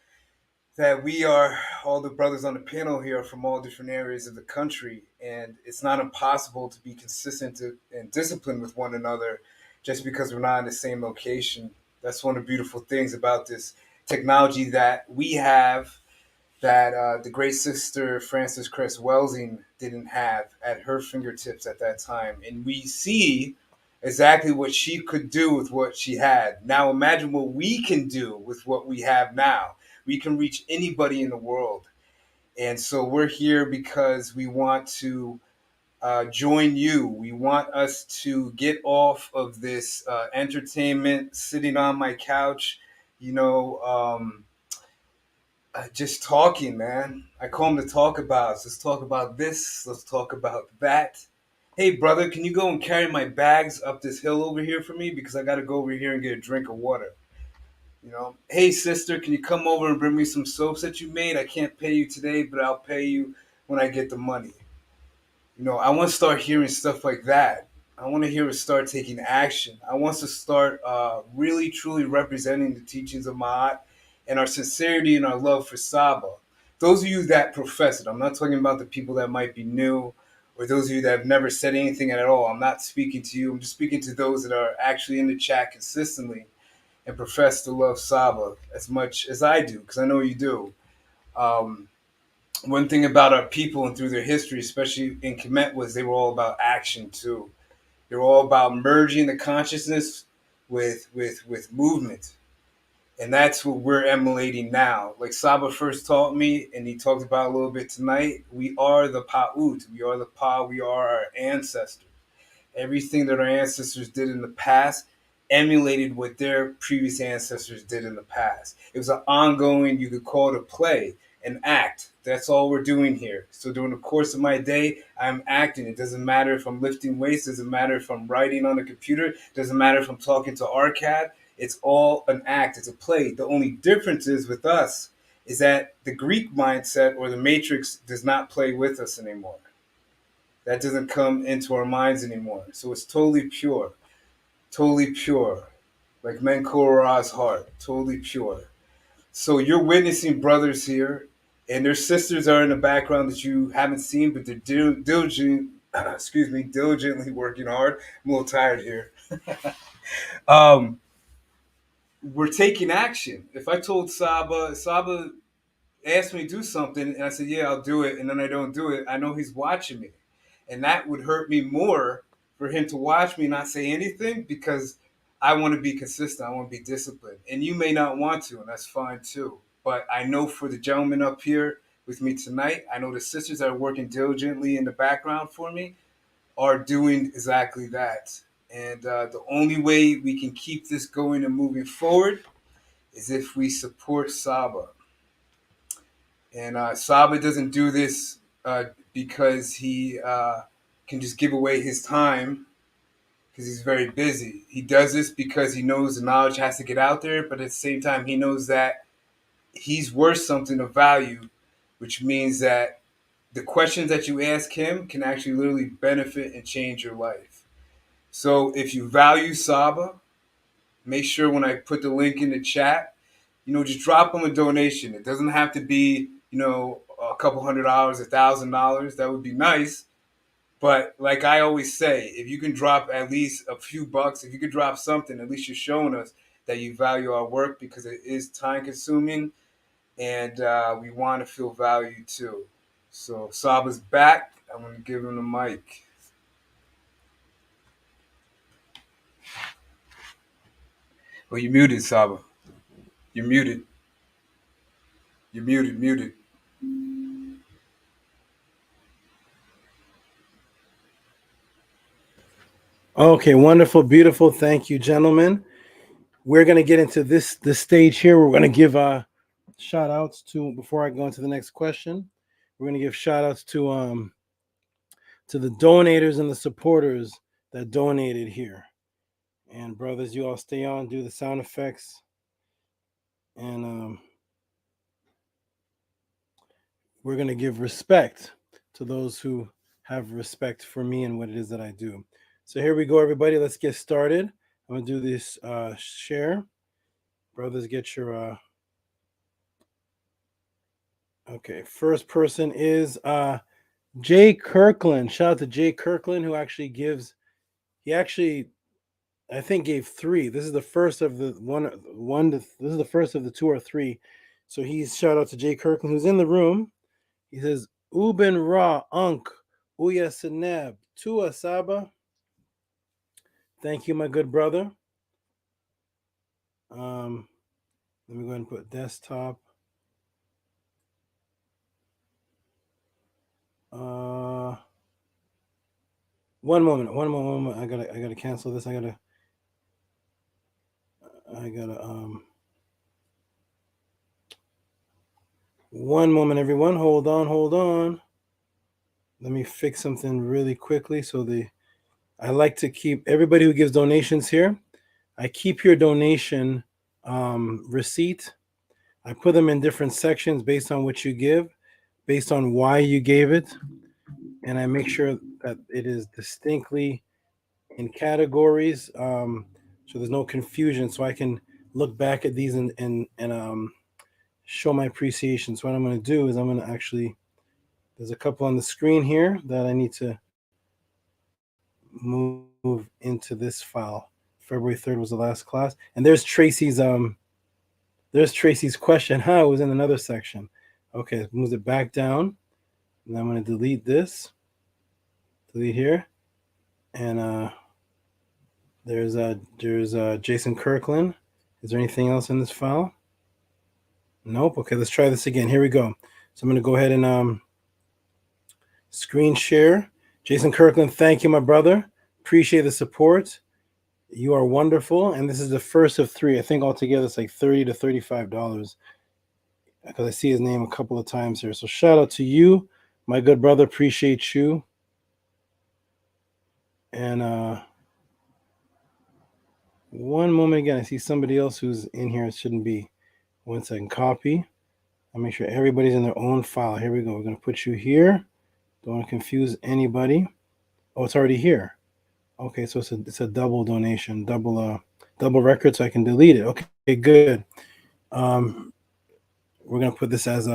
that we are, all the brothers on the panel here are from all different areas of the country, and it's not impossible to be consistent and disciplined with one another just because we're not in the same location. That's one of the beautiful things about this technology that we have that the great sister Frances Cress Welsing didn't have at her fingertips at that time. And we see exactly what she could do with what she had. Now imagine what we can do with what we have now. We can reach anybody in the world. And so we're here because we want to join you. We want us to get off of this entertainment, sitting on my couch, just talking, man. I come to talk about. Let's talk about this. Let's talk about that. Hey, brother, can you go and carry my bags up this hill over here for me? Because I got to go over here and get a drink of water. Hey, sister, can you come over and bring me some soaps that you made? I can't pay you today, but I'll pay you when I get the money. I want to start hearing stuff like that. I want to hear us start taking action. I want us to start really, truly representing the teachings of Ma'at and our sincerity and our love for Saba. Those of you that profess it, I'm not talking about the people that might be new or those of you that have never said anything at all. I'm not speaking to you. I'm just speaking to those that are actually in the chat consistently and profess to love Saba as much as I do, because I know you do. One thing about our people and through their history, especially in Kemet, was they were all about action too. They were all about merging the consciousness with movement. And that's what we're emulating now. Like Saba first taught me, and he talked about a little bit tonight, we are the Pa'ut. We are the Pa. We are our ancestors. Everything that our ancestors did in the past emulated what their previous ancestors did in the past. It was an ongoing, you could call it a play, an act. That's all we're doing here. So during the course of my day, I'm acting. It doesn't matter if I'm lifting weights. It doesn't matter if I'm writing on a computer. It doesn't matter if I'm talking to Arcad. It's all an act. It's a play. The only difference is with us is that the Greek mindset or the matrix does not play with us anymore. That doesn't come into our minds anymore. So it's totally pure. Totally pure. Like Menkora's heart. Totally pure. So you're witnessing brothers here, and their sisters are in the background that you haven't seen, but they're diligently working hard. I'm a little tired here. We're taking action. If I told Saba asked me to do something, and I said, yeah, I'll do it, and then I don't do it, I know he's watching me. And that would hurt me more for him to watch me not say anything, because I want to be consistent. I want to be disciplined. And you may not want to, and that's fine too. But I know for the gentlemen up here with me tonight, I know the sisters that are working diligently in the background for me are doing exactly that. And the only way we can keep this going and moving forward is if we support Saba. And Saba doesn't do this because he can just give away his time because he's very busy. He does this because he knows the knowledge has to get out there, but at the same time, he knows that he's worth something of value, which means that the questions that you ask him can actually literally benefit and change your life. So if you value Saba, make sure when I put the link in the chat, just drop him a donation. It doesn't have to be, a couple $100, $1,000. That would be nice. But like I always say, if you can drop at least a few bucks, if you could drop something, at least you're showing us that you value our work because it is time consuming and we want to feel valued too. So Saba's back. I'm going to give him the mic. Oh, you're muted, Saba. You're muted. You're muted. Okay, wonderful, beautiful. Thank you, gentlemen. We're going to get into this stage here. We're going to give shout outs to, before I go into the next question, we're going to give shout outs to the donators and the supporters that donated here. And brothers, you all stay on, do the sound effects. And we're going to give respect to those who have respect for me and what it is that I do. So here we go, everybody. Let's get started. I'm going to do this share. Brothers, get your... Okay, first person is Jay Kirkland. Shout out to Jay Kirkland, who actually gives... He actually, I think, gave 3. This is the first of the one. This is the first of the 2 or 3. So he's shout out to Jay Kirkland, who's in the room. He says, Uben Ra Unk Uya Seneb Tua Saba. Thank you, my good brother. Let me go ahead and put desktop. One moment. I gotta cancel this. I gotta one moment, everyone. Hold on. Let me fix something really quickly. I like to keep everybody who gives donations here. I keep your donation receipt. I put them in different sections based on what you give, based on why you gave it, and I make sure that it is distinctly in categories, so there's no confusion. So I can look back at these and show my appreciation. So what I'm going to do is I'm going to actually, there's a couple on the screen here that I need to move into this file. February 3rd was the last class, and there's Tracy's question. It was in another section. Okay, move it back down, and I'm going to delete this. Delete here, and there's Jason Kirkland. Is there anything else in this file? Nope. Okay, let's try this again. Here we go. So I'm going to go ahead and screen share. Jason Kirkland, thank you, my brother. Appreciate the support. You are wonderful. And this is the first of 3. I think altogether it's like $30 to $35 because I see his name a couple of times here. So shout out to you, my good brother. Appreciate you. And one moment again, I see somebody else who's in here. It shouldn't be. 1 second. Copy. I'll make sure everybody's in their own file. Here we go. We're going to put you here. Don't want to confuse anybody. Oh, it's already here. Okay, so it's a double donation, double record, so I can delete it. Okay, good. We're gonna put this as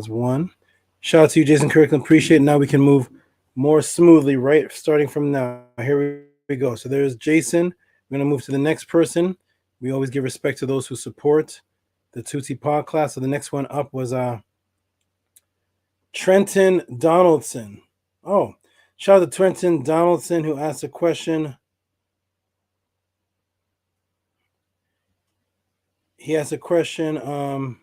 one. Shout out to you, Jason Kirkland. Appreciate it. Now we can move more smoothly, right? Starting from now. Here we go. So there's Jason. We're gonna move to the next person. We always give respect to those who support the Tehuti Pod class. So the next one up was Trenton Donaldson. Oh. Shout out to Trenton Donaldson, who asked a question. he has a question.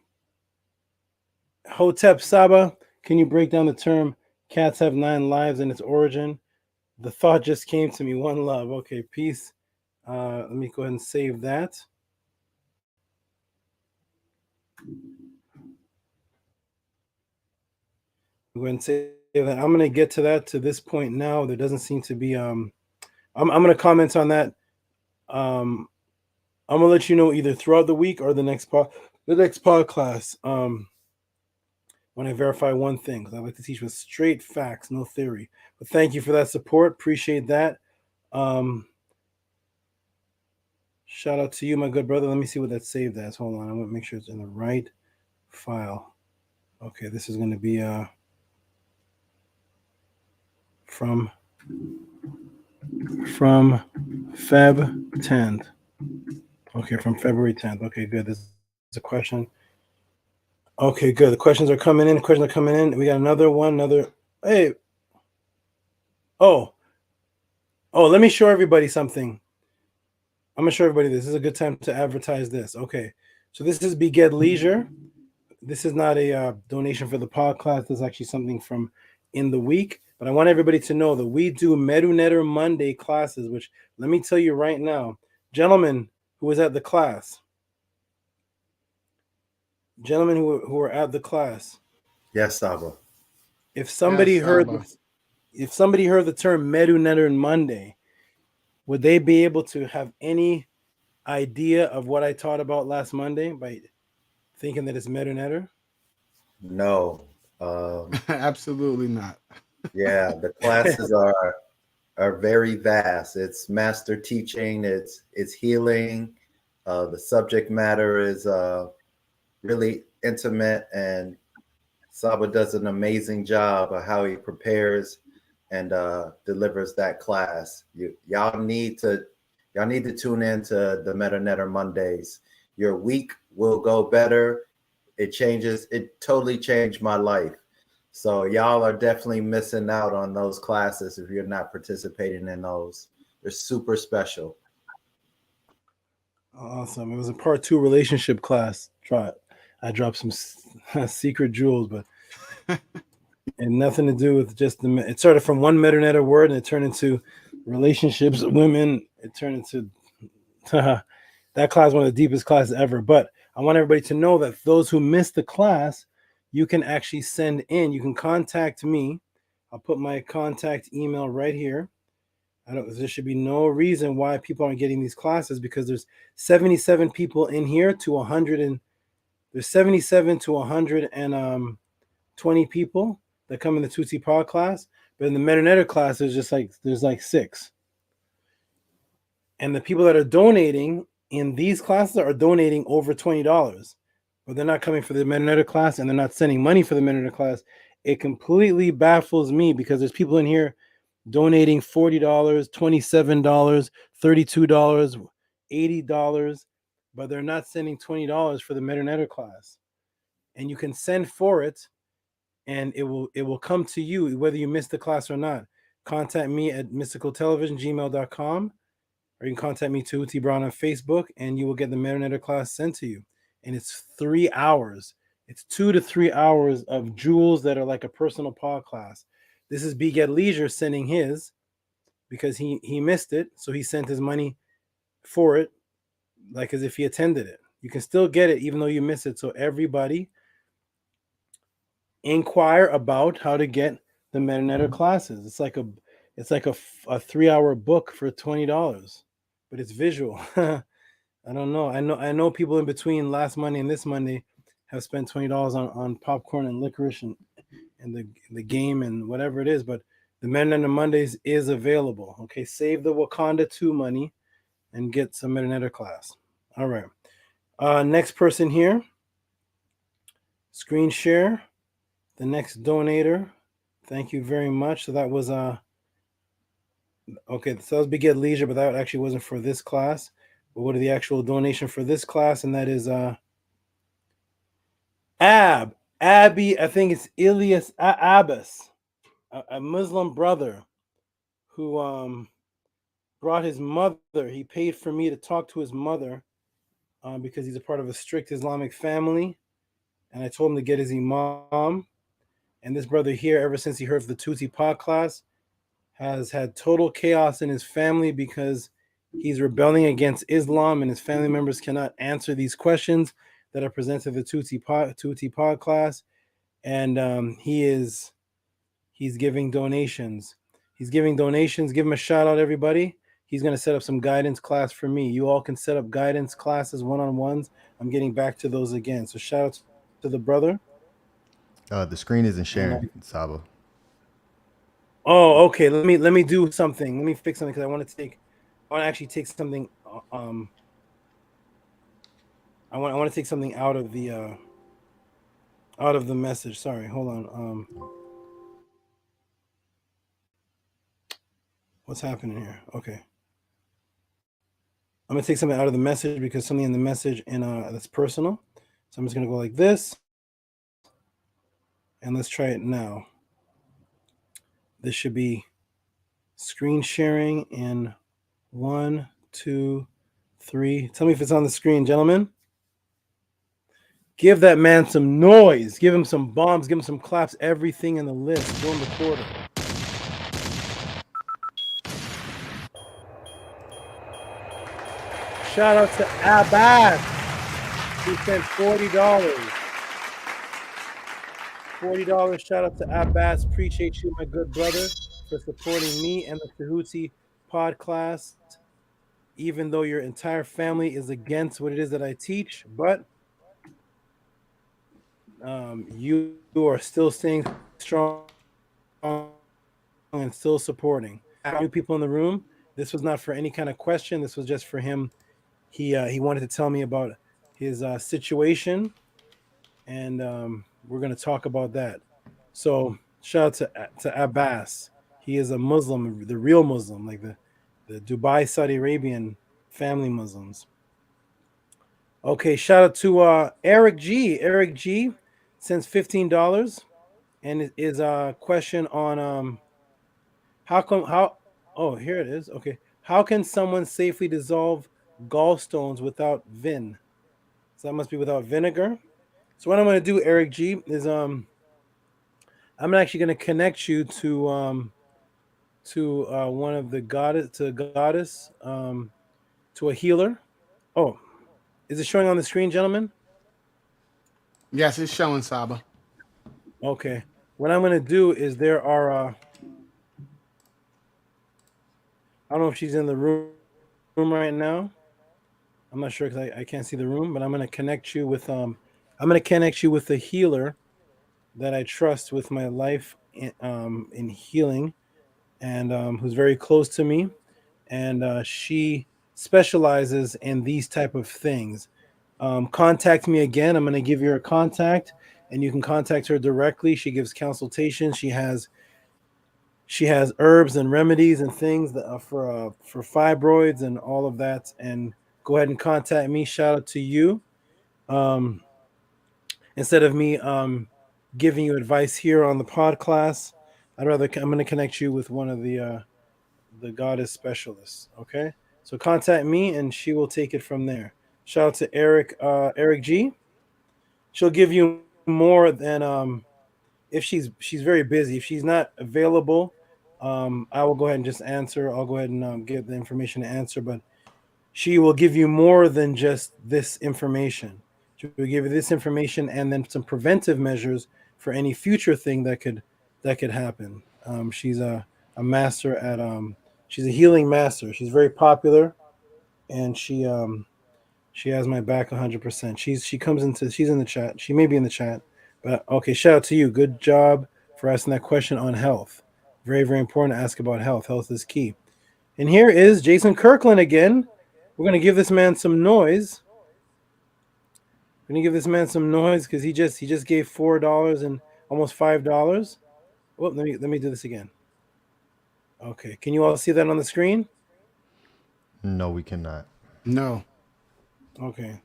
Hotep Saba, can you break down the term "cats have 9 lives" and its origin? The thought just came to me. One love. Okay, peace. Let me go ahead and save that. Go ahead and save that. I'm gonna get to that to this point now. There doesn't seem to be I'm gonna comment on that. I'm gonna let you know either throughout the week or the next pod class. When I verify one thing, because I like to teach with straight facts, no theory. But thank you for that support. Appreciate that. Shout out to you, my good brother. Let me see what that's saved as. Hold on, I want to make sure it's in the right file. Okay, this is going to be from Feb 10th. Okay, from February 10th. Okay, good. This is a question. Okay, good. The questions are coming in. We got another one. Hey. Oh, let me show everybody something. I'm going to show everybody this. This is a good time to advertise this. Okay, so this is Beged Leisure. This is not a donation for the podcast. This is actually something from in the week. But I want everybody to know that we do Merunetter Monday classes, which let me tell you right now, gentlemen who was at the class, gentlemen who were at the class. Yes, Saba. If somebody heard the term Merunetter Monday, would they be able to have any idea of what I taught about last Monday by thinking that it's Merunetter? No. Absolutely not. Yeah, the classes are very vast. It's master teaching, it's healing. The subject matter is really intimate, and Saba does an amazing job of how he prepares and delivers that class. Y'all need to tune in to the Merunetter Mondays. Your week will go better. It totally changed my life. So y'all are definitely missing out on those classes if you're not participating in those. They're super special. Awesome. It was a part 2 relationship class. I dropped some secret jewels, but it had nothing to do with just it started from one Merunetter word and it turned into relationships with women. It turned into that class, one of the deepest classes ever. But I want everybody to know that those who missed the class, you can actually send in. You can contact me. I'll put my contact email right here. There should be no reason why people aren't getting these classes, because there's 77 people in here to 100 and there's 77 to 120 people that come in the Tutsi Pod class, but in the Merunetter class there's like 6. And the people that are donating in these classes are donating over $20, but they're not coming for the Merunetter class and they're not sending money for the Merunetter class. It completely baffles me, because there's people in here donating $40, $27, $32, $80, but they're not sending $20 for the Merunetter class. And you can send for it, and it will come to you whether you missed the class or not. Contact me at mysticaltelevision@gmail.com, or you can contact me, Tehuti Brown, on Facebook, and you will get the Merunetter class sent to you. And it's 3 hours. It's 2 to 3 hours of jewels that are like a personal pod class. This is Beged Leisure sending his, because he missed it, so he sent his money for it, like as if he attended it. You can still get it even though you miss it. So everybody inquire about how to get the Merunetter classes. It's like a 3-hour book for $20, but it's visual. I don't know. I know people in between last Monday and this Monday have spent $20 on popcorn and licorice and the game and whatever it is, but the Merunetter Mondays is available. Okay, save the Wakanda 2 money and get some Merunetter class. All right. Next person here. Screen share. The next donator. Thank you very much. So that was okay, so that was Beged Leisure, but that actually wasn't for this class. But what are the actual donation for this class? And that is Abby, I think it's Ilyas Abbas, a Muslim brother who brought his mother. He paid for me to talk to his mother because he's a part of a strict Islamic family. And I told him to get his imam. And this brother here, ever since he heard of the Tuti podcast, has had total chaos in his family because he's rebelling against Islam, and his family members cannot answer these questions that are presented to the Tuti podcast. And he's giving donations. He's giving donations. Give him a shout out, everybody. He's going to set up some guidance class for me. You all can set up guidance classes, one-on-ones. I'm getting back to those again. So shout out to the brother. The screen isn't sharing, Saba. Oh, okay. Let me do something. Let me fix something because I want to actually take something. I want to take something out of the message. Sorry, hold on. What's happening here? Okay. I'm gonna take something out of the message because something in the message that's personal. So I'm just gonna go like this, and let's try it now. This should be screen sharing in 1, 2, 3. Tell me if it's on the screen, gentlemen. Give that man some noise. Give him some bombs. Give him some claps. Everything in the list. Go in the quarter. Shout out to Abbas. He sent $40. $40. Shout out to Abbas. Appreciate you, my good brother, for supporting me and the Tehuti podcast. Even though your entire family is against what it is that I teach, but you are still staying strong and still supporting. New people in the room. This was not for any kind of question. This was just for him. He wanted to tell me about his situation, and we're going to talk about that. So shout out to Abbas. He is a Muslim, the real Muslim, like the Dubai, Saudi Arabian family Muslims. Okay, shout out to Eric G. Eric G sends $15, and it is a question on oh, here it is. Okay. How can someone safely dissolve gallstones without vin? So that must be without vinegar. So what I'm going to do, Eric G, is I'm actually going to connect you to one of the goddess, to a healer. Oh, is it showing on the screen, gentlemen? Yes, it's showing, Saba. Okay. What I'm going to do is there are I don't know if she's in the room right now. I'm not sure because I can't see the room, but I'm going to connect you with a healer that I trust with my life in healing, and who's very close to me, and she specializes in these type of things. Contact me again. I'm going to give you her contact, and you can contact her directly. She gives consultations. She has herbs and remedies and things that for fibroids and all of that. And go ahead and contact me. Shout out to you. Instead of me giving you advice here on the pod class, I'm going to connect you with one of the goddess specialists. Okay, so contact me and she will take it from there. Shout out to Eric G. She'll give you more than if she's very busy. If she's not available, I will go ahead and just answer. I'll go ahead and give the information to answer, but she will give you more than just this information. She will give you this information and then some preventive measures for any future thing that could happen. She's a master at she's a healing master. She's very popular, and she has my back 100%. She's in the chat. She may be in the chat, but okay. Shout out to you. Good job for asking that question on health. Very, very important to ask about health. Health is key. And here is Jason Kirkland again. We're gonna give this man some noise. We're gonna give this man some noise because he just gave $4 and almost $5. Well, let me do this again. Okay, can you all see that on the screen? No, we cannot. No. Okay,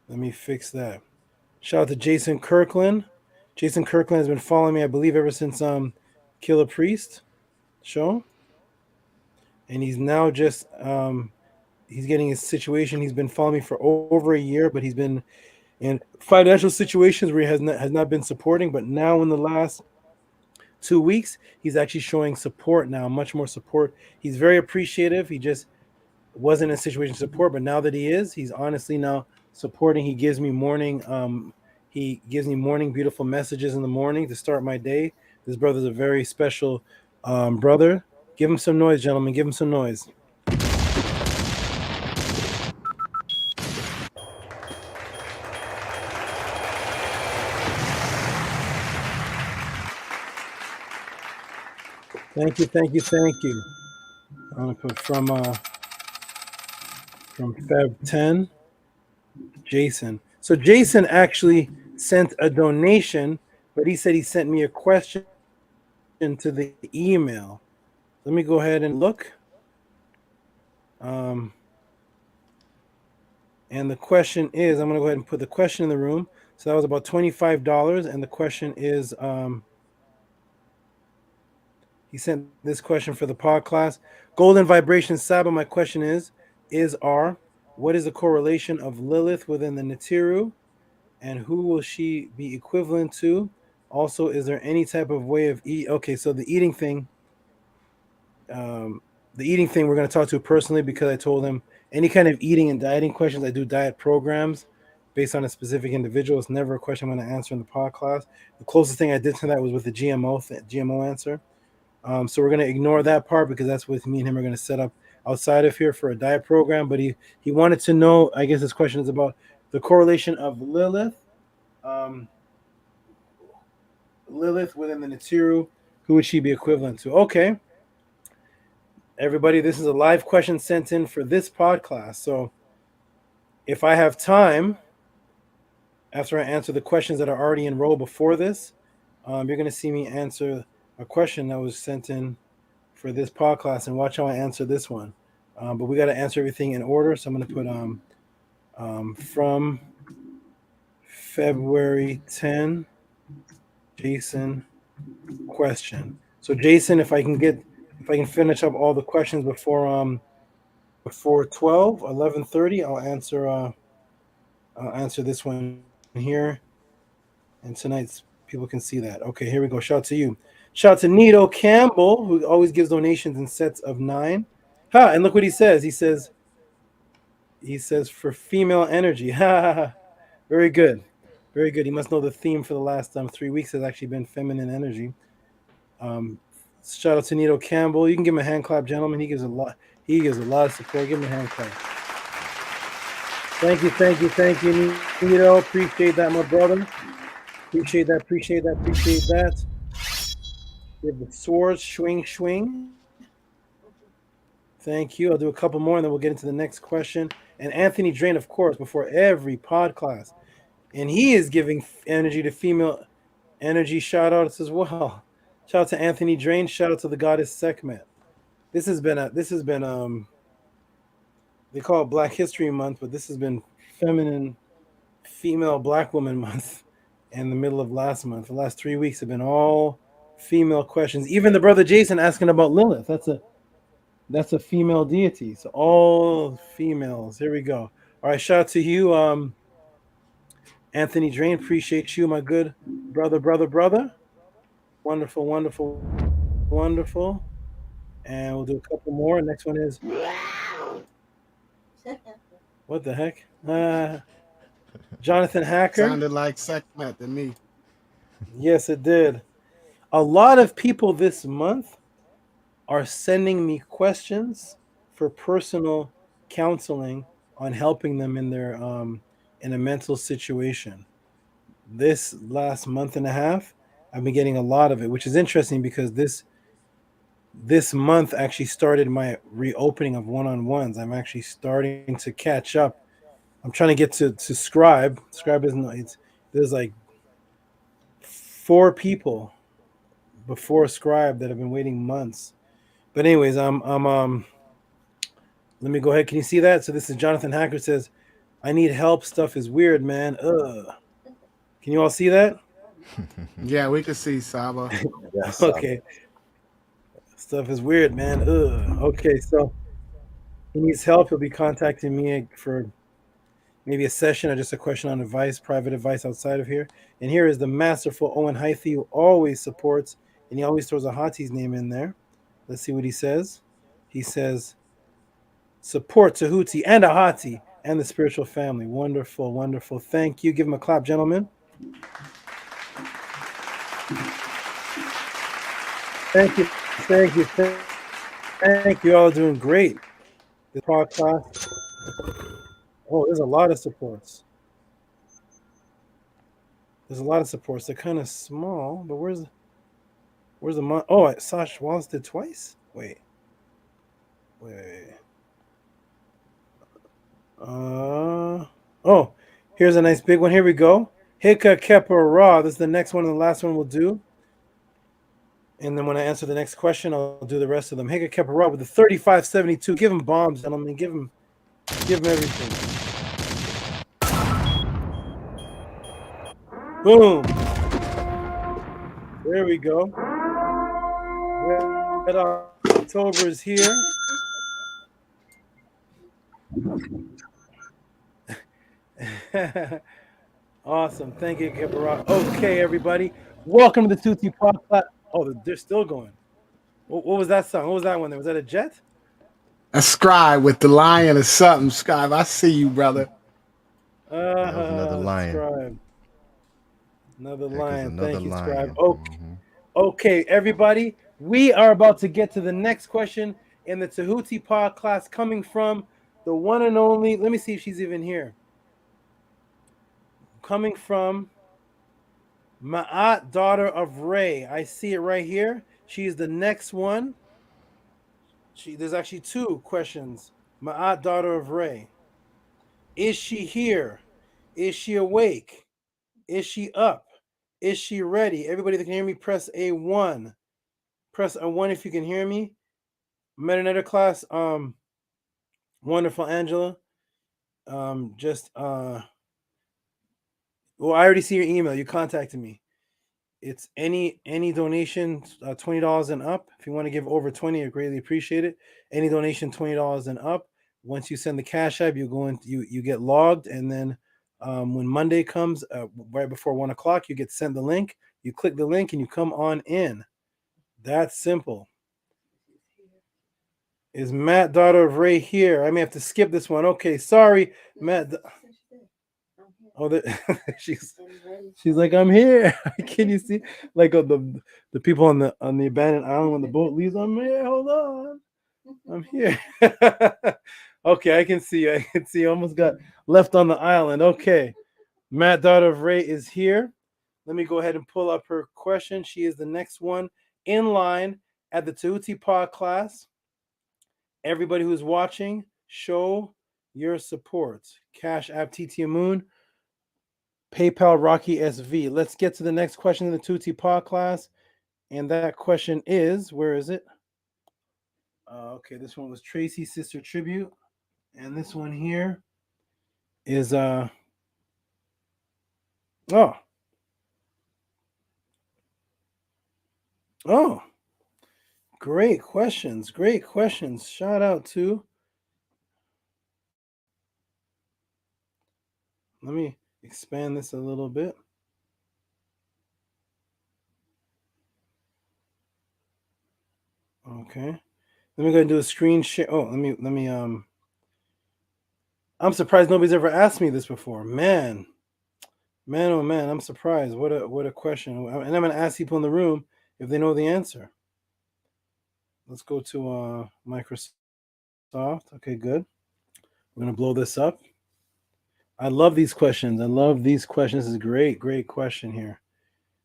let me fix that. Shout out to Jason Kirkland. Jason Kirkland has been following me, I believe, ever since Killer Priest show, and he's now just he's getting his situation. He's been following me for over a year, but he's been in financial situations where he has not been supporting. But now in the last 2 weeks, he's actually showing support now, much more support. He's very appreciative. He just wasn't in a situation to support, but now that he is, he's honestly now supporting. He gives me morning beautiful messages in the morning to start my day. This brother's a very special brother. Give him some noise, gentlemen. Give him some noise. Thank you, thank you, thank you. I'm gonna put from Feb 10, Jason. So Jason actually sent a donation, but he said he sent me a question to the email. Let me go ahead and look. And the question is, I'm gonna go ahead and put the question in the room. So that was about $25, and the question is, he sent this question for the pod class. Golden Vibration Saba, my question is what is the correlation of Lilith within the Nitiru, and who will she be equivalent to? Also, is there any type of way of okay, so the eating thing we're going to talk to personally, because I told him any kind of eating and dieting questions, I do diet programs based on a specific individual. It's never a question I'm going to answer in the pod class. The closest thing I did to that was with the GMO answer. So we're going to ignore that part, because that's what me and him are going to set up outside of here for a diet program. But he wanted to know, I guess this question is about the correlation of Lilith, Lilith within the Nitiru. Who would she be equivalent to? Okay. Everybody, this is a live question sent in for this pod class. So if I have time, after I answer the questions that are already enrolled before this, you're going to see me answer a question that was sent in for this pod class, and watch how I answer this one. But we got to answer everything in order. So I'm going to put from February 10, Jason question. So Jason, if I can finish up all the questions before 11:30, I'll answer this one here. And tonight's people can see that. Okay, here we go. Shout out to you. Shout out to Nito Campbell, who always gives donations in sets of 9. And look what he says. He says for female energy. Very good. Very good. He must know the theme for the last 3 weeks has actually been feminine energy. Shout out to Nito Campbell. You can give him a hand clap, gentlemen. He gives a lot of support. Give him a hand clap. Thank you, Nito. Appreciate that, my brother. Appreciate that. Give the swords, swing. Thank you. I'll do a couple more, and then we'll get into the next question. And Anthony Drain, of course, before every pod class. And he is giving energy to female energy shout-outs as well. Shout out to Anthony Drain. Shout out to the goddess Sekhmet. This has been they call it Black History Month, but this has been feminine, female Black woman month in the middle of last month. The last 3 weeks have been all female questions. Even the brother Jason asking about Lilith. That's a female deity. So all females. Here we go. All right, shout out to you, Anthony Drain. Appreciate you, my good brother. Wonderful. And we'll do a couple more. Next one is what the heck? Jonathan Hacker. Sounded like Sekhmet to me. Yes, it did. A lot of people this month are sending me questions for personal counseling on helping them in their in a mental situation. This last month and a half, I've been getting a lot of it, which is interesting because this month actually started my reopening of one-on-ones. I'm actually starting to catch up. I'm trying to get to Scribe. Scribe isn't. There's like 4 people before Scribe that have been waiting months. But anyways, let me go ahead. Can you see that? So this is Jonathan Hacker says, "I need help. Stuff is weird, man. Ugh." Can you all see that? Yeah, we can see Saba. Yes, Okay. Stuff is weird, man. Ugh. Okay, so he needs help, he'll be contacting me for maybe a session or just a question on advice, private advice outside of here. And here is the masterful Owen Hythe, who always supports, and he always throws a Hati's name in there. Let's see what he says. He says, support Tehuti and a Hati and the spiritual family. Wonderful, wonderful. Thank you. Give him a clap, gentlemen. Thank you. Thank you. Thank you. All doing great. This podcast. Oh, there's a lot of supports. There's a lot of supports. They're kind of small, but where's the money? Oh, Sash Wallace did twice? Wait. Oh, here's a nice big one. Here we go. Hika Kepa Ra. This is the next one and the last one we'll do. And then when I answer the next question, I'll do the rest of them. Hika Kepa Ra with the 3572. Give him bombs, gentlemen. Give him everything. Boom. There we go. Red October is here. Awesome. Thank you, Kipara. Okay, everybody. Welcome to the Tehuti Podcast. Oh, they're still going. What was that song? What was that one there? Was that a jet? A Scribe with the lion or something. Scribe, I see you, brother. Another lion. Scribe. Another lion. Another Thank you, lion. Scribe. Okay. Okay, everybody. We are about to get to the next question in the Tehuti Podcast, coming from the one and only. Let me see if she's even here. Coming from Ma'at, daughter of Ray. I see it right here. She is the next one. There's actually two questions. Ma'at, daughter of Ray. Is she here? Is she awake? Is she up? Is she ready? Everybody that can hear me, press A1. Press A1 if you can hear me. Meta class. Wonderful, Angela. Well, I already see your email. You contacted me. It's any donation, $20 and up. If you want to give over 20, I greatly appreciate it. Any donation, $20 and up. Once you send the Cash App, you go in, you get logged, and then when Monday comes, right before 1 o'clock, you get sent the link. You click the link and you come on in. That's simple. Is Matt, daughter of Ray, here? I may have to skip this one. Okay, sorry, Matt. Oh, she's like, I'm here. Can you see? Like the people on the abandoned island when the boat leaves. I'm here. Hold on, I'm here. Okay, I can see. I almost got left on the island. Okay, Matt, daughter of Ray, is here. Let me go ahead and pull up her question. She is the next one in line at the Tehuti Pod class. Everybody who's watching, show your support. Cash App TT Moon. PayPal Rocky SV. Let's get to the next question in the Tehuti Pod class. And that question is, where is it? Okay, this one was Tracy's Sister Tribute. And this one here is oh, great questions. Great questions. Shout out to. Let me expand this a little bit. Okay. Let me go and do a screen share. Oh, let me I'm surprised nobody's ever asked me this before. Man, oh man, I'm surprised. What a question. And I'm gonna ask people in the room if they know the answer. Let's go to Microsoft. Okay, good. We're gonna blow this up. I love these questions. This is great question here.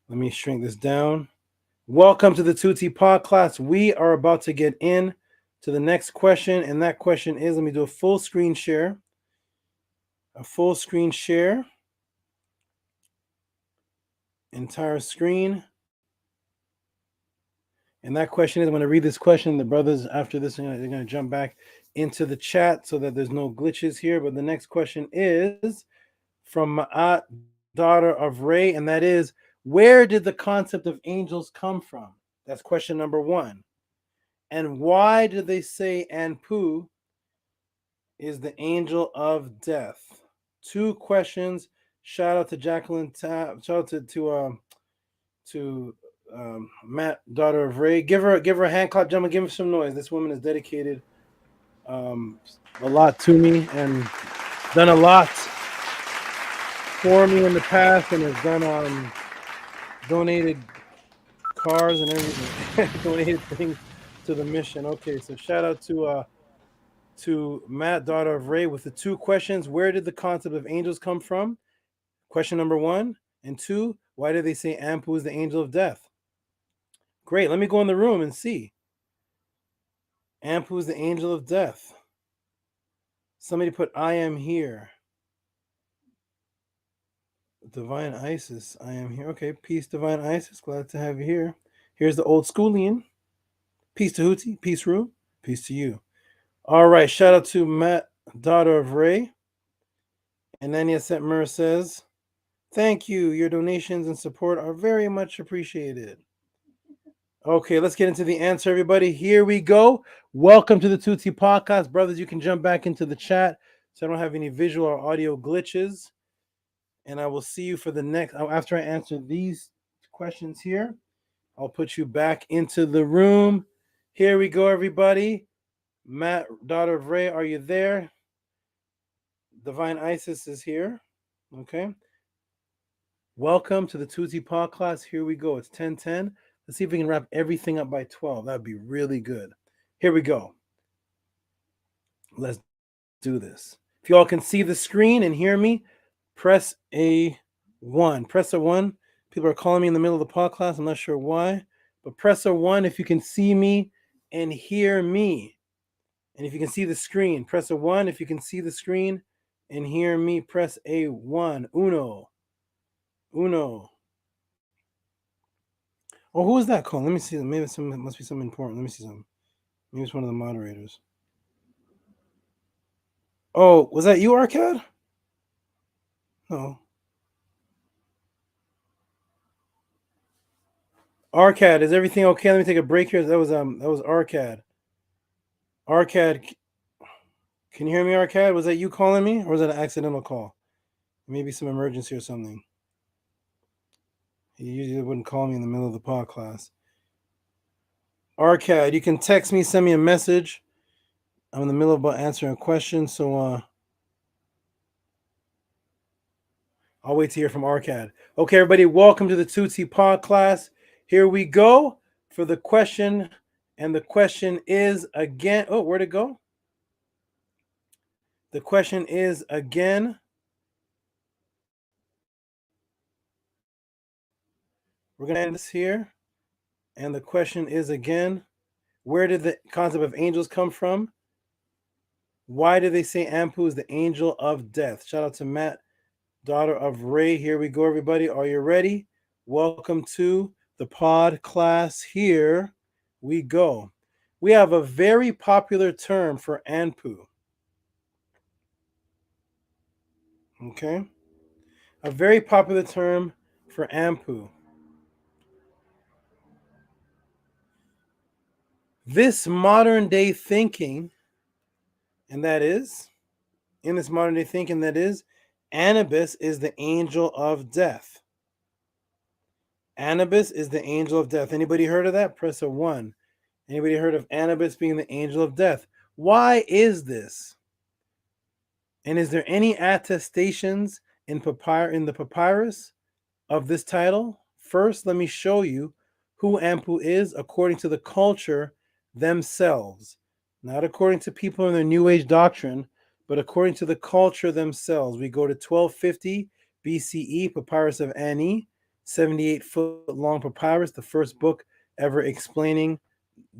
Let me shrink this down. Welcome to the Tehuti Pod class. We are about to get in to the next question, and that question is, let me do a full screen share. Entire screen. And that question is, I'm going to read this question. The brothers, after this, they're going to jump back into the chat so that there's no glitches here. But the next question is from Ma'at, daughter of Ray, and that is, where did the concept of angels come from? That's question number one. And why did they say Anpu is the angel of death? 2 questions. Shout out to Jacqueline. Shout out to Matt, daughter of Ray. Give her a hand clap, gentlemen. Give her some noise. This woman is dedicated a lot to me and done a lot for me in the past, and has done donated cars and everything, donated things to the mission. Okay, so shout out to Matt, daughter of Ray, with the 2 questions. Where did the concept of angels come from? Question number 1. And 2, why did they say Anpu is the angel of death? Great. Let me go in the room and see. Anpu is the angel of death. Somebody put, I am here. Divine Isis, I am here. Okay, peace, Divine Isis. Glad to have you here. Here's the old schoolian. Peace to Tehuti. Peace, Rue. Peace to you. All right. Shout out to Matt, daughter of Ray. And then Yaset Mur says, thank you. Your donations and support are very much appreciated. Okay, let's get into the answer, everybody. Here we go. Welcome to the Tehuti podcast. Brothers, you can jump back into the chat so I don't have any visual or audio glitches. And I will see you for the next, after I answer these questions here, I'll put you back into the room. Here we go, everybody. Matt, daughter of Ray, are you there? Divine Isis is here. Okay. Welcome to the Tehuti podcast. Here we go. It's 10:10. Let's see if we can wrap everything up by 12. That'd be really good. Here we go. Let's do this. If you all can see the screen and hear me, press a 1. Press a 1. People are calling me in the middle of the podcast. I'm not sure why, but press a 1 if you can see me and hear me. And if you can see the screen, press a 1. If you can see the screen and hear me, press a 1. Uno. Oh, who is that calling? Let me see. Maybe it must be something important. Let me see something. Maybe it's one of the moderators. Oh, was that you, Arcad? No. Arcad, is everything okay? Let me take a break here. That was Arcad. Arcad, can you hear me, Arcad? Was that you calling me, or was that an accidental call? Maybe some emergency or something. He usually wouldn't call me in the middle of the podcast. Arcad, you can text me, send me a message. I'm in the middle of answering a question, so I'll wait to hear from Arcad. Okay, everybody, welcome to the Tehuti podcast. Here we go for the question, and the question is again. Oh, where'd it go? The question is again. We're going to end this here. And the question is again, where did the concept of angels come from? Why did they say Anpu is the angel of death? Shout out to Matt, daughter of Ray. Here we go, everybody. Are you ready? Welcome to the pod class. Here we go. We have a very popular term for Anpu. Okay? A very popular term for Anpu. This modern day thinking, and that is, in this modern day thinking, that is, Anubis is the angel of death. Anubis is the angel of death. Anybody heard of that? Press a 1. Anybody heard of Anubis being the angel of death? Why is this? And is there any attestations in the papyrus of this title? First, let me show you who Anpu is according to the culture themselves. Not according to people in their New Age doctrine, but according to the culture themselves. We go to 1250 BCE, Papyrus of Ani, 78-foot long papyrus, the first book ever explaining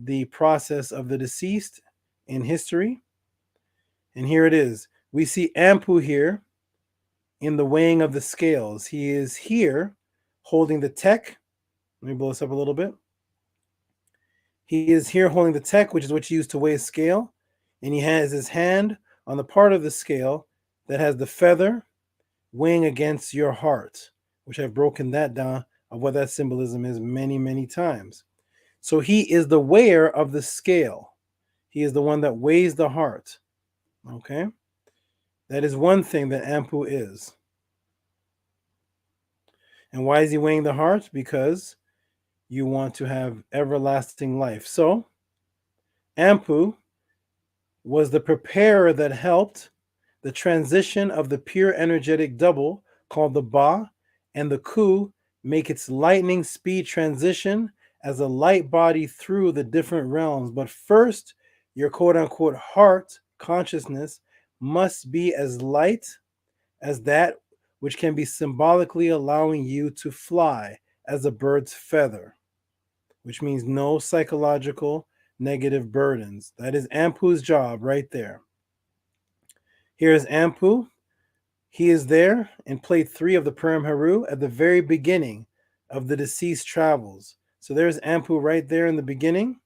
the process of the deceased in history. And here it is. We see Anpu here in the weighing of the scales. He is here holding the tek. Let me blow this up a little bit. He is here holding the tek, which is what you use to weigh a scale. And he has his hand on the part of the scale that has the feather weighing against your heart, which I've broken that down of what that symbolism is many, many times. So he is the weigher of the scale. He is the one that weighs the heart. Okay? That is one thing that Anpu is. And why is he weighing the heart? Because you want to have everlasting life. So, Anpu was the preparer that helped the transition of the pure energetic double called the Ba and the Ku make its lightning speed transition as a light body through the different realms. But first, your quote unquote heart consciousness must be as light as that which can be symbolically allowing you to fly as a bird's feather, which means no psychological negative burdens. That is Anpu's job right there. Here's Anpu. He is there in plate 3 of the Purim Haru at the very beginning of the deceased travels. So there's Anpu right there in the beginning.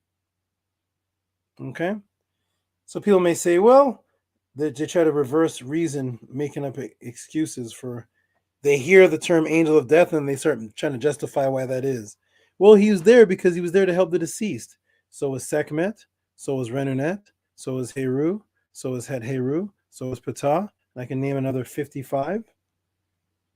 Okay. So people may say, well, they try to reverse reason, making up excuses for, they hear the term angel of death and they start trying to justify why that is. Well, he was there because he was there to help the deceased. So was Sekhmet, so was Renunet, so was Heru, so was Het Heru, so was Ptah, and I can name another 55.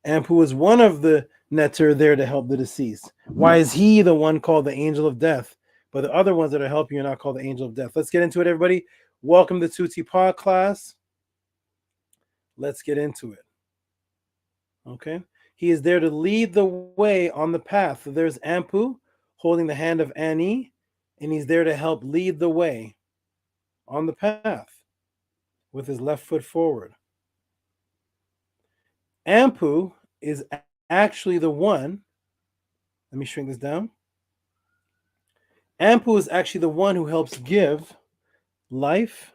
Anpu was one of the Netter there to help the deceased. Why is he the one called the angel of death? But the other ones that are helping you are not called the angel of death. Let's get into it, everybody. Welcome to Tehuti Pod class. Let's get into it. Okay. He is there to lead the way on the path. So there's Anpu holding the hand of Ani, and he's there to help lead the way on the path with his left foot forward. Anpu is actually the one, let me shrink this down. Anpu is actually the one who helps give life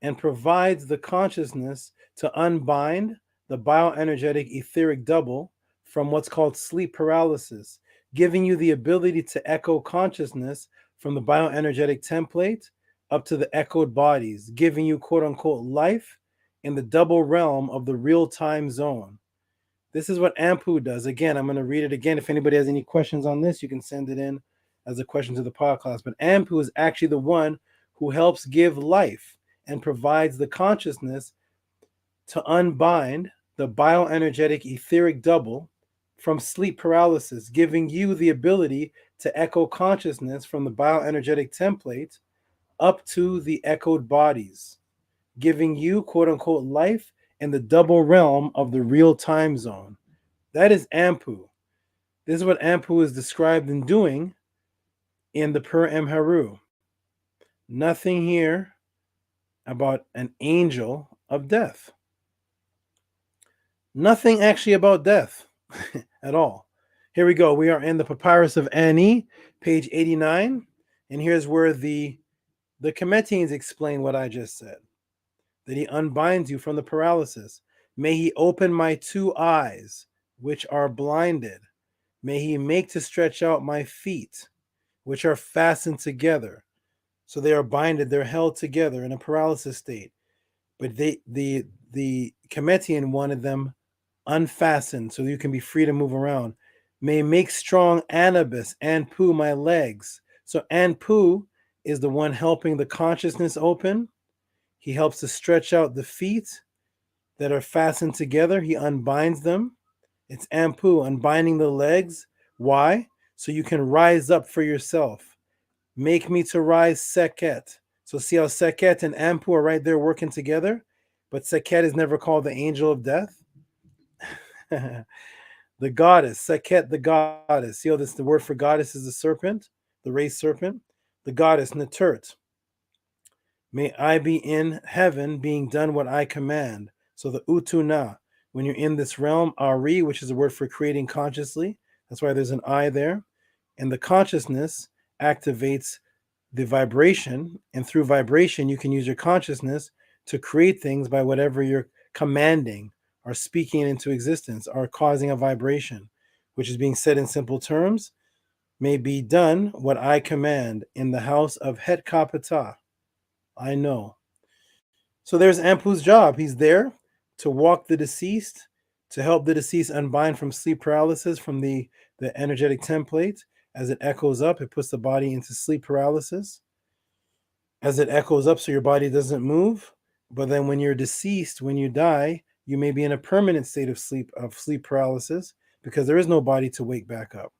and provides the consciousness to unbind the bioenergetic etheric double from what's called sleep paralysis, giving you the ability to echo consciousness from the bioenergetic template up to the echoed bodies, giving you quote unquote life in the double realm of the real-time zone. This is what Anpu does. Again, I'm going to read it again. If anybody has any questions on this, you can send it in as a question to the podcast. But Anpu is actually the one who helps give life and provides the consciousness to unbind the bioenergetic etheric double from sleep paralysis, giving you the ability to echo consciousness from the bioenergetic template up to the echoed bodies, giving you quote unquote life in the double realm of the real time zone. That is Anpu. This is what Anpu is described in doing in the Purim Haru. Nothing here about an angel of death. Nothing actually about death at all. Here we go. We are in the Papyrus of Ani, page 89. And here's where the Kemetines explain what I just said. That he unbinds you from the paralysis. May he open my 2 eyes, which are blinded. May he make to stretch out my feet, which are fastened together. So they are binded, they're held together in a paralysis state. But the Kemetian wanted them unfastened so you can be free to move around. May make strong Anubis, Anpu, my legs. So Anpu is the one helping the consciousness open. He helps to stretch out the feet that are fastened together. He unbinds them. It's Anpu, unbinding the legs. Why? So you can rise up for yourself. Make me to rise, Seket. So see how Seket and Anpu are right there working together? But Seket is never called the angel of death. The goddess, Seket, the goddess. See how the word for goddess is the serpent, the raised serpent? The goddess, Netert. May I be in heaven, being done what I command. So the Utuna, when you're in this realm, Ari, which is a word for creating consciously. That's why there's an I there. And the consciousness activates the vibration. And through vibration, you can use your consciousness to create things by whatever you're commanding or speaking into existence or causing a vibration, which is being said in simple terms. May be done what I command in the house of Het Kapata. I know. So there's Anpu's job. He's there to walk the deceased, to help the deceased unbind from sleep paralysis from the energetic template. As it echoes up, it puts the body into sleep paralysis. As it echoes up so your body doesn't move, But then when you're deceased, when you die, you may be in a permanent state of sleep paralysis because there is no body to wake back up.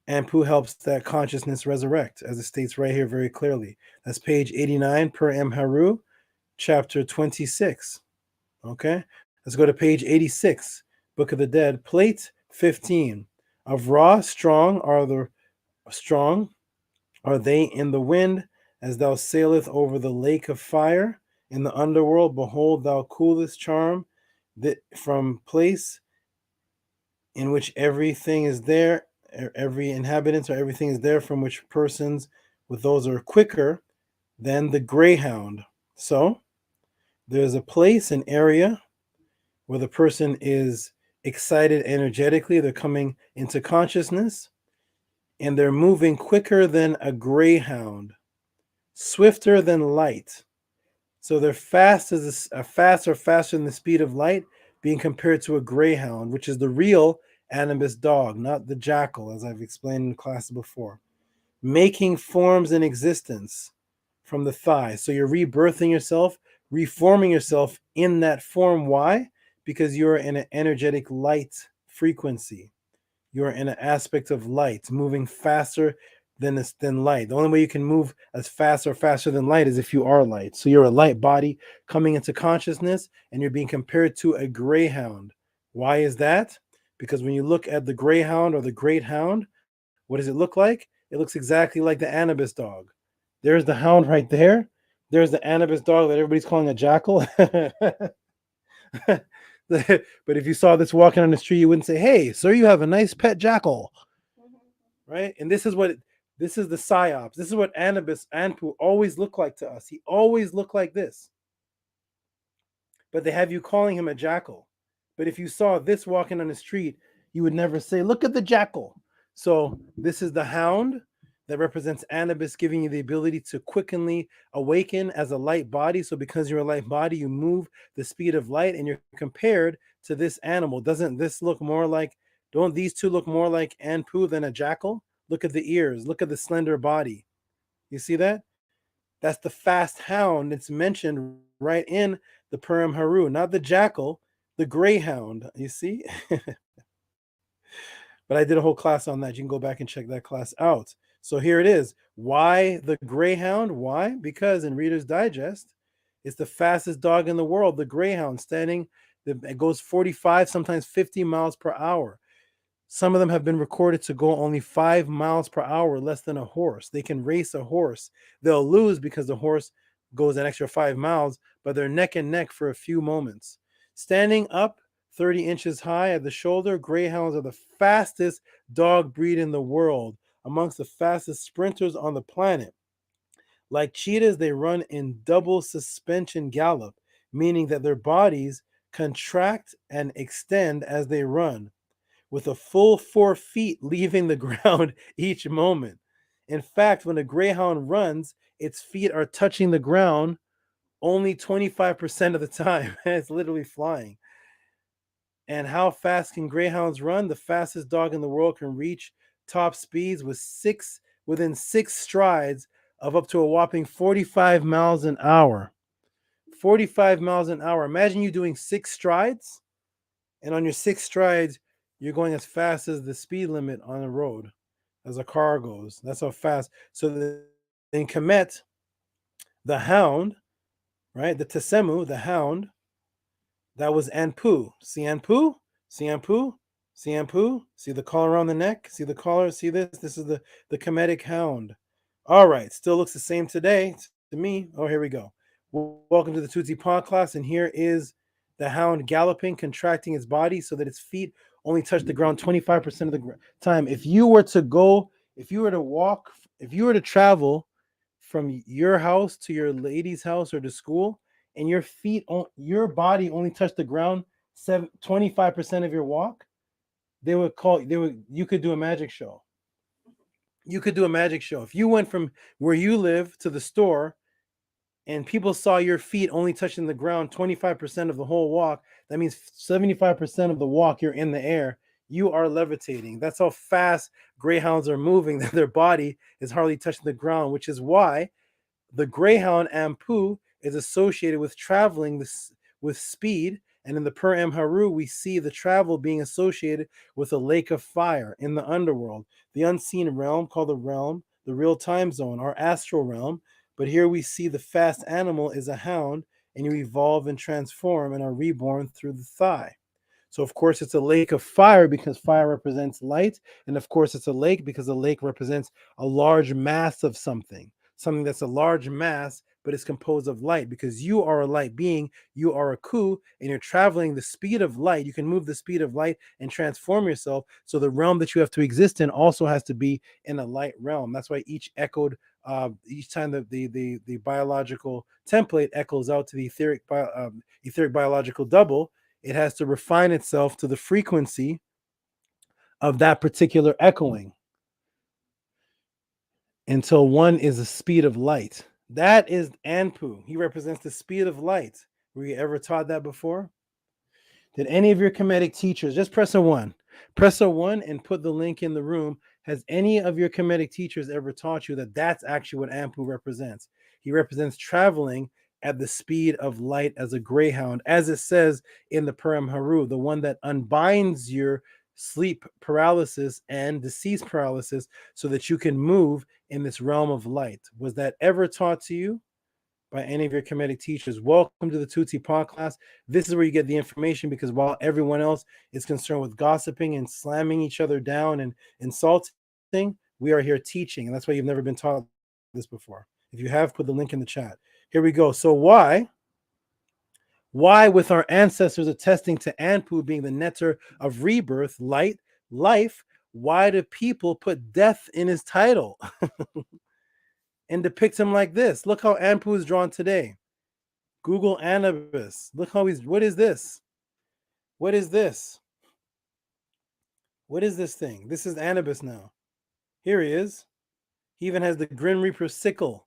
Anpu helps that consciousness resurrect, as it states right here very clearly. That's page 89 per M. Haru, chapter 26. Okay, let's go to page 86, Book of the Dead, plate 15. Of Ra, strong are they in the wind, as thou saileth over the lake of fire. In the underworld, behold, thou coolest charm, that from place in which everything is there, every inhabitant or everything is there, from which persons with those are quicker than the greyhound. So there's a place, an area where the person is excited energetically, they're coming into consciousness, and they're moving quicker than a greyhound, swifter than light. So they're faster than the speed of light, being compared to a greyhound, which is the real animus dog, not the jackal, as I've explained in class before. Making forms in existence from the thigh. So you're rebirthing yourself, reforming yourself in that form. Why? Because you're in an energetic light frequency. You're in an aspect of light, moving faster than light. The only way you can move as fast or faster than light is if you are light. So you're a light body coming into consciousness, and you're being compared to a greyhound. Why is that? Because when you look at the greyhound or the great hound, what does it look like? It looks exactly like the Anubis dog. There's the hound right there. There's the Anubis dog that everybody's calling a jackal. But if you saw this walking on the street, you wouldn't say, "Hey, sir, you have a nice pet jackal." Right? And this is the psyops. This is what Anpu always looked like to us. He always looked like this. But they have you calling him a jackal. But if you saw this walking on the street, you would never say, "Look at the jackal." So this is the hound that represents Anubis, giving you the ability to quickenly awaken as a light body. So because you're a light body, you move the speed of light, and you're compared to this animal. Don't these two look more like Anpu than a jackal? Look at the ears. Look at the slender body. You see that? That's the fast hound. It's mentioned right in the Purim Haru, not the jackal, the greyhound. You see? But I did a whole class on that. You can go back and check that class out. So here it is. Why the greyhound? Why? Because in Reader's Digest, it's the fastest dog in the world, the greyhound, it goes 45, sometimes 50 miles per hour. Some of them have been recorded to go only 5 miles per hour, less than a horse. They can race a horse. They'll lose because the horse goes an extra 5 miles, but they're neck and neck for a few moments. Standing up 30 inches high at the shoulder, greyhounds are the fastest dog breed in the world, amongst the fastest sprinters on the planet. Like cheetahs, they run in double suspension gallop, meaning that their bodies contract and extend as they run, with a full 4 feet leaving the ground each moment. In fact, when a greyhound runs, its feet are touching the ground only 25% of the time. It's literally flying. And how fast can greyhounds run? The fastest dog in the world can reach top speeds within 6 strides of up to a whopping 45 miles an hour. 45 miles an hour. Imagine you doing 6 strides, and on your 6 strides, you're going as fast as the speed limit on the road, as a car goes. That's how fast. So in Kemet, the hound, right? The Tesemu, the hound, that was Anpu. See Anpu? See Anpu? See Anpu? See the collar around the neck? See the collar? See this? This is the Kemetic hound. All right. Still looks the same today to me. Oh, here we go. Welcome to the Tutsi Pawn class. And here is the hound galloping, contracting its body so that its feet only touch the ground 25% of the time. If you were to travel from your house to your lady's house or to school, and your body only touched the ground 25% of your walk, you could do a magic show. You could do a magic show. If you went from where you live to the store and people saw your feet only touching the ground 25% of the whole walk, that means 75% of the walk you're in the air. You are levitating. That's how fast greyhounds are moving, that their body is hardly touching the ground, which is why the greyhound Anpu is associated with traveling with speed. And in the Per Haru, we see the travel being associated with a lake of fire in the underworld, the unseen realm called the realm, the real time zone, our astral realm. But here we see the fast animal is a hound, and you evolve and transform and are reborn through the thigh. So, of course, it's a lake of fire because fire represents light. And, of course, it's a lake because a lake represents a large mass of something that's a large mass, but it's composed of light because you are a light being. You are a Ku, and you're traveling the speed of light. You can move the speed of light and transform yourself. So the realm that you have to exist in also has to be in a light realm. That's why each time the biological template echoes out to the etheric biological double, it has to refine itself to the frequency of that particular echoing until one is the speed of light. That is Anpu. He represents the speed of light. Were you ever taught that before? Did any of your Kemetic teachers, just press a 1. Press a 1 and put the link in the room. Has any of your Kemetic teachers ever taught you that that's actually what Anpu represents? He represents traveling at the speed of light as a greyhound, as it says in the Purim Haru, the one that unbinds your sleep paralysis and disease paralysis so that you can move in this realm of light. Was that ever taught to you by any of your Kemetic teachers? Welcome to the Tehuti podcast. This is where you get the information, because while everyone else is concerned with gossiping and slamming each other down and insulting, we are here teaching. And that's why you've never been taught this before. If you have, put the link in the chat. Here we go. So why with our ancestors attesting to Anpu being the netter of rebirth, light, life, why do people put death in his title and depict him like this? Look how Anpu is drawn today. Google Anubis. Look how what is this? What is this? What is this thing? This is Anubis now. Here he is. He even has the Grim Reaper sickle,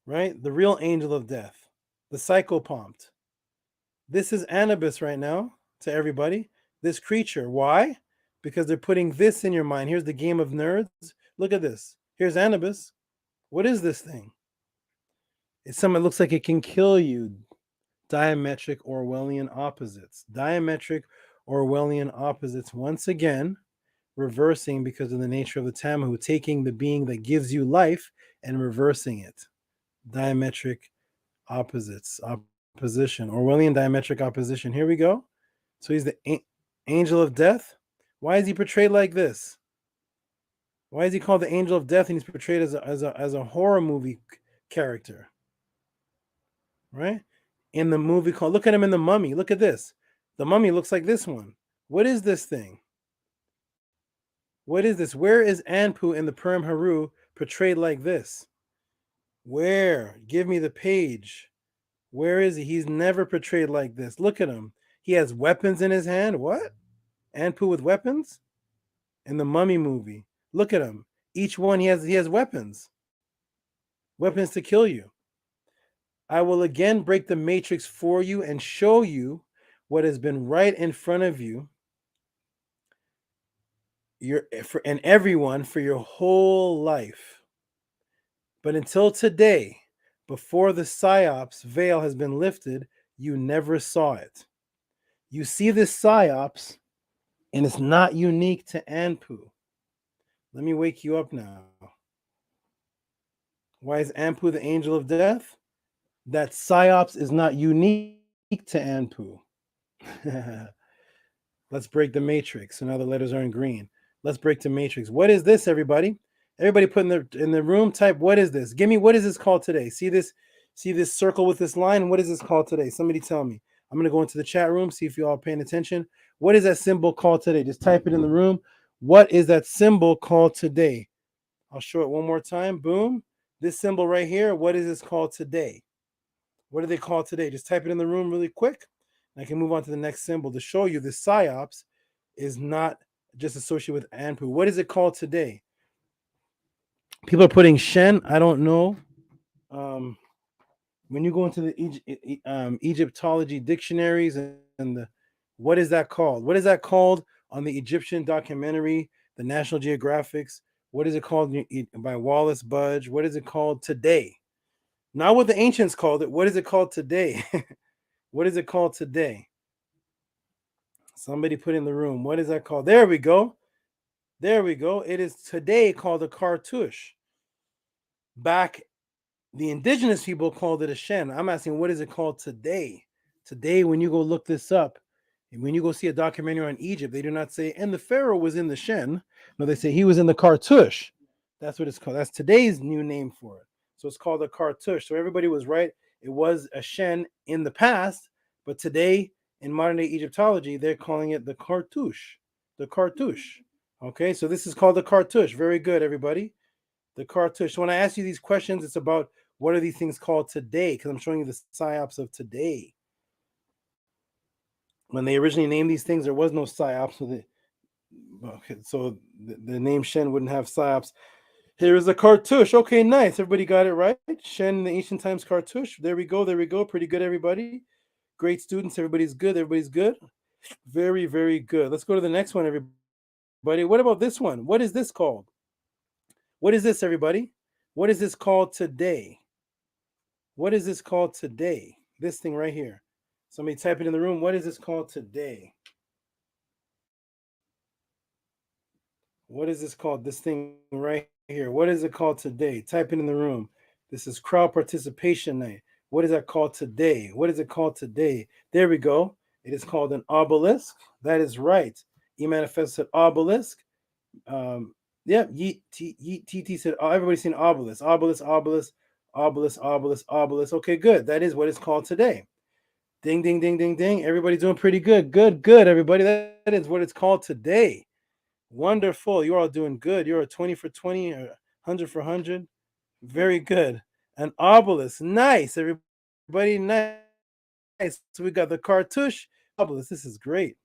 right? The real angel of death, the psychopompt. This is Anubis right now to everybody. This creature. Why? Because they're putting this in your mind. Here's the game of nerds. Look at this. Here's Anubis. What is this thing? It's something that looks like it can kill you. Diametric Orwellian opposites. Diametric Orwellian opposites, once again, reversing because of the nature of the Tamahu, taking the being that gives you life and reversing it. Diametric opposites. Opposition. Orwellian diametric opposition. Here we go. So he's the angel of death. Why is he portrayed like this? Why is he called the angel of death and he's portrayed as a horror movie character? Right? In the movie called, look at him in The Mummy. Look at this. The Mummy looks like this one. What is this thing? What is this? Where is Anpu in the Purim Haru portrayed like this? Where? Give me the page. Where is he? He's never portrayed like this. Look at him. He has weapons in his hand. What? Anpu with weapons? In the Mummy movie. Look at him. Each one he has weapons. Weapons to kill you. I will again break the matrix for you and show you what has been right in front of you, and everyone for your whole life. But until today, before the psyops veil has been lifted, you never saw it. You see this psyops, and it's not unique to Anpu. Let me wake you up now. Why is Anpu the angel of death? That psyops is not unique to Anpu. Let's break the matrix. So now the letters are in green. Let's break the matrix. What is this, everybody? Everybody put in the room, type, what is this? Give me, what is this called today? See this circle with this line? What is this called today? Somebody tell me. I'm going to go into the chat room, see if you all are paying attention. What is that symbol called today? Just type it in the room. What is that symbol called today? I'll show it one more time. Boom. This symbol right here, what is this called today? What do they call today? Just type it in the room really quick. And I can move on to the next symbol to show you the psyops is not just associated with Anpu. What is it called today? People are putting Shen. I don't know. When you go into the Egyptology dictionaries and what is that called? What is that called on the Egyptian documentary, the National Geographics? What is it called by Wallace Budge? What is it called today? Not what the ancients called it. What is it called today? What is it called today? Somebody put in the room. What is that called? There we go. There we go. It is today called a cartouche. Back, the indigenous people called it a shen. I'm asking, what is it called today? Today, when you go look this up, when you go see a documentary on Egypt, they do not say, and the pharaoh was in the shen. No, they say he was in the cartouche. That's what it's called. That's today's new name for it. So it's called a cartouche. So everybody was right. It was a shen in the past, but today in modern day Egyptology, they're calling it the cartouche. The cartouche. Okay, so this is called the cartouche. Very good, everybody. The cartouche. So when I ask you these questions, it's about what are these things called today? Because I'm showing you the psyops of today. When they originally named these things, there was no psyops. So the name Shen wouldn't have psyops. Here is a cartouche. Okay, nice. Everybody got it right. Shen in the ancient times cartouche. There we go. There we go. Pretty good, everybody. Great students. Everybody's good. Everybody's good. Very, very good. Let's go to the next one, everybody. What about this one? What is this called? What is this, everybody? What is this called today? What is this called today? This thing right here. Somebody type it in the room. What is this called today? What is this called? This thing right here. What is it called today? Type it in the room. This is crowd participation night. What is that called today? What is it called today? There we go. It is called an obelisk. That is right. E manifested obelisk. Yeah, TT said, oh, everybody's saying obelisk. Obelisk, obelisk, obelisk, obelisk, obelisk. Okay, good. That is what it's called today. Ding, ding, ding, ding, ding. Everybody's doing pretty good. Good, good, everybody. That is what it's called today. Wonderful. You're all doing good. You're a 20 for 20 or 100 for 100. Very good. An obelisk. Nice, everybody. Nice. So we got the cartouche obelisk. This is great.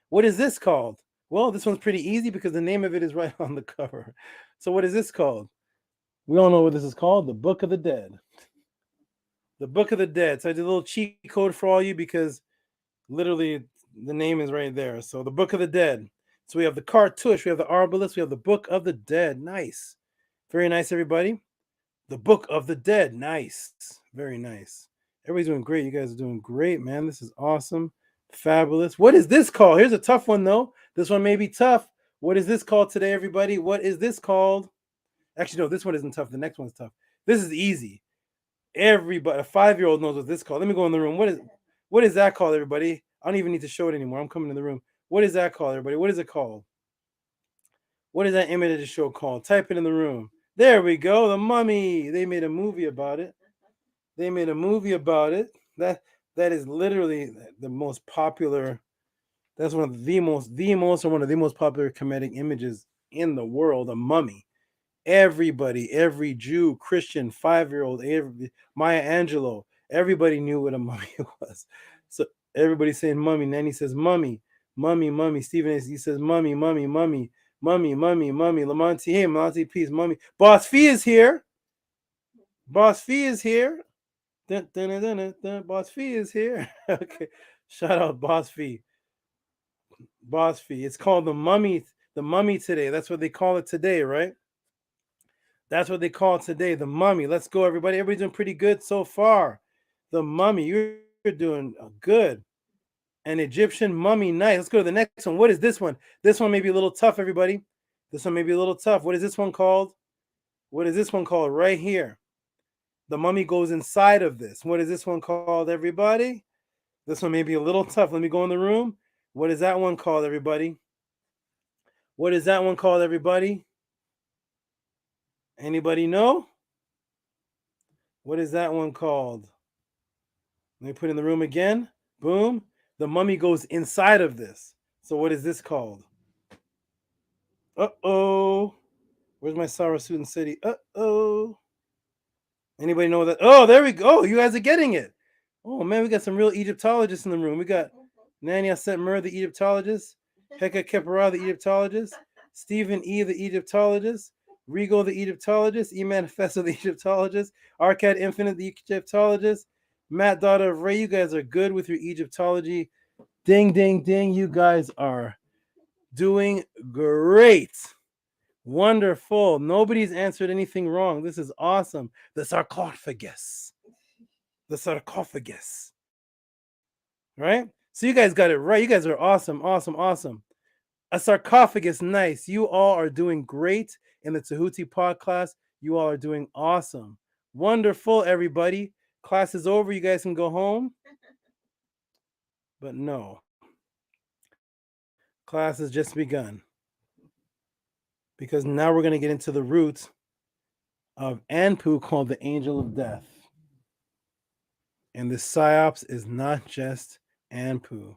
What is this called? Well, this one's pretty easy because the name of it is right on the cover. So what is this called? We all know what this is called. The Book of the Dead. The Book of the Dead. So I did a little cheat code for all you because literally the name is right there. So the Book of the Dead. So we have the cartouche, we have the obelisk, we have the Book of the Dead. Nice. Very nice, everybody. The Book of the Dead. Nice. Very nice. Everybody's doing great. You guys are doing great, man. This is awesome. Fabulous. What is this called? Here's a tough one, though. This one may be tough. What is this called today, everybody? What is this called? Actually, no, this one isn't tough. The next one's tough. This is easy. Everybody, a 5-year-old knows what this is called. Let me go in the room. What is that called, everybody? I don't even need to show it anymore. I'm coming in the room. What is that called, everybody? What is it called? What is that image of the show called? Type it in the room. There we go. The Mummy. They made a movie about it. They made a movie about it. That is literally the most popular. That's one of the most popular Kemetic images in the world. A mummy. Everybody, every Jew, Christian, 5-year-old, Maya Angelou, everybody knew what a mummy was. So everybody's saying mummy. Nanny says mummy, mummy, mummy. Stephen, he says mummy, mummy, mummy, mummy, mummy, mummy. Lamonti, hey, Lamonti, peace, mummy. Boss Fee is here. Boss Fee is here. Dun, dun, dun, dun, dun. Boss Fee is here. Okay, shout out Boss Fee. Boss Fee. It's called the mummy. The mummy today. That's what they call it today, right? That's what they call it today, the mummy. Let's go, everybody. Everybody's doing pretty good so far. The mummy, you're doing good. An Egyptian mummy, nice. Let's go to the next one. What is this one? This one may be a little tough, everybody. This one may be a little tough. What is this one called? What is this one called? Right here. The mummy goes inside of this. What is this one called, everybody? This one may be a little tough. Let me go in the room. What is that one called, everybody? What is that one called, everybody? Anybody know? What is that one called? Let me put it in the room again. Boom. The mummy goes inside of this. So what is this called? Uh-oh. Where's my Sarah Student City? Uh-oh. Anybody know that? Oh, there we go. You guys are getting it. Oh, man, we got some real Egyptologists in the room. We got Nani Aset Mur, the Egyptologist. Heka Kepara, the Egyptologist. Stephen E., the Egyptologist. Regal, the Egyptologist. E. Manifesto, the Egyptologist. Arcad Infinite, the Egyptologist. Matt, daughter of Ray, you guys are good with your Egyptology. Ding, ding, ding. You guys are doing great. Wonderful. Nobody's answered anything wrong. This is awesome. The sarcophagus. The sarcophagus. Right? So you guys got it right. You guys are awesome, awesome, awesome. A sarcophagus, nice. You all are doing great in the Tehuti pod class. You all are doing awesome. Wonderful, everybody. Class is over. You guys can go home. But no. Class has just begun. Because now we're going to get into the root of Anpu called the angel of death. And the psyops is not just Anpu.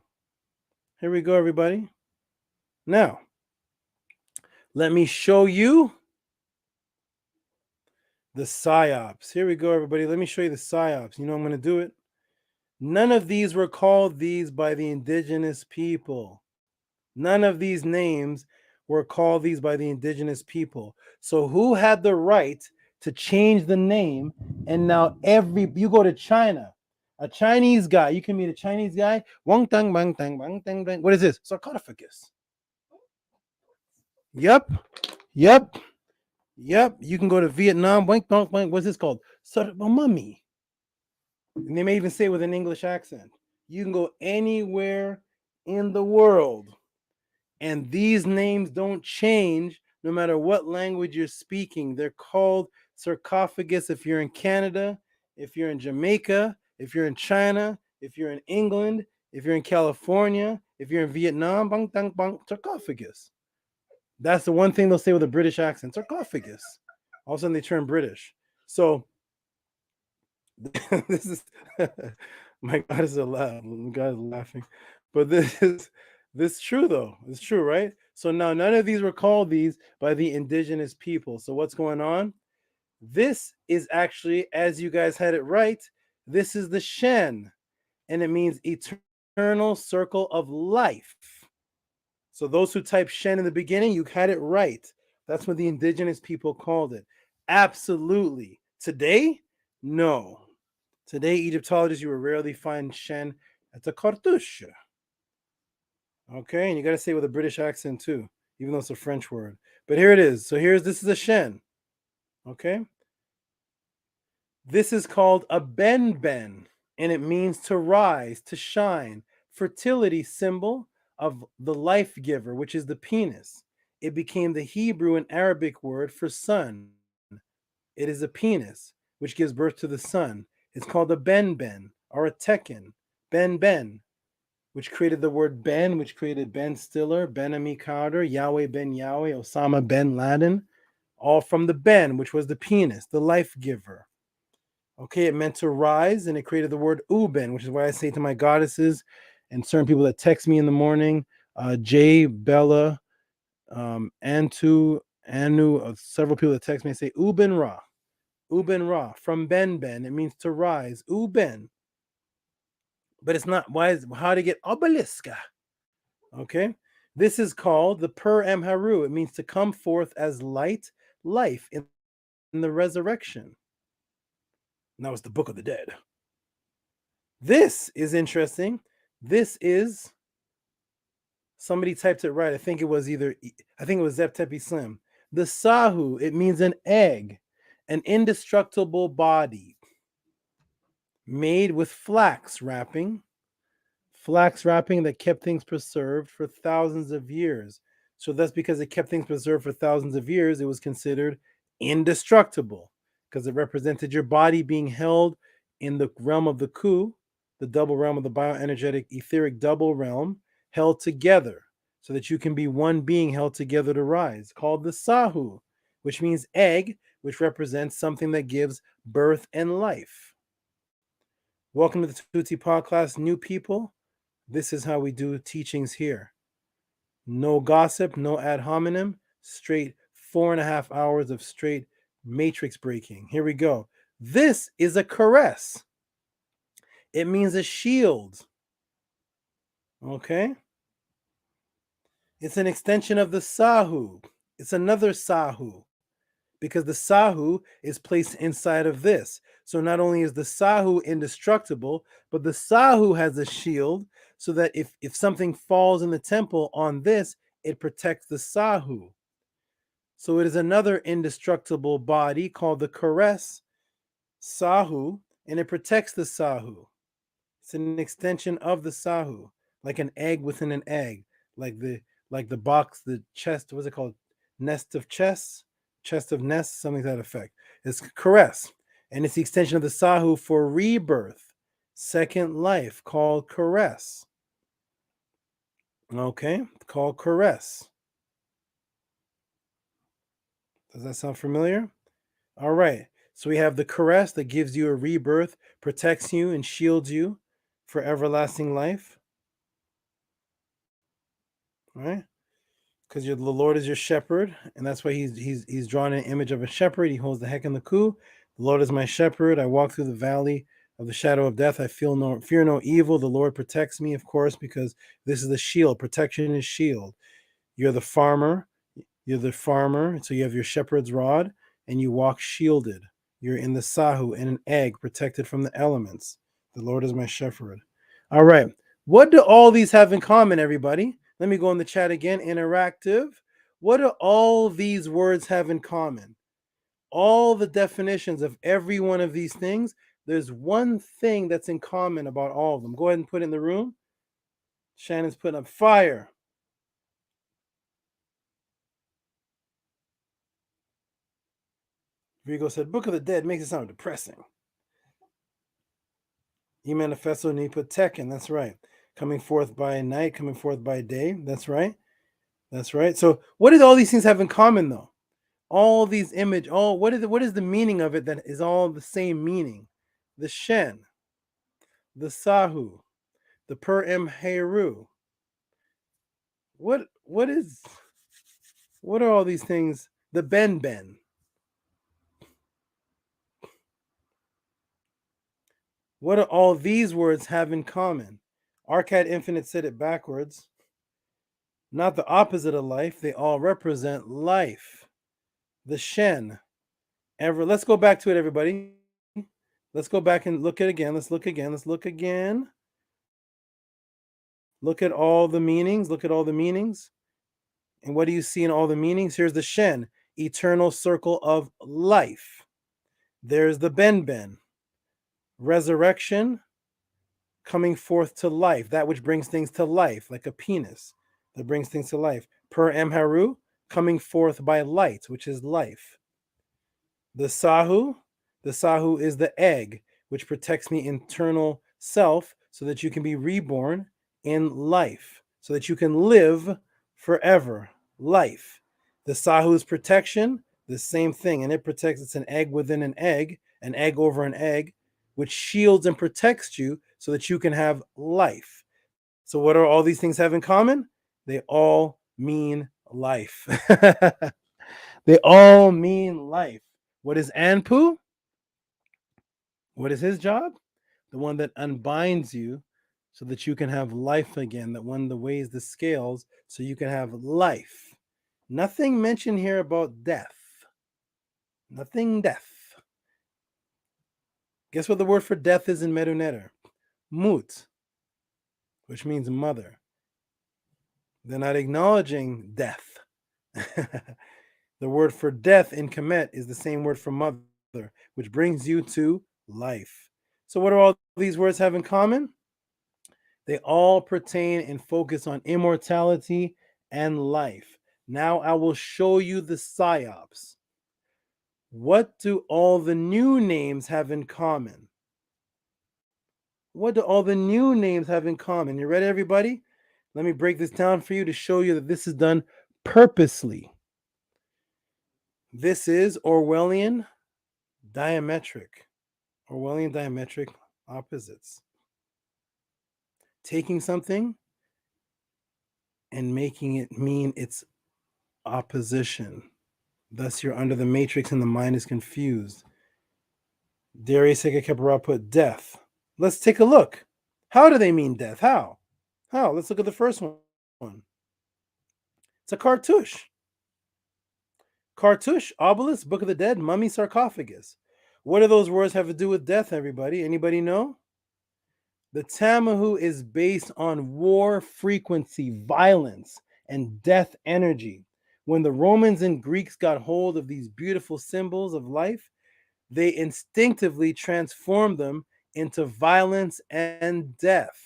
Here we go, everybody. Now, let me show you the psyops. Here we go, everybody. Let me show you the psyops. You know I'm going to do it. None of these were called these by the indigenous people. None of these names were called these by the indigenous people. So who had the right to change the name? And now you go to China, a Chinese guy, you can meet a Chinese guy, Wang Tang Bang Tang Bang Tang Bang. What is this? Sarcophagus. Yep. You can go to Vietnam. What's this called? Mummy. And they may even say it with an English accent. You can go anywhere in the world, and these names don't change no matter what language you're speaking. They're called sarcophagus if you're in Canada, if you're in Jamaica, if you're in China, if you're in England, if you're in California, if you're in Vietnam, bang, bang, bang, sarcophagus. That's the one thing they'll say with a British accent, sarcophagus. All of a sudden they turn British. So this is my God is alive. God is laughing. But this is true though. It's true, right? So now none of these were called these by the indigenous people. So what's going on? This is actually, as you guys had it right, this is the Shen, and it means eternal circle of life. So those who type Shen in the beginning, you had it right. That's what the indigenous people called it. Absolutely. Today, no. Today, Egyptologists, you will rarely find Shen at the cartouche. Okay, and you got to say it with a British accent too, even though it's a French word. But here it is. So this is a Shen. Okay. This is called a ben, and it means to rise, to shine, fertility symbol of the life giver, which is the penis. It became the Hebrew and Arabic word for sun. It is a penis, which gives birth to the sun. It's called a ben, or a tekken, ben, which created the word Ben, which created Ben Stiller, Ben Ami Carter, Yahweh Ben Yahweh, Osama Ben Laden, all from the Ben, which was the penis, the life giver. Okay, it meant to rise, and it created the word Uben, which is why I say to my goddesses and certain people that text me in the morning, Jay, Bella, Antu, Anu, several people that text me and say Uben Ra, from Ben, it means to rise, Uben. But it's not how to get obeliska. Okay, this is called the Per Amharu. It means to come forth as light, life in the resurrection. Now it's the Book of the Dead. This is interesting. This is, somebody typed it right. I think it was Zep Tepi Slim. The Sahu, it means an egg, an indestructible body made with flax wrapping that kept things preserved for thousands of years. So that's because it kept things preserved for thousands of years, it was considered indestructible, because it represented your body being held in the realm of the Ku, the double realm of the bioenergetic etheric double realm, held together so that you can be one being held together to rise, called the Sahu, which means egg, which represents something that gives birth and life. Welcome to the Tehuti podcast, new people. This is how we do teachings here. No gossip, no ad hominem, straight 4.5 hours of straight matrix breaking. Here we go. This is a caress. It means a shield. Okay? It's an extension of the Sahu. It's another Sahu, because the Sahu is placed inside of this. So not only is the Sahu indestructible, but the Sahu has a shield so that if something falls in the temple on this, it protects the Sahu. So it is another indestructible body called the Cress Sahu, and it protects the Sahu. It's an extension of the Sahu, like an egg within an egg, like the box, the chest. What's it called? Nest of chests, chest of nests, something to that effect. It's Cress, and it's the extension of the Sahu for rebirth, second life, called Cress. Okay, called Cress. Does that sound familiar? All right. So we have the Cress that gives you a rebirth, protects you, and shields you for everlasting life. All right? Because the Lord is your shepherd, and that's why he's drawn an image of a shepherd. He holds the heck in the coup. The Lord is my shepherd. I walk through the valley of the shadow of death. I fear no evil. The Lord protects me, of course, because this is the shield. Protection is shield. You're the farmer. You're the farmer. So you have your shepherd's rod, and you walk shielded. You're in the Sahu, in an egg, protected from the elements. The Lord is my shepherd. All right. What do all these have in common, everybody? Let me go in the chat again. Interactive. What do all these words have in common? All the definitions of every one of these things, there's one thing that's in common about all of them. Go ahead and put it in the room. Shannon's putting up fire. Vigo said, Book of the Dead makes it sound depressing. E-Manifesto, and he put Tekken. That's right. Coming forth by night, coming forth by day. That's right. That's right. So what do all these things have in common, though? All these what is the meaning of it that is all the same meaning? The Shen, the Sahu, the Per Em Heru. What are all these things? The Ben Ben. What do all these words have in common? Arcad Infinite said it backwards. Not the opposite of life. They all represent life. The Shen. Let's go back to it, everybody. Let's go back and look at it again. Let's look again. Let's look again. Look at all the meanings. Look at all the meanings. And what do you see in all the meanings? Here's the Shen, eternal circle of life. There's the Ben Ben, resurrection, coming forth to life, that which brings things to life, like a penis that brings things to life. Per Emharu, coming forth by light, which is life. The Sahu is the egg, which protects me internal self so that you can be reborn in life, so that you can live forever. Life. The Sahu's protection, the same thing, and it protects. It's an egg within an egg over an egg, which shields and protects you so that you can have life. So what are all these things have in common? They all mean life. They all mean life. What is Anpu? What is his job? The one that unbinds you so that you can have life again, that one that weighs the scales so you can have life. Nothing mentioned here about death. Nothing death. Guess what the word for death is in Medunetter? Mut, which means mother. They're not acknowledging death. The word for death in Kemet is the same word for mother, which brings you to life. So what do all these words have in common? They all pertain and focus on immortality and life. Now I will show you the psyops. What do all the new names have in common? What do all the new names have in common? You ready, everybody? Let me break this down for you to show you that this is done purposely. This is Orwellian diametric opposites. Taking something and making it mean its opposition. Thus, you're under the matrix and the mind is confused. Darius Sekekepara put death. Let's take a look. How do they mean death? How? Let's look at the first one. It's a cartouche. Cartouche, obelisk, Book of the Dead, mummy, sarcophagus. What do those words have to do with death, everybody? Anybody know? The Tamahu is based on war frequency, violence, and death energy. When the Romans and Greeks got hold of these beautiful symbols of life, they instinctively transformed them into violence and death.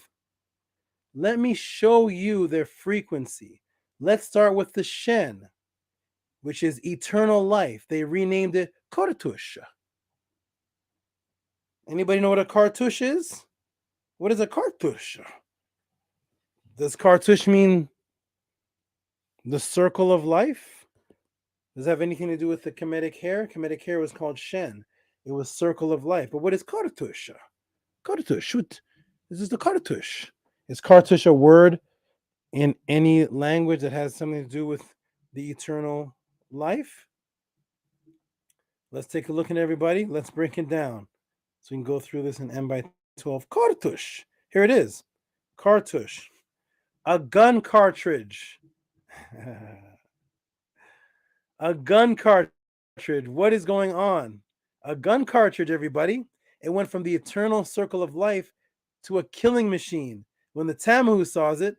Let me show you their frequency. Let's start with the Shen, which is eternal life. They renamed it Cartouche. Anybody know what a cartouche is? What is a cartouche? Does cartouche mean the circle of life? Does it have anything to do with the Kemetic hair? Kemetic hair was called Shen. It was circle of life. But what is cartouche? Cartouche. This is the cartouche. Is cartouche a word in any language that has something to do with the eternal life? Let's take a look at everybody. Let's break it down. So we can go through this in M by 12. Cartouche. Here it is. Cartouche. A gun cartridge. A gun cartridge. What is going on? A gun cartridge, everybody. It went from the eternal circle of life to a killing machine. When the Tamu sees it,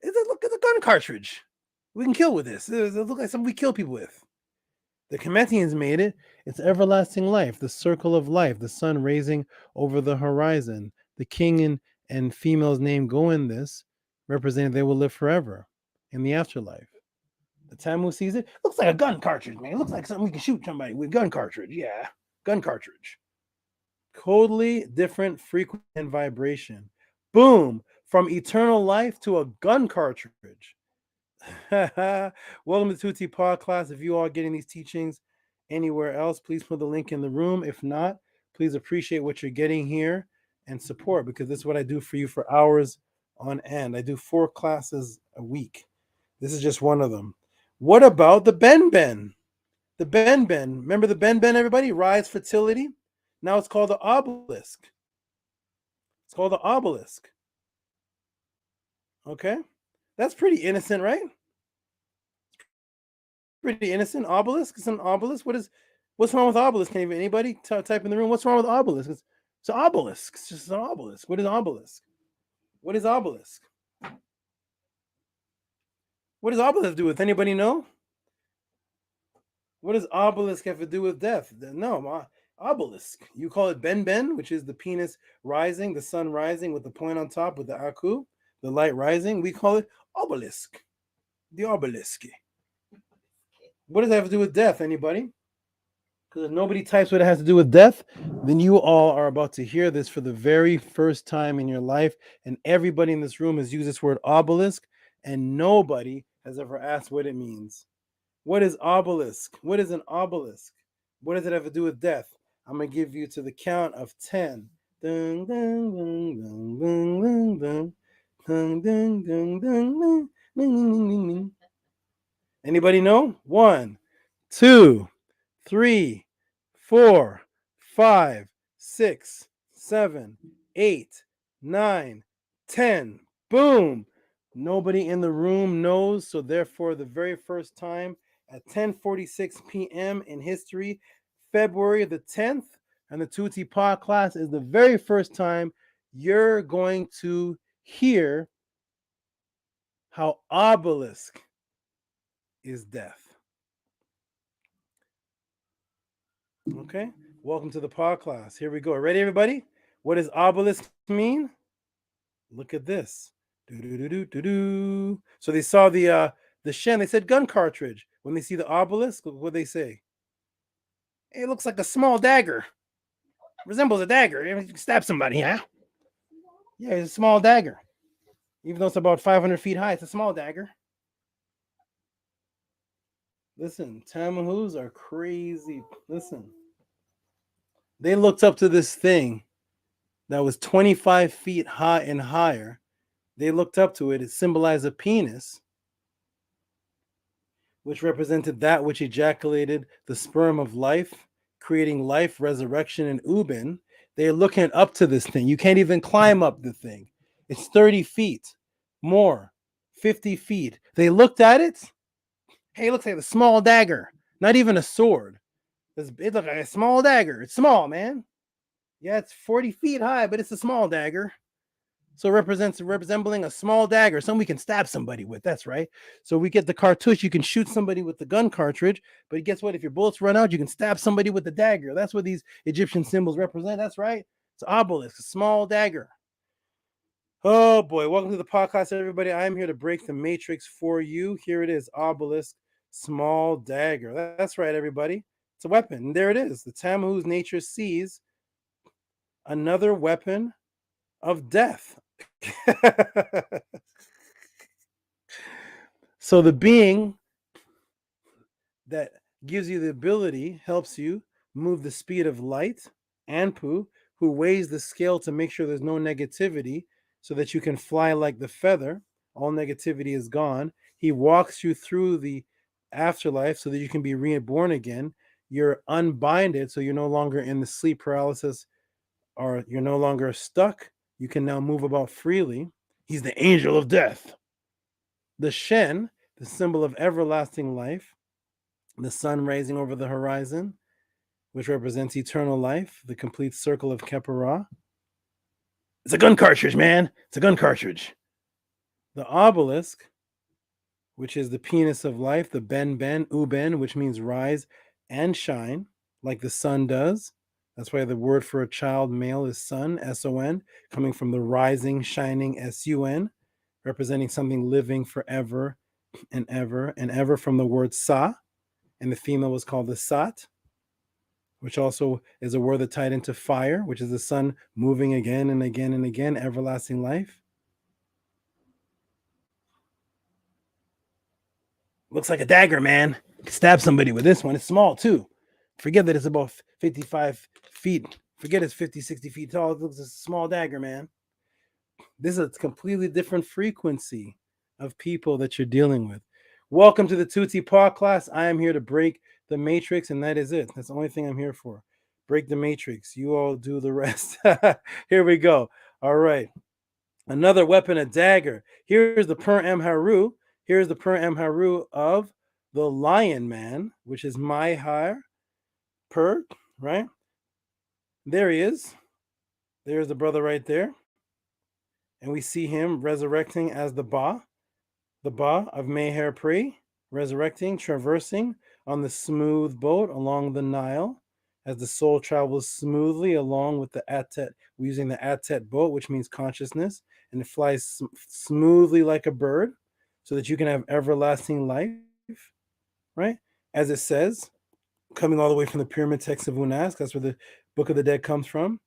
look at the gun cartridge. We can kill with this. It looks like something we kill people with. The Kemetians made it. It's everlasting life, the circle of life, the sun raising over the horizon. The king and female's name go in this, representing they will live forever in the afterlife. The Tamu sees it. Looks like a gun cartridge, man. It looks like something we can shoot somebody with. Gun cartridge. Yeah, gun cartridge. Totally different frequency and vibration. Boom. From eternal life to a gun cartridge. Welcome to Tehuti Podcast. If you are getting these teachings anywhere else, please put the link in the room. If not, please appreciate what you're getting here and support, because this is what I do for you for hours on end. I do 4 classes a week. This is just one of them. What about the Ben Ben? The Ben Ben. Remember the Ben Ben, everybody? Rise fertility. Now it's called the obelisk. It's called the obelisk. Okay? That's pretty innocent, right? Pretty innocent. Obelisk? It's an obelisk. What's wrong with obelisk? Can anybody type in the room? What's wrong with obelisk? It's an obelisk. It's just an obelisk. What is obelisk? What is obelisk? What does obelisk do with? Anybody know? What does obelisk have to do with death? No, obelisk. You call it Ben Ben, which is the penis rising, the sun rising with the point on top with the Aku, the light rising. We call it obelisk. The obelisk. What does that have to do with death? Anybody? Because if nobody types what it has to do with death, then you all are about to hear this for the very first time in your life. And everybody in this room has used this word obelisk, and nobody has ever asked what it means. What is obelisk? What is an obelisk? What does it have to do with death? I'm going to give you to the count of 10. Dun, dun, dun, dun, dun, dun, dun. Dun, dun, dun, dun, dun, dun, dun, dun. Anybody know? 1, 2, 3, 4, 5, 6, 7, 8, 9, 10. Boom. Nobody in the room knows. So therefore, the very first time at 10:46 p.m. in history, February the 10th, and the Tehuti podcast is the very first time you're going to hear how obelisk is death. Okay, welcome to the podcast. Here we go. Ready, everybody? What does obelisk mean? Look at this. Do-do-do-do-do-do. So they saw the Shen. They said gun cartridge. When they see the obelisk, what do they say? Hey, it looks like a small dagger. Resembles a dagger. You can stab somebody, huh? Yeah, it's a small dagger. Even though it's about 500 feet high, it's a small dagger. Listen, Tamahus are crazy. Listen. They looked up to this thing that was 25 feet high and higher. They looked up to it. It symbolized a penis, which represented that which ejaculated the sperm of life, creating life, resurrection, and Ubin. They're looking up to this thing. You can't even climb up the thing. It's 30 feet, more, 50 feet. They looked at it. Hey, it looks like a small dagger, not even a sword. It looks like a small dagger. It's small, man. Yeah, it's 40 feet high, but it's a small dagger. So it represents resembling a small dagger, something we can stab somebody with. That's right. So we get the cartouche. You can shoot somebody with the gun cartridge, but guess what? If your bullets run out, you can stab somebody with the dagger. That's what these Egyptian symbols represent. That's right. It's an obelisk, a small dagger. Oh boy, welcome to the podcast, everybody. I'm here to break the matrix for you. Here it is, obelisk, small dagger. That's right, everybody. It's a weapon. And there it is. The Tammuz nature sees another weapon of death. So the being that gives you the ability helps you move the speed of light, Anpu, who weighs the scale to make sure there's no negativity so that you can fly like the feather. All negativity is gone. He walks you through the afterlife so that you can be reborn again. You're unbinded, so you're no longer in the sleep paralysis or you're no longer stuck. You can now move about freely. He's the angel of death. The Shen, the symbol of everlasting life, the sun rising over the horizon, which represents eternal life, the complete circle of Khepera. It's a gun cartridge, man. It's a gun cartridge. The obelisk, which is the penis of life, the Ben, Uben, which means rise and shine, like the sun does. That's why the word for a child male is son, S-O-N, coming from the rising, shining, S-U-N, representing something living forever and ever from the word Sa, and the female was called the Sat, which also is a word that tied into fire, which is the sun moving again and again and again, everlasting life. Looks like a dagger, man. You can stab somebody with this one. It's small, too. Forget that it's about 55 feet. Forget it's 50, 60 feet tall. It looks like a small dagger, man. This is a completely different frequency of people that you're dealing with. Welcome to the Tehuti podcast. I am here to break the matrix, and that is it. That's the only thing I'm here for. Break the matrix. You all do the rest. Here we go. All right. Another weapon, a dagger. Here's the Per Emharu. Here's the Per Emharu of the Lion Man, which is Maihar Per, right? There he is. There's the brother right there. And we see him resurrecting as the Ba of Meher Pri, resurrecting, traversing on the smooth boat along the Nile as the soul travels smoothly along with the Atet, using the Atet boat, which means consciousness, and it flies smoothly like a bird so that you can have everlasting life, right? As it says, coming all the way from the pyramid text of Unas, that's where the Book of the Dead comes from.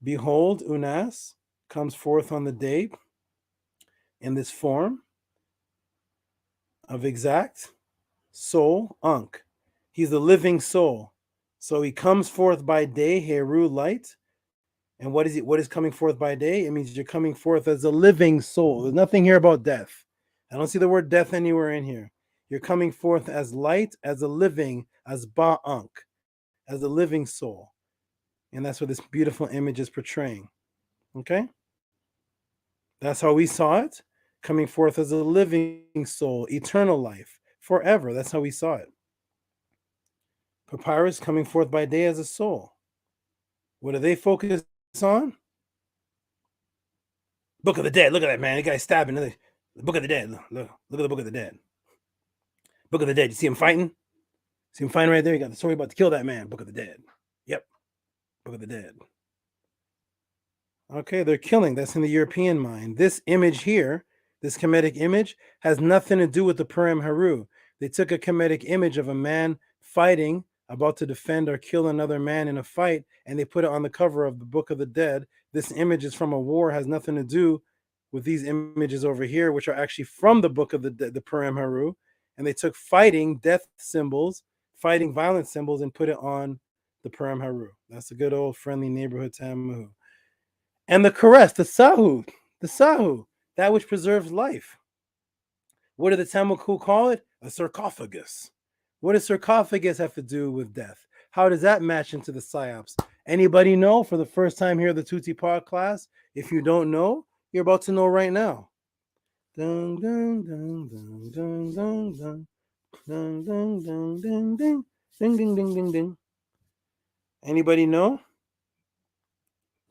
Behold, Unas comes forth on the day in this form of exact soul, Ankh. He's the living soul. So he comes forth by day, Heru, light. And what is it? What is coming forth by day? It means you're coming forth as a living soul. There's nothing here about death. I don't see the word death anywhere in here. You're coming forth as light, as a living, as Ba Ankh, as a living soul. And that's what this beautiful image is portraying. Okay? That's how we saw it. Coming forth as a living soul, eternal life, forever. That's how we saw it. Papyrus coming forth by day as a soul. What do they focus on? Book of the Dead. Look at that, man. The guy stabbing. The Book of the Dead. Look at the Book of the Dead. Book of the Dead. You see him fighting? See him fighting right there? You got the story about to kill that man. Book of the Dead. Yep. Book of the Dead. Okay, they're killing. That's in the European mind. This image here, this Kemetic image, has nothing to do with the Per Emharu. They took a Kemetic image of a man fighting, about to defend or kill another man in a fight, and they put it on the cover of the Book of the Dead. This image is from a war, has nothing to do with these images over here, which are actually from the Book of the Dead, the Per Emharu. And they took fighting, death symbols, fighting violent symbols, and put it on the Per Emharu. That's a good old friendly neighborhood Tamu. And the Cress, the Sahu, that which preserves life. What do the Tamaku call it? A sarcophagus. What does sarcophagus have to do with death? How does that match into the psyops? Anybody know for the first time here at the Tehuti Pod class? If you don't know, you're about to know right now. Dun, dun, dun, dun, dun, dun, dun. Dun, dun, dun, dun, dun. Ding, ding, ding, ding, ding. Anybody know?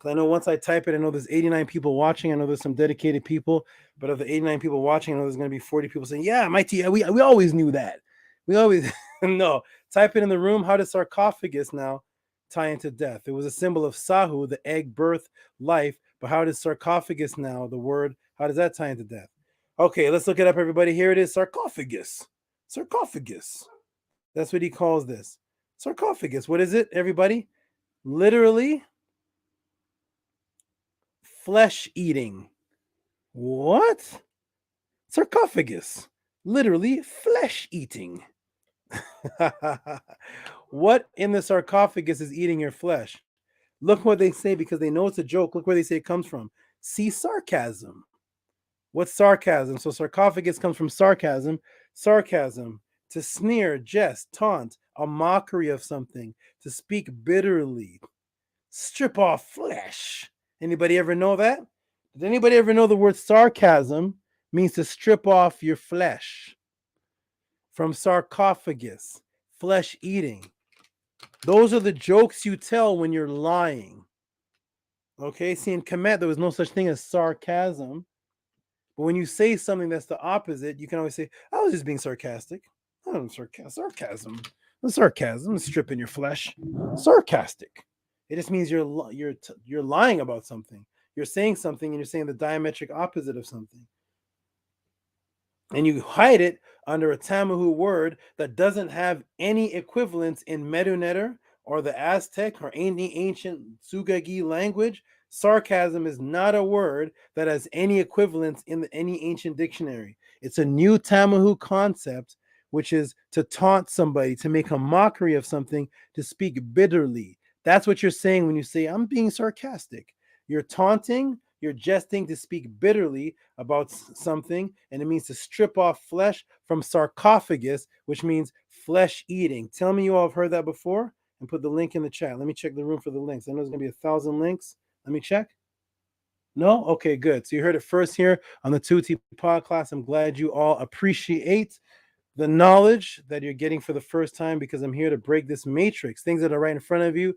Because I know once I type it, I know there's 89 people watching. I know there's some dedicated people, but of the 89 people watching, I know there's going to be 40 people saying, yeah, we always knew that. We always, no. Type it in the room. How does sarcophagus now tie into death? It was a symbol of Sahu, the egg, birth, life. But how does sarcophagus now, the word, how does that tie into death? Okay, let's look it up, everybody. Here it is, sarcophagus. Sarcophagus. That's what he calls this. Sarcophagus. What is it, everybody? Literally, flesh eating. What? Sarcophagus. Literally, flesh eating. What in the sarcophagus is eating your flesh? Look what they say because they know it's a joke. Look where they say it comes from. See, sarcasm. What's sarcasm? So sarcophagus comes from sarcasm. Sarcasm, to sneer, jest, taunt, a mockery of something, to speak bitterly, strip off flesh. Anybody ever know that? Did anybody ever know the word sarcasm means to strip off your flesh? From sarcophagus, flesh eating. Those are the jokes you tell when you're lying. Okay, see, in Kemet, there was no such thing as sarcasm. But when you say something that's the opposite, you can always say, I was just being sarcastic. Oh, sarcasm. Sarcasm is stripping your flesh. Sarcastic. It just means you're lying about something. You're saying something and you're saying the diametric opposite of something. And you hide it under a Tamahu word that doesn't have any equivalence in Medu-Neter or the Aztec or any ancient Tsugagi language. Sarcasm is not a word that has any equivalence in any ancient dictionary. It's a new Tamahu concept, which is to taunt somebody, to make a mockery of something, to speak bitterly. That's what you're saying when you say, I'm being sarcastic. You're taunting, you're jesting, to speak bitterly about something, and it means to strip off flesh from sarcophagus, which means flesh eating. Tell me you all have heard that before, and put the link in the chat. Let me check the room for the links. I know there's going to be 1,000 links. Let me check. No? Okay, good. So you heard it first here on the Tehuti podcast. I'm glad you all appreciate the knowledge that you're getting for the first time, because I'm here to break this matrix, things that are right in front of you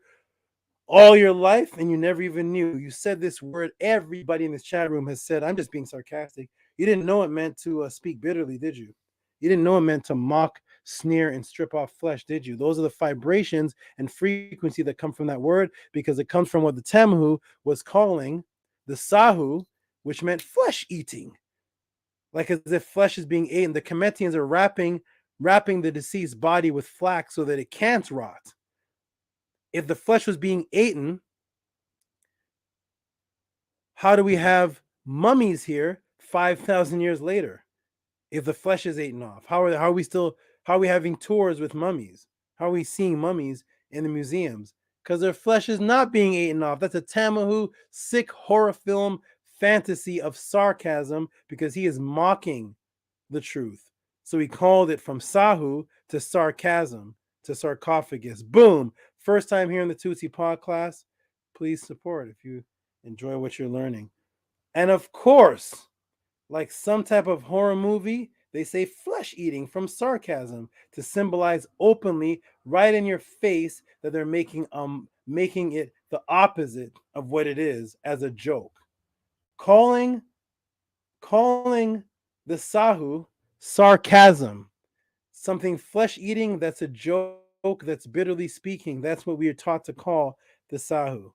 all your life and you never even knew. You said this word. Everybody in this chat room has said, I'm just being sarcastic. You didn't know it meant to speak bitterly, did you? You didn't know it meant to mock, sneer, and strip off flesh, did you? Those are the vibrations and frequency that come from that word, because it comes from what the Tamahu was calling the Sahu, which meant flesh eating. Like as if flesh is being eaten. The Kemetians are wrapping the deceased body with flax so that it can't rot. If the flesh was being eaten, how do we have mummies here 5,000 years later? If the flesh is eaten off, how are we having tours with mummies? How are we seeing mummies in the museums? Because their flesh is not being eaten off. That's a Tamahu sick horror film fantasy of sarcasm, because he is mocking the truth. So he called it from Sahu to sarcasm to sarcophagus. Boom. First time here in the Tehuti podcast. Please support if you enjoy what you're learning. And of course, like some type of horror movie, they say flesh eating from sarcasm to symbolize openly, right in your face, that they're making it the opposite of what it is as a joke. Calling the Sahu sarcasm, something flesh eating that's a joke, that's bitterly speaking. That's what we are taught to call the Sahu.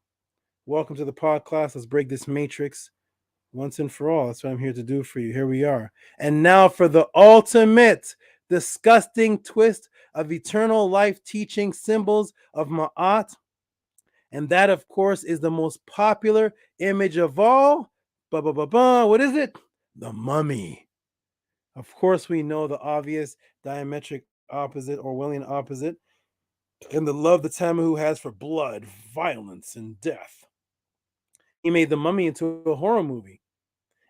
Welcome to the podcast. Let's break this matrix once and for all. That's what I'm here to do for you. Here we are. And now for the ultimate disgusting twist of eternal life teaching, symbols of Ma'at. And that, of course, is the most popular image of all. What is it? The mummy. Of course, we know the obvious diametric opposite, Orwellian opposite, and the love the Tamahu has for blood, violence, and death. He made the mummy into a horror movie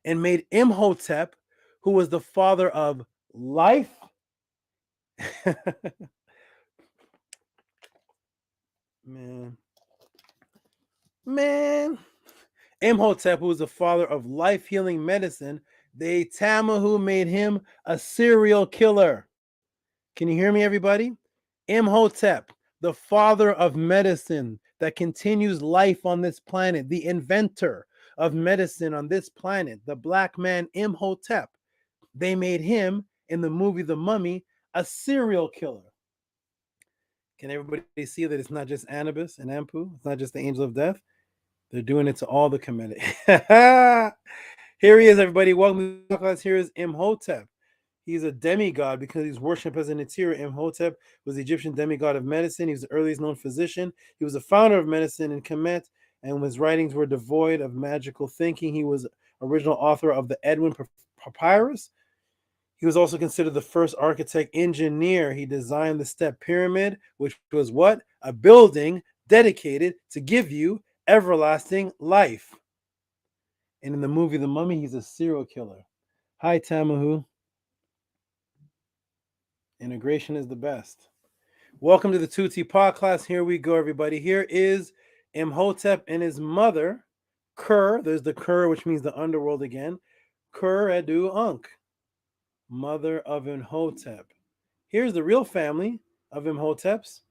and made Imhotep, who was the father of life. Man. Imhotep, who was the father of life-healing medicine, the Tamahu made him a serial killer. Can you hear me, everybody? Imhotep, the father of medicine, that continues life on this planet, the inventor of medicine on this planet, the black man Imhotep. They made him in the movie The Mummy a serial killer. Can everybody see that it's not just Anubis and Anpu? It's not just the angel of death. They're doing it to all the Kemetic. Here he is, everybody. Welcome to the class. Here is Imhotep. He's a demigod because he's worshipped as an Atira. Imhotep was the Egyptian demigod of medicine. He was the earliest known physician. He was the founder of medicine in Kemet, and his writings were devoid of magical thinking. He was original author of the Edwin Papyrus. He was also considered the first architect engineer. He designed the step pyramid, which was what? A building dedicated to give you everlasting life. And in the movie The Mummy, he's a serial killer. Hi, Tamahu. Integration is the best. Welcome to the Tehuti podcast. Here we go, everybody. Here is Imhotep and his mother, Ker. There's the Ker, which means the underworld again. Ker Edu Ankh, mother of Imhotep. Here's the real family of Imhotep's.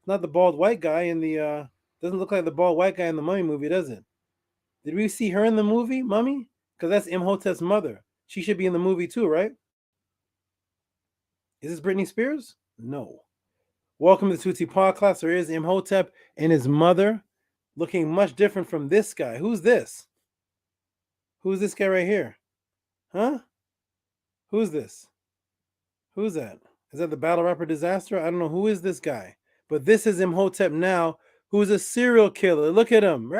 Not the bald white guy in the doesn't look like the bald white guy in the Mummy movie, does it? Did we see her in the movie, Mummy? Because that's Imhotep's mother. She should be in the movie too, right? Is this Britney Spears? No. Welcome to the Tehuti podcast. There is Imhotep and his mother, looking much different from this guy. Who's this? Who's this guy right here? Huh? Who's this? Who's that? Is that the battle rapper Disaster? I don't know. Who is this guy? But this is Imhotep now, who's a serial killer. Look at him.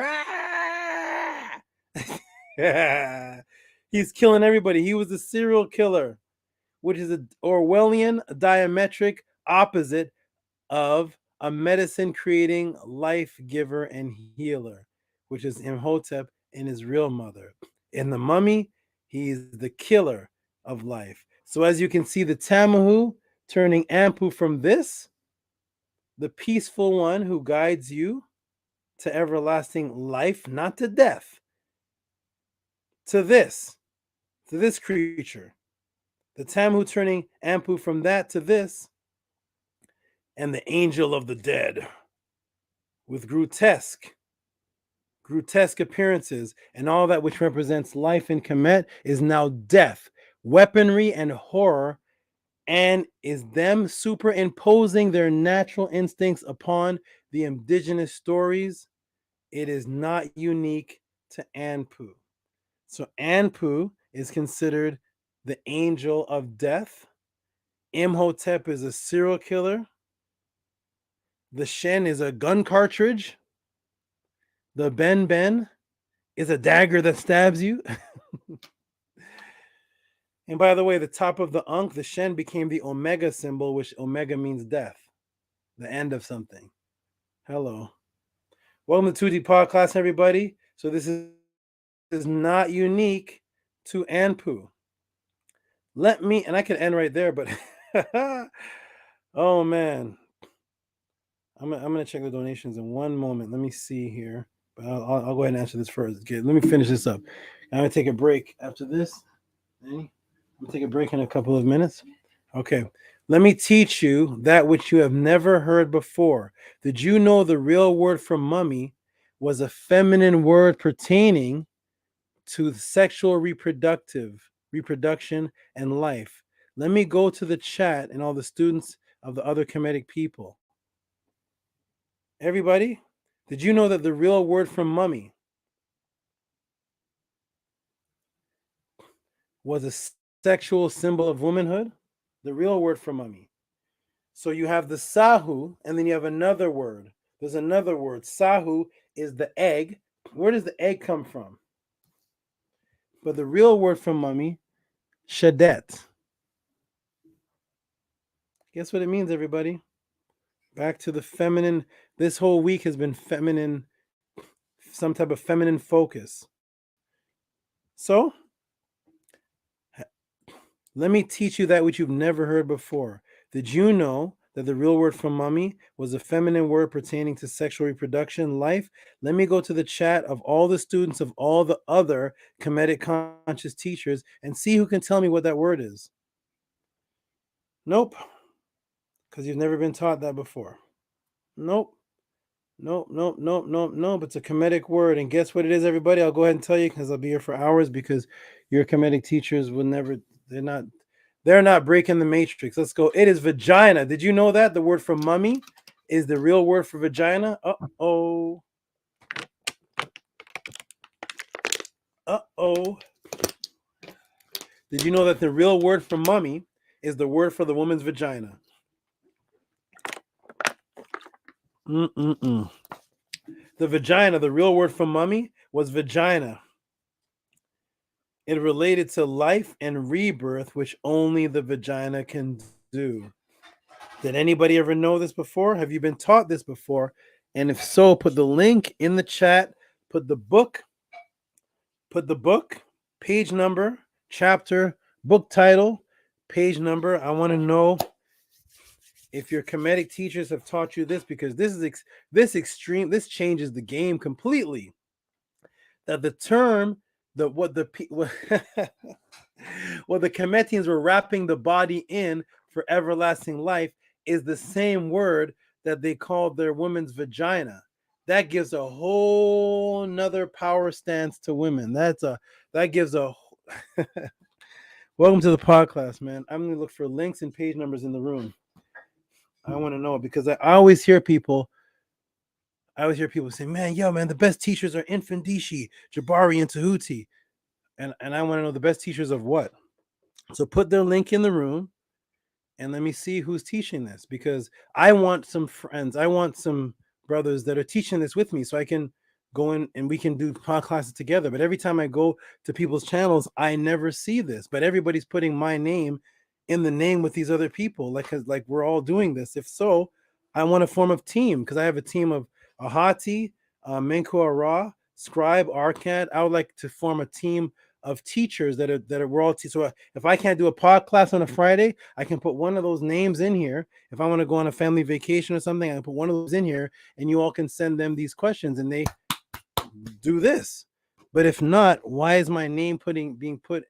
He's killing everybody. He was a serial killer, which is an Orwellian diametric opposite of a medicine creating life giver and healer, which is Imhotep and his real mother. In the Mummy, he's the killer of life. So as you can see, the Tamahu turning Anpu from this, the peaceful one who guides you to everlasting life, not to death, to this creature. The Tamahu turning Anpu from that to this, and the angel of the dead with grotesque appearances and all that which represents life in Kemet is now death, weaponry, and horror, and is them superimposing their natural instincts upon the indigenous stories. It is not unique to Anpu. So Anpu is considered the angel of death. Imhotep is a serial killer. The Shen is a gun cartridge. The Ben is a dagger that stabs you. And by the way, the top of the Ankh, the Shen, became the Omega symbol, which Omega means death, the end of something. Hello. Welcome to Tehuti podcast, everybody. So this is not unique to Anpu. And I can end right there, but oh man. I'm gonna check the donations in one moment. Let me see here. But I'll go ahead and answer this first. Okay, let me finish this up. I'm gonna take a break after this. I'm gonna take a break in a couple of minutes. Okay, let me teach you that which you have never heard before. Did you know the real word for mummy was a feminine word pertaining to sexual reproduction and life? Let me go to the chat and all the students of the other Kemetic people. Everybody, did you know that the real word for mummy was a sexual symbol of womanhood? The real word for mummy. So you have the sahu, and then you have another word. There's another word. Sahu is the egg. Where does the egg come from? But the real word for mummy, shadet. Guess what it means, everybody? Back to the feminine. This whole week has been feminine, some type of feminine focus. So, let me teach you that which you've never heard before. Did you know that the real word for mummy was a feminine word pertaining to sexual reproduction, life? Let me go to the chat of all the students of all the other Kemetic conscious teachers and see who can tell me what that word is. Nope. Because you've never been taught that before. Nope. Nope. It's a Kemetic word. And guess what it is, everybody? I'll go ahead and tell you because I'll be here for hours because your Kemetic teachers will never, they're not breaking the matrix. Let's go. It is vagina. Did you know that? The word for mummy is the real word for vagina. Uh-oh. Did you know that the real word for mummy is the word for the woman's vagina? The vagina, the real word for mummy was vagina. It related to life and rebirth, which only the vagina can do. Did anybody ever know this before? Have you been taught this before? And if so, put the link in the chat, put the book, page number, chapter, book title, page number. I want to know if your Kemetic teachers have taught you this, because this changes the game completely. That the term what the Kemetians were wrapping the body in for everlasting life is the same word that they called their woman's vagina. That gives a whole nother power stance to women. That gives a welcome to the podcast, man. I'm gonna look for links and page numbers in the room. I want to know, because I always hear people say, man, the best teachers are Infandishi, Jabari, and Tehuti. And I want to know the best teachers of what. So put their link in the room and let me see who's teaching this, because I want some friends. I want some brothers that are teaching this with me so I can go in and we can do classes together. But every time I go to people's channels, I never see this. But everybody's putting my name in the name with these other people, like we're all doing this. If so, I want to form a team, because I have a team of Ahati, Menko Ara, Scribe, Arcad. I would like to form a team of teachers that are we're all so if I can't do a pod class on a Friday, I can put one of those names in here. If I want to go on a family vacation or something, I can put one of those in here, and you all can send them these questions and they do this. But if not, why is my name being put?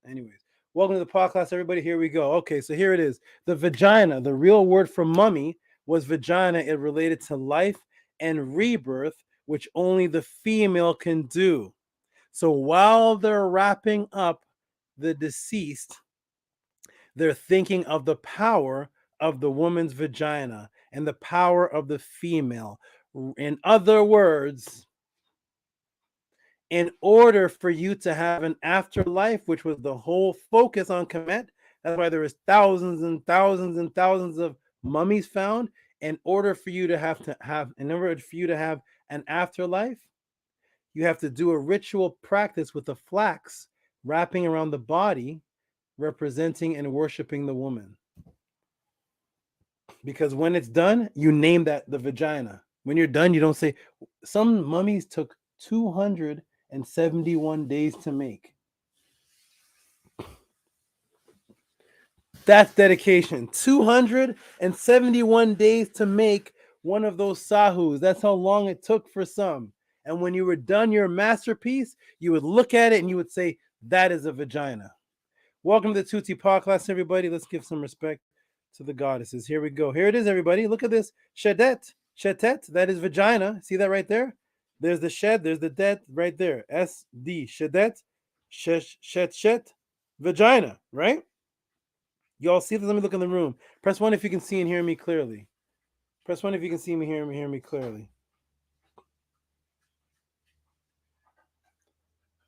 Anyways, welcome to the podcast, everybody. Here we go. Okay, so here it is. The vagina, the real word for mummy was vagina. It related to life and rebirth, which only the female can do. So while they're wrapping up the deceased, they're thinking of the power of the woman's vagina and the power of the female. In other words, in order for you to have an afterlife, which was the whole focus on Kemet, that's why there was thousands and thousands and thousands of mummies found. In order for you to have an afterlife, you have to do a ritual practice with the flax wrapping around the body, representing and worshiping the woman. Because when it's done, you name that the vagina. When you're done, you don't say. Some mummies took 271 days to make. That's dedication. 271 days to make one of those sahus. That's how long it took for some. And when you were done your masterpiece, you would look at it and you would say, that is a vagina. Welcome to the Tuti podcast, everybody. Let's give some respect to the goddesses. Here we go. Here it is, everybody. Look at this. Shedet. Shetet. That is vagina. See that right there? There's the shed. There's the det right there. SD. Shedet. Shet. Vagina. Right? Y'all see this? Let me look in the room. Press 1 if you can see and hear me clearly. Press 1 if you can see me, hear me clearly.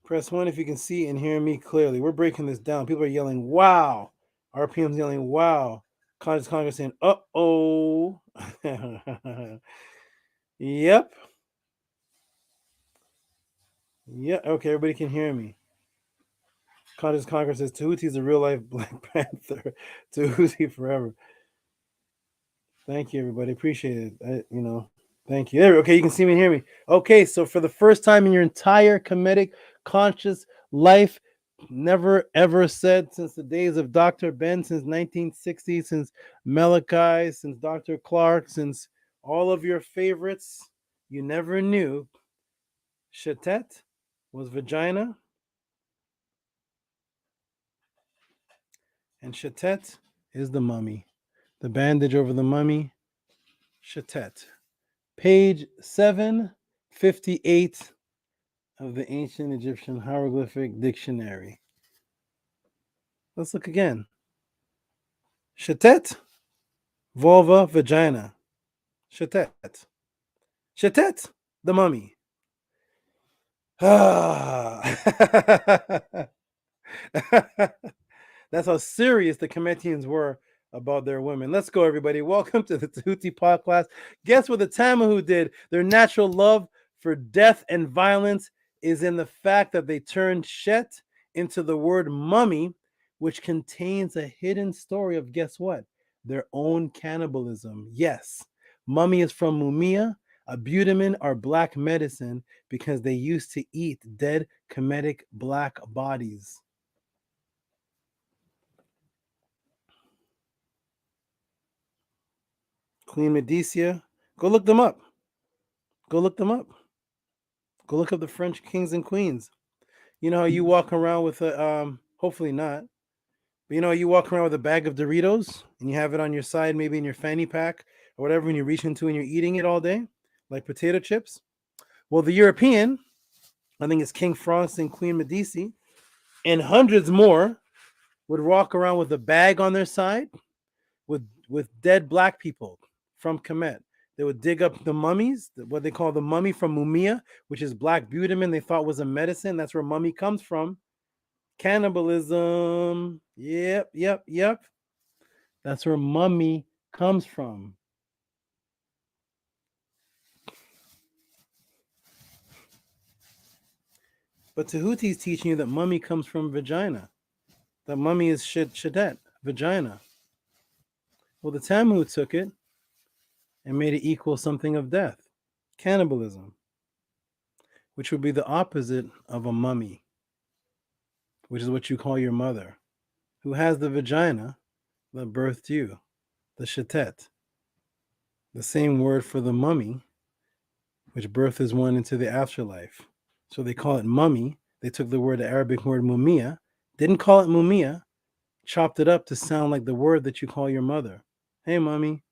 Press 1 if you can see and hear me clearly. We're breaking this down. People are yelling, wow. RPM's yelling, wow. Congress saying, uh-oh. Yep. Yeah, okay, everybody can hear me. Congress says, Tehuti's a real-life Black Panther. Tehuti forever. Thank you, everybody. Appreciate it. Thank you. Okay, you can see me and hear me. Okay, so for the first time in your entire Kemetic conscious life, never ever said since the days of Dr. Ben, since 1960, since Malachi, since Dr. Clark, since all of your favorites, you never knew Shetet was vagina, and Shetet is the mummy. The bandage over the mummy, Shetet. Page 758 of the Ancient Egyptian Hieroglyphic Dictionary. Let's look again. Shetet, vulva, vagina. Shetet. Shetet, the mummy. That's how serious the Kemetians were about their women. Let's go, everybody. Welcome to the Tehuti podcast. Guess what the Tamahu did? Their natural love for death and violence is in the fact that they turned Shet into the word mummy, which contains a hidden story of, guess what? Their own cannibalism. Yes, mummy is from mumia, a butamin or black medicine, because they used to eat dead Kemetic black bodies. Queen Medicia, go look them up. Go look them up. Go look up the French kings and queens. You know how you walk around with a, hopefully not, but you know, you walk around with a bag of Doritos and you have it on your side, maybe in your fanny pack or whatever, and you reach into and you're eating it all day, like potato chips. Well, the European, I think it's King Frost and Queen Medici, and hundreds more would walk around with a bag on their side with dead black people from Kemet. They would dig up the mummies, what they call the mummy from mumia, which is black butamin they thought was a medicine. That's where mummy comes from. Cannibalism. Yep. That's where mummy comes from. But Tehuti is teaching you that mummy comes from vagina. That mummy is shedet, vagina. Well, the Tamu took it and made it equal something of death. Cannibalism, which would be the opposite of a mummy, which is what you call your mother, who has the vagina that birthed you, the shetet. The same word for the mummy, which births one into the afterlife. So they call it mummy. They took the word, the Arabic word mumia, didn't call it mumia, chopped it up to sound like the word that you call your mother. Hey, mummy.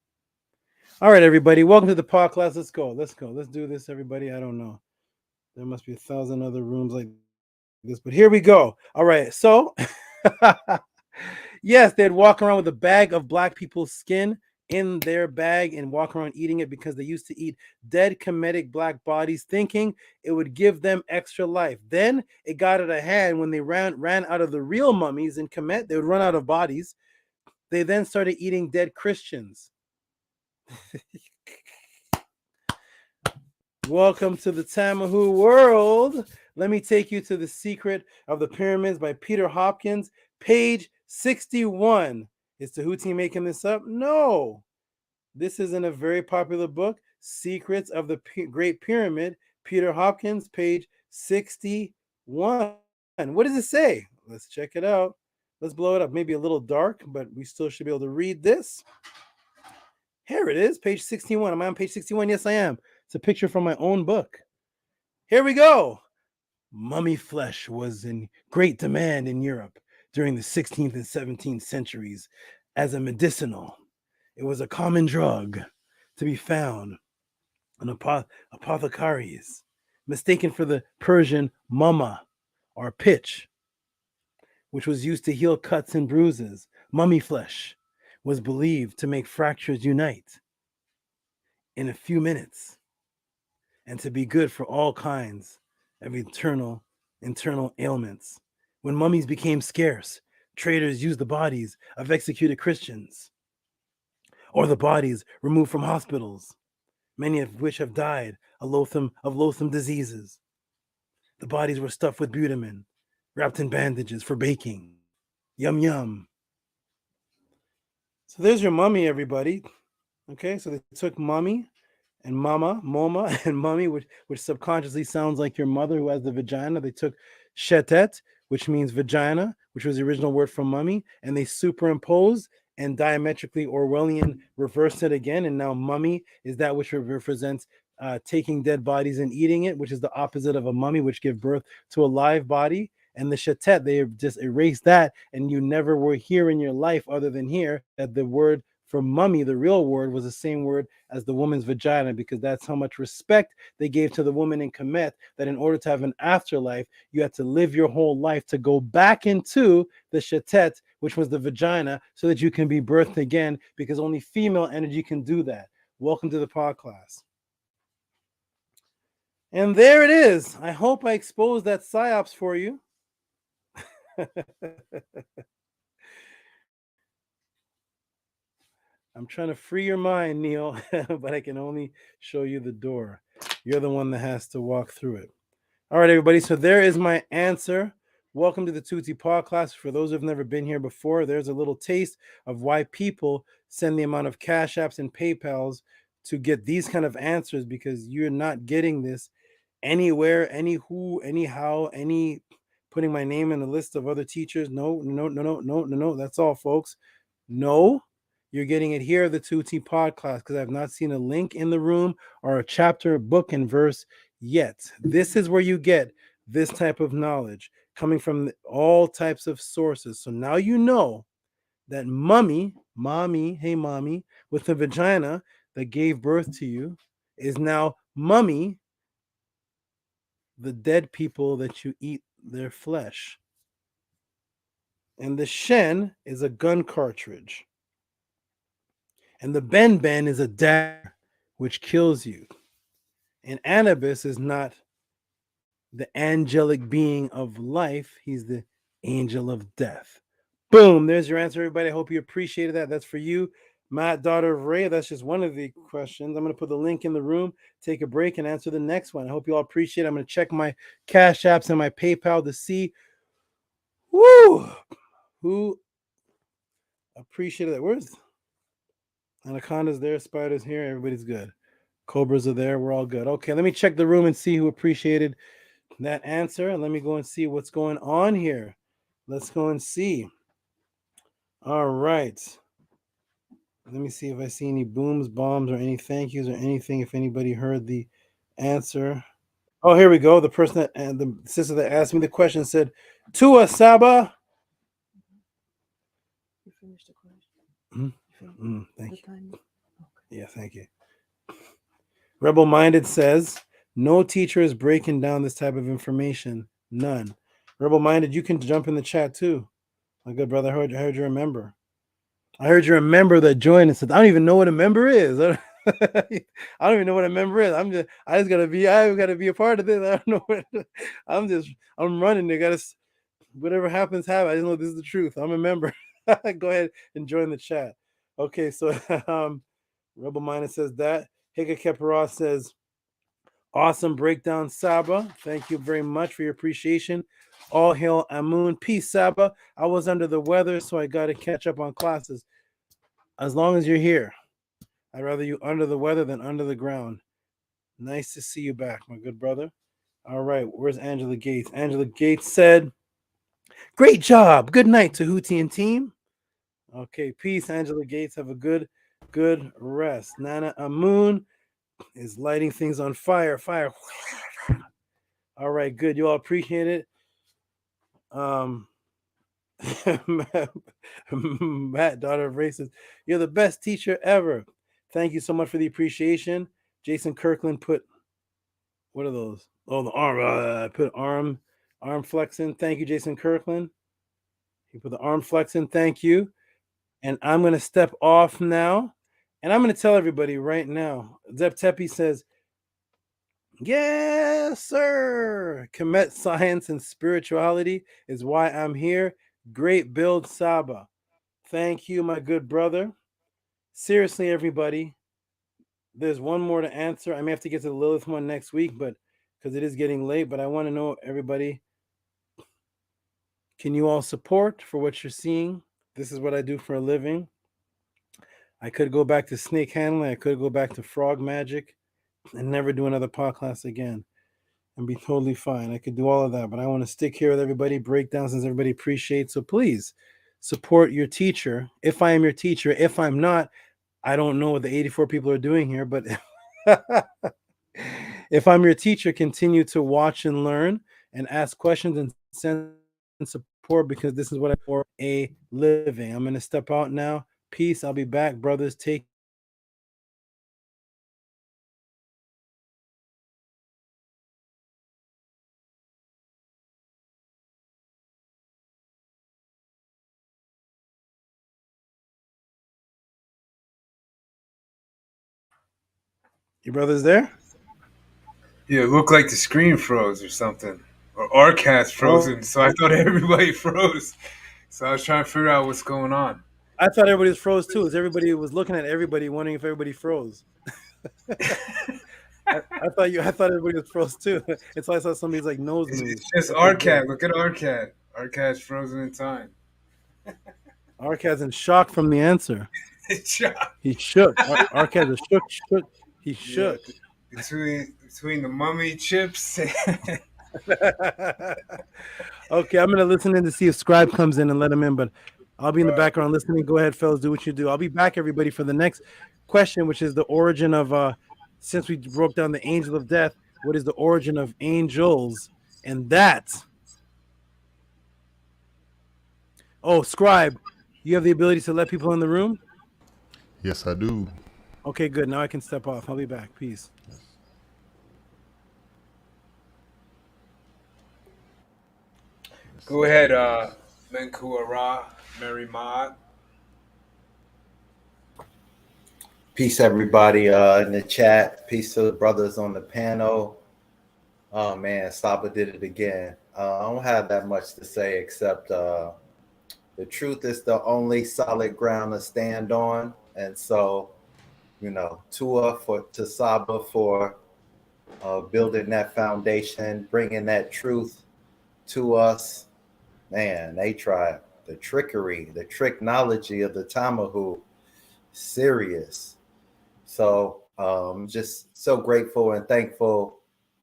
All right, everybody. Welcome to the podcast. Let's go. Let's do this, everybody. I don't know. There must be 1,000 other rooms like this, but here we go. All right. So, yes, they'd walk around with a bag of black people's skin in their bag and walk around eating it because they used to eat dead Kemetic black bodies, thinking it would give them extra life. Then it got out of hand when they ran out of the real mummies in Kemet. They would run out of bodies. They then started eating dead Christians. Welcome to the Tamahu world. Let me take you to The Secret of the Pyramids by Peter Hopkins, page 61. Is Tehuti making this up? No. This is in a very popular book, Secrets of the Great Pyramid, Peter Hopkins, page 61. What does it say? Let's check it out. Let's blow it up. Maybe a little dark, but we still should be able to read this. Here it is, page 61. Am I on page 61? Yes, I am. It's a picture from my own book. Here we go. Mummy flesh was in great demand in Europe during the 16th and 17th centuries as a medicinal. It was a common drug to be found in apothecaries, mistaken for the Persian mama or pitch, which was used to heal cuts and bruises. Mummy flesh was believed to make fractures unite in a few minutes and to be good for all kinds of internal ailments. When mummies became scarce, traders used the bodies of executed Christians or the bodies removed from hospitals, many of which have died of loathsome diseases. The bodies were stuffed with butamin, wrapped in bandages for baking. Yum, yum. So there's your mummy, everybody. Okay, so they took mummy and mama, and mummy, which subconsciously sounds like your mother who has the vagina. They took shetet, which means vagina, which was the original word for mummy, and they superimposed and diametrically Orwellian reversed it again. And now mummy is that which represents taking dead bodies and eating it, which is the opposite of a mummy, which give birth to a live body. And the shetet, they just erased that, and you never will hear in your life, other than here, that the word for mummy, the real word, was the same word as the woman's vagina, because that's how much respect they gave to the woman in Kemet, that in order to have an afterlife, you had to live your whole life to go back into the shetet, which was the vagina, so that you can be birthed again, because only female energy can do that. Welcome to the pod class. And there it is. I hope I exposed that psyops for you. I'm trying to free your mind, Neil, but I can only show you the door. You're the one that has to walk through it. All right, everybody. So there is my answer. Welcome to the Tehuti Pod class. For those who have never been here before, there's a little taste of why people send the amount of Cash Apps and PayPals to get these kind of answers, because you're not getting this anywhere, any who, anyhow, any putting my name in the list of other teachers. No. That's all, folks. No. You're getting it here at the Tehuti Pod class, because I've not seen a link in the room or a chapter, book, and verse yet. This is where you get this type of knowledge coming from all types of sources. So now you know that mommy, with the vagina that gave birth to you, is now mummy, the dead people that you eat their flesh. And the shen is a gun cartridge. And the ben is a dagger, which kills you. And Anubis is not the angelic being of life. He's the angel of death. Boom. There's your answer, everybody. I hope you appreciated that. That's for you, Matt, daughter of Ray. That's just one of the questions. I'm going to put the link in the room, take a break, and answer the next one. I hope you all appreciate it. I'm going to check my Cash Apps and my PayPal to see who appreciated that. Where's Anaconda's there, spiders here, everybody's good. Cobras are there, we're all good. Okay, let me check the room and see who appreciated that answer. And let me go and see what's going on here. Let's go and see. All right. Let me see if I see any booms, bombs, or any thank yous or anything, if anybody heard the answer. Oh, here we go. The person that, and the sister that asked me the question said, Tua Saba. You finished the question? Thank you. Yeah, thank you. Rebel Minded says, no teacher is breaking down this type of information. None. Rebel Minded, you can jump in the chat too. My good brother, I heard you're a member. I heard you're a member that joined and said, I don't even know what a member is. I don't even know what a member is. I gotta be a part of this. I don't know what I'm running. They gotta, whatever happens, happen. I just know this is the truth. I'm a member. Go ahead and join the chat. Okay, so Rebel Minded says that. Higa Kepara says, awesome breakdown, Saba. Thank you very much for your appreciation. All hail Amun. Peace, Saba. I was under the weather, so I got to catch up on classes. As long as you're here, I'd rather you under the weather than under the ground. Nice to see you back, my good brother. All right, where's Angela Gates? Angela Gates said, great job. Good night, Tehuti and team. Okay, peace, Angela Gates. Have a good rest. Nana Amun is lighting things on fire. All right, good. You all appreciate it. Matt, daughter of races, you're the best teacher ever. Thank you so much for the appreciation. Jason Kirkland put, what are those? Oh, the arm. Put arm flexing. Thank you, Jason Kirkland. He put the arm flexing. Thank you. And I'm going to step off now. And I'm going to tell everybody right now. Zep Tepe says, yes, sir. Kemet science and spirituality is why I'm here. Great build, Saba. Thank you, my good brother. Seriously, everybody. There's one more to answer. I may have to get to the Lilith one next week, but because it is getting late. But I want to know, everybody, can you all support for what you're seeing? This is what I do for a living. I could go back to snake handling. I could go back to frog magic and never do another pod class again and be totally fine. I could do all of that, but I want to stick here with everybody, break down since everybody appreciates. So please support your teacher. If I am your teacher, if I'm not, I don't know what the 84 people are doing here, but if I'm your teacher, continue to watch and learn and ask questions and send support, because this is what I do for a living. I'm going to step out now. Peace. I'll be back, brothers. Take. Your brother's there? Yeah, it looked like the screen froze or something. Or Arcat's frozen, so I thought everybody froze. So I was trying to figure out what's going on. I thought everybody was froze too. As everybody was looking at everybody, wondering if everybody froze. I thought everybody was froze too. And so I saw somebody's like nose move. It's just Arcat. Look at Arcat. Arcat's frozen in time. Arcat's in shock from the answer. Shock. He shook. Arcat's a shook. He shook. Yeah, between the mummy chips. Okay, I'm gonna listen in to see if Scribe comes in and let him in, but I'll be in the background listening. Go ahead, fellas, do what you do. I'll be back, everybody, for the next question, which is the origin of since we broke down the angel of death, what is the origin of angels? And that. Oh, Scribe, you have the ability to let people in the room? Yes, I do. Okay, good. Now I can step off. I'll be back. Peace. Go ahead, Menku Ara, Mary Maud. Peace, everybody in the chat. Peace to the brothers on the panel. Oh, man, Saba did it again. I don't have that much to say except the truth is the only solid ground to stand on. And so, you know, to Saba for building that foundation, bringing that truth to us. Man, they tried the trickery, the tricknology of the Tamahu. Serious. So just so grateful and thankful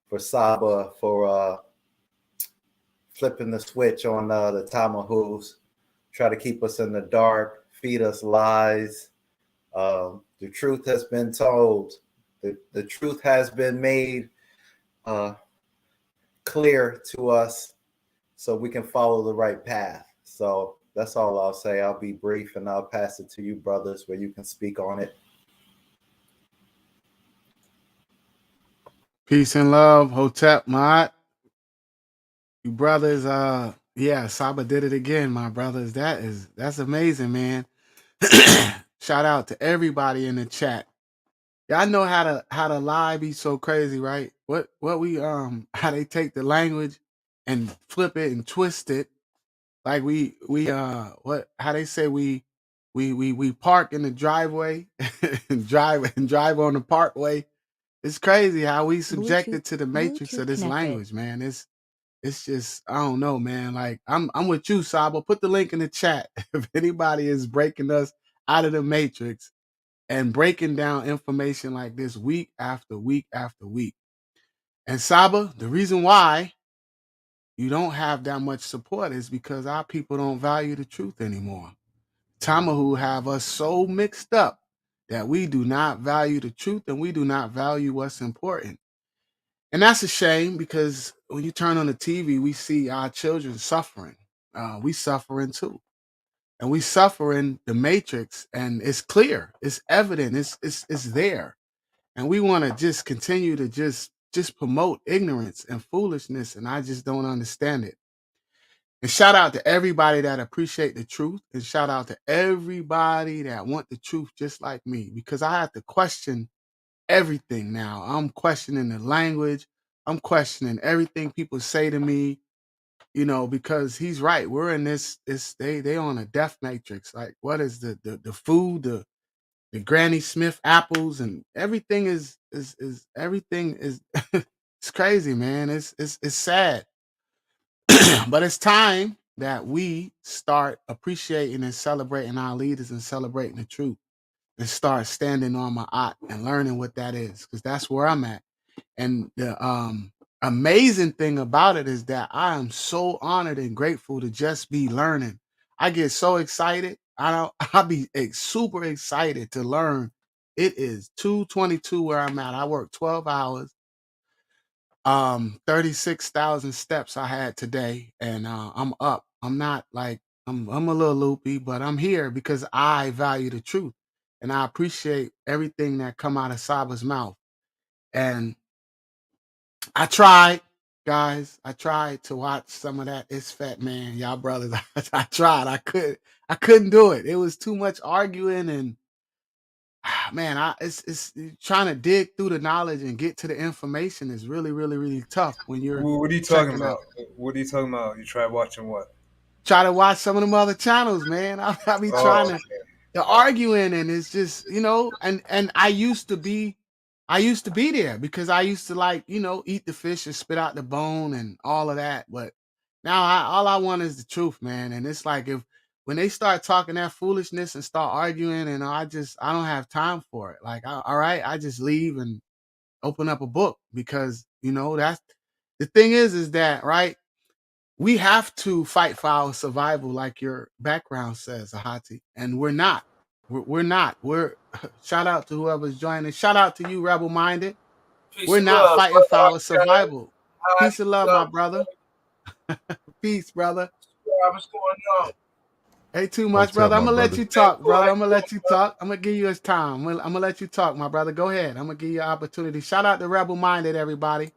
for Saba for flipping the switch on the Tamahus, try to keep us in the dark, feed us lies. The truth has been told. The truth has been made clear to us so we can follow the right path. So that's all I'll say. I'll be brief and I'll pass it to you, brothers, where you can speak on it. Peace and love, Hotep, Mott. You brothers, yeah, Saba did it again, my brothers. That's amazing, man. Shout out to everybody in the chat. Y'all know how to lie be so crazy, right? What we how they take the language and flip it and twist it. Like we how they say we park in the driveway and drive on the parkway. It's crazy how we subjected to the matrix of this language, man. It's just, I don't know, man. Like I'm with you, Saba. Put the link in the chat if anybody is breaking us out of the matrix and breaking down information like this week after week after week. And Saba, the reason why you don't have that much support is because our people don't value the truth anymore. Tamahu have us so mixed up that we do not value the truth and we do not value what's important. And that's a shame because when you turn on the TV, we see our children suffering. We suffering too. And we suffering the matrix, and it's clear, it's evident, it's there. And we want to just continue to just promote ignorance and foolishness, and I just don't understand it. And shout out to everybody that appreciate the truth, and shout out to everybody that want the truth just like me, because I have to question everything now. I'm questioning the language. I'm questioning everything people say to me, you know, because he's right. We're in this they on a death matrix. Like, what is the food, the Granny Smith apples, and everything is everything is it's crazy, man. It's sad. But it's time that we start appreciating and celebrating our leaders and celebrating the truth and start standing on my art and learning what that is, because that's where I'm at. And the amazing thing about it is that I am so honored and grateful to just be learning. I get so excited. I'll be super excited to learn. It is 2:22 where I'm at. I work 12 hours. 36,000 steps I had today, and I'm up. I'm not like I'm a little loopy, but I'm here because I value the truth, and I appreciate everything that come out of Saba's mouth. And I tried, guys. I tried to watch some of that. It's Fat Man, y'all brothers. I tried. I couldn't do it. It was too much arguing, and man, it's trying to dig through the knowledge and get to the information is really, really, really tough when you're. What are you talking checking about? it. What are you talking about? You tried watching what? Try to watch some of them other channels, man. I be trying to. They're arguing, and it's just and I used to be there because I used to like eat the fish and spit out the bone and all of that. But now all I want is the truth, man. And it's like when they start talking that foolishness and start arguing, and I don't have time for it. Like all right, I just leave and open up a book because that's the thing is that right. We have to fight for our survival, like your background says, Ahati, and we're not. We're not. We're shout out to whoever's joining. Shout out to you, Rebel Minded. Peace We're and not love, fighting for brother. our survival. Hi, Peace and love, my brother. Peace, brother. what's going on? Hey, too Go much, tell brother. I'm my gonna let brother. you talk, brother. I'm gonna let you talk. I'm gonna give you his time. I'm gonna let you talk, my brother. Go ahead. I'm gonna give you an opportunity. Shout out to Rebel Minded, everybody.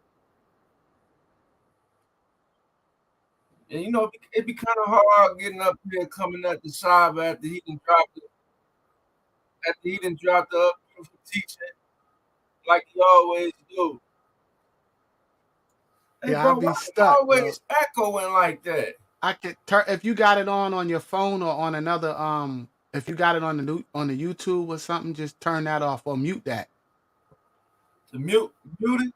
And it'd be kind of hard getting up here coming at the Saba after he done dropped the beautiful teaching like he always do. Hey, Yeah, bro, I'll why be you stuck, bro. always echoing like that? I could turn if you got it on your phone or on another if you got it on the YouTube or something, just turn that off or mute that. The mute it?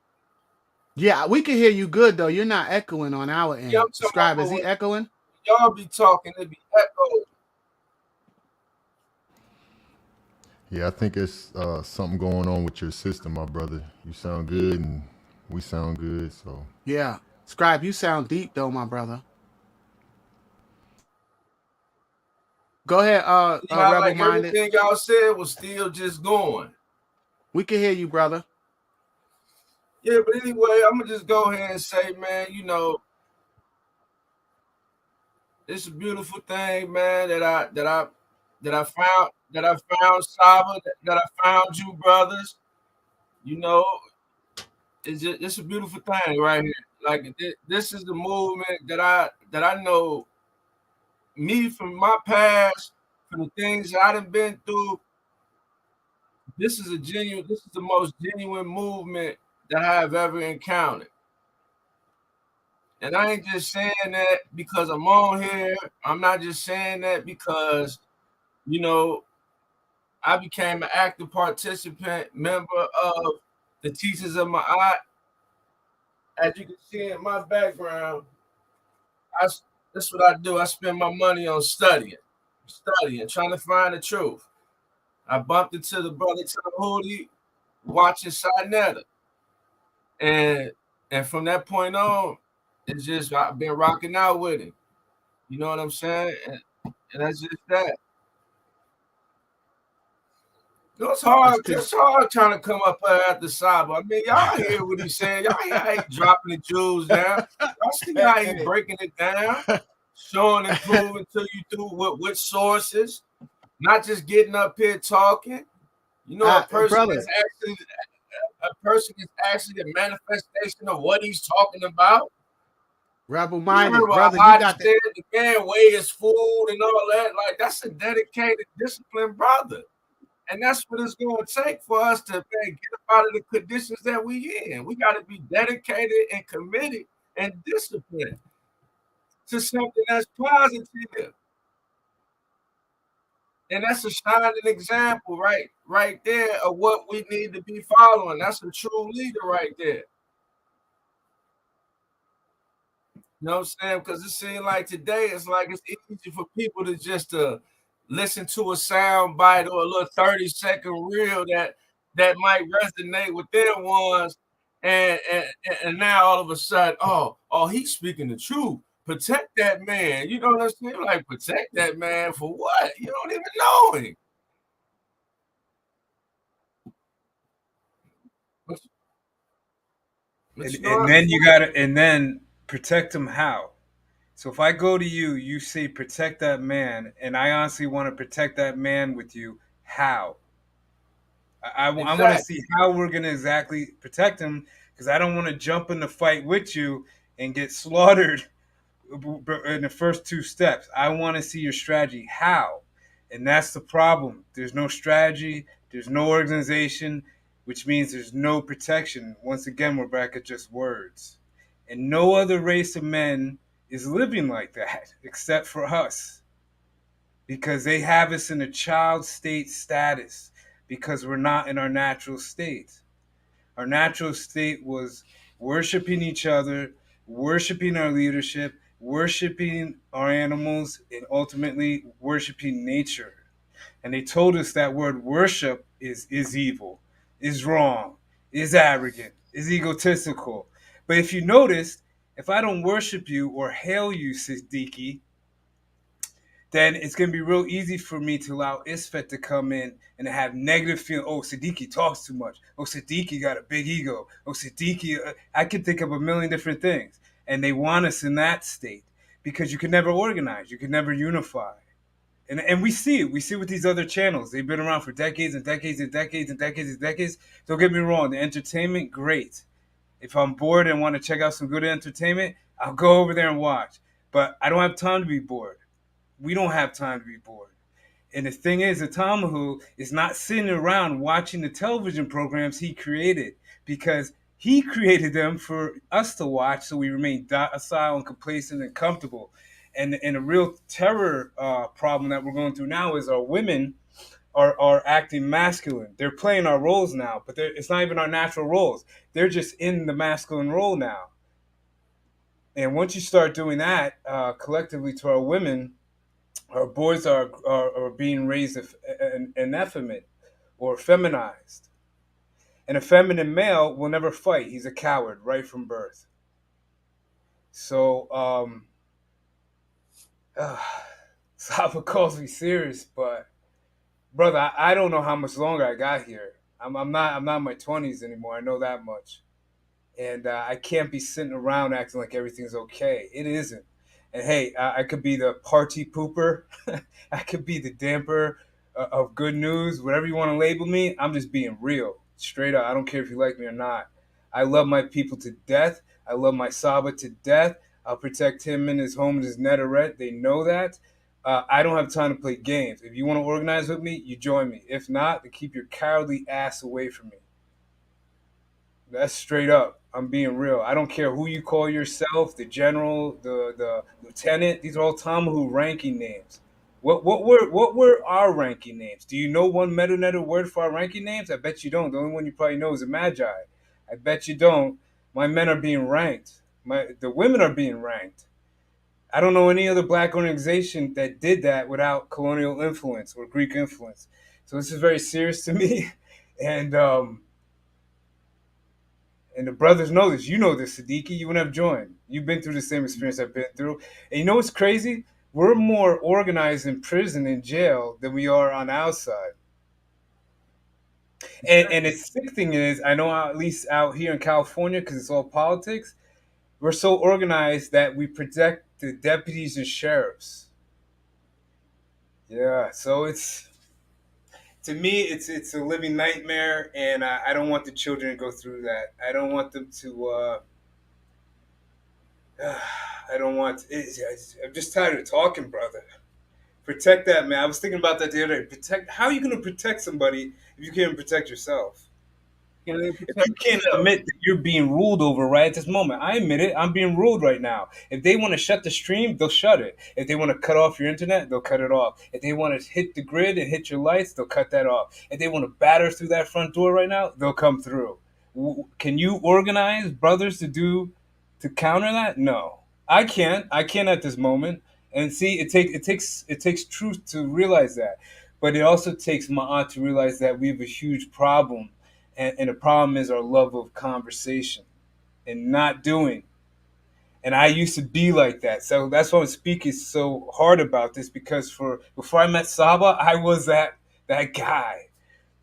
Yeah, we can hear you good though. You're not echoing on our end. Yeah, I'm talking Scribe, about is he when echoing? y'all be talking, it be echoing. Yeah, I think it's something going on with your system, my brother. You sound good, and we sound good. So Yeah. Scribe, you sound deep though, my brother. Go ahead, Yeah, Rebel like Minded. everything y'all said was still just going. We can hear you, brother. Yeah, but anyway, I'm gonna just go ahead and say, man, it's a beautiful thing, man, that I found Saba, that I found you brothers. It's a beautiful thing right here. Like this is the movement that I know me from my past, from the things I done been through. This is the most genuine movement that I have ever encountered. And I ain't just saying that because I'm on here. I'm not just saying that because, I became an active participant, member of the Teachers of my art. As you can see in my background, that's what I do. I spend my money on studying, trying to find the truth. I bumped into the brother Tehuti watching Sinetta. And from that point on, it's just I've been rocking out with him. You know what I'm saying? And that's just that. It's hard trying to come up after Saba. I mean, y'all hear what he's saying. Y'all hear how he dropping the jewels down. Y'all see how he breaking it down, showing and proving to you through with sources, not just getting up here talking. A person is actually the manifestation of what he's talking about. Rebel Minded, brother, you got the man weigh his food and all that. Like, that's a dedicated, disciplined brother. And that's what it's going to take for us to get up out of the conditions that we in. We got to be dedicated and committed and disciplined to something that's positive. And that's a shining example right there of what we need to be following. That's a true leader right there. You know what I'm saying? Because it seems like today it's easy for people to just listen to a sound bite or a little 30-second reel that might resonate with their ones, and now all of a sudden, oh, he's speaking the truth. Protect that man. You know what I'm saying? Like, protect that man for what? You don't even know him. And then you gotta protect him how? So if I go to you, you say protect that man, and I honestly want to protect that man with you. How? I want to Exactly. see how we're going to exactly protect him, because I don't want to jump in the fight with you and get slaughtered in the first two steps. I want to see your strategy. How? And that's the problem. There's no strategy. There's no organization, which means there's no protection. Once again, we're back at just words. And no other race of men is living like that except for us, because they have us in a child state status because we're not in our natural state. Our natural state was worshiping each other, worshiping our leadership, worshiping our animals, and ultimately worshiping nature. And they told us that word worship is evil, is wrong, is arrogant, is egotistical. But if you notice, if I don't worship you or hail you, Siddiqui, then it's going to be real easy for me to allow Isfet to come in and have negative feeling. Oh, Siddiqui talks too much. Oh, Siddiqui got a big ego. Oh, Siddiqui, I can think of a million different things. And they want us in that state because you can never organize. You can never unify. And we see it. We see it with these other channels. They've been around for decades and decades and decades and decades and decades. Don't get me wrong. The entertainment, great. If I'm bored and want to check out some good entertainment, I'll go over there and watch. But I don't have time to be bored. We don't have time to be bored. And the thing is, the Tamahu is not sitting around watching the television programs he created, because he created them for us to watch so we remain docile and complacent and comfortable. And a real terror problem that we're going through now is our women are acting masculine. They're playing our roles now, but it's not even our natural roles. They're just in the masculine role now. And once you start doing that collectively to our women, our boys are being raised effeminate or feminized. And a feminine male will never fight. He's a coward right from birth. So, Saba calls me serious, but brother, I don't know how much longer I got here. I'm not in my 20s anymore. I know that much. And I can't be sitting around acting like everything's okay. It isn't. And hey, I could be the party pooper. I could be the damper of good news. Whatever you want to label me, I'm just being real. Straight up. I don't care if you like me or not. I love my people to death. I love my Saba to death. I'll protect him and his home and his netaret. They know that. I don't have time to play games. If you want to organize with me, you join me. If not, then keep your cowardly ass away from me. That's straight up. I'm being real. I don't care who you call yourself, the general, the lieutenant. These are all Tamahu ranking names. What were our ranking names? Do you know one meta word for our ranking names? I bet you don't. The only one you probably know is a magi. I bet you don't. My men are being ranked. The women are being ranked. I don't know any other black organization that did that without colonial influence or Greek influence. So this is very serious to me. And the brothers know this. You know this, Siddiqui. You wouldn't have joined. You've been through the same experience I've been through. And you know what's crazy? We're more organized in prison and jail than we are on the outside. And the sick thing is, I know at least out here in California, because it's all politics, we're so organized that we protect the deputies and sheriffs. Yeah, so to me, it's a living nightmare, and I don't want the children to go through that. I don't want them to. I don't want. I'm just tired of talking, brother. Protect that man. I was thinking about that the other day. How are you going to protect somebody if you can't protect yourself? If you can't admit that you're being ruled over right at this moment, I admit it. I'm being ruled right now. If they want to shut the stream, they'll shut it. If they want to cut off your internet, they'll cut it off. If they want to hit the grid and hit your lights, they'll cut that off. If they want to batter through that front door right now, they'll come through. Can you organize brothers to counter that? No, I can't. I can't at this moment. And see, it takes truth to realize that, but it also takes Ma'at to realize that we have a huge problem. And the problem is our love of conversation and not doing. And I used to be like that. So that's why I'm speaking so hard about this, because before I met Saba, I was that guy,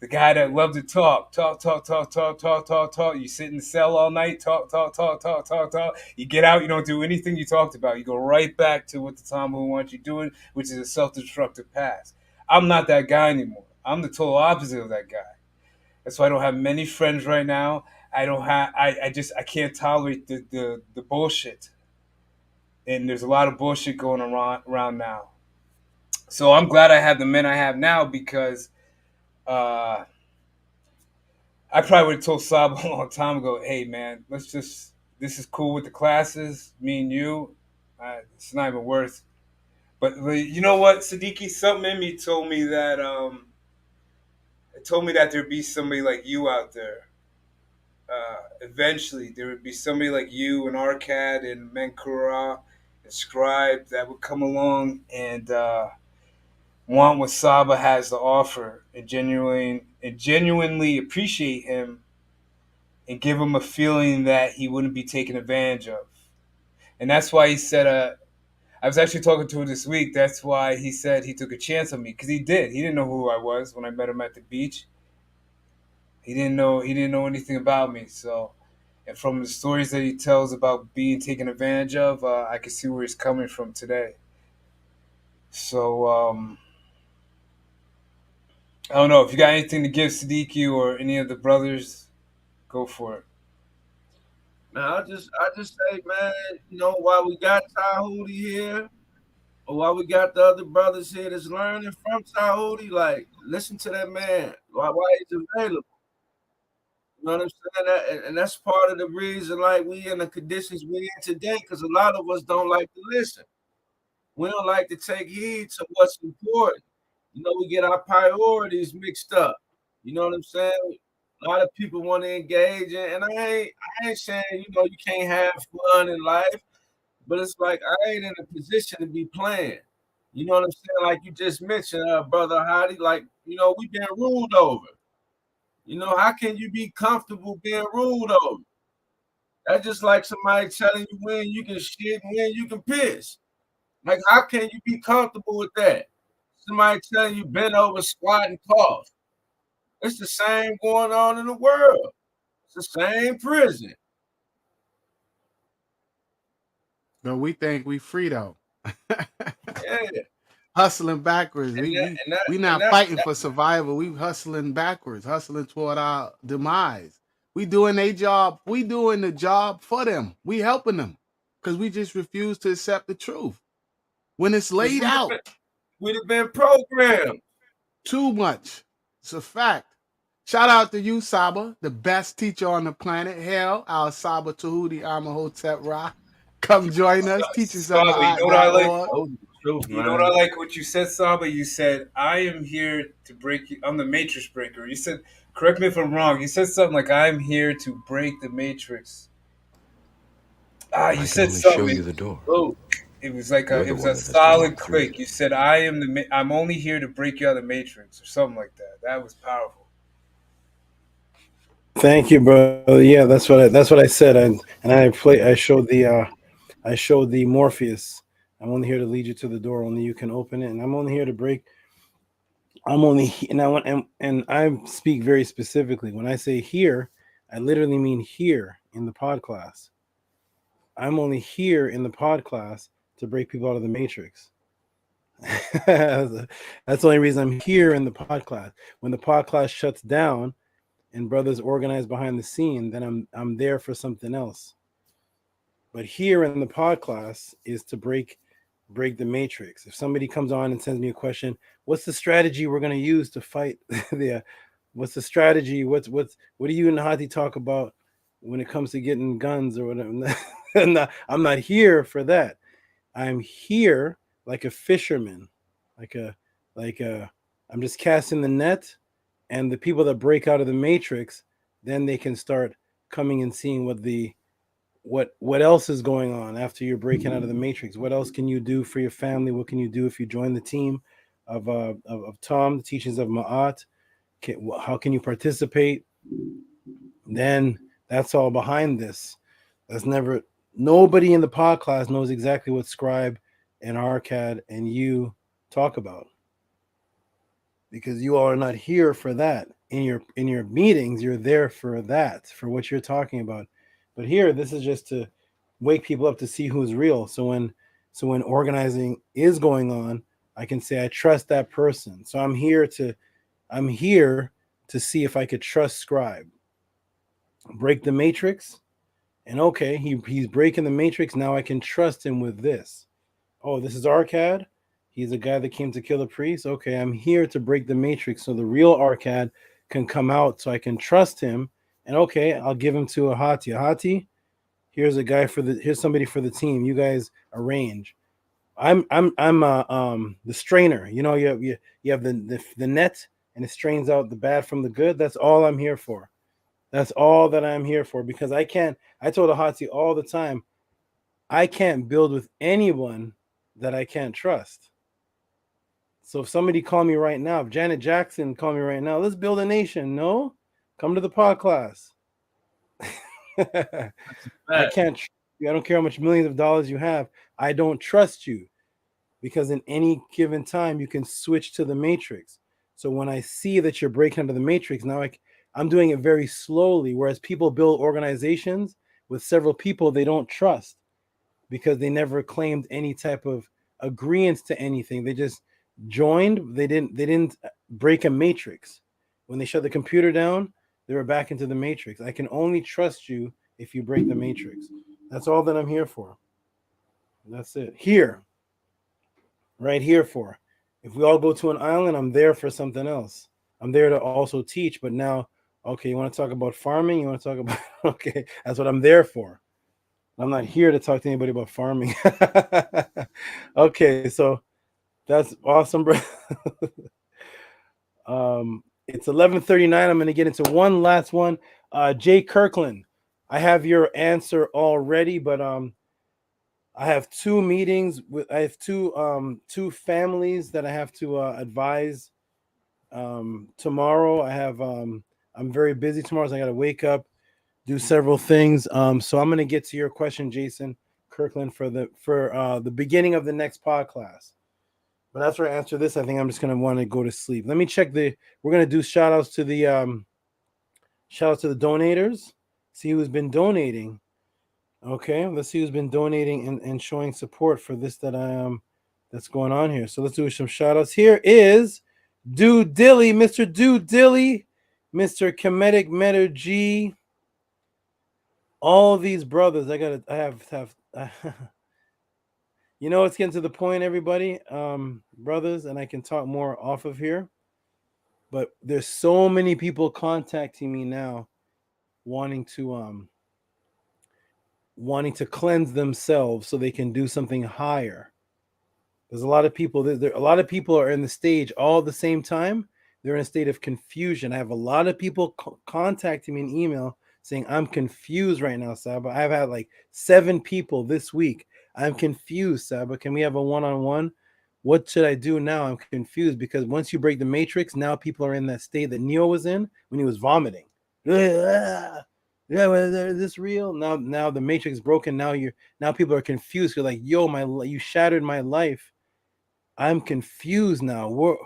The guy that loved to talk. You sit in the cell all night, talk. You get out, you don't do anything you talked about. You go right back to what the Talmud wants you doing, which is a self-destructive past. I'm not that guy anymore. I'm the total opposite of that guy. That's why I don't have many friends right now. I can't tolerate the bullshit. And there's a lot of bullshit going around now. So I'm glad I have the men I have now because I probably would have told Saba a long time ago, hey man, this is cool with the classes, me and you. It's not even worth. But you know what, Siddiqui, something in me told me that there'd be somebody like you out there. Eventually, there would be somebody like you and Arcad and Menkura and Scribe that would come along and want what Saba has to offer and genuinely appreciate him and give him a feeling that he wouldn't be taken advantage of. And that's why he said, I was actually talking to him this week. That's why he said he took a chance on me, because he did. He didn't know who I was when I met him at the beach. He didn't know anything about me. So, and from the stories that he tells about being taken advantage of, I can see where he's coming from today. So, I don't know if you got anything to give Siddiqui or any of the brothers. Go for it. Man, I just say, man, while we got Tehuti here, or while we got the other brothers here that's learning from Tehuti, like, listen to that man while he's available. You know what I'm saying? And that's part of the reason, like, we in the conditions we in today, because a lot of us don't like to listen. We don't like to take heed to what's important. We get our priorities mixed up. You know what I'm saying? A lot of people want to engage, and I ain't saying, you can't have fun in life, but it's like I ain't in a position to be playing. You know what I'm saying? Like you just mentioned, Brother Hadi, like, we been ruled over. How can you be comfortable being ruled over? That's just like somebody telling you when you can shit and when you can piss. Like, how can you be comfortable with that? Somebody telling you bend over, squat, and cough. It's the same going on in the world. It's the same prison. But we think we free though. Yeah. Hustling backwards. We not fighting for survival. We hustling backwards, hustling toward our demise. We doing their job. We doing the job for them. We helping them because we just refuse to accept the truth. When it's laid out. We'd have been programmed. Too much. It's a fact. Shout out to you, Saba, the best teacher on the planet. Hell, our Saba Tehuti Amahotep Ra. Come join us. Teach us on the Saba, you know what I like? You know what I like? What you said, Saba? You said, I am here to break you. I'm the matrix breaker. You said, correct me if I'm wrong. You said something like, I'm here to break the matrix. You said something. Show you the door. Oh, it was like a solid click. You said, I'm only here to break you out of the matrix, or something like that. That was powerful. Thank you, bro. Yeah, that's what I said. I showed the Morpheus. I'm only here to lead you to the door. Only you can open it, and I'm only here to break. And I speak very specifically. When I say here, I literally mean here in the pod class. I'm only here in the pod class to break people out of the matrix. That's the only reason I'm here in the pod class. When the pod class shuts down and brothers organize behind the scene, then I'm there for something else. But here in the pod class is to break the matrix. If somebody comes on and sends me a question, what's the strategy we're going to use to fight what's the strategy? What do you and Hadi talk about when it comes to getting guns or whatever? I'm not here for that. I'm here like a fisherman, I'm just casting the net, and the people that break out of the matrix, then they can start coming and seeing what else is going on after you're breaking out of the matrix. What else can you do for your family? What can you do if you join the team of Tom, the teachings of Ma'at? How can you participate? Then that's all behind this. Nobody in the pod class knows exactly what Scribe and Arcad and you talk about, because you all are not here for that. in your meetings, you're there for that, for what you're talking about. But here, this is just to wake people up to see who's real. So when organizing is going on, I can say I trust that person. So I'm here to see if I could trust Scribe. Break the matrix, and okay, he's breaking the matrix. Now I can trust him with this. Oh, this is Arcad. He's a guy that came to kill the priest. Okay, I'm here to break the matrix so the real Arcad can come out, so I can trust him. And okay, I'll give him to Ahati. Ahati, here's a guy here's somebody for the team. You guys arrange. I'm the strainer. You know, you have the net, and it strains out the bad from the good. That's all I'm here for. That's all that I'm here for, because I told Ahati all the time, I can't build with anyone that I can't trust. So if somebody call me right now, if Janet Jackson call me right now, let's build a nation. No, come to the pod class. I can't. I don't care how much millions of dollars you have. I don't trust you, because in any given time you can switch to the matrix. So when I see that you're breaking into the matrix, now I'm doing it very slowly. Whereas people build organizations with several people they don't trust, because they never claimed any type of agreements to anything. They just joined. They didn't break a matrix. When they shut the computer down, they were back into the matrix. I can only trust you if you break the matrix. That's all that I'm here for. That's it. Here. Right here for. If we all go to an island, I'm there for something else. I'm there to also teach, but now, okay, you want to talk about farming? You want to talk about, okay, that's what I'm there for. I'm not here to talk to anybody about farming. Okay, so that's awesome, bro. It's 11:39. I'm going to get into one last one. Jay Kirkland, I have your answer already, but I have two meetings I have two families that I have to advise tomorrow. I'm very busy tomorrow, so I got to wake up, do several things. So I'm going to get to your question, Jason Kirkland, for the beginning of the next pod class. But after I answer this, I think I'm just going to want to go to sleep. Let me check we're going to do shout outs to the donators. See who's been donating. Okay, let's see who's been donating and showing support for this that's going on here. So let's do some shout outs. Here is Dude Dilly, Mr. Dude Dilly, Mr. Kemetic Metter G. All of these brothers, I have you know, it's getting to the point, everybody, brothers, and I can talk more off of here. But there's so many people contacting me now, wanting to cleanse themselves so they can do something higher. There's a lot of people. A lot of people are in the stage all at the same time. They're in a state of confusion. I have a lot of people contacting me in email saying, I'm confused right now, Saba. I've had like 7 people this week. I'm confused, Saba. Can we have a one-on-one? What should I do now? I'm confused, because once you break the matrix, now people are in that state that Neo was in when he was vomiting. Yeah, is this real? Now the matrix is broken. Now people are confused. You're like, yo, you shattered my life. I'm confused now.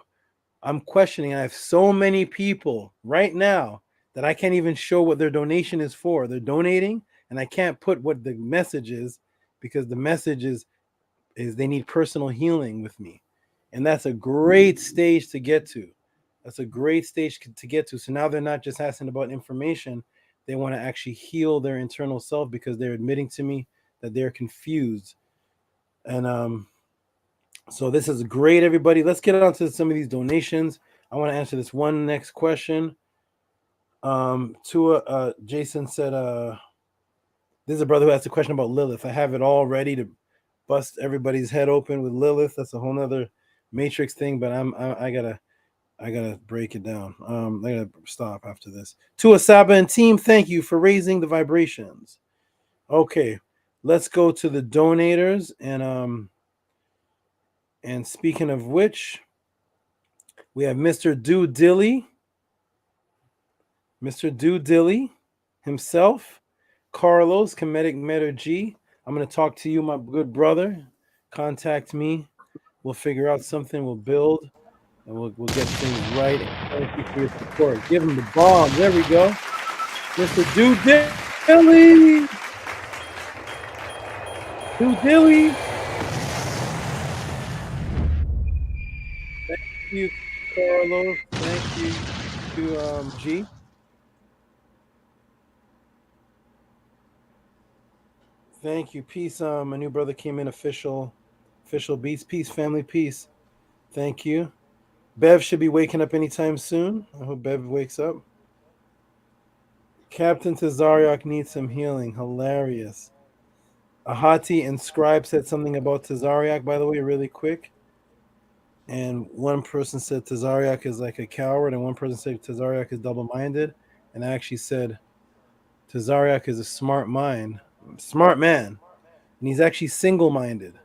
I'm questioning. I have so many people right now that I can't even show what their donation is for. They're donating, and I can't put what the message is, because the message is they need personal healing with me. And that's a great stage to get to. That's a great stage to get to. So now they're not just asking about information. They want to actually heal their internal self, because they're admitting to me that they're confused. And so this is great, everybody. Let's get on to some of these donations. I want to answer this one next question. Jason said, this is a brother who asked a question about Lilith. I have it all ready to bust everybody's head open with Lilith. That's a whole nother matrix thing, but I gotta break it down. I gotta stop after this. To Saba and team, thank you for raising the vibrations. Okay, let's go to the donators, and speaking of which, we have Mr. Do Dilly himself, Carlos Kemetic Metter G. I'm gonna talk to you, my good brother. Contact me. We'll figure out something. We'll build. and we'll get things right. Thank you for your support. Give him the bomb. There we go. Mr. Dilly. Dilly. Thank you, Carlos. Thank you to G. Thank you. Peace. My new brother came in official beats. Peace, family, peace. Thank you. Bev should be waking up anytime soon. I hope Bev wakes up. Captain Tazariak needs some healing. Hilarious. Ahati and Scribe said something about Tazariak, by the way, really quick. And one person said Tazariak is like a coward, and one person said Tazariak is double-minded. And I actually said Tazariak is a smart man, and he's actually single-minded,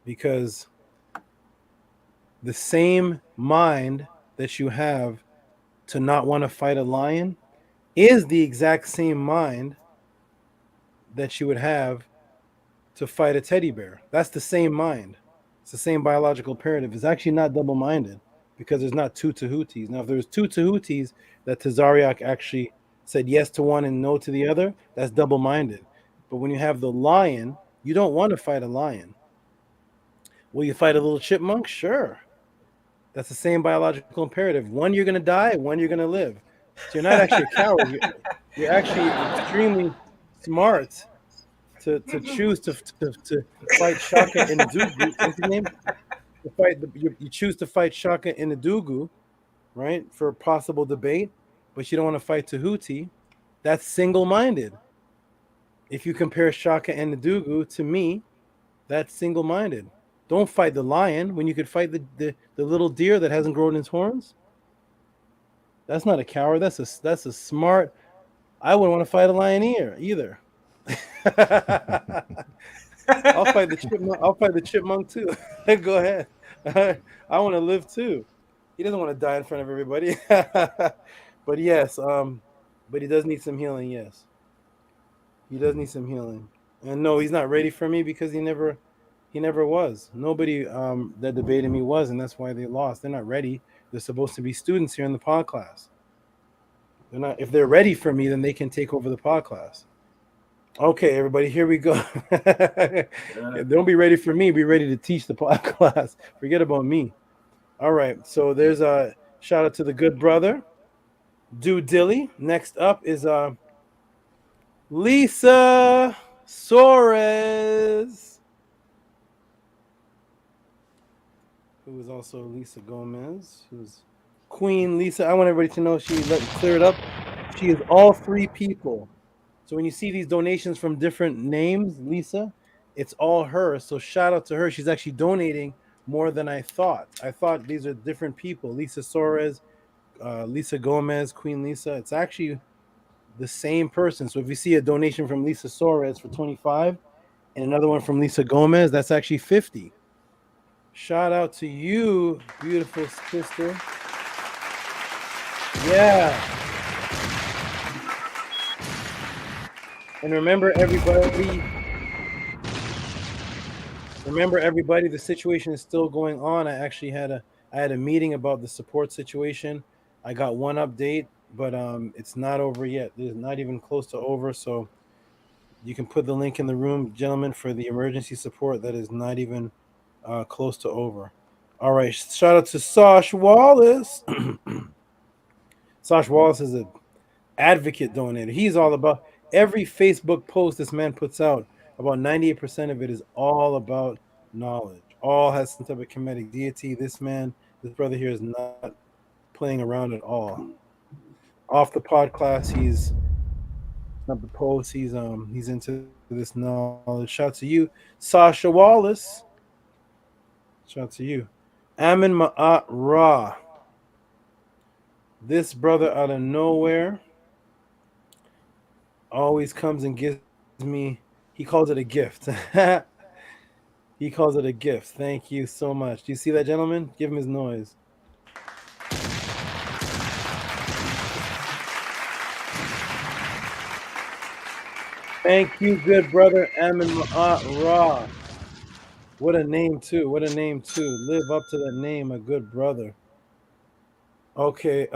because the same mind that you have to not want to fight a lion is the exact same mind that you would have to fight a teddy bear. That's the same mind. It's the same biological imperative. It's actually not double-minded, because there's not two Tehutis. Now, if there's two Tehutis that Tazariak actually said yes to one and no to the other, that's double-minded. But when you have the lion, you don't want to fight a lion. Will you fight a little chipmunk? Sure. That's the same biological imperative. One, you're going to die. One, you're going to live. So you're not actually a coward. You're actually extremely smart to choose to fight Shaka in Dugu. What's his name? You choose to fight Shaka in Dugu, right, for a possible debate, but you don't want to fight Tehuti. That's single-minded. If you compare Shaka and Dugu to me, that's single-minded. Don't fight the lion when you could fight the little deer that hasn't grown its horns. That's not a coward. That's a smart. I wouldn't want to fight a lion either. I'll fight the chipmunk. I'll fight the chipmunk too. Go ahead. I want to live too. He doesn't want to die in front of everybody. But yes, but he does need some healing. Yes, he does need some healing. And no, he's not ready for me, because he never was. Nobody that debated me was, and that's why they lost. They're not ready. They're supposed to be students here in the pod class. They're not. If they're ready for me, then they can take over the pod class. Okay, everybody, here we go. Don't be ready for me. Be ready to teach the pod class. Forget about me. All right, so there's a shout out to the good brother, Dilly. Next up is Lisa Suarez, who is also Lisa Gomez, who's Queen Lisa. I want everybody to know, clear it up. She is all three people. So when you see these donations from different names, Lisa, it's all her. So shout out to her. She's actually donating more than I thought. I thought these are different people. Lisa Suarez, Lisa Gomez, Queen Lisa. It's actually the same person. So if you see a donation from Lisa Suarez for 25 and another one from Lisa Gomez, that's actually 50. Shout out to you, beautiful sister. Yeah. And remember, everybody, the situation is still going on. I actually had a meeting about the support situation. I got one update, but it's not over yet. It's not even close to over. So you can put the link in the room, gentlemen, for the emergency support. That is not even close to over. All right. Shout out to Sash Wallace. Sash Wallace is an advocate donator. He's all about every Facebook post this man puts out. About 98% of it is all about knowledge. All has some type of Kemetic deity. This brother here is not playing around at all. Off the pod class, he's not the post. He's into this knowledge. Shout to you, Sasha Wallace. Shout to you, Amin Ma'at Ra. This brother out of nowhere always comes and gives me, he calls it a gift. He calls it a gift. Thank you so much. Do you see that, gentleman? Give him his noise. Thank you, good brother Amin Ma'at Ra. What a name too. What a name too. Live up to that name, a good brother. Okay,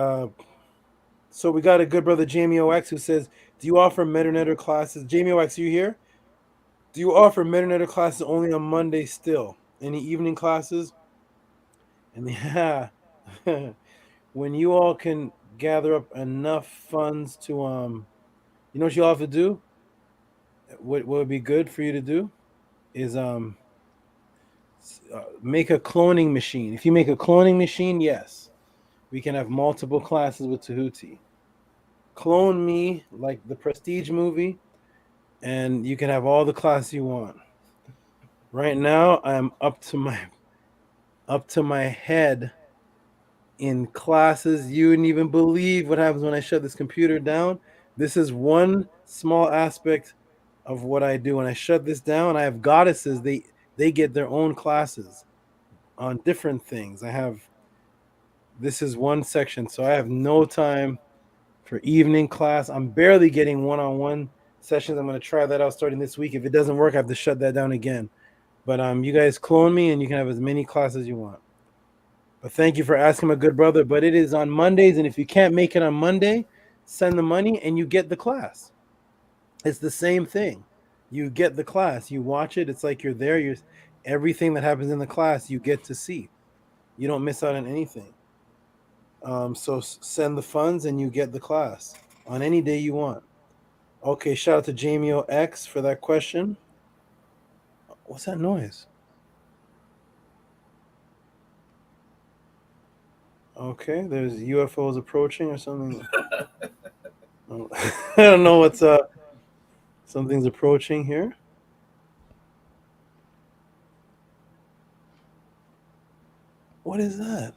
so we got a good brother, Jamie OX, who says, "Do you offer Metanetter classes?" Jamie OX, you here? Do you offer Metanetter classes only on Monday still? Any evening classes? And yeah, when you all can gather up enough funds to you know what you'll have to do? What would be good for you to do is make a cloning machine. If you make a cloning machine, yes, we can have multiple classes with Tehuti. Clone me like the Prestige movie, and you can have all the classes you want. Right now, I'm up to my head in classes. You wouldn't even believe what happens when I shut this computer down. This is one small aspect of what I do. When I shut this down, I have goddesses. They get their own classes on different things. This is one section, so I have no time for evening class. I'm barely getting one-on-one sessions. I'm going to try that out starting this week. If it doesn't work, I have to shut that down again. But you guys clone me, and you can have as many classes as you want. But thank you for asking, my good brother. But it is on Mondays, and if you can't make it on Monday, send the money and you get the class. It's the same thing. You get the class. You watch it. It's like you're there. Everything that happens in the class, you get to see. You don't miss out on anything. So send the funds and you get the class on any day you want. Okay, shout out to Jamie OX for that question. What's that noise? Okay, there's UFOs approaching or something. I don't know what's something's approaching here. What is that?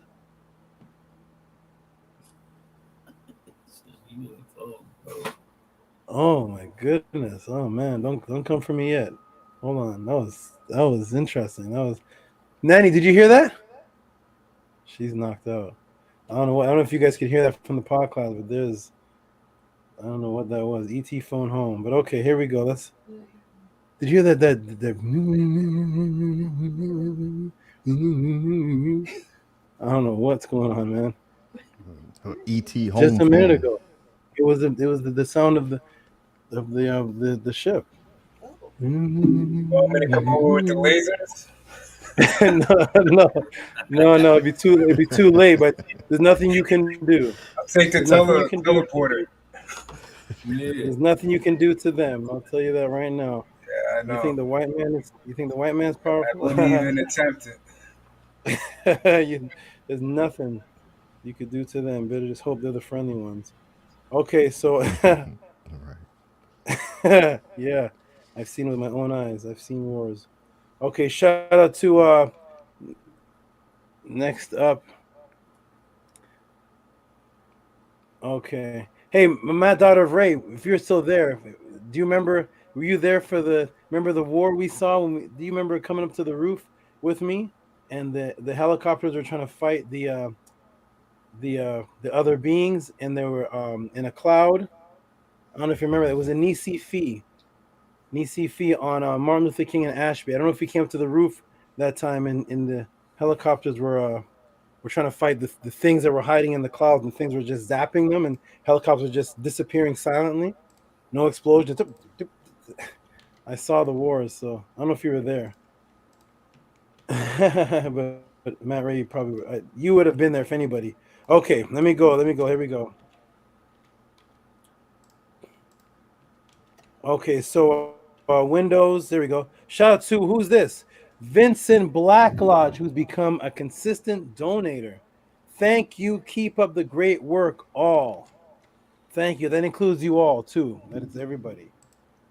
Oh my goodness! Oh man, don't come for me yet. Hold on, that was interesting. That was Nanny. Did you hear that? She's knocked out. I don't know if you guys could hear that from the podcast, but I don't know what that was. ET phone home, but okay, here we go. Did you hear that? I don't know what's going on, man. ET home. Just a minute ago, it was the sound of the ship. Want me to come over with the lasers? No. It'd be too late. But there's nothing you can do. I'll take the teleporter. There's nothing you can do to them. I'll tell you that right now. Yeah, I know. You think the white man's powerful? I wouldn't even attempt it. There's nothing you could do to them. Better just hope they're the friendly ones. Okay, so yeah, I've seen it with my own eyes. I've seen wars. Okay, shout out to next up. Okay. Hey, Matt, daughter of Ray, if you're still there, do you remember? Were you there for the war we saw? Do you remember coming up to the roof with me, and the helicopters were trying to fight the other beings, and they were in a cloud. I don't know if you remember. It was a Nisi Fee on Martin Luther King and Ashby. I don't know if he came up to the roof that time, and the helicopters were trying to fight the things that were hiding in the clouds, and things were just zapping them, and helicopters were just disappearing silently. No explosions. I saw the wars, so I don't know if you were there. but Matt Ray, you would have been there if anybody. Okay, let me go. Here we go. Okay, so Windows, there we go. Shout out to, who's this? Vincent Black Lodge, who's become a consistent donator. Thank you. Keep up the great work, all. Thank you. That includes you all, too. That is everybody.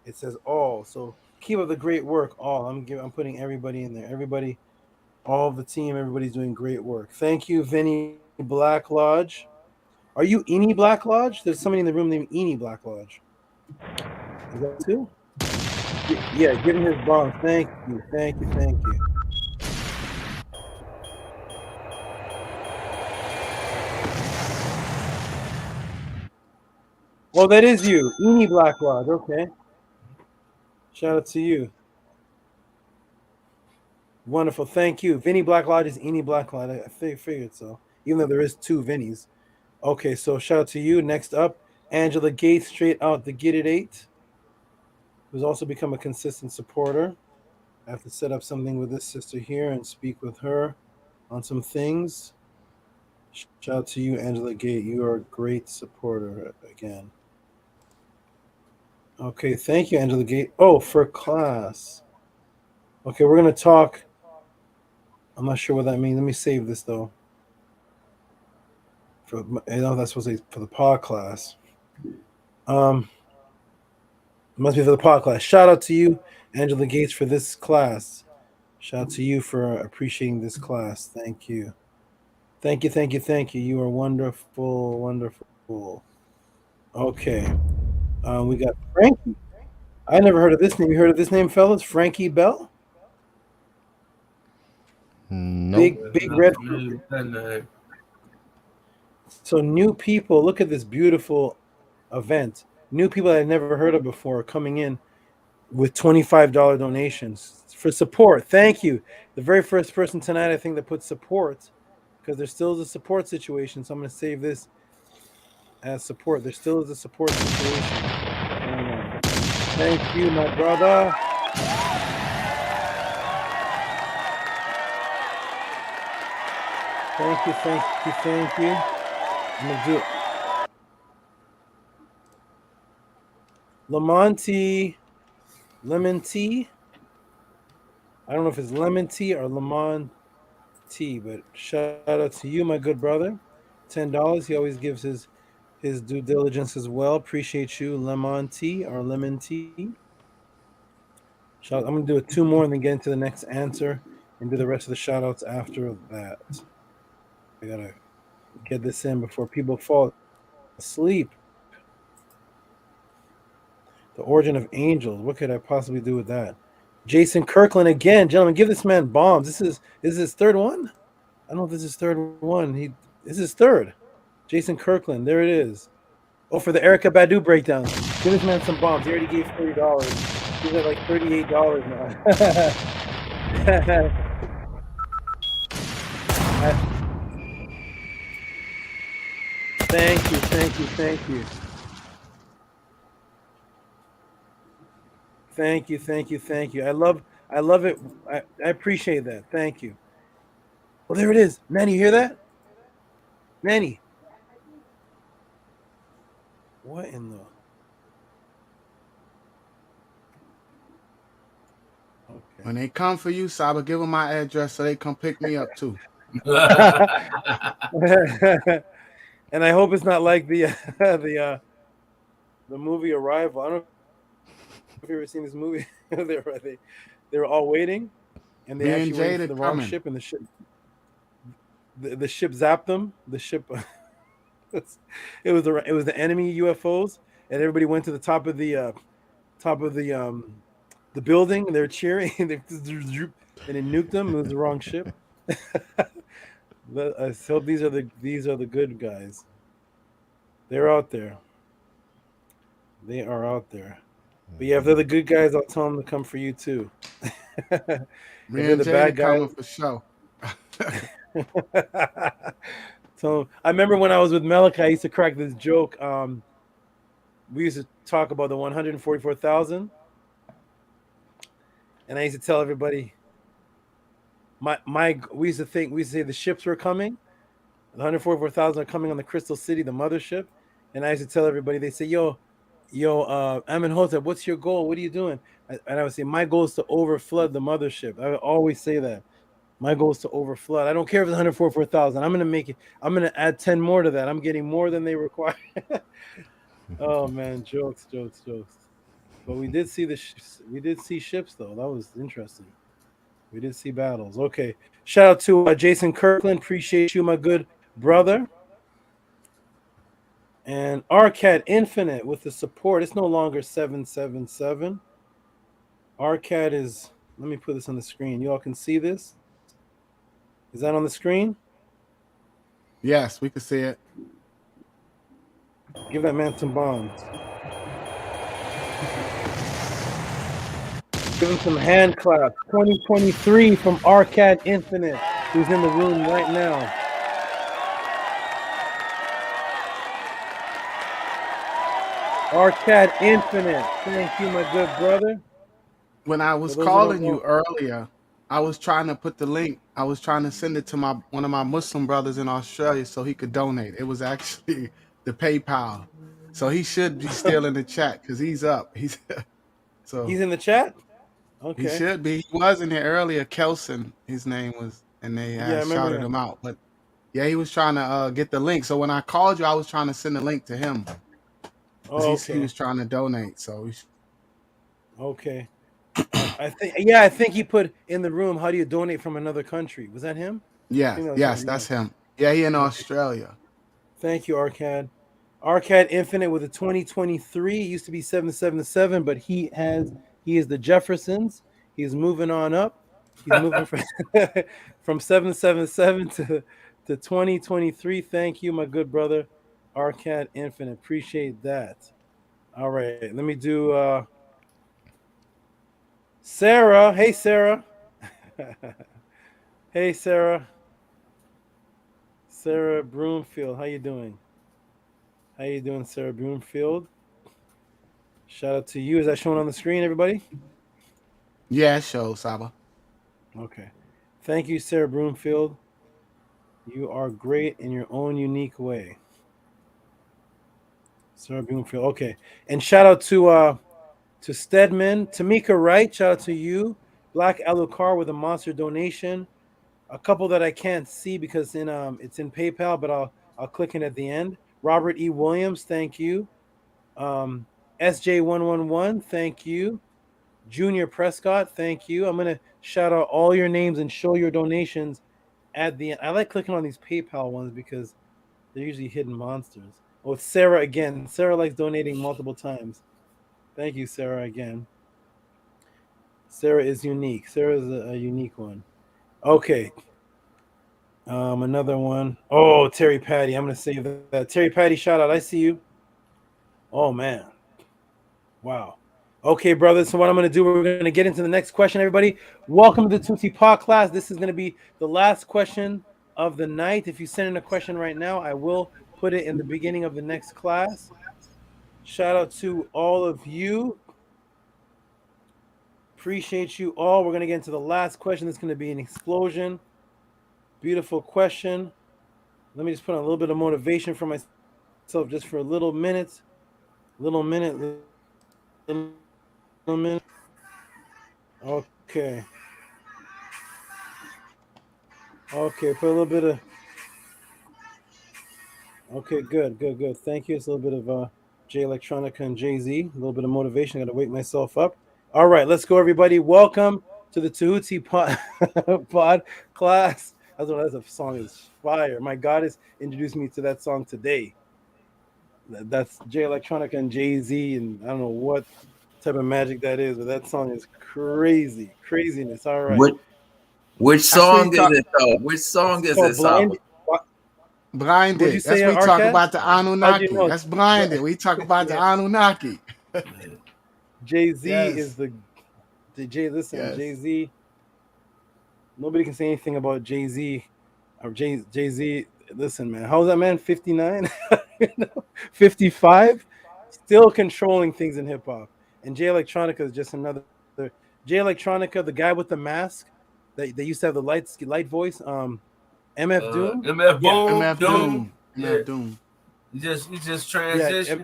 It says all. So keep up the great work, all. I'm putting everybody in there. Everybody, all of the team, everybody's doing great work. Thank you, Vinny Black Lodge. Are you Eni Black Lodge? There's somebody in the room named Eni Black Lodge. Is that too? Yeah, give him his bomb. Thank you. Oh, that is you, Eni Black Lodge. Okay. Shout out to you. Wonderful. Thank you. Vinny Black Lodge is Eni Black Lodge. I figured so. Even though there is two Vinnies. Okay, so shout out to you. Next up, Angela Gates, straight out the Get It 8, who's also become a consistent supporter. I have to set up something with this sister here and speak with her on some things. Shout out to you, Angela Gate. You are a great supporter again. Okay, thank you, Angela Gate. Oh, for class. Okay, we're gonna talk. I'm not sure what that means. Let me save this though. I know that's supposed to be for the pod class. Must be for the pod class. Shout out to you, Angela Gates, for this class. Shout out to you for appreciating this class. Thank you. Thank you, thank you, thank you. You are wonderful, wonderful. Okay. We got Frankie. I never heard of this name. You heard of this name, fellas? Frankie Bell? Nope. Big red. So new people, look at this beautiful event. New people that I never heard of before are coming in with $25 donations for support. Thank you. The very first person tonight, I think, that put support, because there still is a support situation. So I'm going to save this as support. There still is a support situation. Thank you, my brother. Thank you, thank you, thank you. I'm going to do it. Lemon tea. I don't know if it's lemon tea or lemon tea, but shout out to you, my good brother. $10. He always gives his due diligence as well. Appreciate you, lemon tea or lemon tea. I'm going to do it two more and then get into the next answer and do the rest of the shout outs after that. I got to get this in before people fall asleep. The origin of angels. What could I possibly do with that? Jason Kirkland again. Gentlemen, give this man bombs. This is his third one? I don't know if this is his third one. This is his third. Jason Kirkland. There it is. Oh, for the Erykah Badu breakdown. Give this man some bombs. He already gave $30. He's at like $38 now. Thank you, thank you, thank you. Thank you, thank you, thank you. I love it. I appreciate that. Thank you. Well, there it is. Manny, you hear that? Manny. What in the... Okay. When they come for you, Saba, give them my address so they come pick me up too. And I hope it's not like the movie Arrival. I don't know if you've ever seen this movie. they were all waiting, and they actually waited for the wrong ship, and the ship zapped them. The ship it was the enemy UFOs, and everybody went to the top of the building, and they were cheering, and it nuked them. It was the wrong ship. I hope these are the good guys. They're out there. They are out there. But yeah, if they're the good guys, I'll tell them to come for you too. Me and the bad guys coming for sure. So I remember when I was with Melika, I used to crack this joke. We used to talk about the 144,000, and I used to tell everybody. We used to say the ships were coming. The 144,000 are coming on the Crystal City, the mothership. And I used to tell everybody, they say, yo, Amenhotep, what's your goal? What are you doing? And I would say, my goal is to overflood the mothership. I would always say that. My goal is to overflood. I don't care if it's 144,000. I'm going to make it. I'm going to add 10 more to that. I'm getting more than they require. Oh, man, jokes. But we did see ships, though. That was interesting. We did see battles. Okay. Shout out to Jason Kirkland. Appreciate you, my good brother. And Arcad Infinite with the support. It's no longer 777. Arcad is... Let me put this on the screen. You all can see this? Is that on the screen? Yes, we can see it. Give that man some bombs. Give him some hand claps. 2023 from Arcad Infinite, who's in the room right now. Arcad Infinite. Thank you, my good brother. When I was calling you earlier, I was trying to put the link. I was trying to send it to one of my Muslim brothers in Australia so he could donate. It was actually the PayPal. So he should be still in the chat because he's up. He's in the chat? Okay. He should be. He was in here earlier. Kelson, his name was, and they Yeah, I remember shouted him. him out. But yeah, he was trying to get the link. So when I called you, I was trying to send the link to him. Oh, He was trying to donate. So okay. I think he put in the room, how do you donate from another country? Was that him? yes, that's him. Yeah, he in Australia. Thank you, Arcad. Arcad Infinite with a 2023. It used to be 777, but he is the Jeffersons. He's moving on up. He's moving from 777 to 2023. Thank you, my good brother, Arcad Infinite. Appreciate that. All right, let me do Sarah. Hey, Sarah. Hey, Sarah. Sarah Broomfield. How you doing? How you doing, Sarah Broomfield? Shout out to you. Is that showing on the screen, everybody? Yeah, it shows, Saba. Okay. Thank you, Sarah Broomfield. You are great in your own unique way. Sarah Broomfield. Okay. And shout out to Stedman. Tamika Wright, shout out to you. Black Alucard with a monster donation. A couple that I can't see because it's in PayPal, but I'll click it at the end. Robert E. Williams, thank you. SJ111, thank you. Junior Prescott, thank you. I'm going to shout out all your names and show your donations at the end. I like clicking on these PayPal ones because they're usually hidden monsters. Oh, it's Sarah again. Sarah likes donating multiple times. Thank you, Sarah, again. Sarah is unique. Sarah is a unique one. Okay. Another one. Oh, Terry Patty. I'm going to save that. Terry Patty, shout out. I see you. Oh, man. Wow. Okay, brothers. So what I'm going to do, we're going to get into the next question, everybody. Welcome to the Tutti Pod class. This is going to be the last question of the night. If you send in a question right now, I will put it in the beginning of the next class. Shout out to all of you. Appreciate you all. We're going to get into the last question. It's going to be an explosion. Beautiful question. Let me just put on a little bit of motivation for myself just for a little minute. Little minute. Okay. Okay, put a little bit of. Okay, good. Thank you. It's a little bit of J Electronica and Jay-Z. A little bit of motivation. I got to wake myself up. All right, let's go, everybody. Welcome to the Tehuti pod class. That's a song is fire. My goddess introduced me to that song today. That's J Electronica and Jay-Z, and I don't know what type of magic that is, but that song is craziness. All right. Which song is it though? Which song is it, Saba? Blinded. That's we talk about the Anunnaki. That's blinded. We talk about the Anunnaki. Jay-Z is the Jay. Listen, yes. Jay-Z. Nobody can say anything about Jay-Z or Jay-Z. Listen, man, how's that man? 59, 55, still controlling things in hip hop. And J Electronica is just another. J Electronica, the guy with the mask, that they used to have the light voice. MF Doom. MF Boom. MF Doom. MF Doom. You just transition.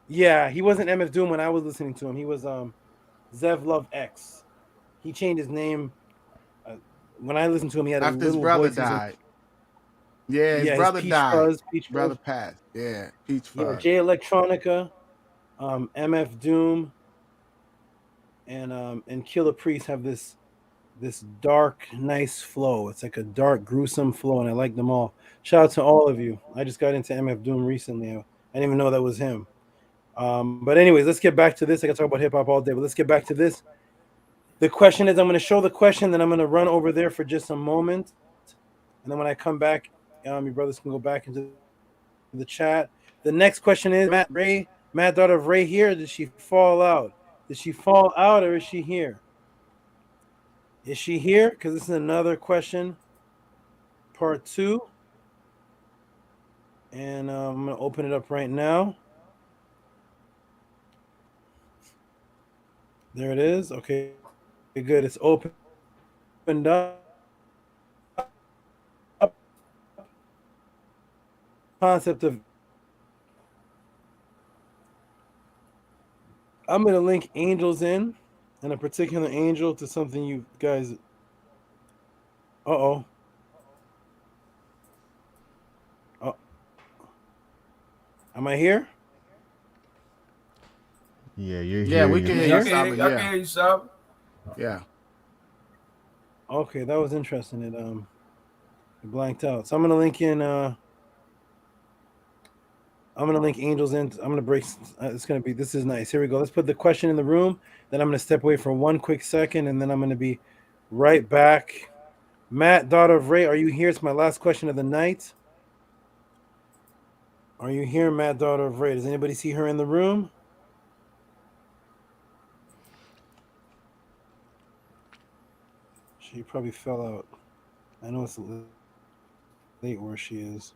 Yeah, he wasn't MF Doom when I was listening to him. He was Zev Love X. He changed his name. When I listened to him, he had after a little his brother voice. died. His brother died. Peach brother passed. Yeah, Peach Fuzz. Yeah, J Electronica, MF Doom, and Killer Priest have this dark, nice flow. It's like a dark, gruesome flow, and I like them all. Shout out to all of you. I just got into MF Doom recently. I didn't even know that was him. But anyways, let's get back to this. I can talk about hip hop all day, but let's get back to this. The question is, I'm going to show the question, then I'm going to run over there for just a moment, and then when I come back, your brothers can go back into the chat. The next question is, Matt Daughter of Ray here. Did she fall out? Did she fall out or is she here? Is she here? Because this is another question, part 2. And I'm going to open it up right now. There it is. Okay, good. It's opened up. Concept of I'm going to link angels in and a particular angel to something you guys. Uh-oh. Oh. Am I here? Yeah, you're Yeah, here. we can hear you, Saba. I can hear you, Saba. Yeah. Okay, that was interesting. It blanked out. So I'm gonna link in. I'm gonna link angels in. I'm gonna break. It's gonna be. This is nice. Here we go. Let's put the question in the room. Then I'm gonna step away for one quick second, and then I'm gonna be right back. Matt, daughter of Ray, are you here? It's my last question of the night. Are you here, Matt, daughter of Ray? Does anybody see her in the room? She probably fell out. I know it's late where she is.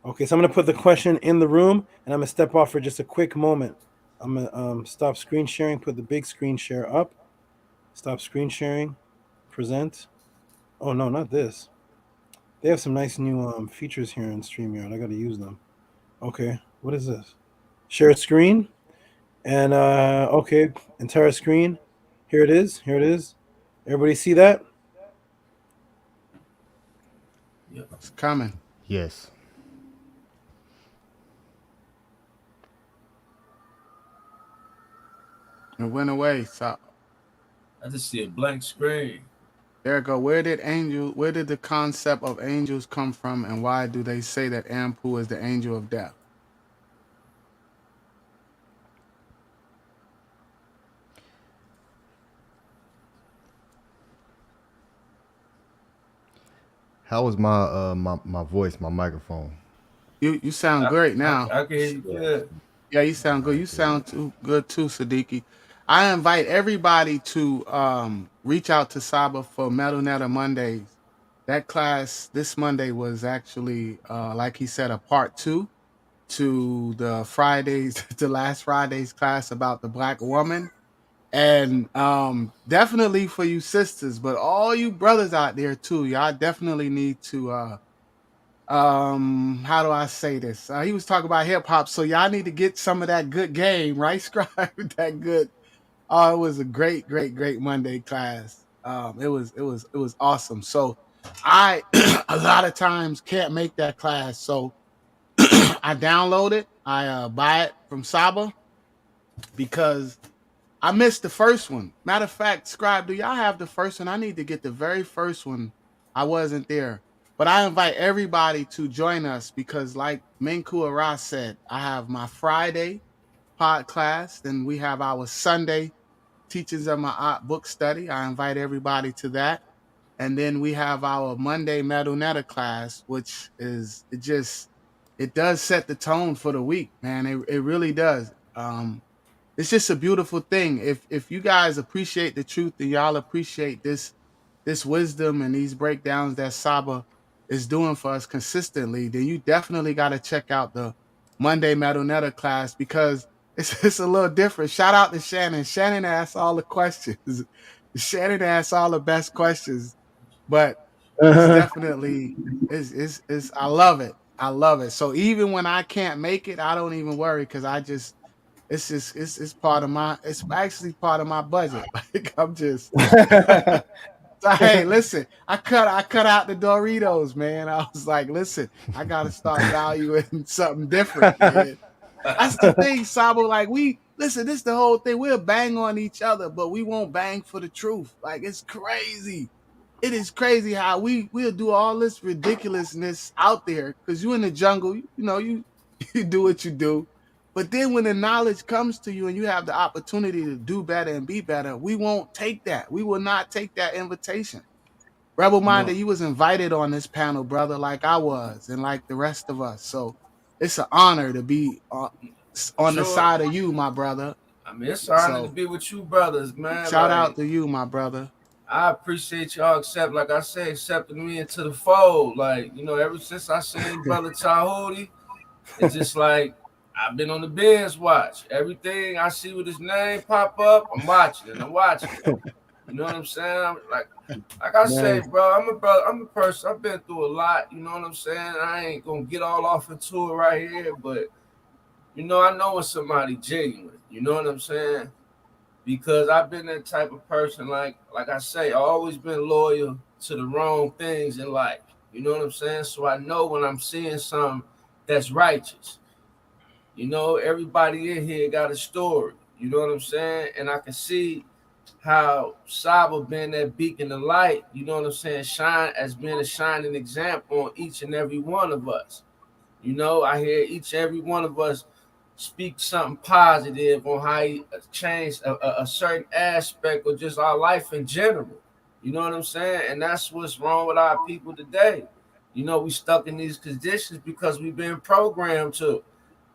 Okay, so I'm going to put the question in the room, and I'm going to step off for just a quick moment. I'm going to stop screen sharing, put the big screen share up. Stop screen sharing. Present. Oh, no, not this. They have some nice new features here in StreamYard. I got to use them. Okay, what is this? Share screen. And, okay, entire screen. Here it is. Here it is. Everybody see that? It's coming. Yes. It went away. So I just see a blank screen. there it go. Where did the concept of angels come from, and why do they say that Anpu is the angel of death? How was my voice, my microphone? You sound great now. I can hear you good. Yeah, you sound good. You sound good too, Siddiqui. I invite everybody to reach out to Saba for Metal Netta Mondays. That class this Monday was actually, like he said, a part 2 to the Fridays, the last Friday's class about the Black woman. And definitely for you sisters, but all you brothers out there too, y'all definitely need to how do I say this? He was talking about hip hop, so y'all need to get some of that good game, right, Scribe? That good. Oh, it was a great Monday class. It was awesome. So I a lot of times can't make that class, so I download it. I buy it from Saba because I missed the first one. Matter of fact, Scribe, do y'all have the first one? I need to get the very first one. I wasn't there. But I invite everybody to join us because, like Minku Ara said, I have my Friday pod class. Then we have our Sunday teachings of my art book study. I invite everybody to that. And then we have our Monday Metal Netta class, which is, it does set the tone for the week, man. It really does. It's just a beautiful thing. If you guys appreciate the truth and y'all appreciate this wisdom and these breakdowns that Saba is doing for us consistently, then you definitely got to check out the Monday Metal Netta class because it's a little different. Shout out to Shannon. Shannon asks all the questions. Shannon asks all the best questions, but it's definitely is I love it. I love it. So even when I can't make it, I don't even worry because it's part of it's actually part of my budget. Like I'm just so, hey, listen, I cut out the Doritos, man. I was like, listen, I gotta start valuing something different, man. That's the thing, Sabo. Like this is the whole thing. We'll bang on each other, but we won't bang for the truth. Like it's crazy. It is crazy how we'll do all this ridiculousness out there because you in the jungle, you do what you do. But then when the knowledge comes to you and you have the opportunity to do better and be better, we won't take that. We will not take that invitation. Rebel Minded, you was invited on this panel, brother, like I was and like the rest of us. So it's an honor to be on the side of you, my brother. mean, it's an honor to be with you brothers, man. Shout like, out to you, my brother. I appreciate y'all like I said, accepting me into the fold. Like, you know, ever since I seen Brother Tehuti, it's just like I've been on the binge watch. Everything I see with his name pop up, I'm watching it. You know what I'm saying? Like I say, bro, I'm a person. I've been through a lot. You know what I'm saying? I ain't gonna get all off into it right here, but you know, I know when somebody genuine. You know what I'm saying? Because I've been that type of person. Like I say, I always been loyal to the wrong things in life. You know what I'm saying? So I know when I'm seeing something that's righteous. You know, everybody in here got a story. You know what I'm saying? And I can see how Saba being that beacon of light, you know what I'm saying, shine as being a shining example on each and every one of us. You know, I hear each and every one of us speak something positive on how he changed a certain aspect of just our life in general. You know what I'm saying? And that's what's wrong with our people today. You know, we stuck in these conditions because we've been programmed to.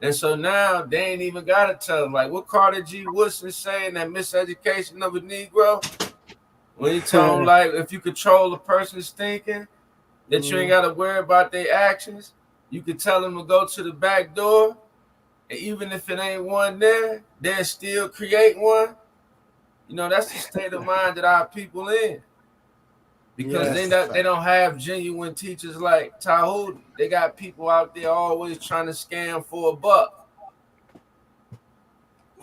And so now they ain't even got to tell them. Like what Carter G. Woodson saying, that miseducation of a Negro, when he told him, like, if you control a person's thinking, that you ain't got to worry about their actions, you can tell them to go to the back door, and even if it ain't one there, they'll still create one. You know, that's the state of mind that our people in. Because they don't have genuine teachers like Tehuti. They got people out there always trying to scam for a buck.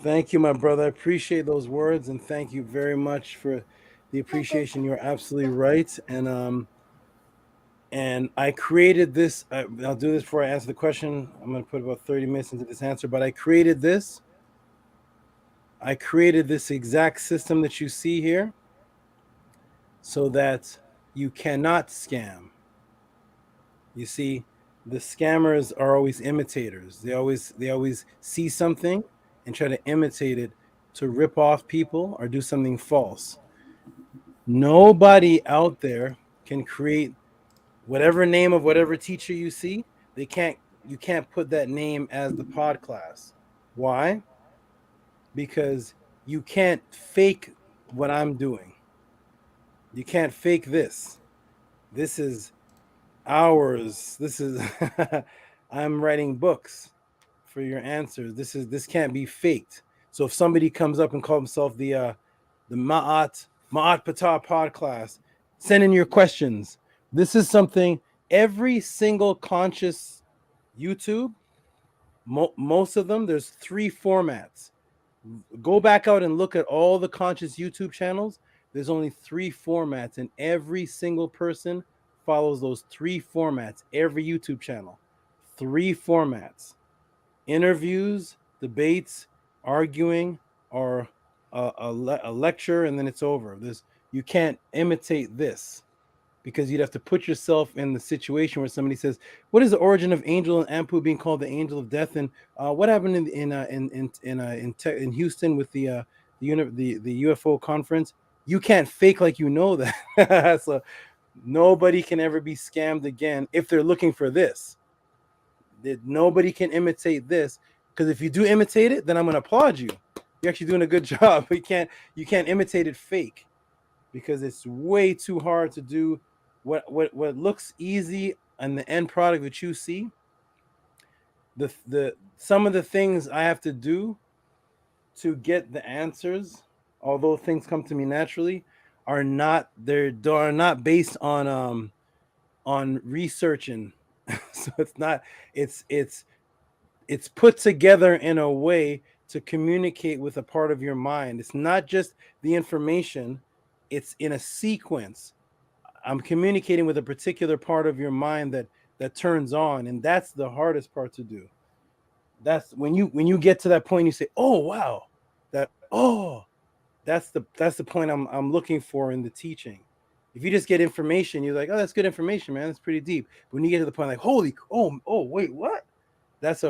Thank you, my brother. I appreciate those words, and thank you very much for the appreciation. You're absolutely right. And I created this. I'll do this before I answer the question. I'm going to put about 30 minutes into this answer, but I created this. I created this exact system that you see here so that you cannot scam. You see, the scammers are always imitators. They always see something and try to imitate it to rip off people or do something false. Nobody out there can create whatever name of whatever teacher you see. You can't put that name as the pod class. Why? Because you can't fake what I'm doing. You can't fake this. This is ours. This is I'm writing books for your answers. This can't be faked. So if somebody comes up and calls himself the Ma'at Patah pod class, send in your questions. This is something every single conscious YouTube, most of them, there's 3 formats. Go back out and look at all the conscious YouTube channels. There's only 3 formats, and every single person follows those 3 formats. Every YouTube channel, 3 formats: interviews, debates, arguing, or a lecture, and then it's over. You can't imitate this, because you'd have to put yourself in the situation where somebody says, "What is the origin of Angel and Anpu being called the Angel of Death?" And what happened in Houston with the UFO conference? You can't fake like you know that. So nobody can ever be scammed again if they're looking for this. Nobody can imitate this, because if you do imitate it, then I'm going to applaud you. You're actually doing a good job. You can't imitate it fake, because it's way too hard to do what looks easy and the end product that you see. The some of the things I have to do to get the answers, although things come to me naturally, are not based on researching. So it's put together in a way to communicate with a part of your mind. It's not just the information, it's in a sequence. I'm communicating with a particular part of your mind that turns on, and that's the hardest part to do. That's when you get to that point, you say, "Oh wow, that's the point I'm looking for in the teaching." If you just get information, you're like, "Oh, that's good information, man. That's pretty deep." When you get to the point like, "Holy, wait, what?" That's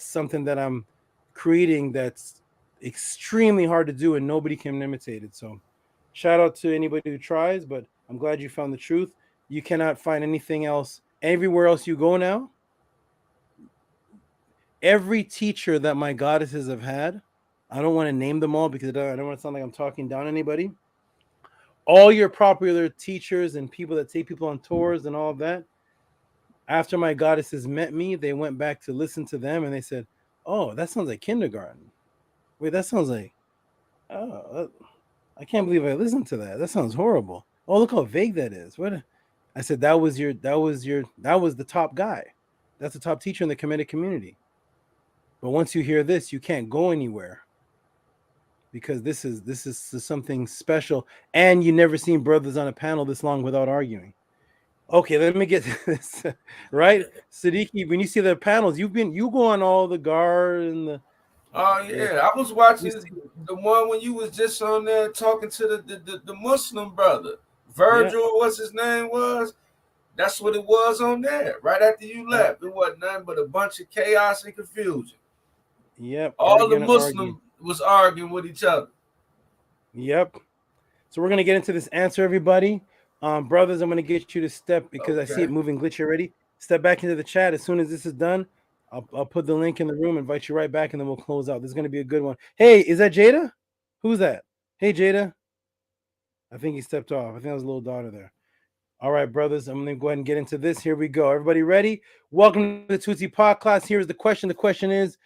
something that I'm creating that's extremely hard to do, and nobody can imitate it. So shout out to anybody who tries, but I'm glad you found the truth. You cannot find anything else. Everywhere else you go now, every teacher that my goddesses have had I don't want to name them all because I don't want to sound like I'm talking down anybody. All your popular teachers and people that take people on tours and all of that, after my goddesses met me, they went back to listen to them and they said, "Oh, that sounds like kindergarten. Wait, that sounds like, oh, I can't believe I listened to that. That sounds horrible. Oh, look how vague that is." What? I said, that was the top guy. That's the top teacher in the Kemetic community. But once you hear this, you can't go anywhere because this is something special. And you never seen brothers on a panel this long without arguing. Okay, let me get to this. Right, Siddiqui, when you see the panels, you go on all the guard and the. Oh yeah, I was watching the one when you was just on there talking to the Muslim brother, Virgil. Yeah. What's his name was? That's what it was on there. Right after you left, it wasn't nothing but a bunch of chaos and confusion. Yep. All the Muslims was arguing with each other. Yep. So we're gonna get into this answer, everybody. Brothers, I'm gonna get you to step because I see it moving glitchy already. Step back into the chat as soon as this is done. I'll put the link in the room, invite you right back, and then we'll close out. This is gonna be a good one. Hey, is that Jada? Who's that? Hey, Jada. I think he stepped off. I think that was a little daughter there. All right, brothers, I'm gonna go ahead and get into this. Here we go. Everybody ready? Welcome to the Tehuti Pod class. Here is the question. The question is,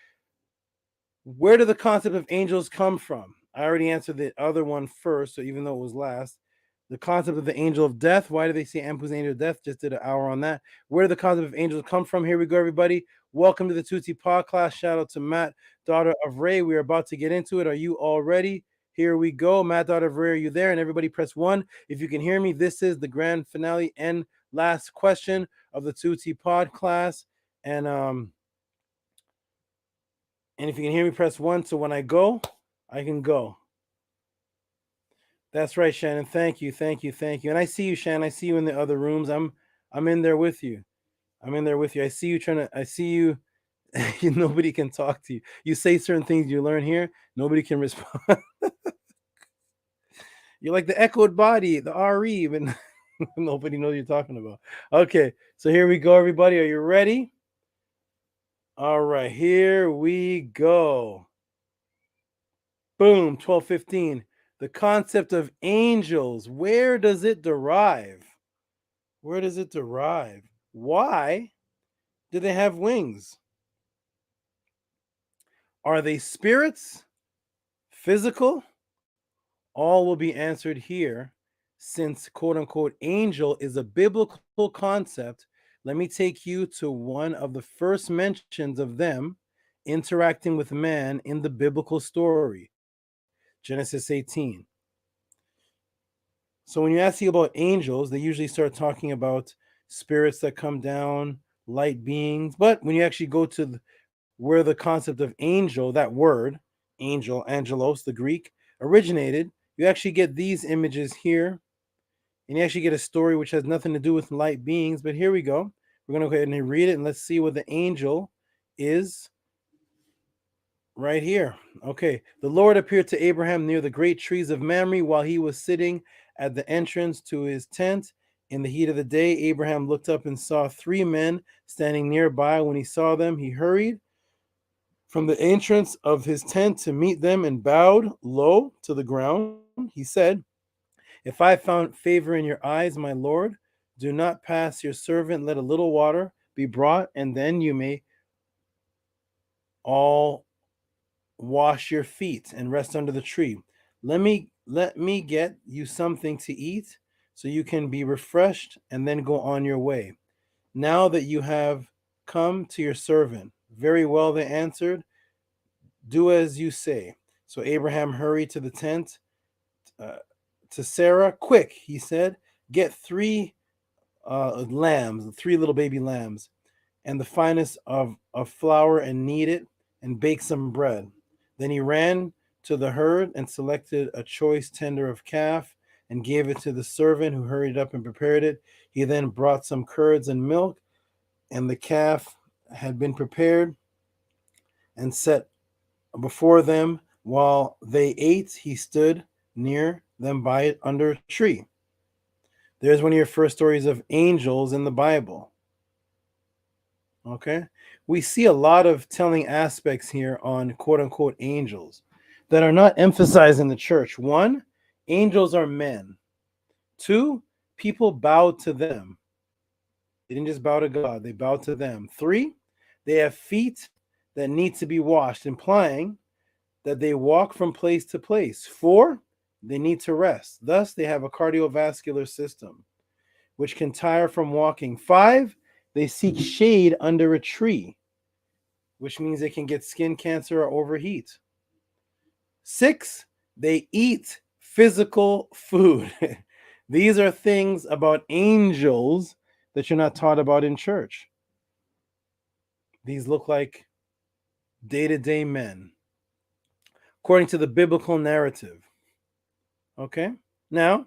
where do the concept of angels come from? I already answered the other one first, so even though it was last. The concept of the angel of death. Why do they say Anpu's angel of death? Just did an hour on that. Where do the concept of angels come from? Here we go, everybody. Welcome to the Tehuti Pod class. Shout out to Matt, daughter of Ray. We are about to get into it. Are you all ready? Here we go. Matt, daughter of Ray, are you there? And everybody press 1. If you can hear me, this is the grand finale and last question of the Tehuti Pod class. And if you can hear me, press 1. So when I go, I can go. That's right, Shannon. Thank you. And I see you, Shannon. I see you in the other rooms. I'm in there with you. I see you. Nobody can talk to you. You say certain things you learn here. Nobody can respond. You're like the echoed body, the RE, but nobody knows what you're talking about. Okay, so here we go, everybody. Are you ready? All right, here we go. Boom, 12:15. The concept of angels, where does it derive? Why do they have wings? Are they spirits? Physical? All will be answered here since quote-unquote angel is a biblical concept. Let me take you to one of the first mentions of them interacting with man in the biblical story. Genesis 18. So when you ask you about angels, they usually start talking about spirits that come down, light beings. But when you actually go to where the concept of angel, that word, angel, angelos, the Greek, originated, you actually get these images here. And you actually get a story which has nothing to do with light beings. But here we go. We're going to go ahead and read it, and let's see what the angel is. Right here. Okay. The Lord appeared to Abraham near the great trees of Mamre while he was sitting at the entrance to his tent. In the heat of the day, Abraham looked up and saw 3 men standing nearby. When he saw them, he hurried from the entrance of his tent to meet them and bowed low to the ground. He said, "If I found favor in your eyes, my Lord, do not pass your servant. Let a little water be brought, and then you may all wash your feet and rest under the tree. Let me get you something to eat so you can be refreshed and then go on your way. Now that you have come to your servant." "Very well," they answered. "Do as you say." So Abraham hurried to the tent to Sarah. "Quick," he said, "get 3 lambs, 3 little baby lambs, and the finest of flour, and knead it and bake some bread." Then he ran to the herd and selected a choice tender of calf and gave it to the servant, who hurried up and prepared it. He then brought some curds and milk, and the calf had been prepared and set before them. While they ate, he stood near them by it under a tree. There's one of your first stories of angels in the Bible. Okay, we see a lot of telling aspects here on quote-unquote angels. that are not emphasized in the church. 1, angels are men. 2, people bow to them. They didn't just bow to God, they bow to them. 3, they have feet that need to be washed, implying that they walk from place to place. 4, they need to rest. Thus, they have a cardiovascular system, which can tire from walking. 5, they seek shade under a tree, which means they can get skin cancer or overheat. 6, they eat physical food. These are things about angels that you're not taught about in church. These look like day-to-day men, according to the biblical narrative. Okay? Now,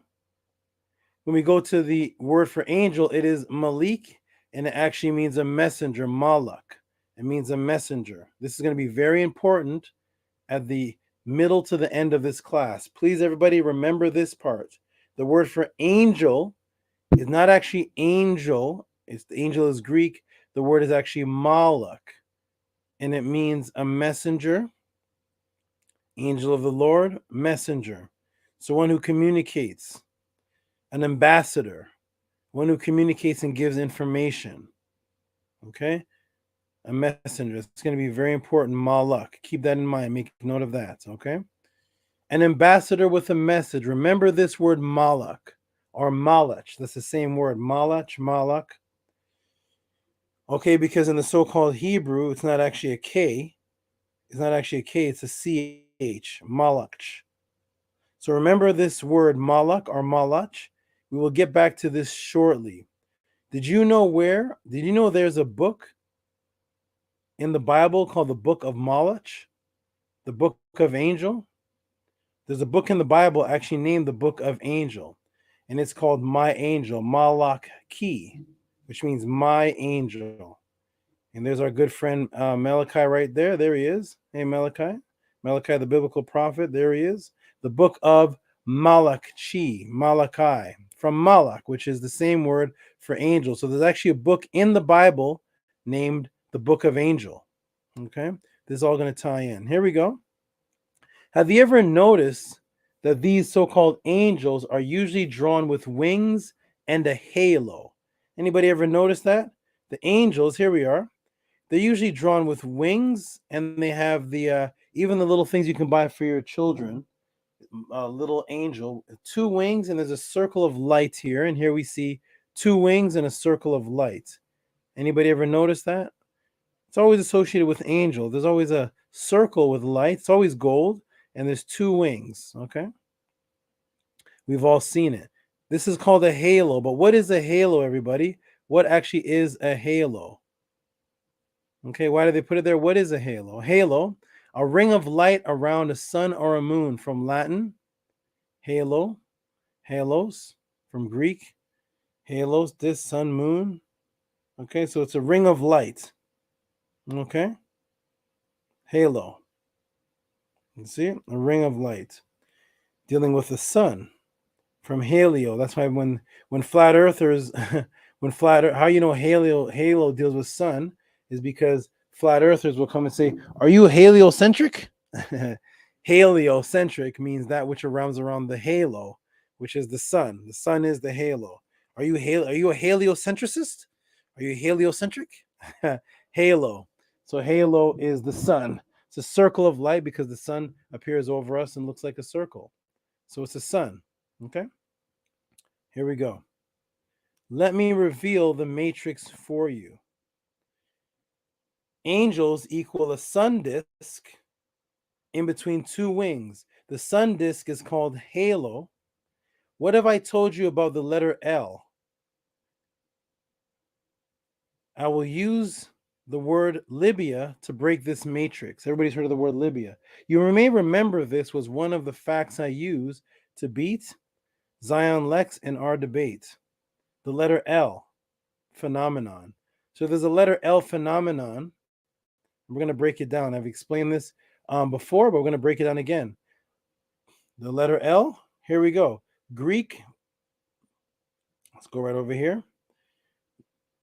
when we go to the word for angel, it is Malik, and it actually means a messenger, Malak. It means a messenger. This is going to be very important at the middle to the end of this class. Please, everybody, remember this part. The word for angel is not actually angel. The angel is Greek. The word is actually Malak, and it means a messenger, angel of the Lord, messenger. So one who communicates, an ambassador, one who communicates and gives information. Okay? A messenger. It's going to be very important. Malak. Keep that in mind. Make note of that. Okay? An ambassador with a message. Remember this word malak or malach. That's the same word. Malach, malak. Okay, because in the so-called Hebrew, it's not actually a K. It's not actually a K. It's a CH. Malach. So remember this word malak or malach. We will get back to this shortly. Did you know there's a book in the Bible called the Book of Malach? The Book of Angel? There's a book in the Bible actually named the Book of Angel, and it's called My Angel, Malach Ki, which means my angel. And there's our good friend Malachi right there. There he is. Hey, Malachi. Malachi, the biblical prophet. There he is. The Book of Malachi, Malachi, from Malach, which is the same word for angel. So there's actually a book in the Bible named the Book of Angel. Okay? This is all going to tie in. Here we go. Have you ever noticed that these so-called angels are usually drawn with wings and a halo? Anybody ever notice that? The angels, here we are, they're usually drawn with wings, and they have the even the little things you can buy for your children. A little angel, 2 wings, and there's a circle of light here. And here we see 2 wings and a circle of light. Anybody ever notice that? It's always associated with angel. There's always a circle with light. It's always gold, and there's 2 wings. Okay, we've all seen it. This is called a halo. But what is a halo, everybody? What actually is a halo? Okay, why do they put it there? What is a halo? Halo, a ring of light around a sun or a moon, from Latin, halo, halos, from Greek, halos, this, sun, moon. Okay, so it's a ring of light. Okay, halo. You see, a ring of light dealing with the sun, from halio. That's why when flat earthers, how you know halo deals with sun is because flat earthers will come and say, "Are you heliocentric?" Heliocentric means that which surrounds around the halo, which is the sun. The sun is the halo. Are you a heliocentricist? Are you heliocentric? Halo. So halo is the sun. It's a circle of light because the sun appears over us and looks like a circle. So it's the sun. Okay? Here we go. Let me reveal the matrix for you. Angels equal a sun disk in between 2 wings. The sun disk is called halo. What have I told you about the letter L? I will use the word Libya to break this matrix. Everybody's heard of the word Libya. You may remember this was one of the facts I used to beat Zion Lex in our debate. The letter L, phenomenon. So there's a letter L phenomenon. We're going to break it down. I've explained this before, but we're going to break it down again. The letter L, here we go. Greek, let's go right over here.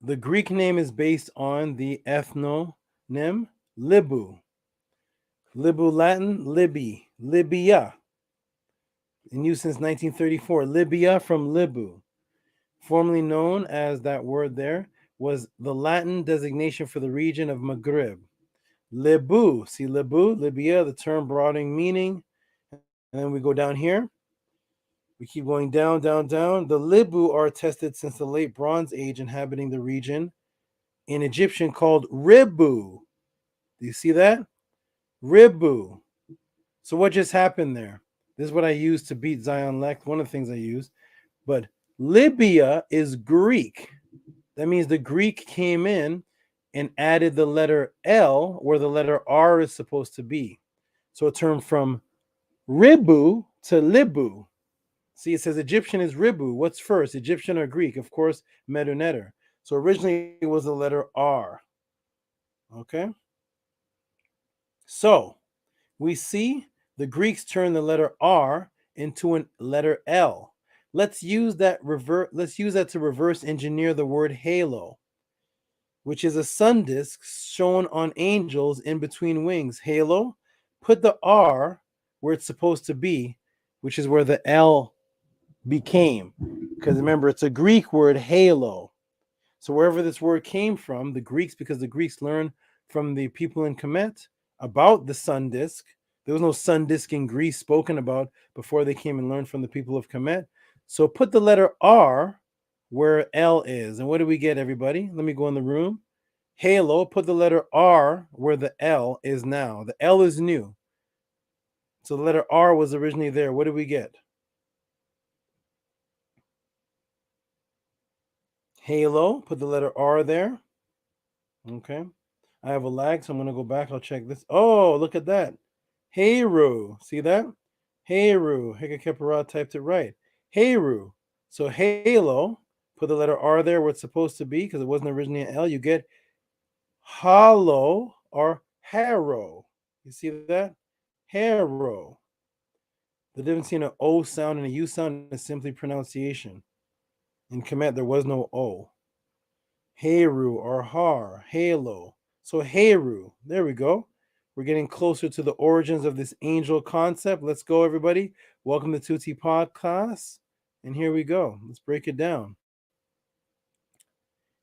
The Greek name is based on the ethnonym Libu. Libu Latin, Libby. Libya, in use since 1934. Libya from Libu, formerly known as that word there, was the Latin designation for the region of Maghreb. Libu, see Libu, Libya, the term broadening meaning. And then we go down here. We keep going down, down, down. The Libu are attested since the late Bronze Age, inhabiting the region in Egyptian called Ribu. Do you see that? Ribu. So what just happened there? This is what I use to beat Zion Lect, one of the things I use. But Libya is Greek. That means the Greek came in and added the letter L where the letter R is supposed to be. So it turned from Ribu to Libu. See, it says Egyptian is Ribu. What's first, Egyptian or Greek? Of course, Medu-Neter. So originally it was the letter R. Okay? So we see the Greeks turn the letter R into a letter L. Let's use that to reverse engineer the word halo, which is a sun disk shown on angels in between wings. Halo, put the R where it's supposed to be, which is where the L became. Because remember, it's a Greek word, halo. So wherever this word came from, the Greeks, because the Greeks learned from the people in Kemet about the sun disk. There was no sun disk in Greece spoken about before they came and learned from the people of Kemet. So put the letter R where L is. And what do we get, everybody? Let me go in the room. Halo, put the letter R where the L is now. The L is new. So the letter R was originally there. What do we get? Halo, put the letter R there. Okay. I have a lag, so I'm going to go back. I'll check this. Oh, look at that. Heru. See that? Heru. Heka Kepara typed it right. Heru. So halo, put the letter R there where it's supposed to be because it wasn't originally an L. You get hollow or harrow. You see that? Harrow. The difference between an O sound and a U sound is simply pronunciation. In Kemet, there was no O. Heru or Har, Halo. So Heru, there we go. We're getting closer to the origins of this angel concept. Let's go, everybody. Welcome to Tehuti Podcast. And here we go. Let's break it down.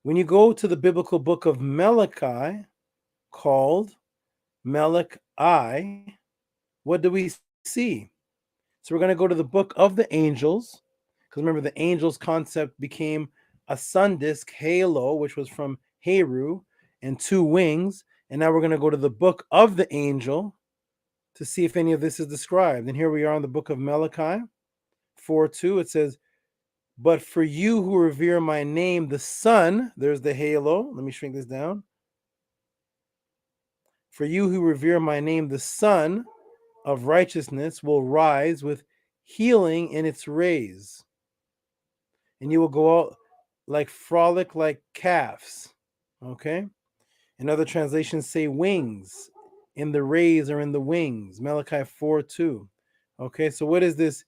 When you go to the biblical book of Malachi, called Malachi, what do we see? So we're going to go to the book of the angels, because remember, the angels concept became a sun disk, halo, which was from Heru, and two wings. And now we're going to go to the book of the angel to see if any of this is described. And here we are in the book of Malachi 4:2. It says, but for you who revere my name, the sun, there's the halo. Let me shrink this down. For you who revere my name, the sun of righteousness will rise with healing in its rays. And you will go out like frolic like calves. Okay. And other translations say wings. In the rays or in the wings. Malachi 4:2. Okay. So what is this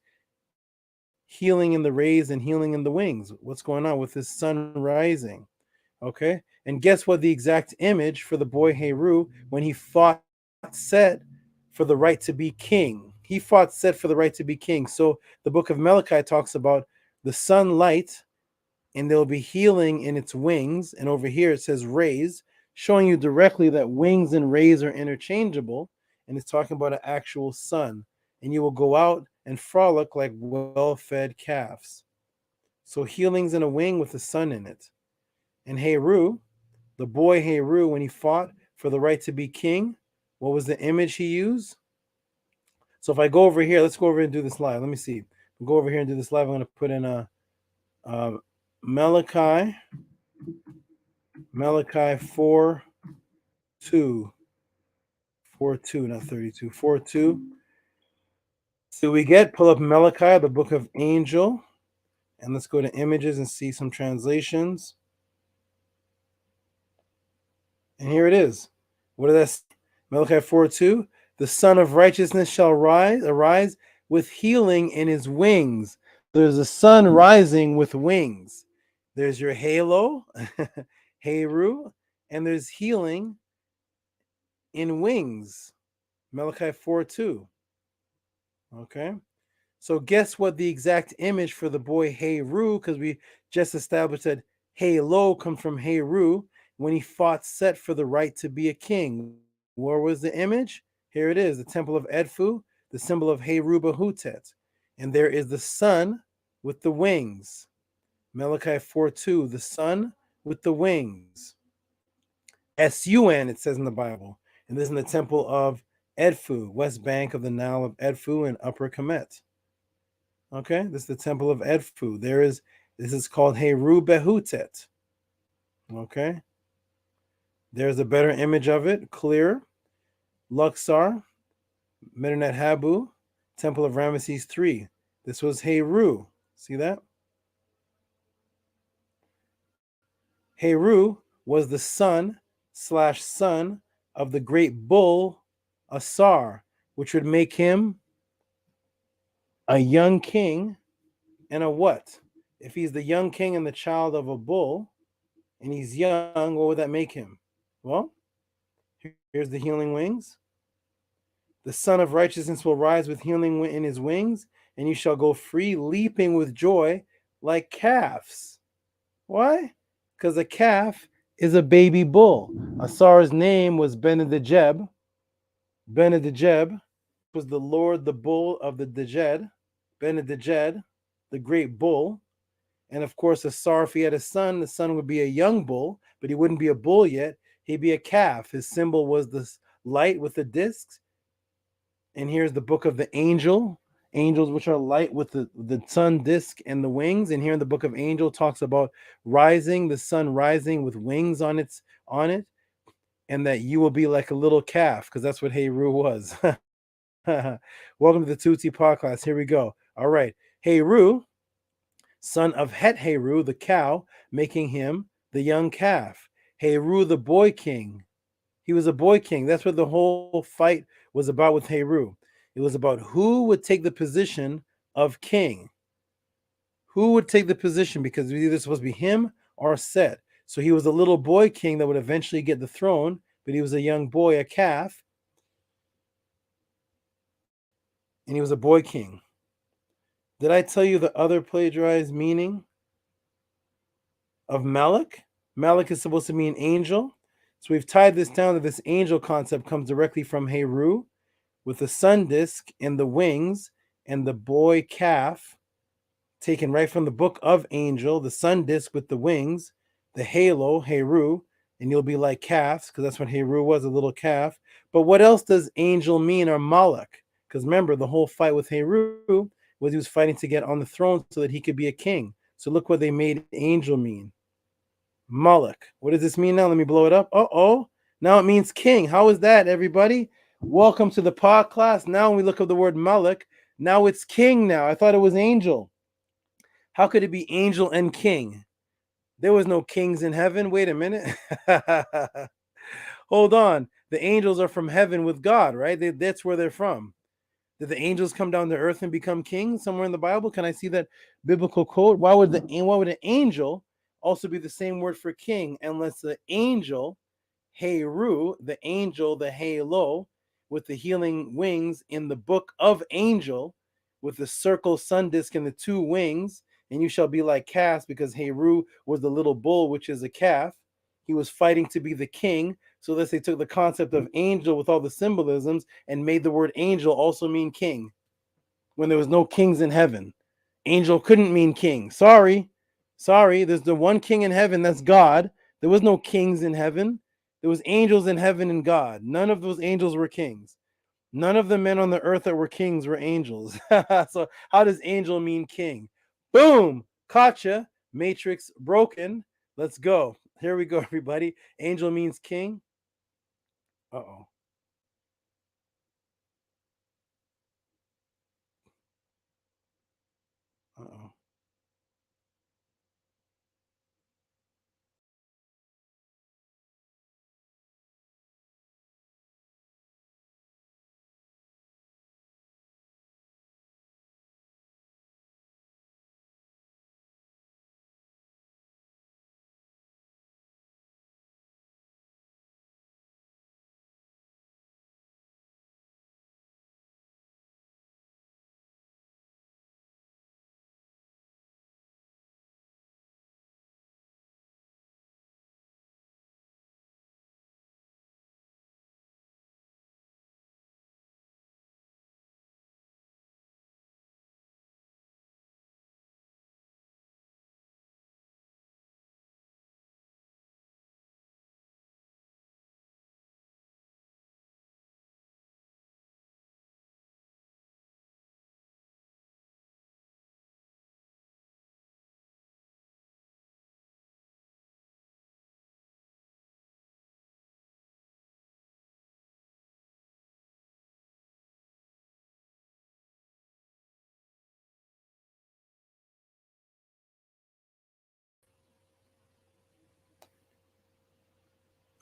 healing in the rays and healing in the wings? What's going on with this sun rising? Okay. And guess what the exact image for the boy Heru when he fought Set for the right to be king. He fought Set for the right to be king. So the book of Malachi talks about the sunlight, and there'll be healing in its wings. And over here it says rays, showing you directly that wings and rays are interchangeable. And it's talking about an actual sun. And you will go out and frolic like well-fed calves. So healing's in a wing with the sun in it. And Heru, the boy Heru, when he fought for the right to be king, what was the image he used? So if I go over here, let's go over and do this live. Let me see. We'll go over here and do this live. I'm going to put in a Malachi 4:2, 4:2, not 32, 4:2. So we get, pull up Malachi, the book of angel, and let's go to images and see some translations. And here it is. What does that say? Malachi 4:2, the Son of Righteousness shall arise with healing in his wings. There's a sun rising with wings. There's your halo, Heru, and there's healing in wings. Malachi 4:2. Okay. So guess what the exact image for the boy Heru, because we just established that Halo comes from Heru when he fought Set for the right to be a king. Where was the image? Here it is, the temple of Edfu, the symbol of Heru Behutet. And there is the sun with the wings. Malachi 4:2, the sun with the wings. S-U-N, it says in the Bible. And this is in the temple of Edfu, west bank of the Nile of Edfu and Upper Kemet. Okay, this is the temple of Edfu. This is called Heru Behutet. Okay, there's a better image of it, clear. Luxor, Medinet Habu, temple of Ramesses III. This was Heru. See that? Heru was the son of the great bull Asar, which would make him a young king and a what? If he's the young king and the child of a bull, and he's young, what would that make him? Well, here's the healing wings. The Son of Righteousness will rise with healing in his wings, and you shall go free, leaping with joy like calves. Why? Because a calf is a baby bull. Asar's name was Benedejeb. Benedejeb was the Lord, the bull of the Dejed. Benedejed, the great bull. And of course, Asar, if he had a son, the son would be a young bull, but he wouldn't be a bull yet. He'd be a calf. His symbol was this light with the discs. And here's the book of the angels, which are light with the sun disc and the wings. And here in the book of angel talks about rising, the sun rising with wings on it, and that you will be like a little calf, because that's what Heru was. Welcome to the Tehuti podcast. Here we go. All right. Heru, son of Het Heru, the cow, making him the young calf. Heru, the boy king. He was a boy king. That's what the whole fight was about with Heru. It was about who would take the position of king. Who would take the position, because it was either supposed to be him or Set. So he was a little boy king that would eventually get the throne, but he was a young boy, a calf, and he was a boy king. Did I tell you the other plagiarized meaning of Malak? Malak is supposed to mean angel. So we've tied this down that this angel concept comes directly from Heru, with the sun disk and the wings and the boy calf, taken right from the book of Angel, the sun disk with the wings, the halo, Heru, and you'll be like calves, because that's what Heru was, a little calf. But what else does angel mean, or Malak? Because remember, the whole fight with Heru was he was fighting to get on the throne so that he could be a king. So look what they made angel mean. Malak. What does this mean now? Let me blow it up. Uh-oh. Now it means king. How is that, everybody? Welcome to the pod class. Now when we look up the word Malak, now it's king now. I thought it was angel. How could it be angel and king? There was no kings in heaven. Wait a minute. Hold on. The angels are from heaven with God, right? That's where they're from. Did the angels come down to earth and become kings somewhere in the Bible? Can I see that biblical quote? Why would an angel also be the same word for king, unless the angel, Heru, the angel, the halo, with the healing wings in the book of Angel, with the circle sun disk and the two wings, and you shall be like calves, because Heru was the little bull, which is a calf. He was fighting to be the king. So they took the concept of angel with all the symbolisms and made the word angel also mean king, when there was no kings in heaven. Angel couldn't mean king. Sorry. There's the one king in heaven, that's God. There was no kings in heaven. There was angels in heaven and God. None of those angels were kings. None of the men on the earth that were kings were angels. So how does angel mean king? Boom! Gotcha. Matrix broken. Let's go. Here we go, everybody. Angel means king. Uh-oh. Uh-oh.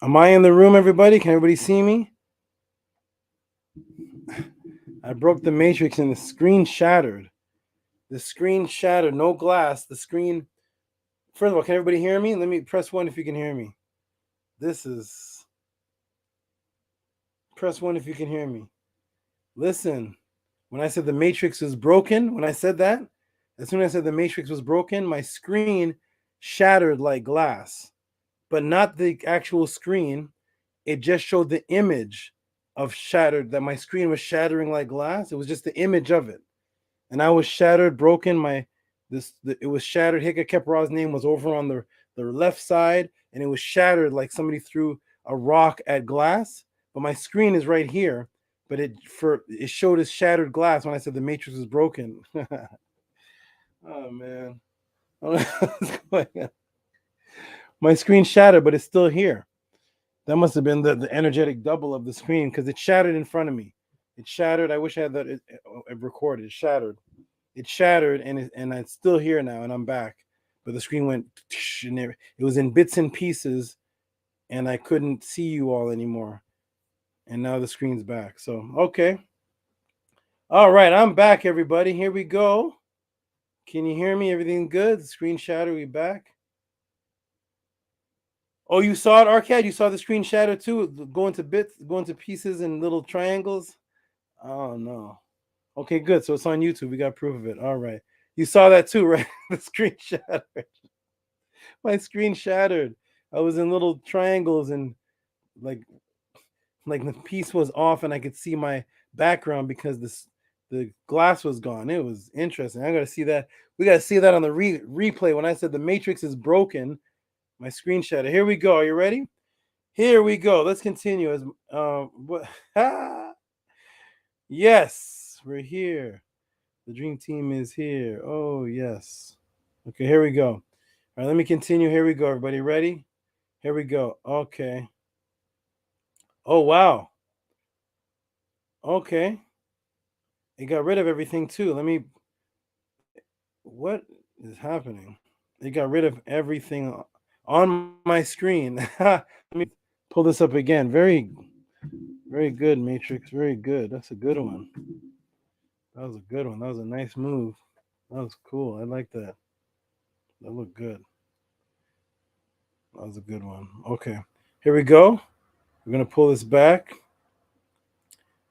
Am I in the room, everybody? Can everybody see me? I broke the matrix and the screen shattered. The screen shattered. No glass. The screen. First of all, can everybody hear me? Let me press 1 if you can hear me. This is. Press 1 if you can hear me. Listen, when I said the matrix was broken, when I said that, as soon as I said the matrix was broken, my screen shattered like glass, but not the actual screen. It just showed the image of shattered, that my screen was shattering like glass. It was just the image of it. And I was shattered, broken. It was shattered. Hika Kepra's name was over on the left side, and it was shattered like somebody threw a rock at glass. But my screen is right here. But it showed as shattered glass when I said the matrix was broken. Oh man. My screen shattered, but it's still here. That must have been the energetic double of the screen, because it shattered in front of me. It shattered. I wish I had that recorded. It shattered. It shattered, and it's still here now, and I'm back. But the screen went, and it was in bits and pieces, and I couldn't see you all anymore. And now the screen's back. So, okay. All right, I'm back, everybody. Here we go. Can you hear me? Everything good? The screen shattered. We back? Oh, you saw it, Arcad? You saw the screen shatter too? Going to bits, going to pieces and little triangles? Oh, no. Okay, good. So it's on YouTube. We got proof of it. All right. You saw that too, right? The screen shattered. My screen shattered. I was in little triangles, and like the piece was off, and I could see my background because the glass was gone. It was interesting. I got to see that. We got to see that on the replay. When I said the matrix is broken, my screen shattered. Here we go. Are you ready? Here we go. Let's continue. As what? Yes, we're here. The dream team is here. Oh yes. Okay, here we go. All right, let me continue. Here we go. Everybody ready? Here we go. Okay. Oh wow. Okay. It got rid of everything too. What is happening? It got rid of everything on my screen. Let me pull this up again. Very, very good, Matrix. Very good. That's a good one. That was a good one. That was a nice move. That was cool. I like that. That looked good. That was a good one. Okay. Here we go. We're going to pull this back.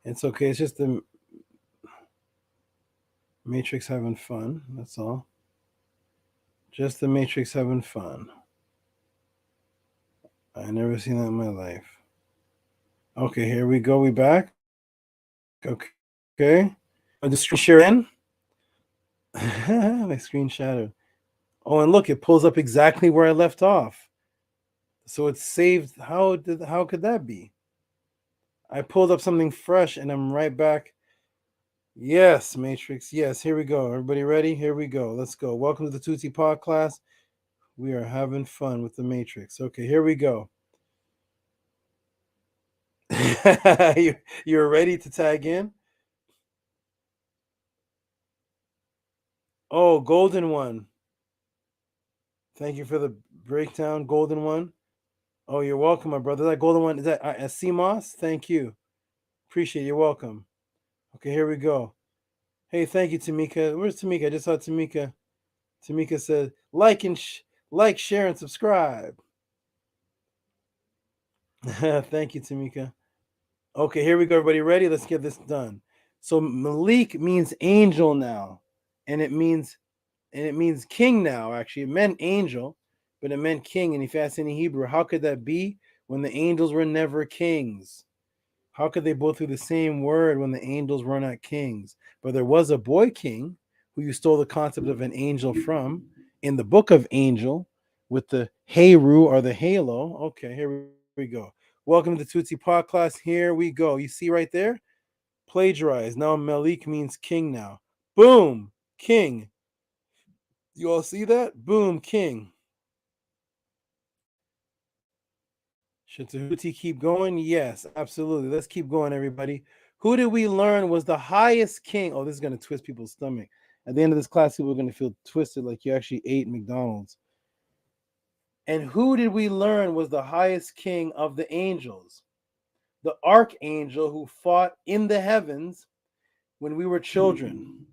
It's okay. It's just the Matrix having fun. That's all. Just the Matrix having fun. I never seen that in my life. Okay, here we go. We back. Okay. The screen share in. My screen shattered. Oh, and look, it pulls up exactly where I left off. So it's saved. How could that be? I pulled up something fresh, and I'm right back. Yes, Matrix. Yes, here we go. Everybody ready? Here we go. Let's go. Welcome to the Tehuti Pod class. We are having fun with the Matrix. Okay, here we go. You're ready to tag in? Oh, golden one. Thank you for the breakdown, golden one. Oh, you're welcome, my brother. That golden one, is that a CMOS? Thank you. Appreciate it. You're welcome. Okay, here we go. Hey, thank you, Tamika. Where's Tamika? I just saw Tamika. Tamika said, like, share, and subscribe. Thank you, Tamika. Okay, here we go, everybody. Ready? Let's get this done. So Malik means angel now, and it means king now. Actually, it meant angel, but it meant king. And if you ask any Hebrew, how could that be when the angels were never kings? How could they both do the same word when the angels were not kings? But there was a boy king who you stole the concept of an angel from in the book of Angel with the Heru or the halo. Okay, here we go. Welcome to the Tehuti Pod class. Here we go. You see right there? Plagiarize. Now Malik means king now. Boom, king. You all see that? Boom, king. Should Tehuti keep going? Yes, absolutely. Let's keep going, everybody. Who did we learn was the highest king? Oh, this is going to twist people's stomach. At the end of this class, people are going to feel twisted like you actually ate McDonald's. And who did we learn was the highest king of the angels? The archangel who fought in the heavens when we were children,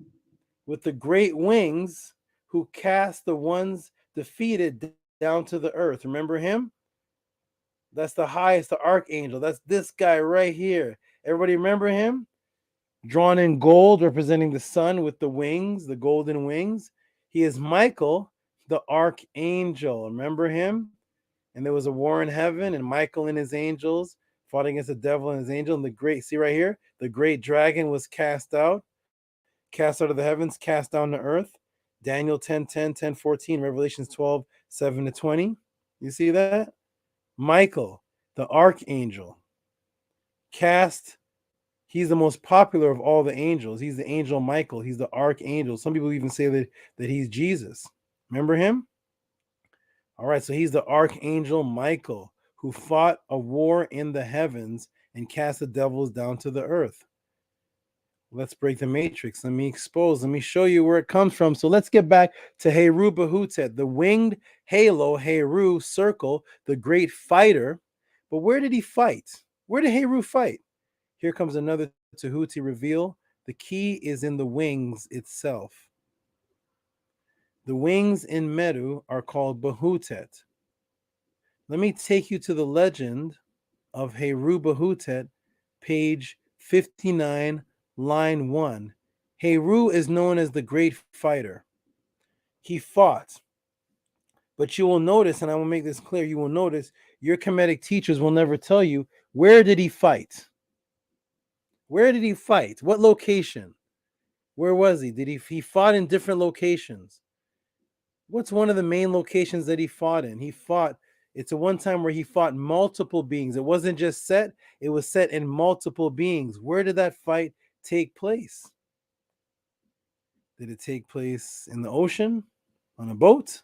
with the great wings, who cast the ones defeated down to the earth. Remember him? That's the highest, the archangel. That's this guy right here. Everybody remember him? Drawn in gold, representing the sun with the wings, the golden wings. He is Michael, the archangel. Remember him? And there was a war in heaven, and Michael and his angels fought against the devil and his angel. And the great, see right here, the great dragon was cast out of the heavens, cast down to earth. Daniel 10:10, 10:14, Revelations 12:7-20. You see that? Michael, the archangel, cast. He's the most popular of all the angels. He's the angel Michael. He's the archangel. Some people even say that he's Jesus. Remember him? All right, so he's the archangel Michael who fought a war in the heavens and cast the devils down to the earth. Let's break the matrix. Let me show you where it comes from. So let's get back to Heru Behutet, the winged halo, Heru circle, the great fighter. But where did he fight? Where did Heru fight? Here comes another Tehuti reveal. The key is in the wings itself. The wings in Meru are called Behutet. Let me take you to the legend of Heru Behutet, page 59, line 1. Heru is known as the great fighter. He fought. But you will notice, and I will make this clear, you will notice your Kemetic teachers will never tell you, where did he fight? Where did he fight? What location? Where was he? He fought in different locations. What's one of the main locations that he fought in? It's a one time where he fought multiple beings. It wasn't just set, it was set in multiple beings. Where did that fight take place? Did it take place in the ocean? On a boat?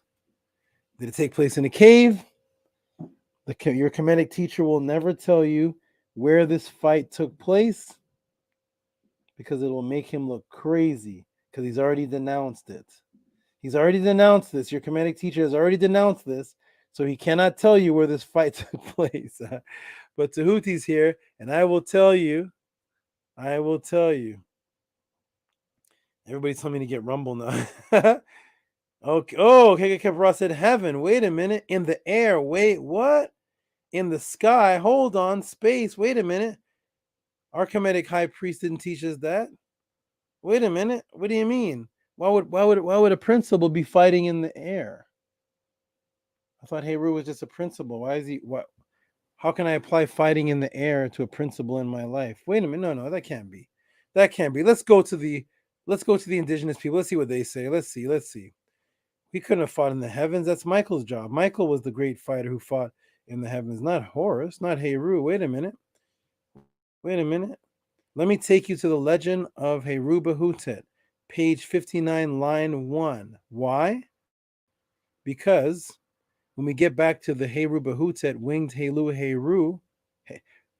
Did it take place in a cave? Your Kemetic teacher will never tell you where this fight took place because it will make him look crazy because he's already denounced it. He's already denounced this. Your Kemetic teacher has already denounced this, so he cannot tell you where this fight took place. But Tehuti's here, and I will tell you. Everybody's telling me to get Rumble now. Okay. Oh, KK said heaven. Wait a minute. In the air. Wait, what? In the sky. Hold on. Space. Wait a minute. Our Kemetic high priest didn't teach us that. Wait a minute. What do you mean? Why would a principal be fighting in the air? I thought Heru was just a principal. Why is he? What? How can I apply fighting in the air to a principle in my life? Wait a minute. No, that can't be. That can't be. Let's go to the indigenous people. Let's see what they say. Let's see. He couldn't have fought in the heavens. That's Michael's job. Michael was the great fighter who fought in the heavens, not Horus, not Heru. Wait a minute. Let me take you to the legend of Heru Behutet, page 59, line 1. Why? Because when we get back to the Heru Behutet, winged halo Heru,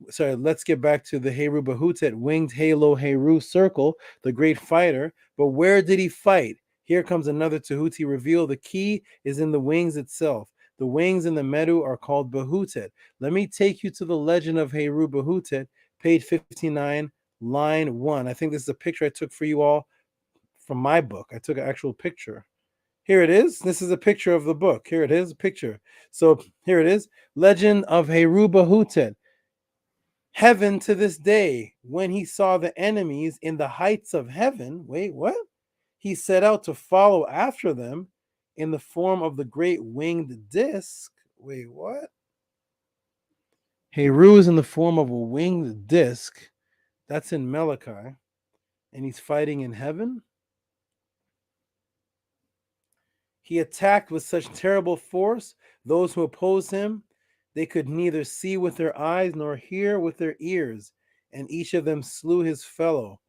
let's get back to the Heru Behutet, winged halo Heru circle, the great fighter. But where did he fight? Here comes another Tehuti reveal. The key is in the wings itself. The wings in the Meru are called Behutet. Let me take you to the legend of Heru Behutet, page 59, line 1. I think this is a picture I took for you all from my book. I took an actual picture. Here it is. This is a picture of the book. Here it is, a picture. So here it is. Legend of Heru Behutet. Heaven to this day, when he saw the enemies in the heights of heaven. Wait, what? He set out to follow after them in the form of the great winged disc. Wait, what? Heru is in the form of a winged disc. That's in Malachi. And he's fighting in heaven. He attacked with such terrible force those who opposed him. They could neither see with their eyes nor hear with their ears, and each of them slew his fellow.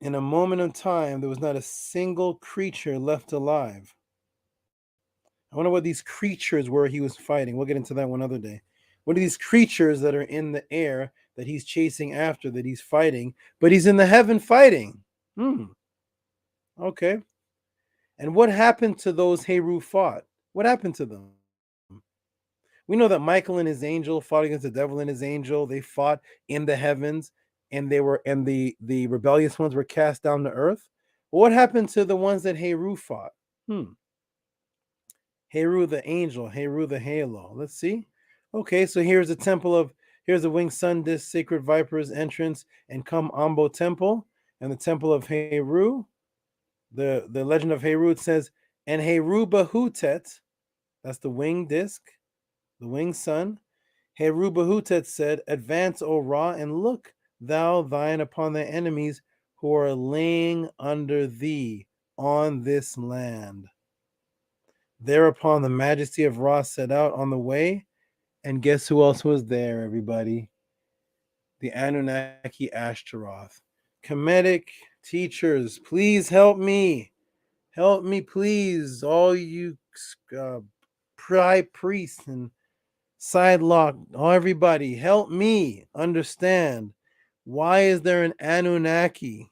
In a moment of time, there was not a single creature left alive. I wonder what these creatures were he was fighting. We'll get into that one other day. What are these creatures that are in the air that he's chasing after, that he's fighting, but he's in the heaven fighting? Okay. And what happened to those Heru fought? What happened to them? We know that Michael and his angel fought against the devil and his angel. They fought in the heavens, and the rebellious ones were cast down to earth. What happened to the ones that Heru fought? Heru the angel, Heru the halo. Let's see. Okay, so here's the winged sun disk, sacred viper's entrance, and come Ambo temple, and the temple of Heru. The legend of Heru, it says, and Heru Bahutet, that's the winged disk, the winged sun. Heru Bahutet said, advance, O Ra, and look thou thine upon thy enemies who are laying under thee on this land. Thereupon the majesty of Ra set out on the way, and guess who else was there, everybody? The Anunnaki Ashtaroth. Kemetic teachers, please help me. Help me, please. All you priests and sidelock, everybody, help me understand. Why is there an Anunnaki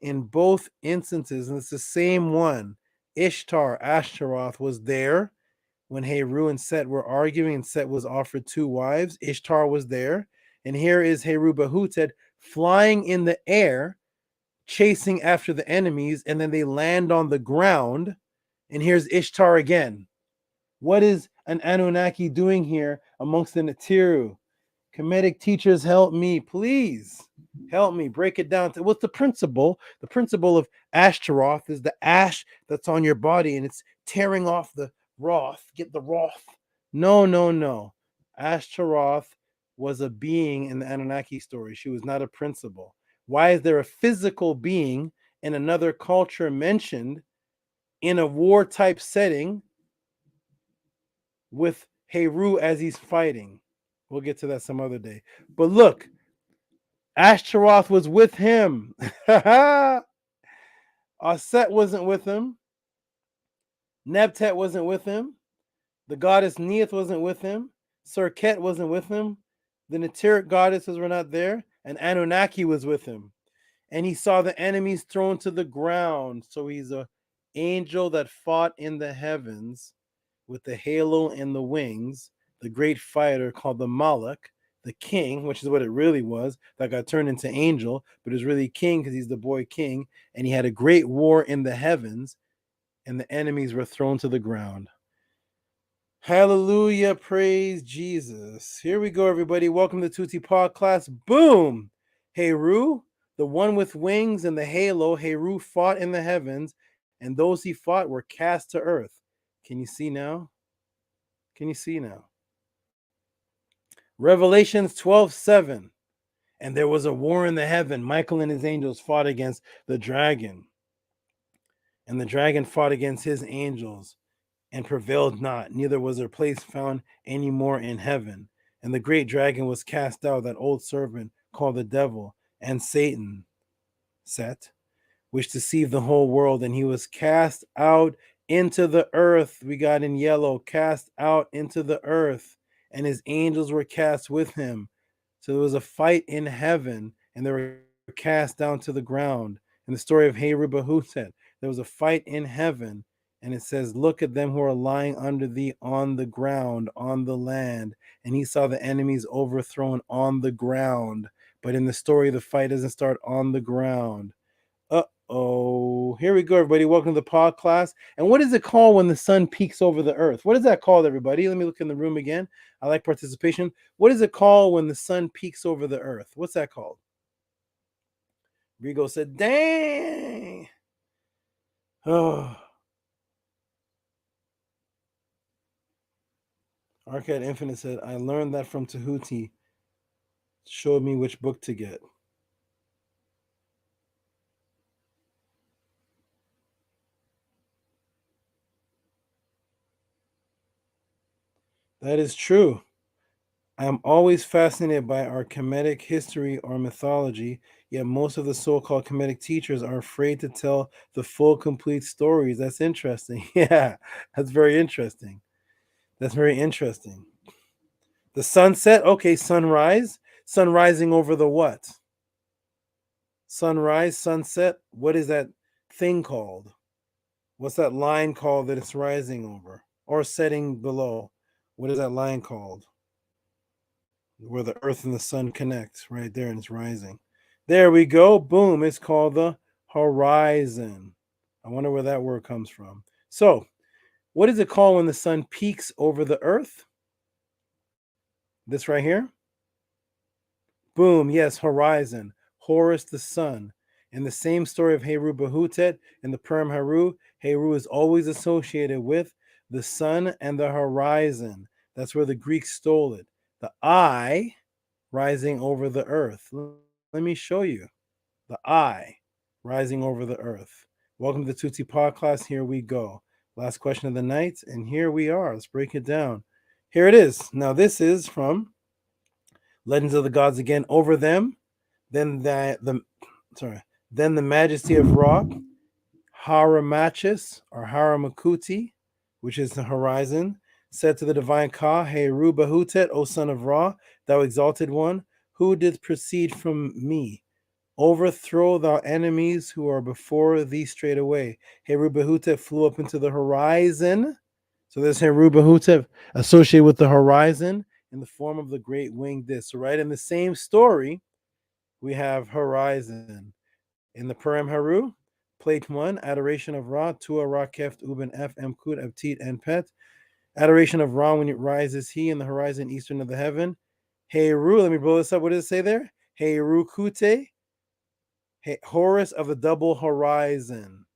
in both instances? And it's the same one. Ishtar, Ashtaroth, was there when Heru and Set were arguing, and Set was offered 2 wives. Ishtar was there. And here is Heru Bahutet flying in the air, chasing after the enemies, and then they land on the ground. And here's Ishtar again. What is an Anunnaki doing here amongst the Natiru? Kemetic teachers, help me, please. Help me break it down to what's the principle? The principle of Ashtaroth is the ash that's on your body, and it's tearing off the Roth. Get the Roth. No. Ashtaroth was a being in the Anunnaki story. She was not a principle. Why is there a physical being in another culture mentioned in a war type setting with Heru as he's fighting? We'll get to that some other day. But look, Ashtaroth was with him. Aset wasn't with him. Nebtet wasn't with him. The goddess Neith wasn't with him. Serket wasn't with him. The Natiric goddesses were not there. And Anunnaki was with him. And he saw the enemies thrown to the ground. So he's an angel that fought in the heavens with the halo and the wings, the great fighter called the Malak, the king, which is what it really was, that got turned into angel, but is really king because he's the boy king. And he had a great war in the heavens, and the enemies were thrown to the ground. Hallelujah, praise Jesus. Here we go, everybody. Welcome to Tehuti Pod class. Boom! Heru, the one with wings and the halo, Heru fought in the heavens, and those he fought were cast to earth. Can you see now? Can you see now? Revelations 12:7. And there was a war in the heaven. Michael and his angels fought against the dragon. And the dragon fought against his angels and prevailed not. Neither was their place found any more in heaven. And the great dragon was cast out, that old serpent called the devil and Satan, Set, which deceived the whole world. And he was cast out into the earth. We got in yellow, cast out into the earth. And his angels were cast with him. So there was a fight in heaven, and they were cast down to the ground. In the story of Heru Bahutet, there was a fight in heaven, and it says, look at them who are lying under thee on the ground, on the land. And he saw the enemies overthrown on the ground. But in the story, the fight doesn't start on the ground. Uh-oh. Here we go, everybody. Welcome to the pod class. And what is it called when the sun peaks over the earth? What is that called, everybody? Let me look in the room again. I like participation. What is it called when the sun peaks over the earth? What's that called? Rigo said, dang. Oh. Arcade Infinite said, I learned that from Tehuti. Showed me which book to get. That is true. I am always fascinated by our Kemetic history or mythology, yet most of the so-called Kemetic teachers are afraid to tell the full, complete stories. That's interesting. Yeah, that's very interesting. That's very interesting. The sunset, okay, sunrise. Sun rising over the what? Sunrise, sunset. What is that thing called? What's that line called that it's rising over? or setting below. What is that line called? Where the earth and the sun connect, right there, and it's rising. There we go. Boom. It's called the horizon. I wonder where that word comes from. So, what is it called when the sun peaks over the earth? This right here. Boom. Yes, horizon. Horus the sun. In the same story of Heru Behutet in the Purim Haru, Heru is always associated with the sun and the horizon. That's where the Greeks stole it. The eye rising over the earth. Let me show you. The eye rising over the earth. Welcome to the Tutsi podcast. Here we go. Last question of the night, and here we are. Let's break it down. Here it is. Now, this is from Legends of the Gods again. Over them, then the majesty of Ra, Haramachis or Haramakuti, which is the horizon, said to the divine Ka, Heru Behutet, O son of Ra, thou exalted one, who did proceed from me? Overthrow thou enemies who are before thee straight away. Heru Behutet flew up into the horizon. So there's Heru Behutet associated with the horizon in the form of the great winged disc. So right in the same story, we have horizon. In the Purim Haru, plate 1, adoration of Ra, Tua Ra Keft Uben F M Kut Abtit and Pet. Adoration of Ra when it rises he in the horizon eastern of the heaven. Heru, let me blow this up. What does it say there? Heru Kute, Horus of the double horizon,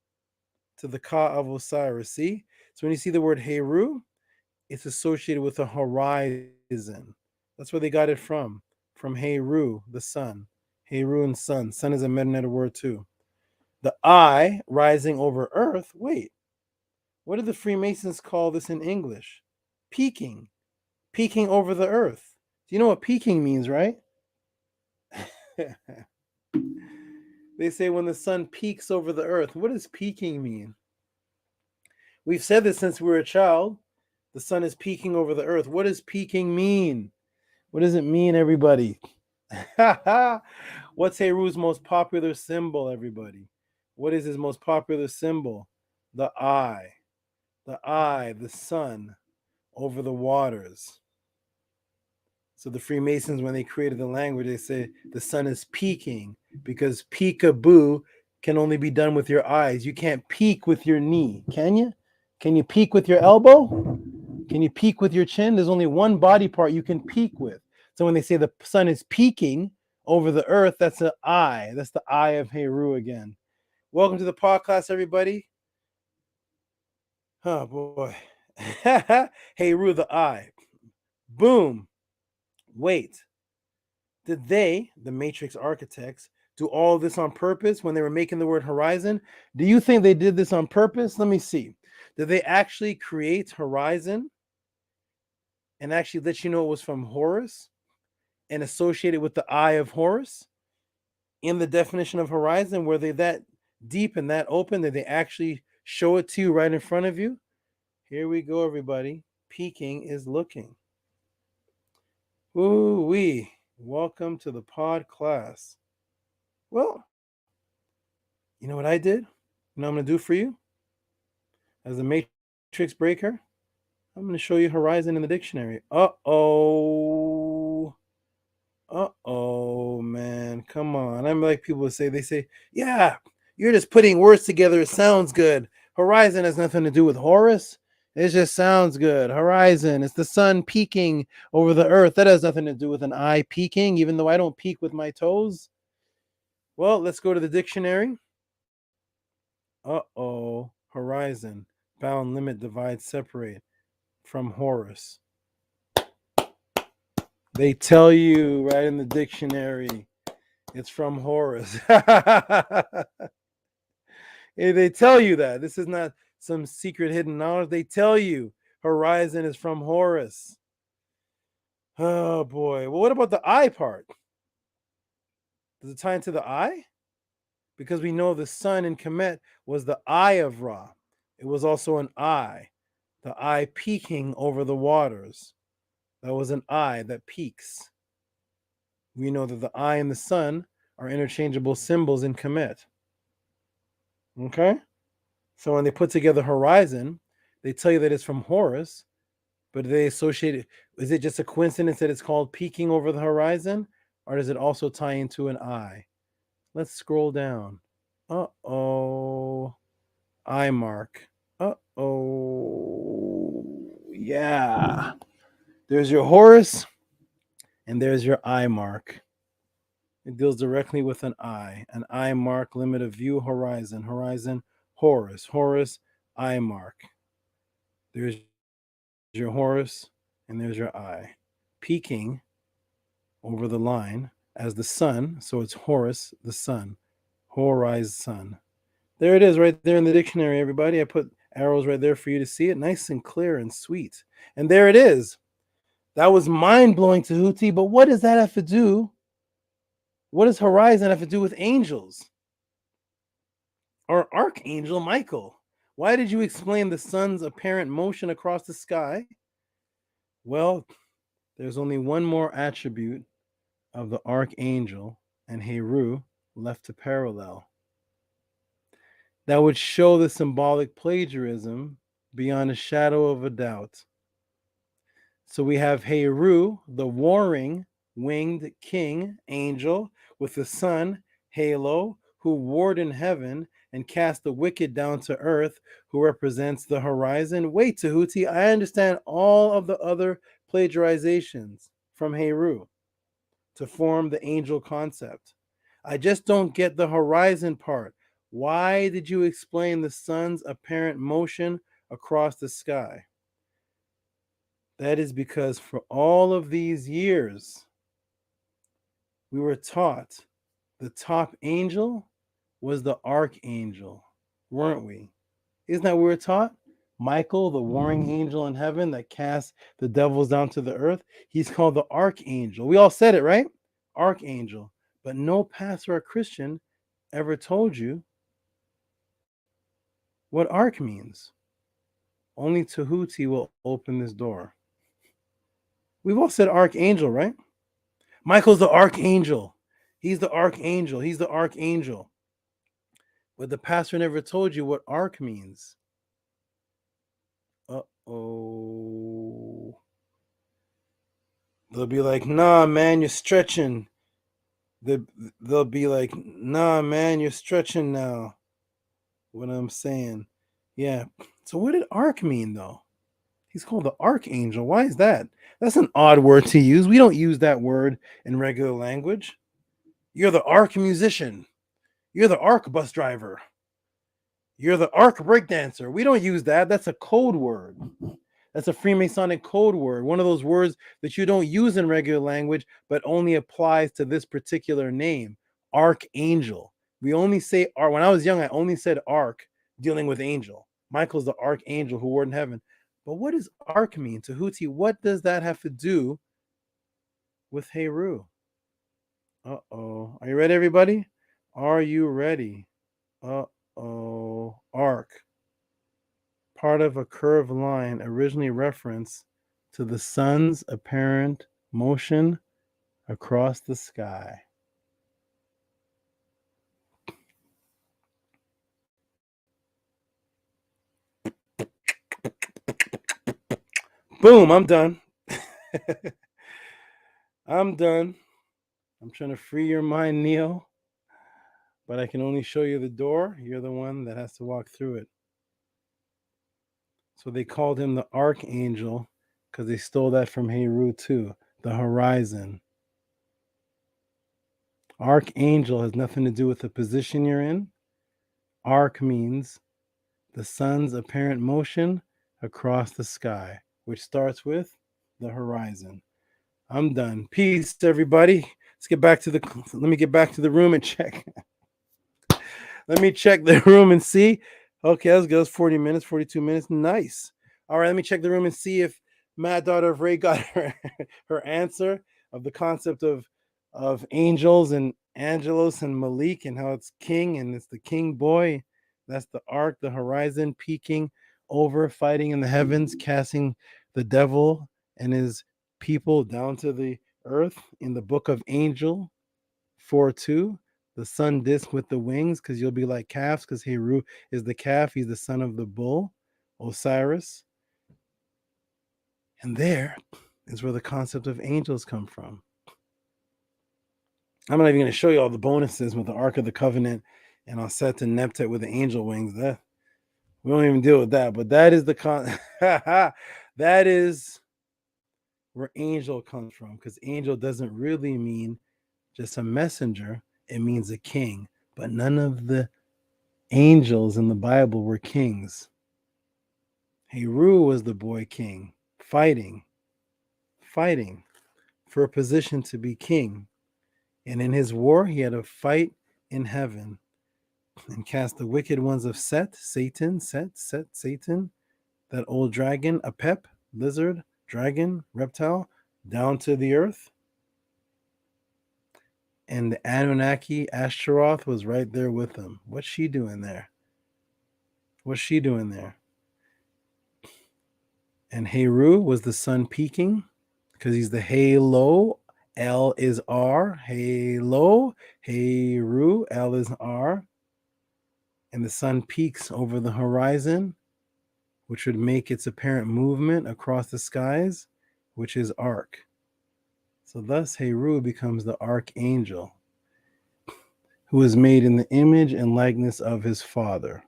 to the Ka of Osiris. See? So when you see the word Heru, it's associated with the horizon. That's where they got it from Heru, the sun. Heru and sun. Sun is a meta word too. The eye rising over earth. Wait, what do the Freemasons call this in English? Peaking. Peaking over the earth. Do you know what peaking means, right? They say when the sun peaks over the earth. What does peaking mean? We've said this since we were a child. The sun is peaking over the earth. What does peaking mean? What does it mean, everybody? What's Heru's most popular symbol, everybody? What is his most popular symbol? The eye. The eye, the sun over the waters. So the Freemasons, when they created the language, they say the sun is peaking because peekaboo can only be done with your eyes. You can't peek with your knee, can you? Can you peek with your elbow? Can you peek with your chin? There's only one body part you can peek with. So when they say the sun is peaking over the earth, that's the eye. That's the eye of Heru again. Welcome to the podcast, everybody. Oh, boy. Heru, the eye. Boom. Wait. Did they, the Matrix architects, do all this on purpose when they were making the word horizon? Do you think they did this on purpose? Let me see. Did they actually create horizon and actually let you know it was from Horus and associated with the eye of Horus in the definition of horizon? Were they that deep and that open that they actually show it to you right in front of you? Here we go, everybody. Peeking is looking. Ooh-wee. Welcome to the pod class. Well, you know what I did? You know what I'm going to do for you? As a matrix breaker, I'm going to show you horizon in the dictionary. Uh-oh, man. Come on. I'm like people say, they say, yeah, you're just putting words together. It sounds good. Horizon has nothing to do with Horus. It just sounds good. Horizon. It's the sun peeking over the earth. That has nothing to do with an eye peeking, even though I don't peek with my toes. Well, let's go to the dictionary. Uh-oh. Horizon. Bound, limit, divide, separate. From Horus. They tell you right in the dictionary. It's from Horus. They tell you that. This is not some secret hidden knowledge. They tell you horizon is from Horus. Oh boy. Well, what about the eye part? Does it tie into the eye? Because we know the sun in Kemet was the eye of Ra. It was also an eye. The eye peeking over the waters. That was an eye that peaks. We know that the eye and the sun are interchangeable symbols in Kemet. Okay? So when they put together horizon, They tell you that it's from Horus, but they associate it. Is it just a coincidence that it's called peeking over the horizon, or does it also tie into an eye? Let's scroll down. Uh-oh. Eye mark. Uh-oh. Yeah. There's your Horus, and there's your eye mark. It deals directly with an eye mark, limit of view, horizon, Horus, eye mark. There's your Horus, and there's your eye. Peeking over the line as the sun, so it's Horus, the sun, horizon. There it is right there in the dictionary, everybody. I put arrows right there for you to see it, nice and clear and sweet. And there it is. That was mind-blowing, Tehuti, but what does that have to do? What does horizon have to do with angels? Or Archangel Michael? Why did you explain the sun's apparent motion across the sky? Well, there's only one more attribute of the Archangel and Heru left to parallel. That would show the symbolic plagiarism beyond a shadow of a doubt. So we have Heru, the warring winged king angel with the sun, halo, who warred in heaven and cast the wicked down to earth, who represents the horizon. Wait, Tehuti, I understand all of the other plagiarizations from Heru to form the angel concept. I just don't get the horizon part. Why did you explain the sun's apparent motion across the sky? That is because for all of these years, we were taught the top angel was the archangel, weren't we? Isn't that what we were taught? Michael, the warring angel in heaven that casts the devils down to the earth, he's called the archangel. We all said it, right? Archangel. But no pastor or Christian ever told you what arch means. Only Tehuti will open this door. We've all said archangel, right? Michael's the archangel. He's the archangel. He's the archangel. But the pastor never told you what arch means. Uh-oh. They'll be like, nah, man, you're stretching. They'll be like, nah, man, you're stretching now. What I'm saying. Yeah. So what did arch mean, though? He's called the archangel. Why is that? That's an odd word to use. We don't use that word in regular language. You're the arch musician. You're the arch bus driver. You're the arch breakdancer. We don't use that. That's a code word. That's a Freemasonic code word. One of those words that you don't use in regular language, but only applies to this particular name, archangel. We only say, when I was young, I only said arch dealing with angel. Michael's the archangel who warred in heaven. But what does arch mean? Tehuti, what does that have to do with Heru? Uh-oh. Are you ready, everybody? Are you ready? Uh-oh. Arc. Part of a curved line, originally referenced to the sun's apparent motion across the sky. Boom, I'm done. I'm done. I'm trying to free your mind, Neo. But I can only show you the door. You're the one that has to walk through it. So they called him the Archangel because they stole that from Heru too, the horizon. Archangel has nothing to do with the position you're in. Arc means the sun's apparent motion across the sky, which starts with the horizon. I'm done. Peace, everybody. Let me get back to the room and check. Let me check the room and see. Okay, let's go. It's 40 minutes, 42 minutes. Nice. All right, let me check the room and see if Mad Daughter of Ray got her answer of the concept of angels and Angelos and Malik and how it's king and it's the king boy. That's the arc, the horizon, peeking over, fighting in the heavens, casting the devil and his people down to the earth in the book of Angel 4:2. The sun disk with the wings, because you'll be like calves, because Heru is the calf, he's the son of the bull. Osiris. And there is where the concept of angels come from. I'm not even going to show you all the bonuses with the Ark of the Covenant and Aset and Neptet with the angel wings. That we don't even deal with that, but that is the that is where angel comes from, because angel doesn't really mean just a messenger, it means a king. But none of the angels in the Bible were kings. Heru was the boy king, fighting for a position to be king. And in his war, he had to fight in heaven and cast the wicked ones of Satan, that old dragon, Apep, lizard, dragon, reptile, down to the earth. And the Anunnaki, Ashtaroth, was right there with him. What's she doing there? And Heru was the sun peaking, because he's the halo. L is R. Halo. Heru. L is R. And the sun peaks over the horizon, which would make its apparent movement across the skies, which is arc. So thus Heru becomes the archangel, who is made in the image and likeness of his father.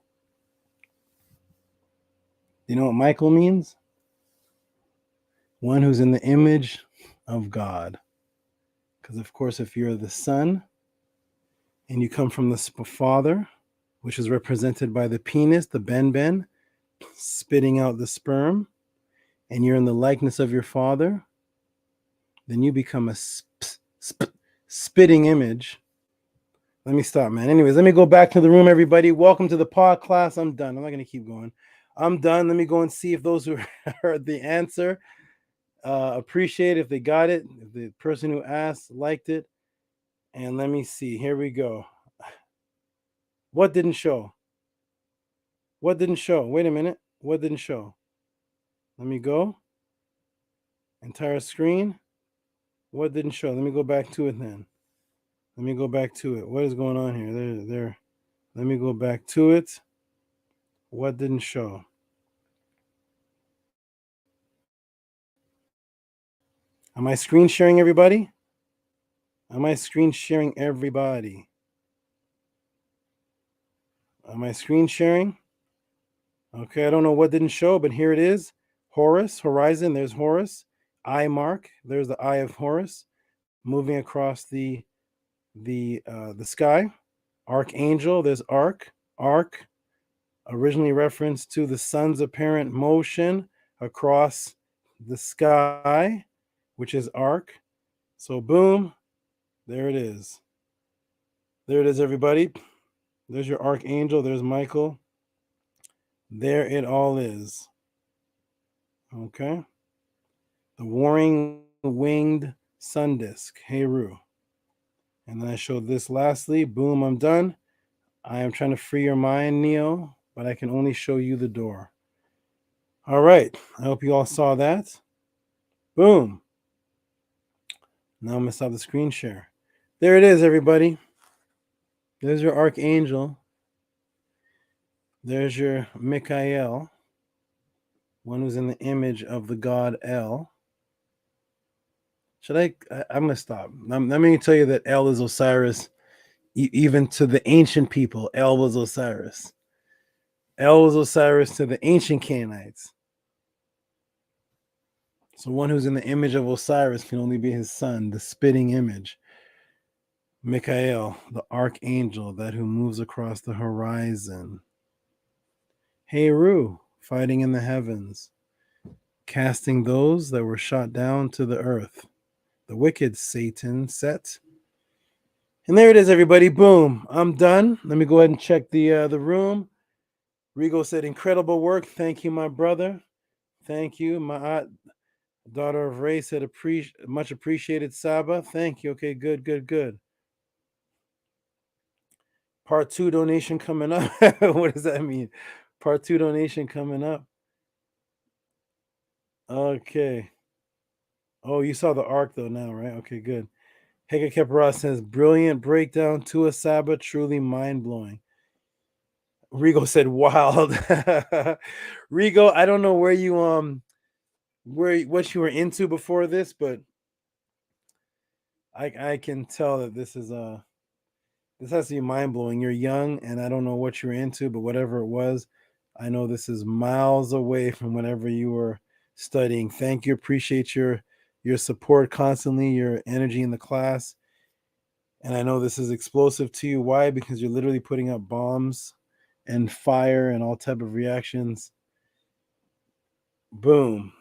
You know what Michael means? One who's in the image of God. Because of course, if you're the son and you come from the father, which is represented by the penis, the ben, spitting out the sperm, and you're in the likeness of your father, then you become a spitting image. Let me stop, man. Anyways, let me go back to the room, everybody. Welcome to the pod class. I'm done. I'm not going to keep going. I'm done. Let me go and see if those who heard the answer appreciate if they got it, if the person who asked liked it. And let me see. Here we go. What didn't show? What didn't show? Wait a minute. What didn't show? Let me go. Entire screen. What didn't show? Let me go back to it then. Let me go back to it. What is going on here? There. Let me go back to it. What didn't show? Am I screen sharing everybody? Am I screen sharing everybody? Am I screen sharing? Okay, I don't know what didn't show, but here it is. Horus, horizon, there's Horus. Eye mark, there's the eye of Horus moving across the sky. Archangel, there's arc, originally referenced to the sun's apparent motion across the sky, which is arc. So boom, there it is. There it is, everybody. There's your archangel. There's Michael. There it all is. Okay. The warring winged sun disk, Heru. And then I showed this lastly. Boom, I'm done. I am trying to free your mind, Neo, but I can only show you the door. All right. I hope you all saw that. Boom. Now I'm going to stop the screen share. There it is, everybody. There's your archangel. There's your Michael, one who's in the image of the god El. I'm going to stop. I'm going to tell you that El is Osiris. Even to the ancient people, El was Osiris. El was Osiris to the ancient Canaanites. So one who's in the image of Osiris can only be his son, the spitting image. Michael, the archangel, that who moves across the horizon. Heru, fighting in the heavens, casting those that were shot down to the earth. The wicked Satan, Set. And there it is, everybody. Boom. I'm done. Let me go ahead and check the room. Rigo said, incredible work. Thank you, my brother. Thank you. My daughter of Ray said, much appreciated, Saba. Thank you. Okay, good. Part 2 donation coming up. What does that mean? Part 2 donation coming up. Okay. Oh, you saw the arc though now, right? Okay, good. Hega Kepara says, brilliant breakdown to a Saba, truly mind-blowing. Rigo said wild. Rigo, I don't know where you what you were into before this, but I can tell that this is this has to be mind blowing. You're young, and I don't know what you're into, but whatever it was, I know this is miles away from whatever you were studying. Thank you. Appreciate your support constantly, your energy in the class. And I know this is explosive to you. Why? Because you're literally putting up bombs and fire and all type of reactions. Boom.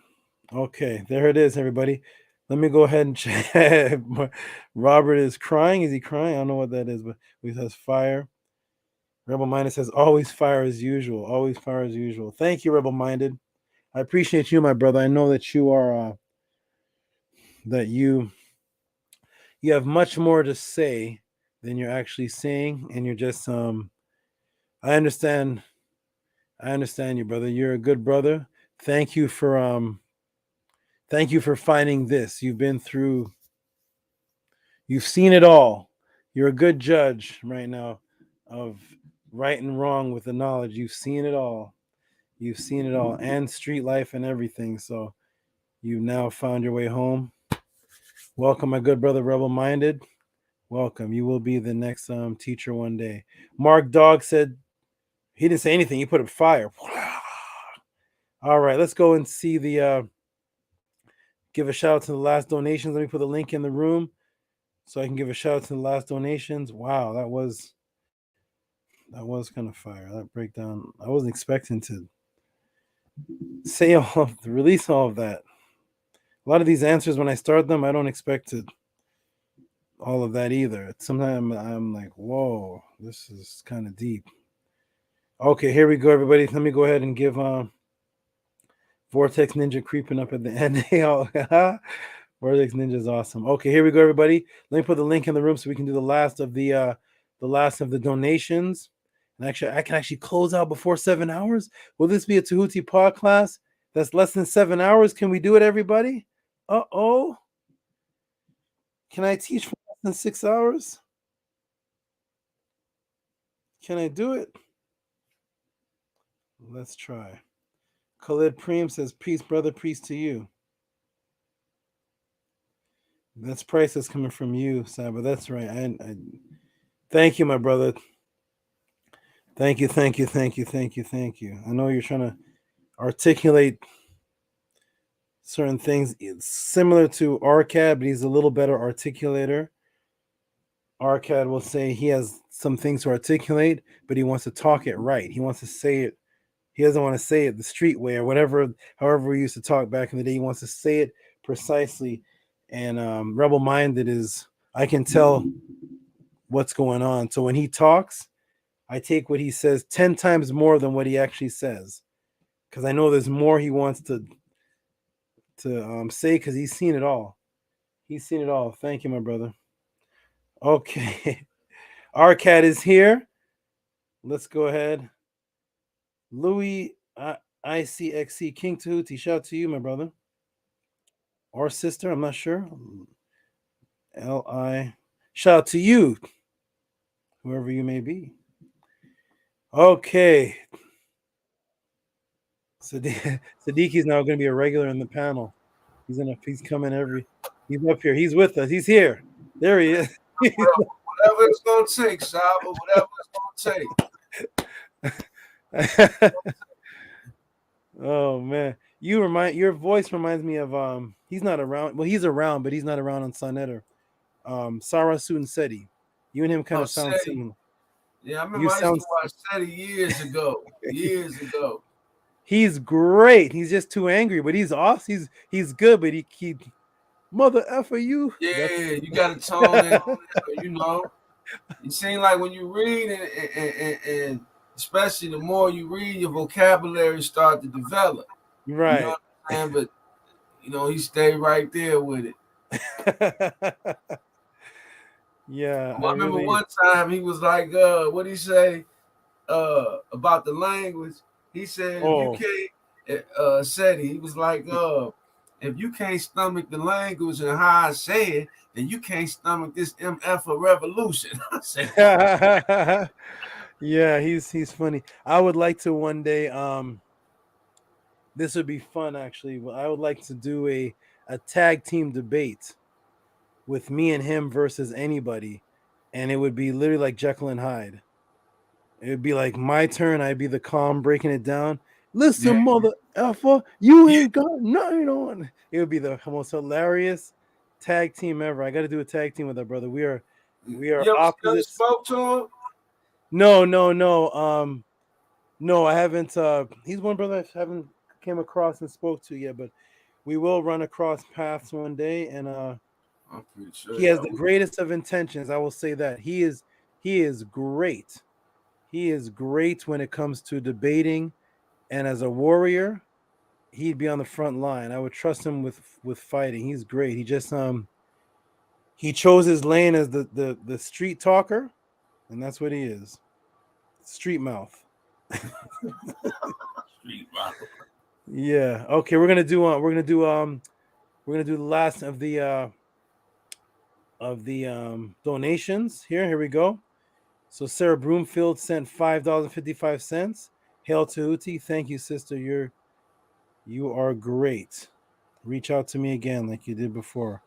Okay, there it is, everybody. Let me go ahead and check. Robert is crying. Is he crying? I don't know what that is, but he says fire. Rebel Minded says always fire as usual. Always fire as usual. Thank you, Rebel Minded. I appreciate you, my brother. I know that you are that you have much more to say than you're actually saying, and you're just I understand you, brother. You're a good brother. Thank you for finding this. You've seen it all. You're a good judge right now of right and wrong with the knowledge. You've seen it all. You've seen it all, and street life and everything. So you've now found your way home. Welcome, my good brother, Rebel Minded. Welcome. You will be the next teacher one day. Mark Dog said he didn't say anything. He put up fire. All right, let's go and see the give a shout out to the last donations. Let me put the link in the room so I can give a shout out to the last donations. Wow, that was kind of fire. That breakdown. I wasn't expecting to say release all of that. A lot of these answers, when I start them, I don't expect all of that either. Sometimes I'm like, whoa, this is kind of deep. Okay, here we go, everybody. Let me go ahead and give Vortex Ninja creeping up at the end. Vortex Ninja is awesome. Okay, here we go, everybody. Let me put the link in the room so we can do the last of the donations. And actually, I can actually close out before 7 hours. Will this be a Tehuti pod class that's less than 7 hours? Can we do it, everybody? Uh-oh. Can I teach for less than 6 hours? Can I do it? Let's try. Khalid Preem says, peace, brother, peace to you. That's priceless coming from you, Saba. That's right. I thank you, my brother. Thank you. I know you're trying to articulate certain things. It's similar to Arcad, but he's a little better articulator. Arcad will say he has some things to articulate, but he wants to talk it right. He wants to say it. He doesn't want to say it the street way or whatever, however we used to talk back in the day. He wants to say it precisely. And Rebel Minded is, I can tell what's going on. So when he talks, I take what he says 10 times more than what he actually says, because I know there's more he wants to say, because he's seen it all. He's seen it all. Thank you, my brother. Okay. Arcad is here. Let's go ahead. Louis ICXC King Tehuti, shout out to you, my brother. Or sister, I'm not sure. LI. Shout out to you, whoever you may be. Okay. Sadiqi's now going to be a regular in the panel. He's coming he's up here. He's with us. He's here. There he is. Whatever it's going to take, Saba. Whatever it's going to take. Oh, man. Your voice reminds me of he's not around. Well, he's around, but he's not around on Sonetter. Sarah Sutin Seti. You and him kind of sound similar. Yeah, I remember I used to watch Seti years ago. He's great. He's just too angry, but he's awesome. He's good, but he mother effer you. Yeah, you got to tone it. You know, it seems like when you read and especially the more you read, your vocabulary start to develop. Right. You know what I'm saying? But you know, he stayed right there with it. Yeah. Well, I remember one time he was like, what'd he say about the language? He said, if you can't, said he was like, if you can't stomach the language and how I say it, then you can't stomach this MF revolution. I said, Yeah, he's funny. I would like to one day. This would be fun actually. I would like to do a tag team debate with me and him versus anybody, and it would be literally like Jekyll and Hyde. It would be like my turn. I'd be the calm breaking it down. Listen, Yeah. mother effer, you ain't got nothing on. It would be the most hilarious tag team ever. I got to do a tag team with our brother. We are You ever opposites. spoke to him? No, no, no. No, I haven't. He's one brother I haven't came across and spoke to yet, but we will run across paths one day. And I'm pretty sure he has y'all the would. greatest of intentions. I will say that he is great. He is great when it comes to debating, and as a warrior, he'd be on the front line. I would trust him with fighting. He's great. He chose his lane as the street talker, and that's what he is. Street mouth. Street mouth. Yeah. Okay. We're gonna do the last of the donations here. Here we go. So Sarah Broomfield sent $5.55. Hail Tehuti. Thank you, sister. You are great. Reach out to me again like you did before.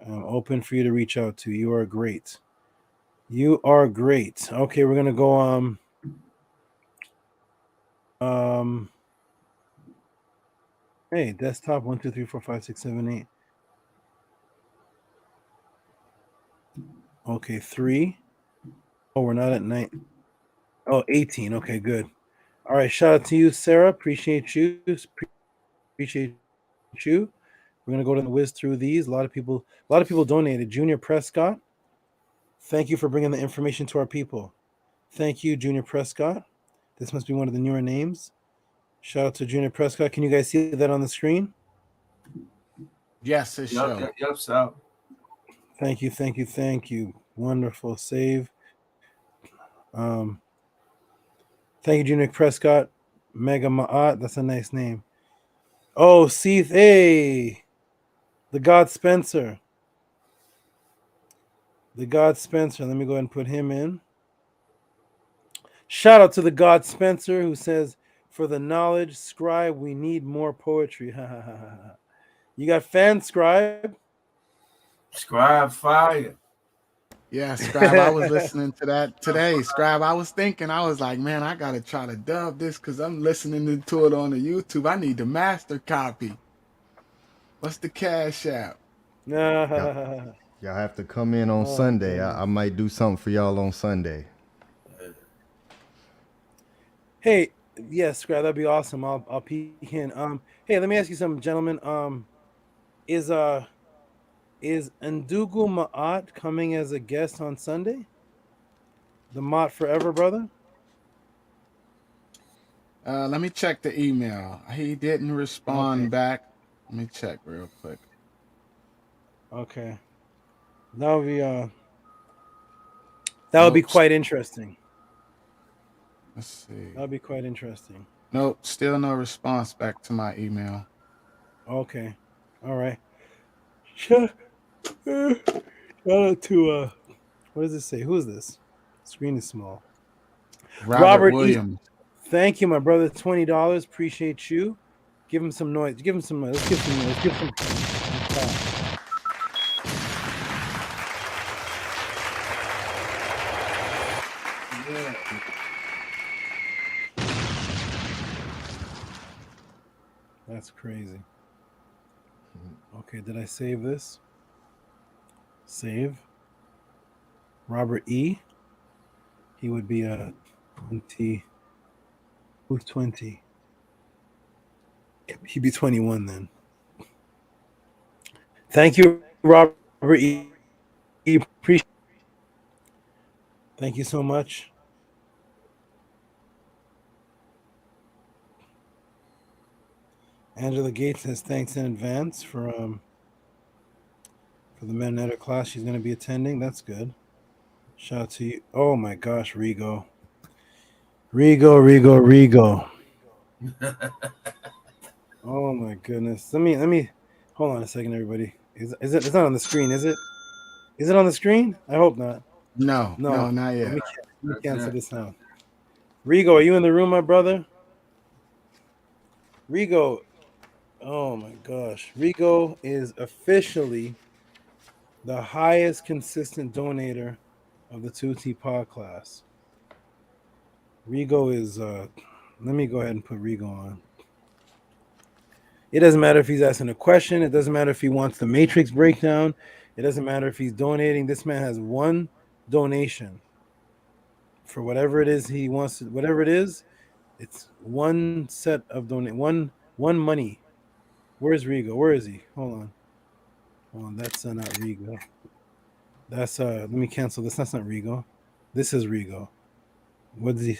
I'm open for you to reach out to. You are great. You are great. Okay, we're gonna go hey, desktop 1, 2, 3, 4, 5, 6, 7, 8. Okay, 3. Oh, we're not at 9. Oh, 18. Okay, good. All right, shout out to you, Sarah. Appreciate you. Appreciate you. We're gonna go to the whiz through these. A lot of people donated. Junior Prescott. Thank you for bringing the information to our people. Thank you, Junior Prescott. This must be one of the newer names. Shout out to Junior Prescott. Can you guys see that on the screen? Yes, it shows. Yep, so. Thank you. Wonderful save. Thank you, Junior Prescott. Mega Ma'at. That's a nice name. Oh, Seeth. Hey. The God Spencer. The God Spencer. Let me go ahead and put him in. Shout out to the God Spencer who says, for the knowledge scribe, we need more poetry. You got fans, Scribe? Scribe fire. Yeah, Scribe, I was listening to that today. Scribe, I was thinking, I was like, man, I gotta try to dub this because I'm listening to it on the YouTube. I need the master copy. What's the Cash App? Y'all have to come in on Sunday. I might do something for y'all on Sunday. Hey, yes, Scribe, that'd be awesome. I'll peek in. Hey, let me ask you something, gentlemen. Is Ndugu Ma'at coming as a guest on Sunday? The Ma'at Forever brother? Let me check the email. He didn't respond back. Let me check real quick. Okay. That would be quite interesting. Let's see. That would be quite interesting. Nope, still no response back to my email. Okay. All right. Shout out to what does it say? Who is this? Screen is small. Robert Williams. Thank you, my brother. $20. Appreciate you. Give him some noise. Give him some noise. Let's give some noise. Give some. Yeah. That's crazy. Okay, did I save this? Save. Robert E. He would be a 20. Who's 20? He'd be 21 then. Thank you, Robert E. Appreciate. Thank you so much. Angela Gates says thanks in advance for the Menetta class she's going to be attending. That's good. Shout out to you. Oh my gosh, Rigo. Oh my goodness. Let me hold on a second, everybody. Is it? It's not on the screen, is it? Is it on the screen? I hope not. No, not yet. Let me That's cancel it. this out. Rigo, are you in the room, my brother? Rigo, oh my gosh. Rigo is officially the highest consistent donator of the Tehuti podcast. Rigo is let me go ahead and put Rigo on. It doesn't matter if he's asking a question, it doesn't matter if he wants the matrix breakdown, it doesn't matter if he's donating. This man has one donation for whatever it is he wants to, whatever it is, it's one set of one money. Where's Rigo? Where is he? Hold on, that's not Rigo. That's let me cancel this. That's not Rigo. This is Rigo. What is he?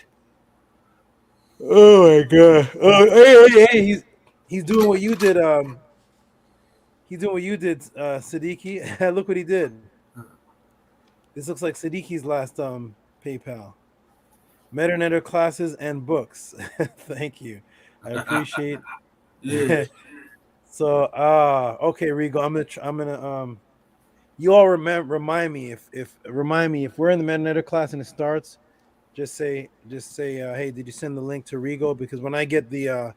Oh my god. Oh, hey, he's doing what you did. He's doing what you did, Siddiqui. Look what he did. This looks like Siddiqui's last PayPal. Metanetter classes and books. Thank you. I appreciate. Yeah. So okay, Rigo. I'm gonna you all remind me if we're in the Metanetter class and it starts, just say hey, did you send the link to Rigo? Because when I get a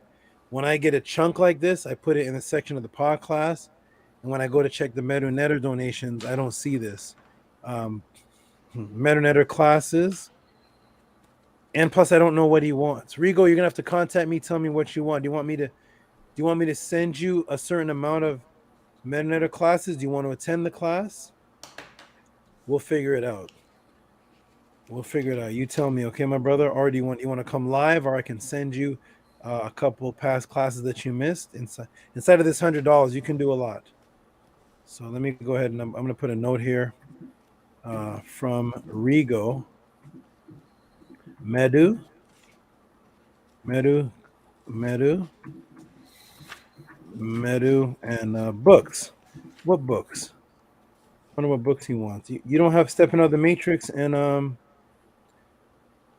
chunk like this, I put it in the section of the pod class, and when I go to check the Metanetter donations, I don't see this. Metanetter classes, and plus I don't know what he wants. Rigo, you're gonna have to contact me. Tell me what you want. Do you want me to send you a certain amount of Metanetter classes? Do you want to attend the class? We'll figure it out. You tell me, okay, my brother. Or do you want to come live, or I can send you a couple past classes that you missed. Inside of this $100, you can do a lot. So let me go ahead and I'm going to put a note here from Rigo. Medu, and books. What books? I wonder what books he wants. You don't have Stepping Out of the Matrix, and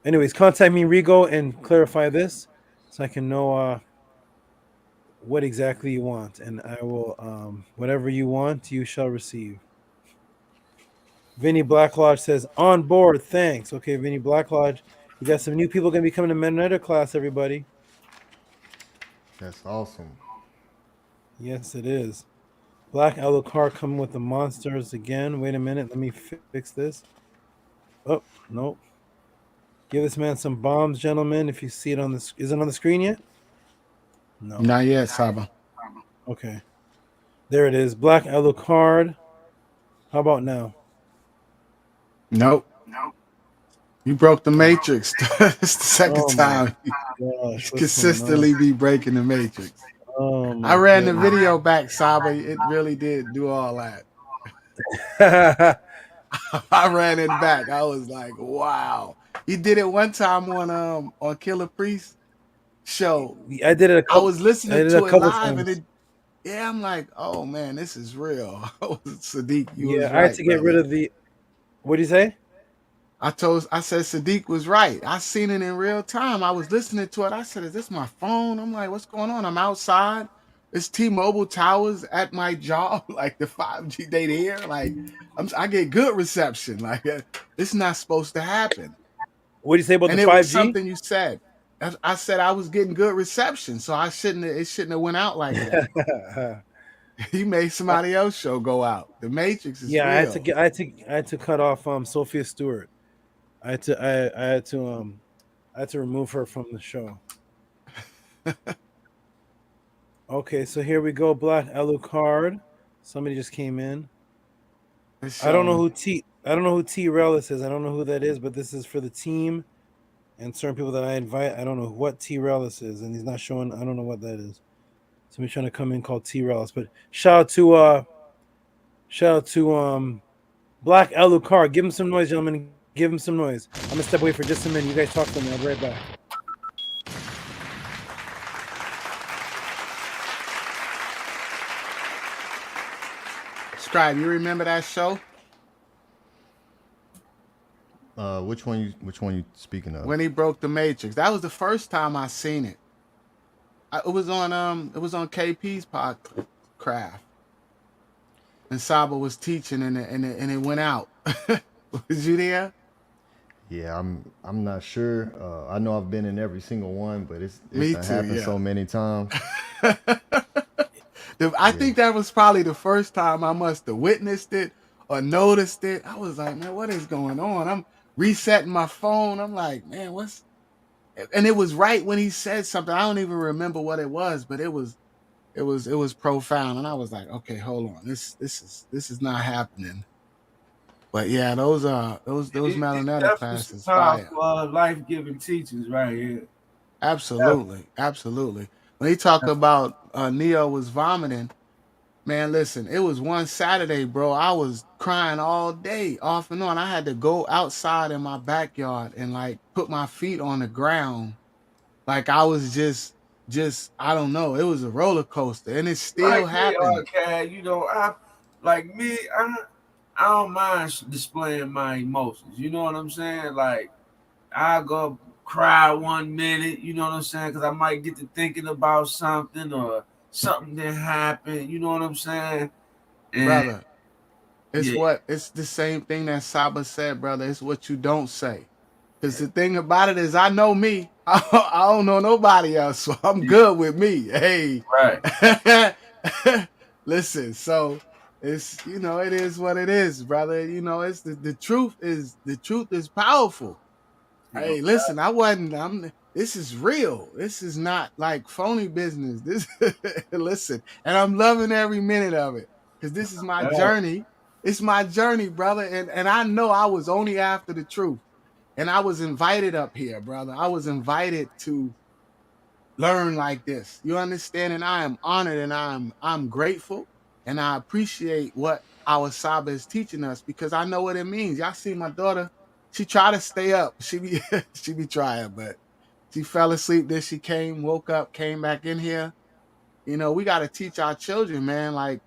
anyways, contact me, Rigo, and clarify this so I can know what exactly you want, and I will whatever you want, you shall receive. Vinny Black Lodge says on board. Thanks. Okay, Vinny Black Lodge, we got some new people gonna be coming to Metanetter class. Everybody. That's awesome. Yes, it is. Black Alucard coming with the monsters again. Wait a minute. Let me fix this. Oh, no. Give this man some bombs, gentlemen. If you see it on the... Is it on the screen yet? No. Not yet, Saba. Okay. There it is. Black Alucard. How about now? Nope. You broke the matrix. It's the second time. You consistently be breaking the matrix. I ran the video back, Saba. It really did do all that. I ran it back. I was like, wow. He did it one time on Killer Priest show. I did it a couple. I was listening to it live, and I'm like, oh man, this is real. Sadiq, you was right. I had to get rid of the. What do you say? I said Sadiq was right. I seen it in real time. I was listening to it. I said, is this my phone? I'm like, what's going on? I'm outside. It's T-Mobile towers at my job, like the 5G they here. Like I get good reception. Like it's not supposed to happen. What do you say about the 5G? And it was something you said. I said I was getting good reception, so it shouldn't have went out like that. You made somebody else show go out. The Matrix is real. I had to cut off Sophia Stewart. I had to remove her from the show. Okay, so here we go. Black Alucard. Somebody just came in. I don't know who T Relic is. I don't know who that is, but this is for the team and certain people that I invite. I don't know what T Relic is, and he's not showing. I don't know what that is. Somebody trying to come in called T Relic, but shout out to Black Alucard. Give him some noise, gentlemen. Give him some noise. I'm gonna step away for just a minute. You guys talk to me. I'll be right back. Scribe, you remember that show? Which one you speaking of? When he broke the Matrix. That was the first time I seen it. It was on KP's podcast. And Saba was teaching and it went out. Was you there? Yeah, I'm not sure. I know I've been in every single one, but it's Me done too, happened yeah. so many times. I think that was probably the first time I must have witnessed it or noticed it. I was like, man, what is going on? I'm resetting my phone. I'm like, man, what's and it was right when he said something. I don't even remember what it was, but it was profound. And I was like, okay, hold on. This is not happening. But yeah, those These Maranatha definitely some classes fire. powerful, life-giving teachings right here. Absolutely, absolutely. When he talked about Neo was vomiting, man, listen, it was one Saturday, bro. I was crying all day, off and on. I had to go outside in my backyard and like put my feet on the ground. Like I was just I don't know. It was a roller coaster, and it still Like me, happened. Cat, I don't mind displaying my emotions. You know what I'm saying? Like I go cry 1 minute. You know what I'm saying? Because I might get to thinking about something or something that happened. You know what I'm saying? And Brother, yeah, it's the same thing that Saba said, brother. It's what you don't say. Because the thing about it is, I know me. I don't know nobody else, so I'm good with me. Hey, right. listen. So it's it is what it is, brother. It's the truth is powerful. Hey, listen, this is real. This is not like phony business. This listen, and I'm loving every minute of it because this is my journey. It's my journey, brother, and I know I was only after the truth. And I was invited up here, brother. I was invited to learn like this. You understand? And I am honored and I'm grateful and I appreciate what our Saba is teaching us because I know what it means. Y'all see my daughter, she try to stay up. She be she be trying, but she fell asleep. Then she woke up, came back in here. We got to teach our children, man. Like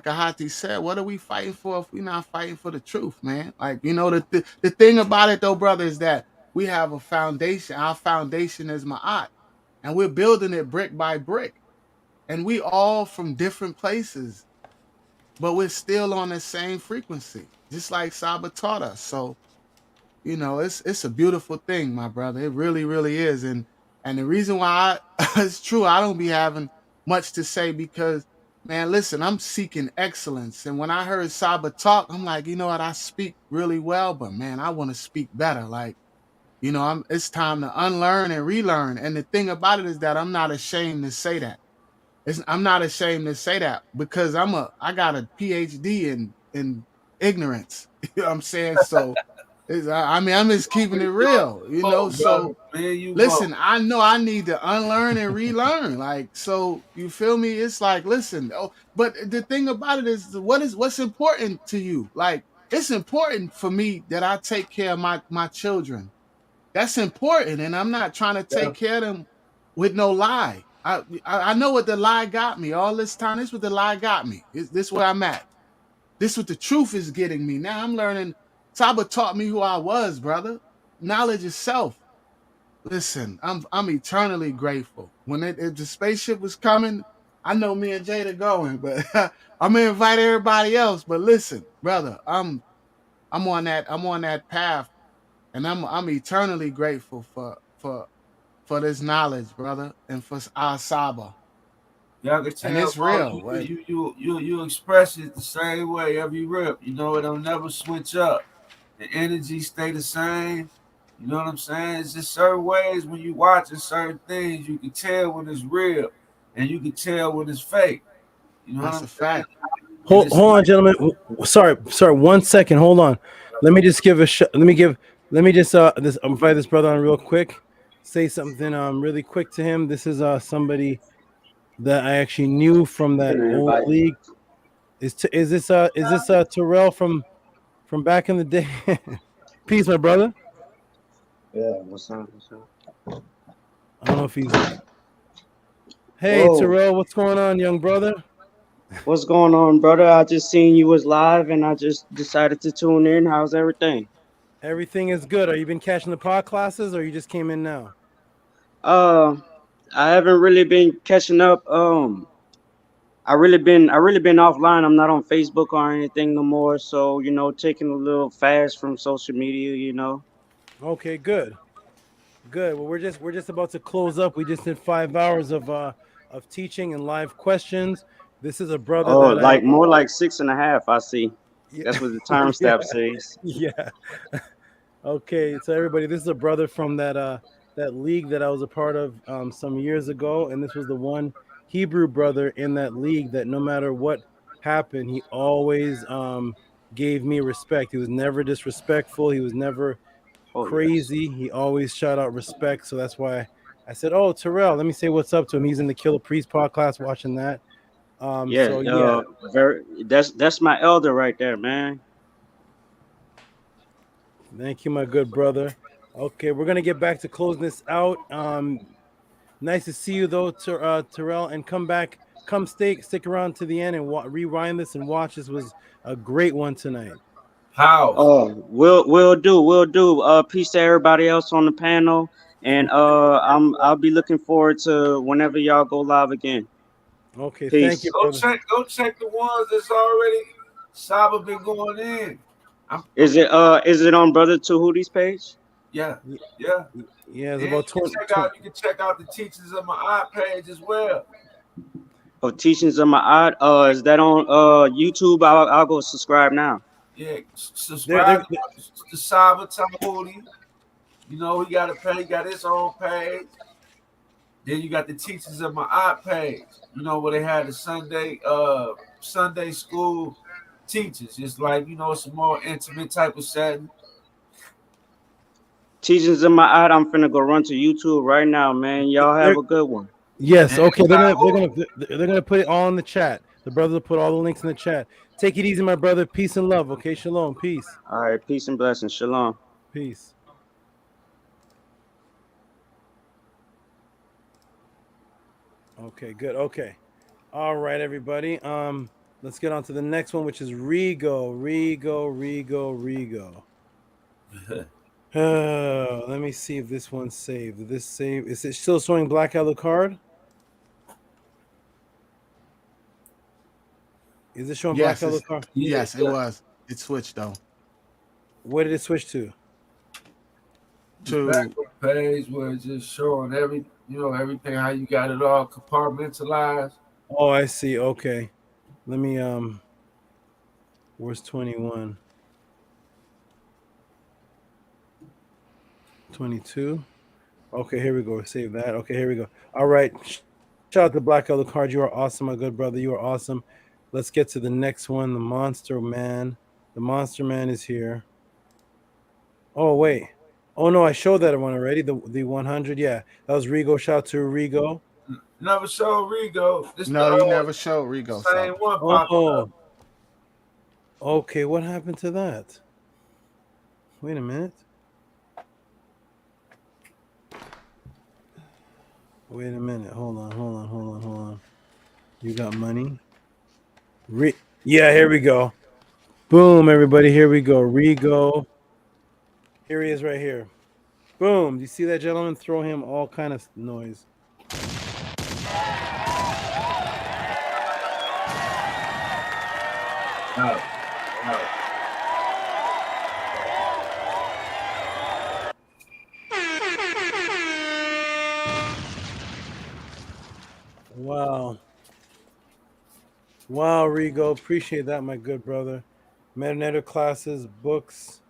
Ahati said, what are we fighting for if we're not fighting for the truth, man? Like, the thing about it though, brother, is that we have a foundation. Our foundation is Ma'at, and we're building it brick by brick. And we all from different places, but we're still on the same frequency, just like Saba taught us. So it's a beautiful thing, my brother. It really, really is. And the reason why it's true, I don't be having much to say because, man, listen, I'm seeking excellence. And when I heard Saba talk, I'm like, you know what? I speak really well, but man, I want to speak better. Like, it's time to unlearn and relearn. And the thing about it is that I'm not ashamed to say that. I'm not ashamed to say that because I got a PhD in ignorance. You know what I'm saying? So I'm just keeping it real, So listen, I know I need to unlearn and relearn. Like, so you feel me? It's like, listen, but the thing about it is what's important to you? Like, it's important for me that I take care of my children. That's important. And I'm not trying to take care of them with no lie. I know what the lie got me all this time. This is what the lie got me. This where I'm at. This is what the truth is getting me. Now I'm learning. Saba taught me who I was, brother. Knowledge is self. Listen, I'm eternally grateful. When if the spaceship was coming, I know me and Jada going, but I'm gonna invite everybody else. But listen, brother, I'm on that path, and I'm eternally grateful for this knowledge, brother, and for our Saba. Y'all can tell, And it's bro, real. Right? you express it the same way every rip. It'll never switch up. The energy stay the same. You know what I'm saying? It's just certain ways when you watching certain things, you can tell when it's real, and you can tell when it's fake. You know That's what a I'm saying? fact. Hold on, gentlemen. Sorry, 1 second. Hold on. Let me just give let me just invite this brother on real quick. Say something really quick to him. This is somebody that I actually knew from that old league. Is this Terrell from back in the day? Peace, my brother. Yeah, what's up? I don't know if he's. Hey, Whoa. Terrell, what's going on, young brother? What's going on, brother? I just seen you was live and I just decided to tune in. How's everything? Everything is good. Are you been catching the pod classes or you just came in now? I haven't really been catching up. I really been offline. I'm not on Facebook or anything no more. So, taking a little fast from social media. Okay, good. Good. Well, we're just about to close up. We just did 5 hours of teaching and live questions. This is a brother Oh, that I like more like 6.5, I see. yeah, That's what the time yeah, stamp says. yeah. Okay, so everybody, this is a brother from that league that I was a part of some years ago, and this was the one Hebrew brother in that league that no matter what happened, he always gave me respect. He was never disrespectful. He was never Oh, yes. crazy. He always shout out respect. So that's why I said, "Oh, Terrell, let me say what's up to him." He's in the Killer Priest podcast watching that. Yeah, So yeah, that's my elder right there, man. thank you, my good brother. Okay, we're gonna get back to closing this out. Nice to see you though, Terrell, and come back, stick around to the end and rewind this and watch. This was a great one tonight. House. Oh, we'll do. Peace to everybody else on the panel, and I'll be looking forward to whenever y'all go live again. Okay, thank Peace. you, Go brother. check the ones that's already Saba been going in. Is it on Brother Tehuti's page? Yeah, yeah. Yeah, it's And about 20. you can check out the teachings of my art page as well. Oh, teachings of my art. Is that on YouTube? I'll go subscribe now. Yeah, subscribe to Saba Tehuti. He got a page, he got his own page. Then you got the teachings of my art page. Where they had the Sunday school teachers. It's like, it's a more intimate type of setting. Teachings of my art. I'm finna go run to YouTube right now, man. Y'all have a good one. Yes, okay. They're gonna put it all in the chat. The brothers will put all the links in the chat. Take it easy, my brother. Peace and love. Okay, shalom. Peace. All right, peace and blessings. Shalom. Peace. Okay, good. Okay. All right, everybody. Let's get on to the next one, which is Rigo. Let me see if this one's saved. Did this save? Is it still showing black out of the card? Is it showing black out of the card? Yes, it was. It switched though. Where did it switch to? To page where it's just showing everything how you got it all compartmentalized. Oh, I see. Okay. Let me where's 21? 22. Okay, here we go. Save that. Okay, here we go. All right. Shout out to Black Elder Card. You are awesome, my good brother. You are awesome. Let's get to the next one. The Monster Man. The Monster Man is here. Oh, wait. Oh, no, I showed that one already. The 100. Yeah, that was Rigo. Shout out to Rigo. Never showed Rigo. No, you never showed Rigo. Same one popping up. Okay, what happened to that? Wait a minute. Wait a minute. Hold on. You got money? Yeah, here we go. Boom, everybody. Here we go. Rigo. Here he is right here. Boom. Do you see that gentleman? Throw him all kind of noise. No. Wow, Rigo. Appreciate that, my good brother. Metanetter classes, books.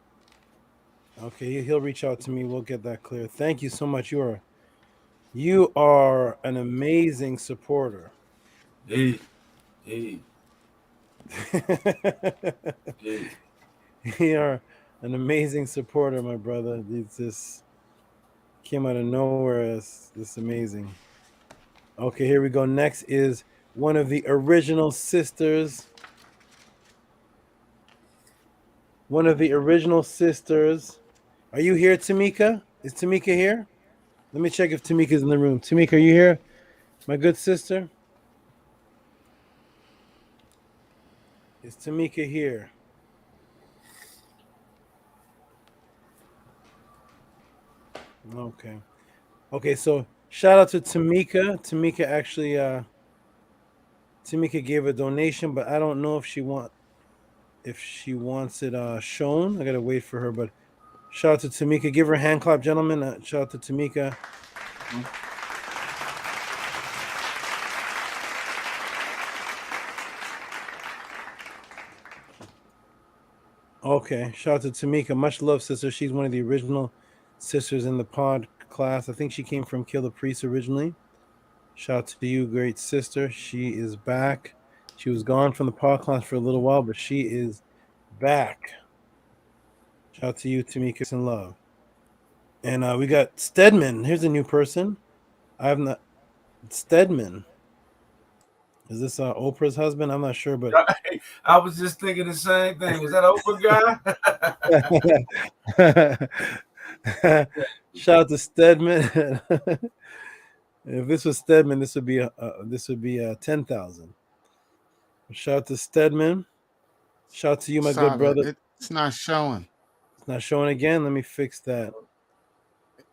Okay, he'll reach out to me. We'll get that clear. Thank you so much. You are an amazing supporter. Hey. You are an amazing supporter, my brother. It's just came out of nowhere. It's amazing. Okay, here we go. Next is one of the original sisters. One of the original sisters. Are you here, Tamika? Is Tamika here? Let me check if Tamika's in the room. Tamika, are you here? My good sister? Is Tamika here? Okay. Okay, so shout out to Tamika. Tamika actually Tamika gave a donation, but I don't know if she wants it shown. I gotta wait for her. But shout out to Tamika. Give her a hand clap, gentlemen. Shout out to Tamika. Okay, shout out to Tamika. Much love, sister. She's one of the original sisters in the pod class. I think she came from Kill the Priest originally. Shout out to you, great sister. She is back. She was gone from the pod class for a little while, but she is back. Shout out to you, Tamika, and love. And we got Stedman. Here's a new person. I have not. Stedman. Is this Oprah's husband? I'm not sure, but I was just thinking the same thing. Was that Oprah guy? Shout out to Stedman. If this was Stedman, this would be 10,000. Shout out to Stedman. Shout out to you, my Saba, good brother. It's not showing. It's not showing again. Let me fix that.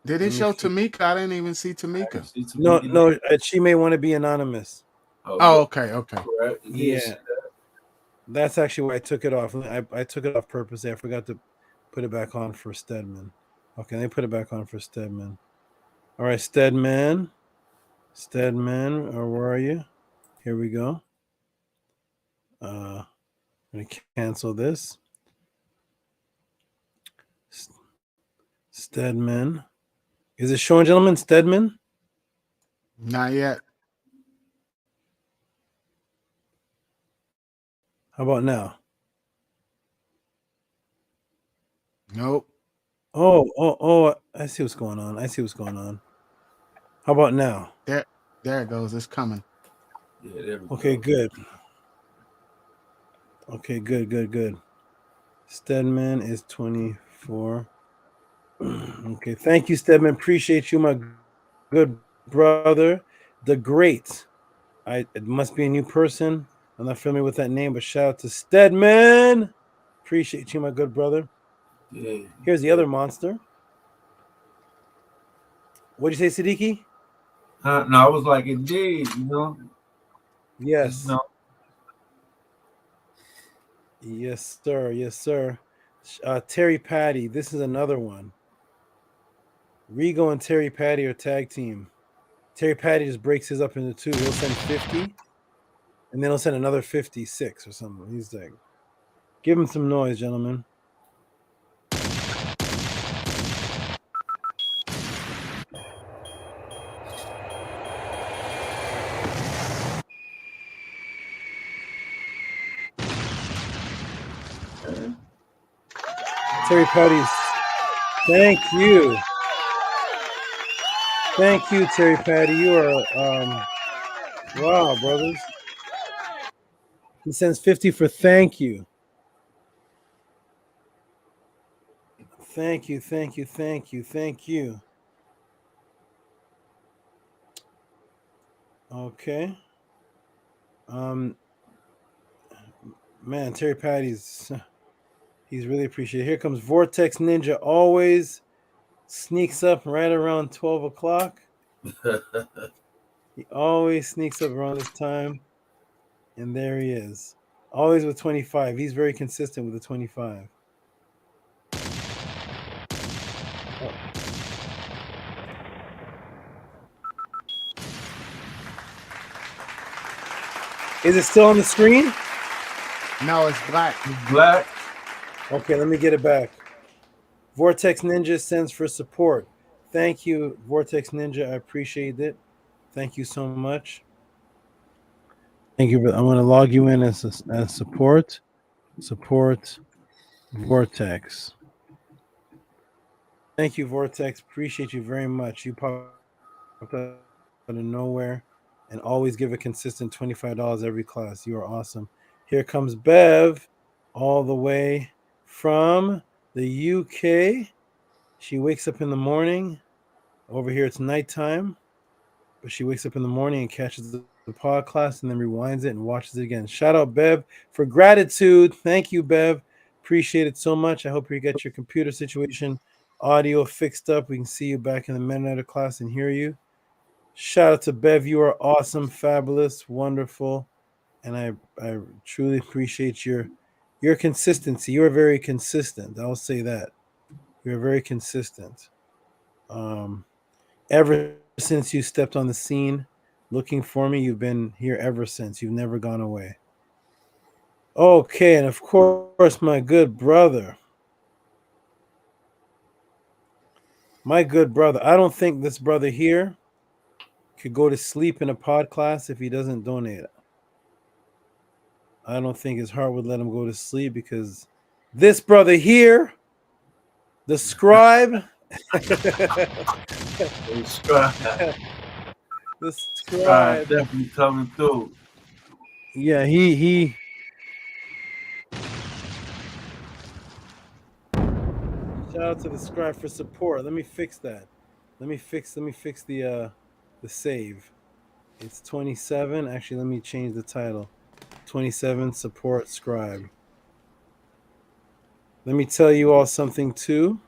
Did it show Tamika? I didn't even see Tamika. No, she may want to be anonymous. Oh, okay. Yeah, that's actually why I took it off. I took it off purposely. I forgot to put it back on for Stedman. Okay, let me put it back on for Stedman. All right, Stedman, or where are you? Here we go. I'm gonna cancel this. Stedman. Is it showing, gentlemen? Stedman? Not yet. How about now? Nope. Oh, I see what's going on. How about now? There it goes. It's coming. Yeah, there we Okay, go. good. Okay, good. Stedman is 24. Okay, thank you, Stedman. Appreciate you, my good brother. The Great. It must be a new person. I'm not familiar with that name, but shout out to Stedman. Appreciate you, my good brother. Yeah. Here's the other monster. What'd you say, Siddiqui? No, I was like, indeed, Yes. No. Yes, sir. Terry Patty. This is another one. Rigo and Terry Patty are tag team. Terry Patty just breaks his up into two. He'll send 50, and then he'll send another 56 or something. He's like, give him some noise, gentlemen. Terry Patty's. Thank you. Thank you, Terry Patty. You are wow, brothers. He sends 50 for thank you. Thank you. Okay. Man, Terry Patty's he's really appreciated. Here comes Vortex Ninja, always sneaks up right around 12 o'clock. He always sneaks up around this time. And there he is. Always with 25. He's very consistent with the 25. Is it still on the screen? No, it's black. Black. Okay, let me get it back. Vortex Ninja sends for support. Thank you, Vortex Ninja. I appreciate it. Thank you so much. Thank you. I'm going to log you in as support. Support Vortex. Thank you, Vortex. Appreciate you very much. You popped up out of nowhere and always give a consistent $25 every class. You are awesome. Here comes Bev all the way from the UK. She wakes up in the morning. Over here, it's nighttime. But she wakes up in the morning and catches the pod class and then rewinds it and watches it again. Shout out, Bev, for gratitude. Thank you, Bev. Appreciate it so much. I hope you get your computer situation audio fixed up. We can see you back in the Mennonite class and hear you. Shout out to Bev. You are awesome, fabulous, wonderful. and I truly appreciate your consistency. You are very consistent. I'll say that. You're very consistent. Ever since you stepped on the scene looking for me, you've been here ever since. You've never gone away. Okay, and of course, my good brother. My good brother. I don't think this brother here could go to sleep in a pod class if he doesn't donate. I don't think his heart would let him go to sleep because this brother here, the scribe, The scribe. the Scribe scribe, definitely coming through. yeah, he. Shout out to the scribe for support. Let me fix that. Let me fix the save. It's 27. Actually, let me change the title. 27 support scribe. Let me tell you all something too.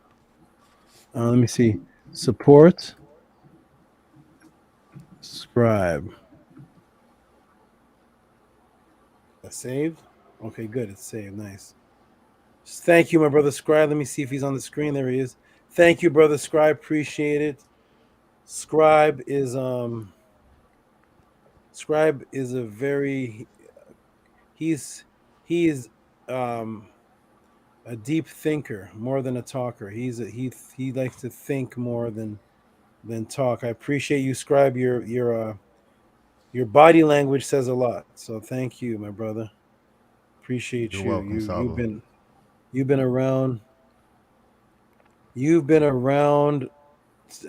Let me see. Support scribe. Saved? Okay, good. It's saved. Nice. Thank you, my brother Scribe. Let me see if he's on the screen. There he is. Thank you, brother Scribe. Appreciate it. Scribe is a very he's um a deep thinker more than a talker. He likes to think more than talk. I appreciate you, Scribe. Your body language says a lot. So thank you, my brother. Appreciate You're you. welcome, Saba. You've been around. You've been around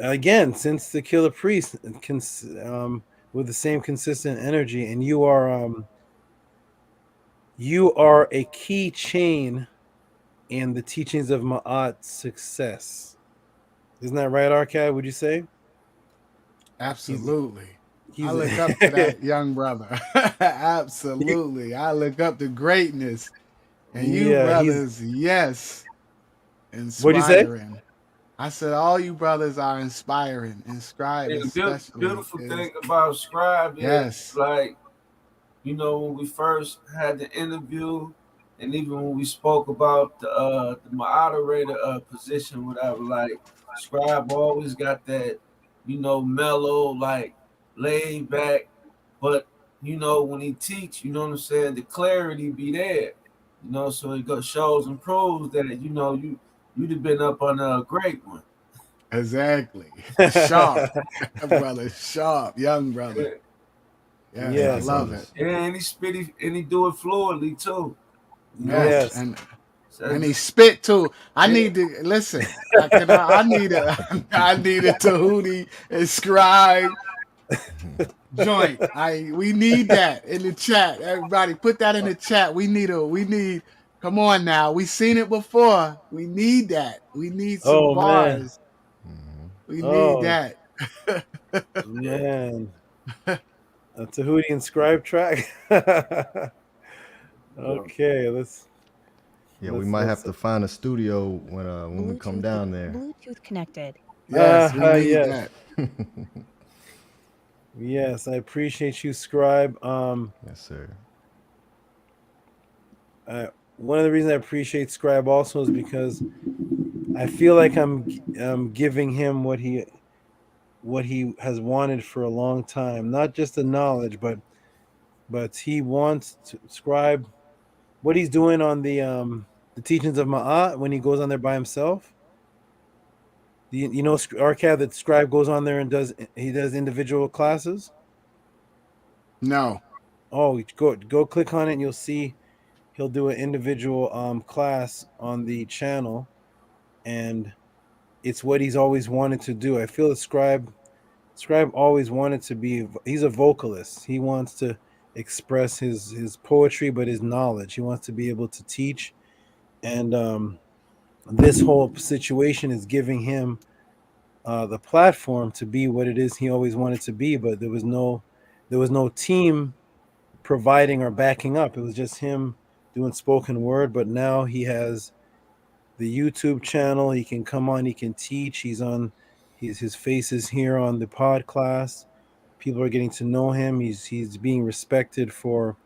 again since the Killer Priest, with the same consistent energy, and you are a key chain in the teachings of Ma'at's success. Isn't that right, Arcad? Would you say? Absolutely. He's I look up to that young brother. Absolutely. I look up to greatness. And you Yeah, brothers, yes, What'd you say? inspiring. I said all you brothers are inspiring. And Scribe Yeah, the especially beautiful is, thing about Scribe is yes. like, when we first had the interview, and even when we spoke about the moderator position, whatever, like Scribe always got that, mellow, like laid back, but when he teach, you know what I'm saying, the clarity be there, so it shows and proves that you'd have been up on a great one. Exactly. Sharp. Brother, sharp, young brother. Yes, I love it. And he spit, and he do it fluidly too. Yes, and he spit too. I need to listen. I need I need a Tehuti and Scribe joint. We need that in the chat. Everybody, put that in the chat. We need. Come on now. We seen it before. We need that. We need some man. bars. We need that. Man. A Tehuti and Scribe track. Okay, let's. Yeah, we might have to find a studio when we come down there. Bluetooth connected. Yes, we need yes. that. Yes, I appreciate you, Scribe. Yes, sir. One of the reasons I appreciate Scribe also is because I feel like I'm giving him what he has wanted for a long time. Not just the knowledge, but he wants to Scribe what he's doing on the teachings of Ma'at when he goes on there by himself. You know, Arcad, that Scribe goes on there and does individual classes. No. Oh, go click on it and you'll see he'll do an individual class on the channel, and it's what he's always wanted to do. I feel the Scribe always wanted to be. He's a vocalist. He wants to express his poetry, but his knowledge. He wants to be able to teach, and this whole situation is giving him the platform to be what it is he always wanted to be. But there was no team providing or backing up. It was just him doing spoken word. But now he has the YouTube channel. He can come on. He can teach. His face is here on the pod class. People are getting to know him. He's being respected for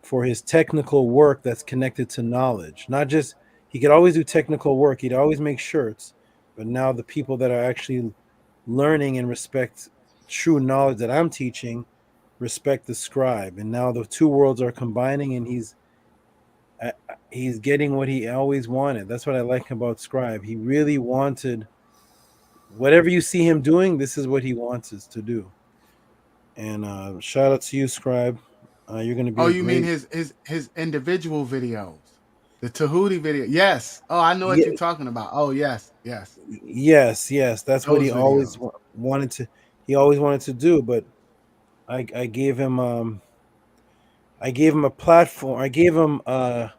for his technical work that's connected to knowledge. Not just he could always do technical work. He'd always make shirts, but now the people that are actually learning and respect true knowledge that I'm teaching respect the scribe, and now the two worlds are combining, and he's getting what he always wanted. That's what I like about scribe. He really wanted whatever you see him doing. This is what he wants us to do. And shout out to you, scribe. You're going to be Oh, a you mean great. his individual videos, the Tehuti video? Yes. Oh, I know what Yeah. you're talking about. Oh, yes, yes. Yes. That's what he Those always videos. wanted to. He always wanted to do, but I gave him I gave him a platform. I gave him a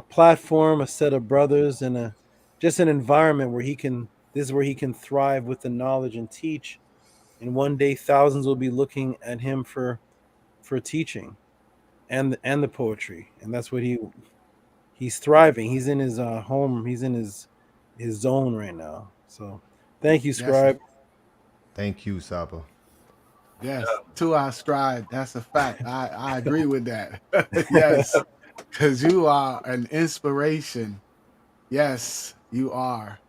platform, a set of brothers, and just an environment where he can. This is where he can thrive with the knowledge and teach. And one day, thousands will be looking at him for teaching, and the poetry, and that's what he's thriving. He's in his home. He's in his zone right now. So, thank you, Yes. scribe. Thank you, Saba. Yes, to our scribe. That's a fact. I agree with that. Yes, because you are an inspiration. Yes, you are.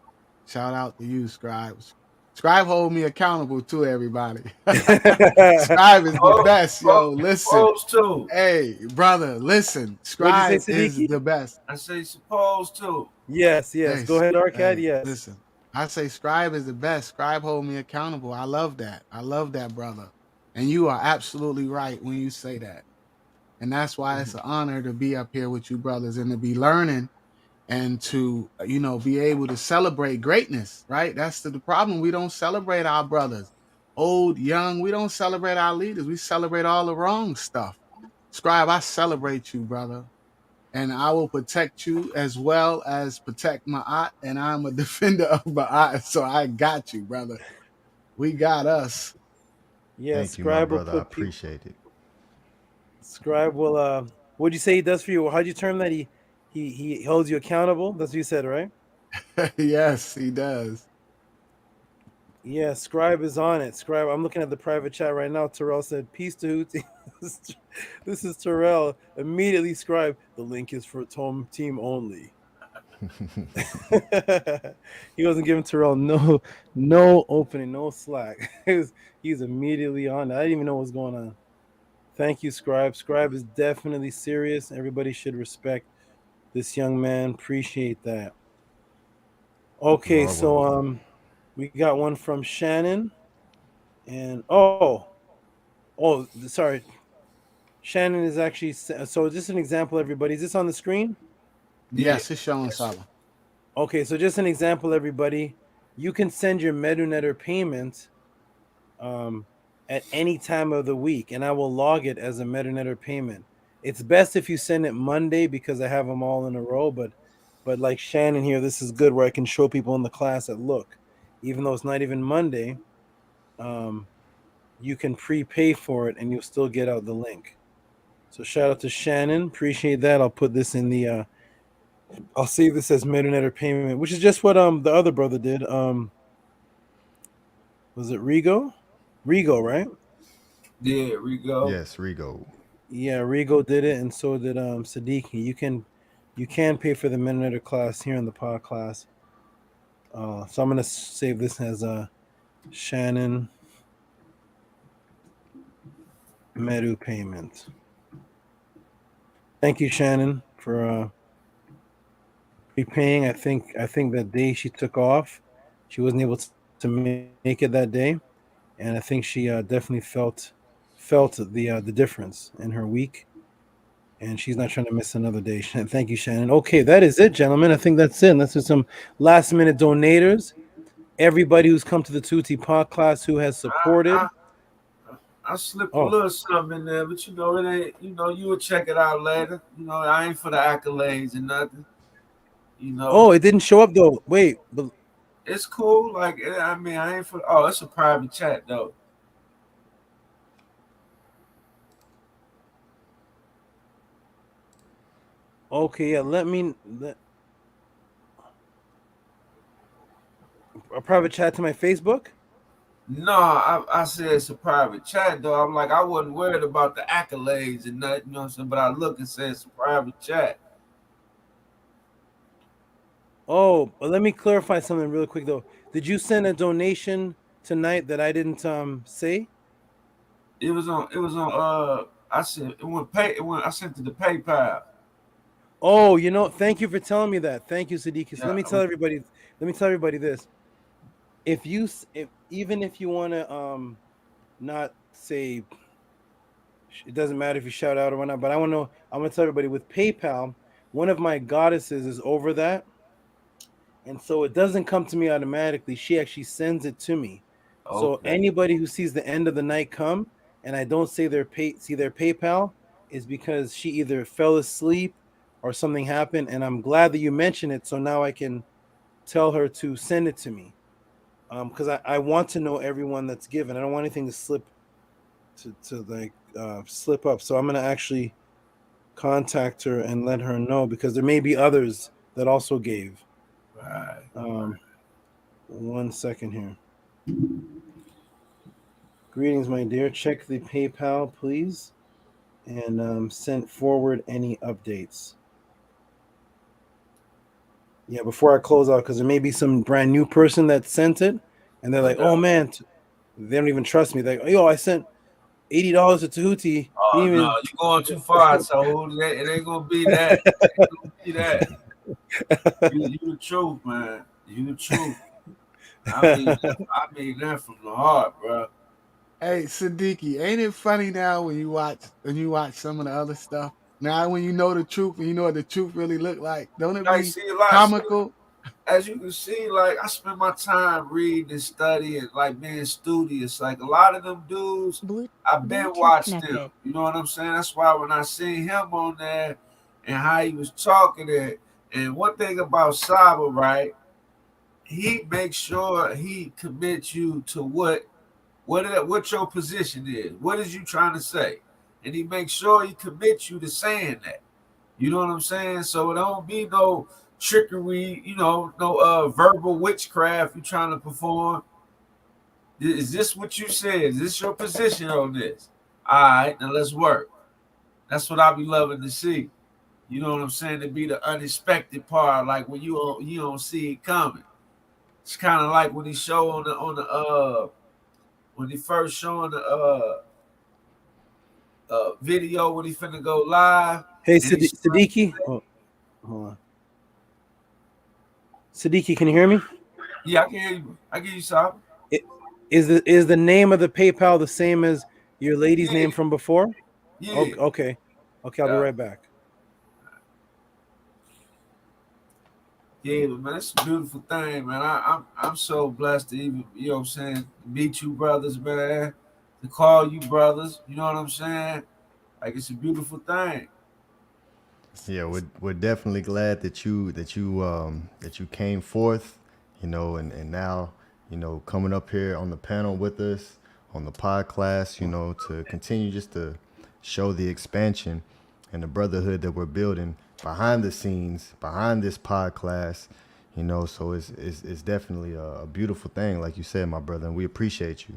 Shout out to you, scribes. Scribe hold me accountable too, everybody. Scribe is the best, yo. Listen, Supposed to. hey, brother, listen. What'd you Scribe say, is Siddiqui? the best. I say supposed to. Yes. Hey, Go ahead, Arcad. hey, Yes. listen. I say scribe is the best. Scribe hold me accountable. I love that. I love that, brother. And you are absolutely right when you say that. And that's why it's an honor to be up here with you brothers and to be learning and to, be able to celebrate greatness, right? That's the problem. We don't celebrate our brothers, old, young. We don't celebrate our leaders. We celebrate all the wrong stuff. Scribe, I celebrate you, brother. And I will protect you as well as protect Ma'at. And I'm a defender of Ma'at. So I got you, brother. We got us. Yeah, Thank you, my scribe will brother. I put people. appreciate it. Scribe will. What'd you say he does for you? How'd you term that? He holds you accountable. That's what you said, right? Yes, he does. Yeah, Scribe is on it. Scribe, I'm looking at the private chat right now. Terrell said, "Peace to Hootie." This is Terrell. Immediately, Scribe. The link is for Tom team only. He wasn't giving Terrell no opening, no slack. He's immediately on. I didn't even know what was going on. Thank you, Scribe. Scribe is definitely serious. Everybody should respect this young man. Appreciate that. Okay, You are so welcome. we got one from Shannon, and sorry, Shannon is actually so. Just an example, everybody. Is this on the screen? Yes, it's showing Saba. Okay, so just an example, everybody. You can send your MetaNetter payment at any time of the week, and I will log it as a MetaNetter payment. It's best if you send it Monday because I have them all in a row. But like Shannon here, this is good where I can show people in the class that look, even though it's not even Monday, you can prepay for it and you'll still get out the link. So shout out to Shannon, appreciate that. I'll put this in the I'll save this as MetaNetter payment, which is just what the other brother did. Was it Rigo? Rigo, right? Yeah, Rigo. Yes, Rigo. Yeah, Rigo did it, and so did Siddiqui. You can pay for the MetaNetter class here in the pod class. So I'm gonna save this as Shannon Medu payment. Thank you, Shannon, for prepaying. I think that day she took off, she wasn't able to make it that day, and I think she definitely felt the difference in her week, and she's not trying to miss another day. Thank you, Shannon. Okay, that is it, gentlemen. I think that's it. Let's do some last minute donators. Everybody who's come to the Tehuti pod class who has supported. I slipped a little something in there, but it ain't. You will check it out later. I ain't for the accolades and nothing. Oh, it didn't show up though. Wait, but it's cool. Like, I mean, I ain't for. Oh, it's a private chat though. Okay, yeah. A private chat to my Facebook. No, I said it's a private chat though. I'm like I wasn't worried about the accolades and nothing, you know what I'm saying? But I look and say it's a private chat. Oh, but let me clarify something real quick though. Did you send a donation tonight that I didn't say? It was on I said I sent it to PayPal. Oh, thank you for telling me that. Thank you, Siddiqui. So Yeah, let me tell everybody this. If even if you want to not say, it doesn't matter if you shout out or whatnot, but I want to tell everybody with PayPal, one of my goddesses is over that. And so it doesn't come to me automatically. She actually sends it to me. So okay. anybody who sees the end of the night come and I don't see their PayPal is because she either fell asleep or something happened. And I'm glad that you mentioned it. So now I can tell her to send it to me. Because I want to know everyone that's given. I don't want anything to slip slip up. So I'm gonna actually contact her and let her know because there may be others that also gave. Right. 1 second here. Greetings, my dear. Check the PayPal, please, and send forward any updates. Yeah, before I close out, because there may be some brand new person that sent it, and they're like, "Oh man," they don't even trust me. They go, "Yo, I sent $80 to Tehuti. He Oh didn't no, even." you going too far, so it ain't gonna be that. It ain't gonna be that. You the truth, man. You the truth. I mean that from the heart, bro. Hey, Siddiqui, ain't it funny now when you watch some of the other stuff? Now when you know the truth and you know what the truth really look like, don't it Like, be see, a lot. comical? As you can see, like I spend my time reading and studying, like being studious. Like a lot of them dudes, I've been watched them. You know what I'm saying? That's why when I seen him on there and how he was talking it, and one thing about Saba, right? He makes sure he commits you to what your position is. What is you trying to say? And he makes sure he commits you to saying that. You know what I'm saying? So it don't be no trickery, no verbal witchcraft you trying to perform. Is this what you said? Is this your position on this? All right, now let's work. That's what I be loving to see. You know what I'm saying? To be the unexpected part, like when you don't see it coming. It's kind of like when he show on the when he first showing the video when he finna go live Hey, and he Siddiqui. Oh, hold on. Siddiqui, can you hear me? yeah, I can hear you. I can hear you, Saba. Is the name of the PayPal the same as your lady's name from before? Yeah. Okay. I'll be right back. Yeah, but man, it's a beautiful thing, man. I'm so blessed to even, you know what I'm saying, meet you brothers, man. To call you brothers, you know what I'm saying? Like it's a beautiful thing. Yeah, we're definitely glad that you came forth, and now, coming up here on the panel with us on the pod class, to continue just to show the expansion and the brotherhood that we're building behind the scenes, behind this pod class, so it's definitely a beautiful thing, like you said, my brother, and we appreciate you.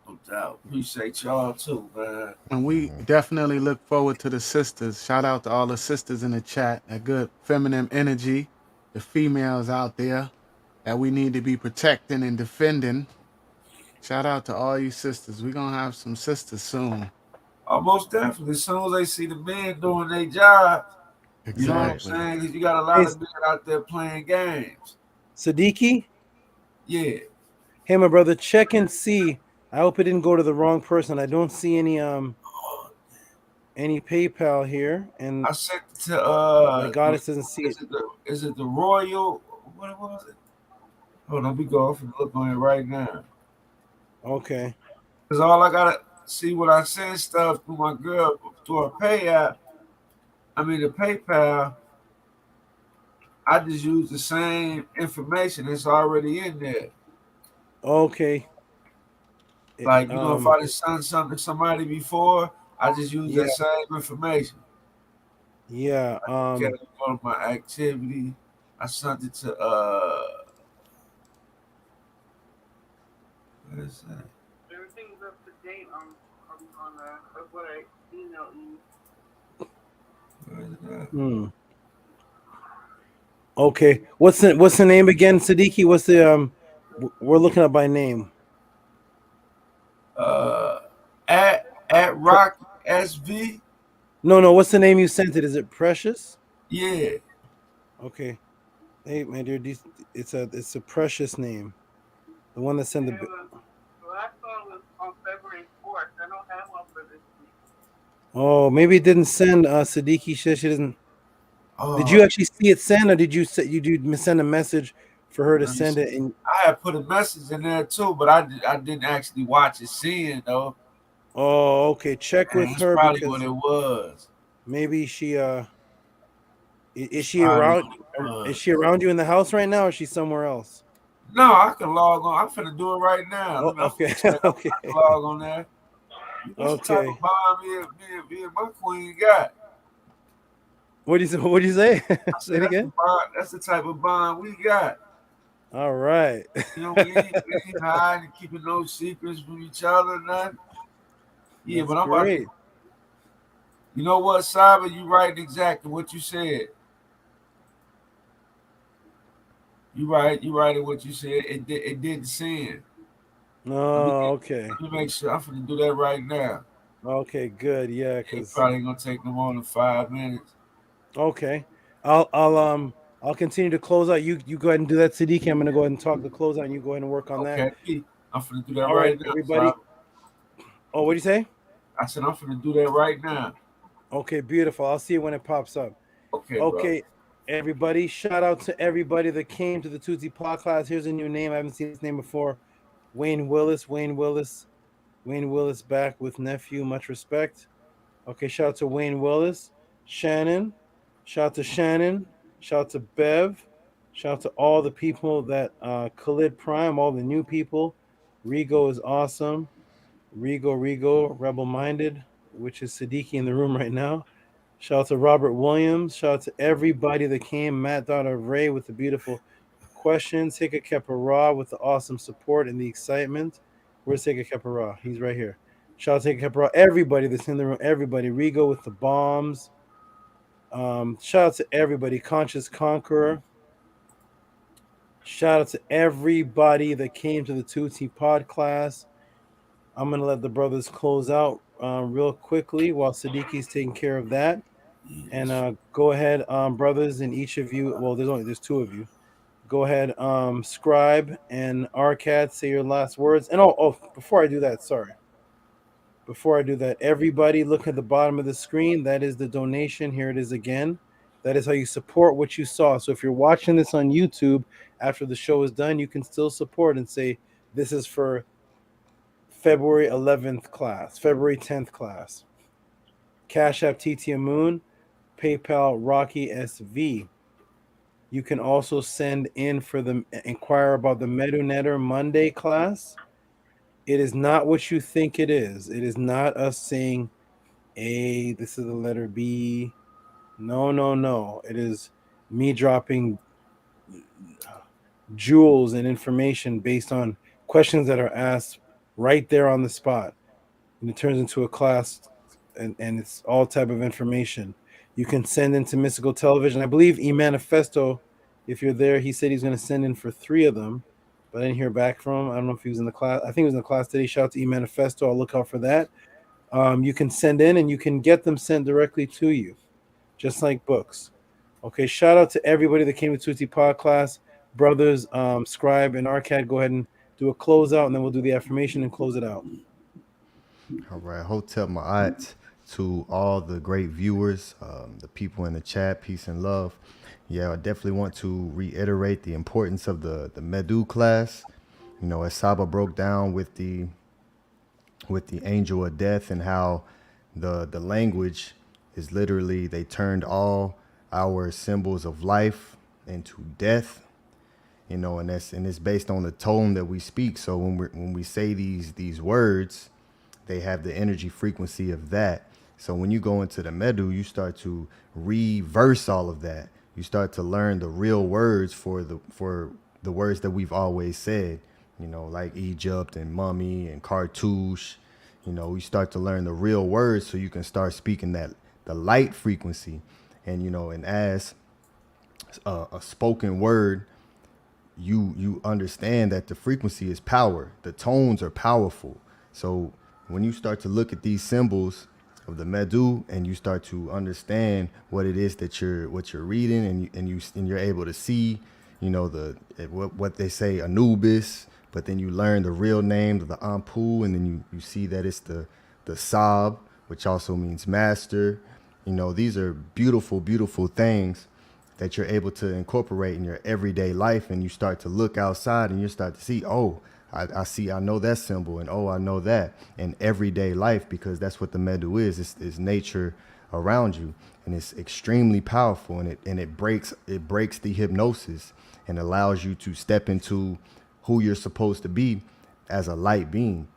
No doubt. Appreciate y'all too, man. And we definitely look forward to the sisters. Shout out to all the sisters in the chat. That good feminine energy, the females out there that we need to be protecting and defending. Shout out to all you sisters. We're gonna have some sisters soon. Almost definitely. As soon as they see the men doing their job, you know what I'm Exactly. saying? 'Cause you got a lot of men out there playing games. Siddiqui? Yeah. Hey, my brother, check and see. I hope it didn't go to the wrong person. I don't see any PayPal here, and I sent it to my goddess doesn't see it. Is it the Royal? What was it? Hold on, we go off and look on it right now. Okay. Cause all I gotta see when I send stuff to my girl through her the PayPal, I just use the same information that's already in there. Okay. Like, if I just sent something to somebody before, I just use that same information. Yeah. Okay, go to my activity. I sent it to Where's that? Everything's up to date on what I emailed you. Okay. What's the name again, Siddiqui? What's the we're looking up by name. At Rock SV. No. What's the name you sent it? Is it Precious? Yeah. Okay. Hey man, dude, it's a Precious name. The one that sent the. The last one was on February 4th. I don't have one for this week. Oh, maybe it didn't send. Siddiqui said she doesn't. Did Oh. you actually see it send, or did you send a message for her to send it? And I had put a message in there too, but I didn't actually watch it, see it though. Oh, okay. Check with That's her probably because what it was. maybe she is she probably around? what it was. Is she around you in the house right now, or is she somewhere else? No, I can log on. I'm finna do it right now. Oh, okay. Okay. I can log on there. That's the type Okay. of bond me and my queen got. What do you say? Say it That's again. That's the type of bond we got. All right. You know, we ain't hiding and keeping no secrets from each other, nothing. Yeah, That's but I'm great. about to. You know what, Saba? You right exactly what you said. You right in what you said. It didn't send. Oh, okay. Let me make sure. I'm finna do that right now. Okay, good. Yeah, It because probably ain't gonna take no more than 5 minutes. okay. I'll continue to close out. You go ahead and do that, Siddiqui. I'm gonna go ahead and talk the close out, and you go ahead and work on that. Okay, I'm finna do that All right right, now. everybody. Saba. Oh, what do you say? I said I'm finna do that right now. Okay, beautiful. I'll see you when it pops up. Okay, Okay, everybody. Shout out to everybody that came to the Tehuti Pod class. Here's a new name. I haven't seen this name before. Wayne Willis back with nephew. Much respect. Okay, shout out to Wayne Willis. Shannon. Shout out to Shannon. Shout out to Bev. Shout out to all the people that Khalid Prime, all the new people. Rigo is awesome. Rigo, Rebel Minded, which is Siddiqui in the room right now. Shout out to Robert Williams. Shout out to everybody that came. Matt Daughter of Ray with the beautiful questions. Hika Kepara with the awesome support and the excitement. Where's Hika Kepara? He's right here. Shout out to Hika Kepara. Everybody that's in the room. Everybody. Rigo with the bombs. Shout out to everybody. Conscious Conqueror. Shout out to everybody that came to the 2T Pod class. I'm going to let the brothers close out real quickly while Siddiqui's taking care of that. And go ahead, brothers, and each of you. Well, there's two of you. Go ahead, Scribe and Arcad, say your last words. And before I do that, everybody look at the bottom of the screen. That is the donation. Here it is again. That is how you support what you saw. So if you're watching this on YouTube after the show is done, you can still support and say, this is for February 11th class, February 10th class. Cash App TT Moon, PayPal Rocky SV. You can also send in for the inquire about the MeduNetter Monday class. It is not what you think it is. It is not us saying, A, this is the letter B. No. It is me dropping jewels and information based on questions that are asked right there on the spot. And it turns into a class, and it's all type of information. You can send into Mystical Television. I believe E-Manifesto, if you're there, he said he's going to send in for 3 of them, but I didn't hear back from him. I don't know if he was in the class. I think he was in the class today. Shout out to E-Manifesto. I'll look out for that. You can send in, and you can get them sent directly to you, just like books. Okay, shout out to everybody that came to 2T Pod class. Brothers, Scribe and Arcad, go ahead and do a closeout, and then we'll do the affirmation and close it out. All right, Hotel Ma'at, to all the great viewers, the people in the chat, peace and love. Yeah, I definitely want to reiterate the importance of the Medu class. You know, as Saba broke down with the angel of death and how the language is literally, they turned all our symbols of life into death. You know, and it's based on the tone that we speak. So when we say these words, they have the energy frequency of that. So when you go into the Medu, you start to reverse all of that. You start to learn the real words for the words that we've always said. like Egypt and mummy and cartouche. We start to learn the real words so you can start speaking the light frequency. And as a spoken word, you understand that the frequency is power. The tones are powerful. So when you start to look at these symbols of the Medu and you start to understand what it is that you're reading, and you're able to see, what they say Anubis, but then you learn the real name of the Anpu, and then you see that it's the Sab, which also means master. These are beautiful, beautiful things that you're able to incorporate in your everyday life, and you start to look outside and you start to see, I know that symbol, and I know that in everyday life, because that's what the Medu is. It's nature around you, and it's extremely powerful, and it breaks the hypnosis and allows you to step into who you're supposed to be as a light being.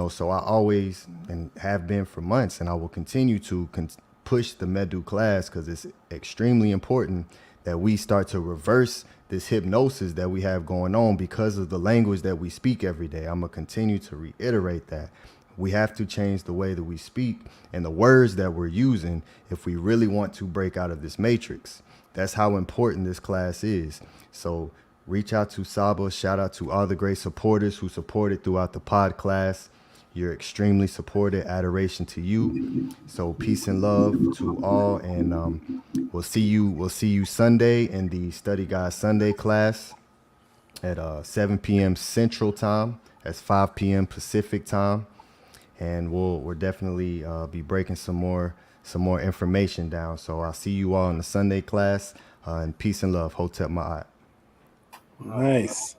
So I always, and have been for months, and I will continue to push the Medu class, because it's extremely important that we start to reverse this hypnosis that we have going on because of the language that we speak every day. I'm going to continue to reiterate that. We have to change the way that we speak and the words that we're using if we really want to break out of this matrix. That's how important this class is. So reach out to Saba. Shout out to all the great supporters who supported throughout the pod class. You're extremely supported. Adoration to you. So peace and love to all, and we'll see you Sunday in the Study Guide Sunday class at 7 p.m. Central Time. That's 5 p.m. Pacific Time, and we'll definitely be breaking some more information down. So I'll see you all in the Sunday class, and peace and love. Hotep Ma'at. Nice.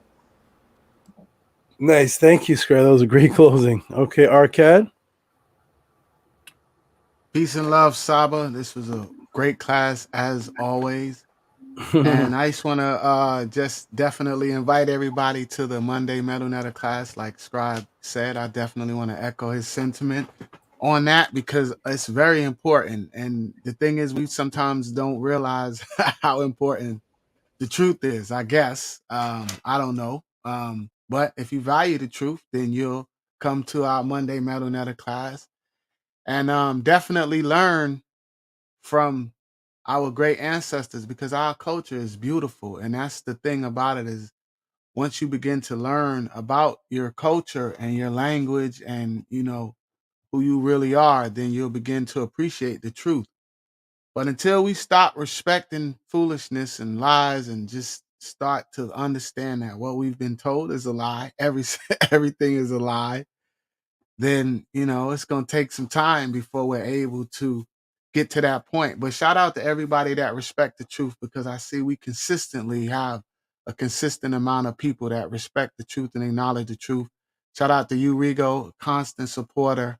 Nice. Thank you, Scrap. That was a great closing. Okay, Arcad. Peace and love, Saba. This was a great class as always. And I just want to just definitely invite everybody to the Monday Metal Netter class. Like Scribe said, I definitely want to echo his sentiment on that, because it's very important. And the thing is, we sometimes don't realize how important the truth is, I guess. I don't know. But if you value the truth, then you'll come to our Monday Metal Netter class and definitely learn from our great ancestors, because our culture is beautiful. And that's the thing about it, is once you begin to learn about your culture and your language and who you really are, then you'll begin to appreciate the truth. But until we stop respecting foolishness and lies and just start to understand that what we've been told is a lie, everything is a lie, then it's going to take some time before we're able to get to that point. But shout out to everybody that respect the truth, because I see we consistently have a consistent amount of people that respect the truth and acknowledge the truth. Shout out to you, Rigo, constant supporter.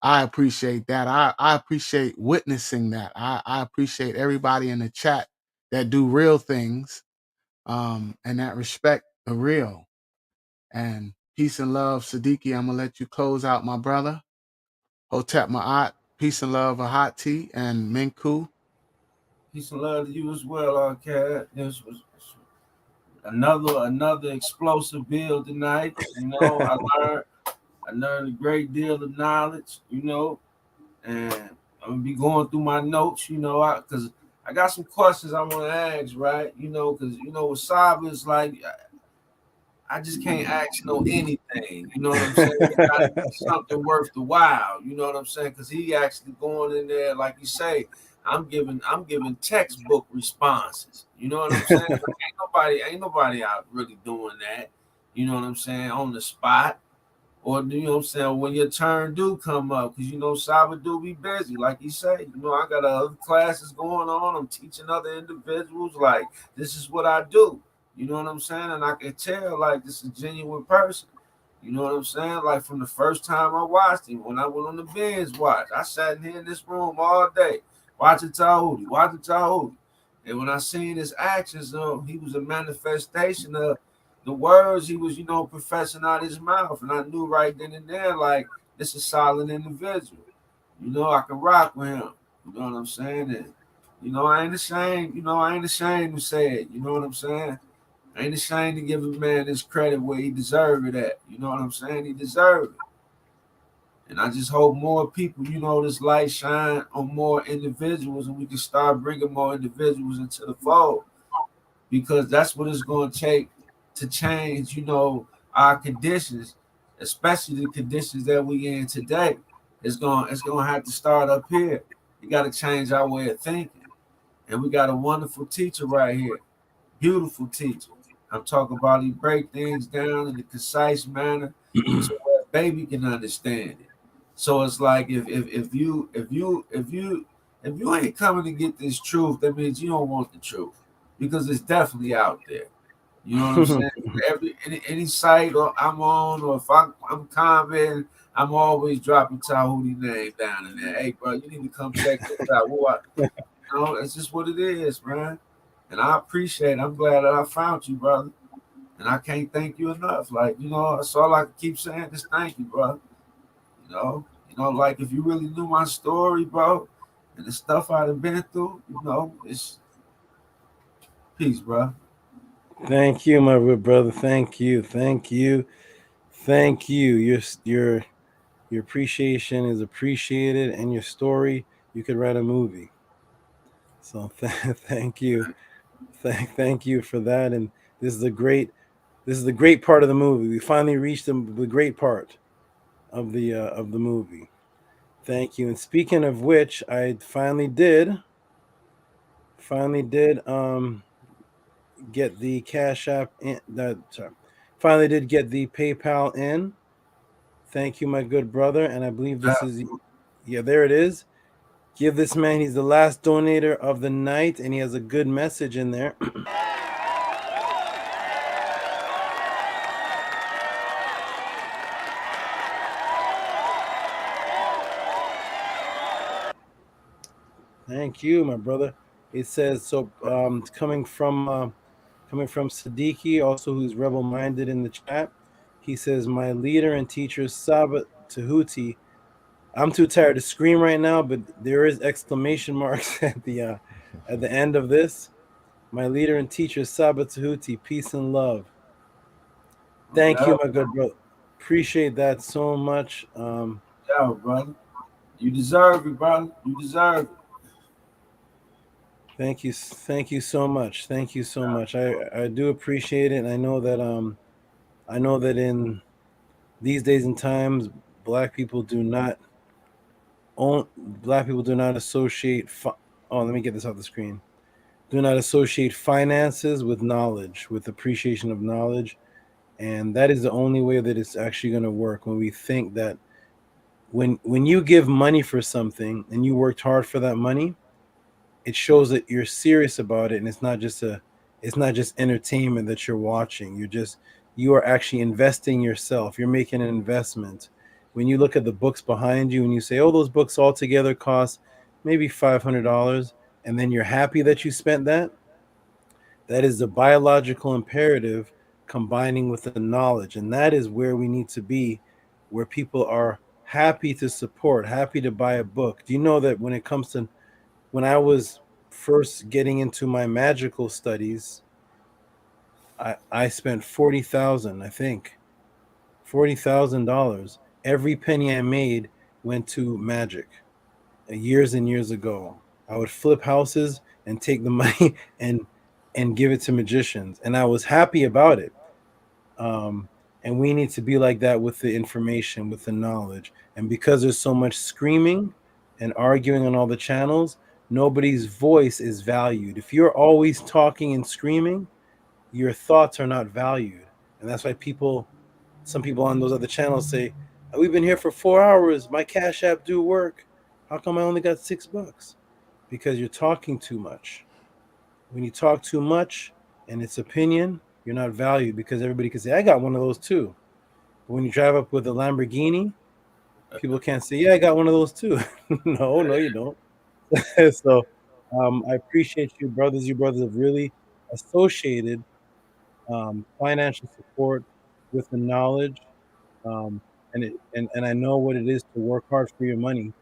I appreciate that. I appreciate witnessing that. I appreciate everybody in the chat that do real things, and that respect the real. And peace and love, Siddiqui. I'm gonna let you close out, my brother. Hotep Ma'at, peace and love, a hot tea, and Minku. Peace and love to you as well, Cat. This was another explosive build tonight. I learned a great deal of knowledge, and I'm gonna be going through my notes, because I got some questions I want to ask, right? Because with Saba, it's like I just can't ask anything. You know what I'm saying? It gotta be something worth the while. You know what I'm saying? Because he actually going in there, like you say, I'm giving textbook responses. You know what I'm saying? Ain't nobody out really doing that. You know what I'm saying? On the spot. Or what I'm saying, when your turn do come up, because Saba do be busy, like you say. I got other classes going on. I'm teaching other individuals. Like, this is what I do. You know what I'm saying? And I can tell, like, this is a genuine person. You know what I'm saying? Like, from the first time I watched him, when I went on the binge watch, I sat in here in this room all day, watching Tehuti. And when I seen his actions, he was a manifestation of the words he was, professing out his mouth. And I knew right then and there, like, this is a solid individual. I can rock with him. You know what I'm saying? And, I ain't ashamed to say it. You know what I'm saying? I ain't ashamed to give a man his credit where he deserve it at. You know what I'm saying? He deserve it. And I just hope more people, this light shine on more individuals, and we can start bringing more individuals into the fold, because that's what it's going to take to change, our conditions, especially the conditions that we in today. It's going to have to start up here. You got to change our way of thinking. And we got a wonderful teacher right here, beautiful teacher. I'm talking about he break things down in a concise manner so that baby can understand it. So it's like if you ain't coming to get this truth, that means you don't want the truth, because it's definitely out there. You know what I'm saying? Any site or I'm on, or if I'm commenting, I'm always dropping Tehuti name down in there. Hey, bro, you need to come check this out. It's just what it is, man. And I appreciate it. I'm glad that I found you, brother. And I can't thank you enough. Like, that's all I can keep saying is thank you, bro. Like if you really knew my story, bro, and the stuff I've been through, it's peace, bro. Thank you, my good brother. Thank you. Your appreciation is appreciated, and your story, you could write a movie. So thank you, thank you for that. And this is the great part of the movie. We finally reached the great part of the movie. Thank you. And speaking of which, I finally did get the Cash App in. Finally did get the PayPal in. Thank you, my good brother. And I believe this is, yeah, there it is. Give this man, he's the last donator of the night, and he has a good message in there. Thank you, my brother. It says so. Coming from Siddiqui, also who's rebel-minded in the chat. He says, "My leader and teacher Saba Tehuti." I'm too tired to scream right now, but there is exclamation marks at the end of this. My leader and teacher Saba Tehuti, peace and love. Thank you, my good brother. Appreciate that so much. Yeah, brother. You deserve it, brother. You deserve it. Thank you so much. Thank you so much. I do appreciate it. And I know that in these days and times, black people do not associate. Let me get this off the screen. Do not associate finances with knowledge, with appreciation of knowledge, and that is the only way that it's actually going to work. When we think that when you give money for something and you worked hard for that money, it shows that you're serious about it, and it's not just entertainment that you're watching. You are actually investing yourself. You're making an investment. When you look at the books behind you and you say, oh, those books all together cost maybe $500, and then you're happy that you spent that is the biological imperative combining with the knowledge. And that is where we need to be, where people are happy to support, happy to buy a book. Do you know that when I was first getting into my magical studies, I spent $40,000, I think. $40,000. Every penny I made went to magic. Years and years ago, I would flip houses and take the money and give it to magicians, and I was happy about it. And we need to be like that with the information, with the knowledge. And because there's so much screaming and arguing on all the channels, nobody's voice is valued. If you're always talking and screaming, your thoughts are not valued. And that's why some people on those other channels say, we've been here for 4 hours. My Cash App do work. How come I only got $6? Because you're talking too much. When you talk too much and it's opinion, you're not valued, because everybody can say, I got one of those too. But when you drive up with a Lamborghini, people can't say, yeah, I got one of those too. No, you don't. So I appreciate you brothers. You brothers have really associated financial support with the knowledge. And I know what it is to work hard for your money.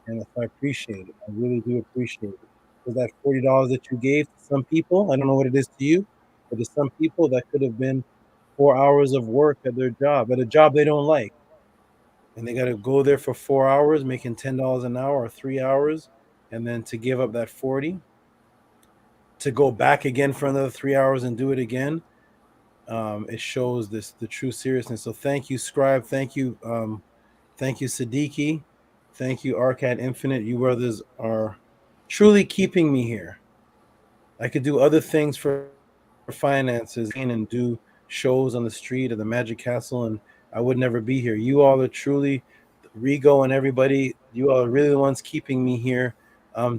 And so I appreciate it. I really do appreciate it. Because that $40 that you gave to some people, I don't know what it is to you, But there's some people that could have been 4 hours of work at their job, at a job they don't like. And they got to go there for 4 hours, making $10 an hour or 3 hours, and then to give up that 40, to go back again for another 3 hours and do it again. It shows the true seriousness. So thank you, Scribe. Thank you, Siddiqui. Thank you, Arcad Infinite. You brothers are truly keeping me here. I could do other things for finances and do shows on the street of the Magic Castle, and I would never be here. You all are truly, Rigo and everybody, you all are really the ones keeping me here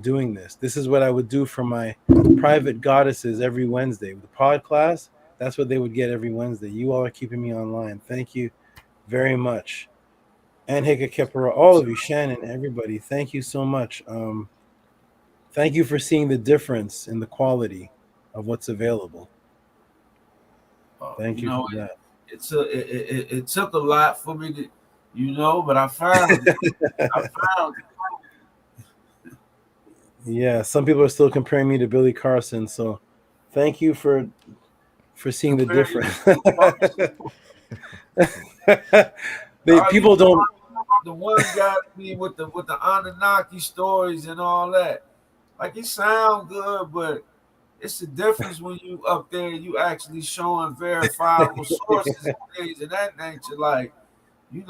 doing this. This is what I would do for my private goddesses every Wednesday. The pod class, that's what they would get every Wednesday. You all are keeping me online. Thank you very much. And Hika Kepara, all of you, Shannon, everybody, thank you so much. Thank you for seeing the difference in the quality of what's available. Thank you for that. It took a lot for me to, but I found it. I found it. Yeah, some people are still comparing me to Billy Carson, so thank you for seeing the difference. People don't. The one got me with the Anunnaki stories and all that. Like it sound good, but it's the difference when you up there, you actually showing verifiable sources and things of that nature. Like, you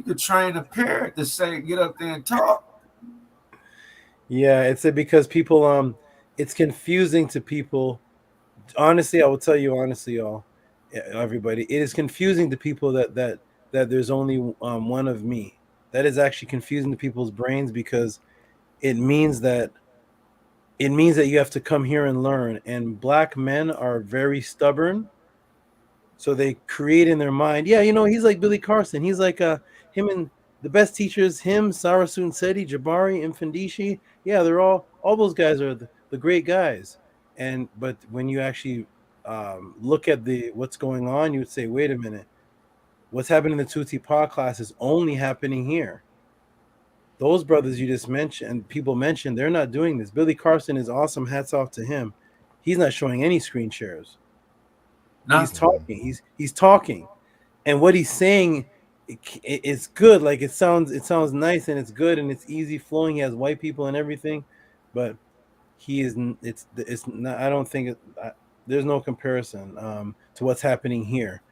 could train a parrot to say, get up there and talk. Yeah, it's because people, it's confusing to people. Honestly, I will tell you honestly, y'all, everybody, it is confusing to people that there's only one of me. That is actually confusing to people's brains because it means that you have to come here and learn. And Black men are very stubborn. So they create in their mind, he's like Billy Carson. He's like him and the best teachers, him, Sarasun Seti, Jabari, Mfundishi. Yeah, they're all those guys are the great guys. But when you actually look at what's going on, you would say, wait a minute, what's happening in the Tehuti pod class is only happening here. Those brothers you just mentioned, people mentioned, they're not doing this. Billy Carson is awesome. Hats off to him. He's not showing any screen shares. He's talking. He's talking, and what he's saying it's good. Like it sounds nice and it's good and it's easy flowing. He has white people and everything, but he is. It's not. I don't think there's no comparison to what's happening here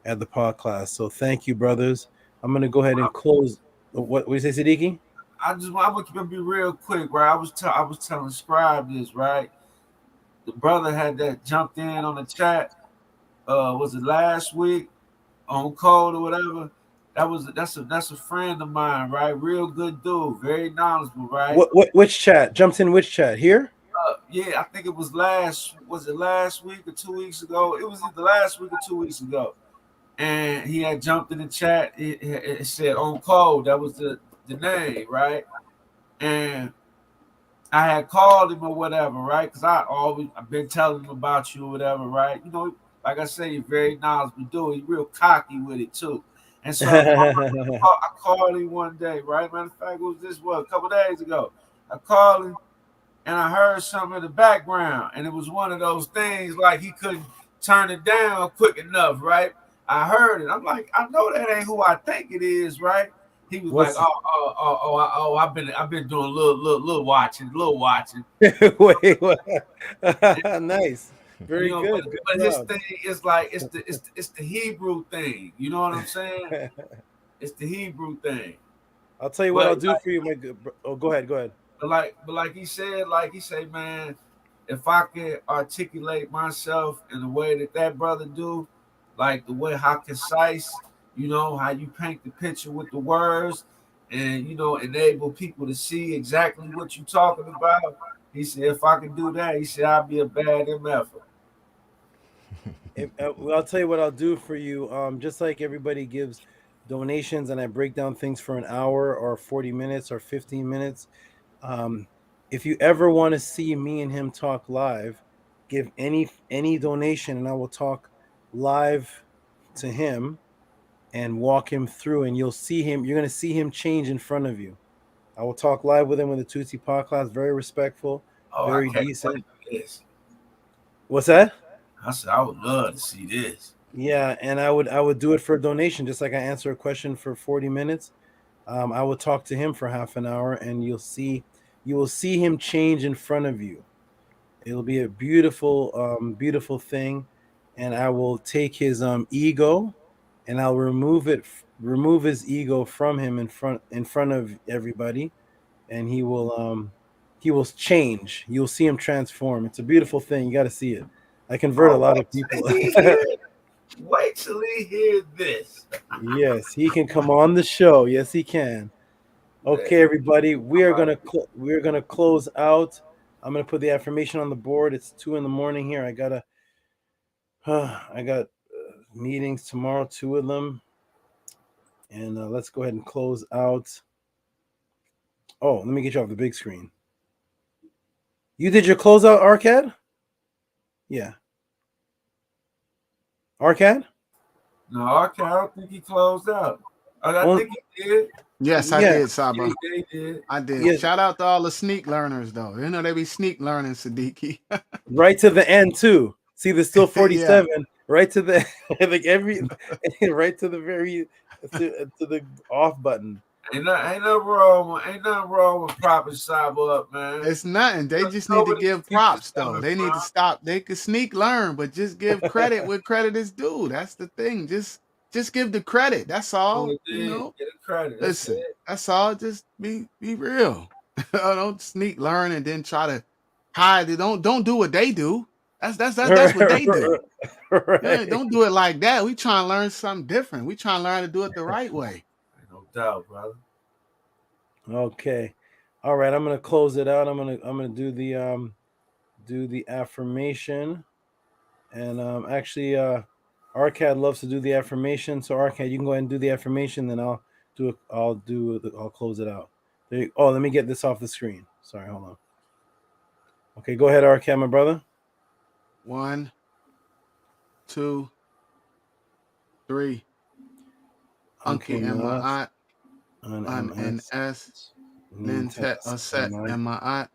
at the pod class. So thank you, brothers. I'm gonna go ahead and close. What do you say, Siddiqui? I'm gonna be real quick, right? I was telling Scribe this, right? The brother had that jumped in on the chat. Was it last week on Code or whatever? That's a friend of mine, right? Real good dude, very knowledgeable, right? Which chat? Jumps in which chat? Here? Yeah, I think it was last week or 2 weeks ago? It was either last week or 2 weeks ago. And he had jumped in the chat. It said on Code. That was the name, right? And I had called him or whatever, right? Because I've been telling him about you or whatever, right? Like I say, he's very knowledgeable dude. He's real cocky with it too. And so I called him one day, right? Matter of fact, it was a couple days ago. I called him and I heard something in the background, and it was one of those things like he couldn't turn it down quick enough, right? I heard it. I'm like, I know that ain't who I think it is, right? He was like, I've been doing a little watching. Wait, what? Nice. Very good. But his thing is like it's the Hebrew thing. You know what I'm saying? It's the Hebrew thing. I'll tell you what I'll do for you, my good. Oh, go ahead. But like he said, man, if I can articulate myself in the way that brother do, like the way how concise, how you paint the picture with the words, and enable people to see exactly what you're talking about. He said, if I can do that, he said, I'll be a bad MF. I'll tell you what I'll do for you. Just like everybody gives donations and I break down things for an hour or 40 minutes or 15 minutes. If you ever want to see me and him talk live, give any donation and I will talk live to him and walk him through, and you'll see him. You're going to see him change in front of you. I will talk live with him in the Tehuti podcast. Very respectful, very decent. What's that? I said I would love to see this. Yeah, and I would do it for a donation, just like I answer a question for 40 minutes. I will talk to him for half an hour, and you will see him change in front of you. It'll be a beautiful, beautiful thing, and I will take his ego, and I'll remove his ego from him in front of everybody, and he will change. You'll see him transform. It's a beautiful thing. You got to see it. I convert a Oh, lot wait of people. till he hear, wait till he hear this. Yes, he can come on the show. Yes, he can. Okay, everybody, we're gonna close out. I'm gonna put the affirmation on the board. It's 2 a.m. here. I got meetings tomorrow, 2 of them, and let's go ahead and close out. Oh, let me get you off the big screen. You did your closeout, Arcad? Yeah. Arcad? No, I don't think he closed out. I think he did. Yes, I did, Saba. He did. I did. Yes. Shout out to all the sneak learners, though. You know they be sneak learning, Siddiqui. Right to the end too. See, there's still 47. Yeah. Right to the like right to the very to the off button. Ain't nothing wrong with propping Saba up, man. It's nothing. They just need to give props, though. They need to stop. They could sneak learn, but just give credit where credit is due. That's the thing. Just give the credit. That's all. You know. Get the credit. Listen, that's all. Just be real. Don't sneak learn and then try to hide it. Don't do what they do. That's what they do. Right. Yeah, don't do it like that. We trying to learn something different. We trying to learn to do it the right way. No doubt, brother. Okay. All right, I'm gonna close it out. I'm gonna do the affirmation. And actually Arcad loves to do the affirmation. So Arcad, you can go ahead and do the affirmation, then I'll close it out. Let me get this off the screen. Sorry, hold on. Okay, go ahead, Arcad, my brother. 1, 2, 3. Unki and Ma'at. An S. Nintet Aset and Ma'at.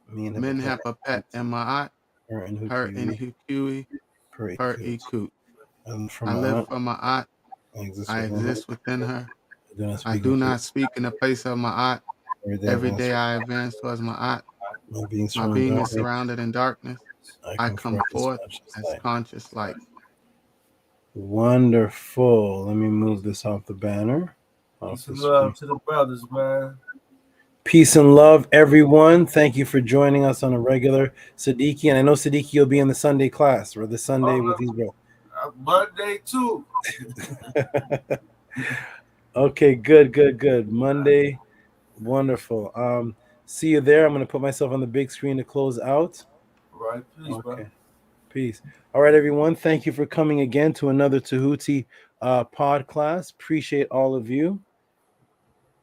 Min Hapapet and Ma'at. Her in Hukui. Per Ikut. I live for Ma'at. I exist within her. I do not speak in the place of Ma'at. Every day I advance towards Ma'at. My being is surrounded in darkness. I come forth as conscious light. Wonderful. Let me move this off the banner. Peace and love to the brothers, man. Peace and love, everyone. Thank you for joining us on a regular Siddiqui. And I know Siddiqui will be in the Sunday class or the Sunday with these bro. Monday too. Okay, good. Monday, wonderful. See you there. I'm going to put myself on the big screen to close out. All right, peace, bro. Peace. All right, everyone. Thank you for coming again to another Tehuti pod class. Appreciate all of you.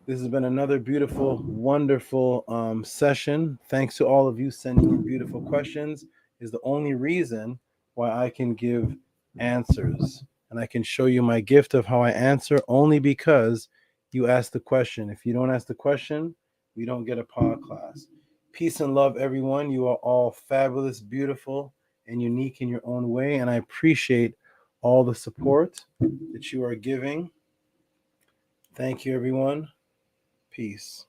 This has been another beautiful, wonderful session. Thanks to all of you sending in beautiful questions. Is the only reason why I can give answers. And I can show you my gift of how I answer only because you asked the question. If you don't ask the question, we don't get a pod class. Peace and love, everyone. You are all fabulous, beautiful, and unique in your own way. And I appreciate all the support that you are giving. Thank you, everyone. Peace.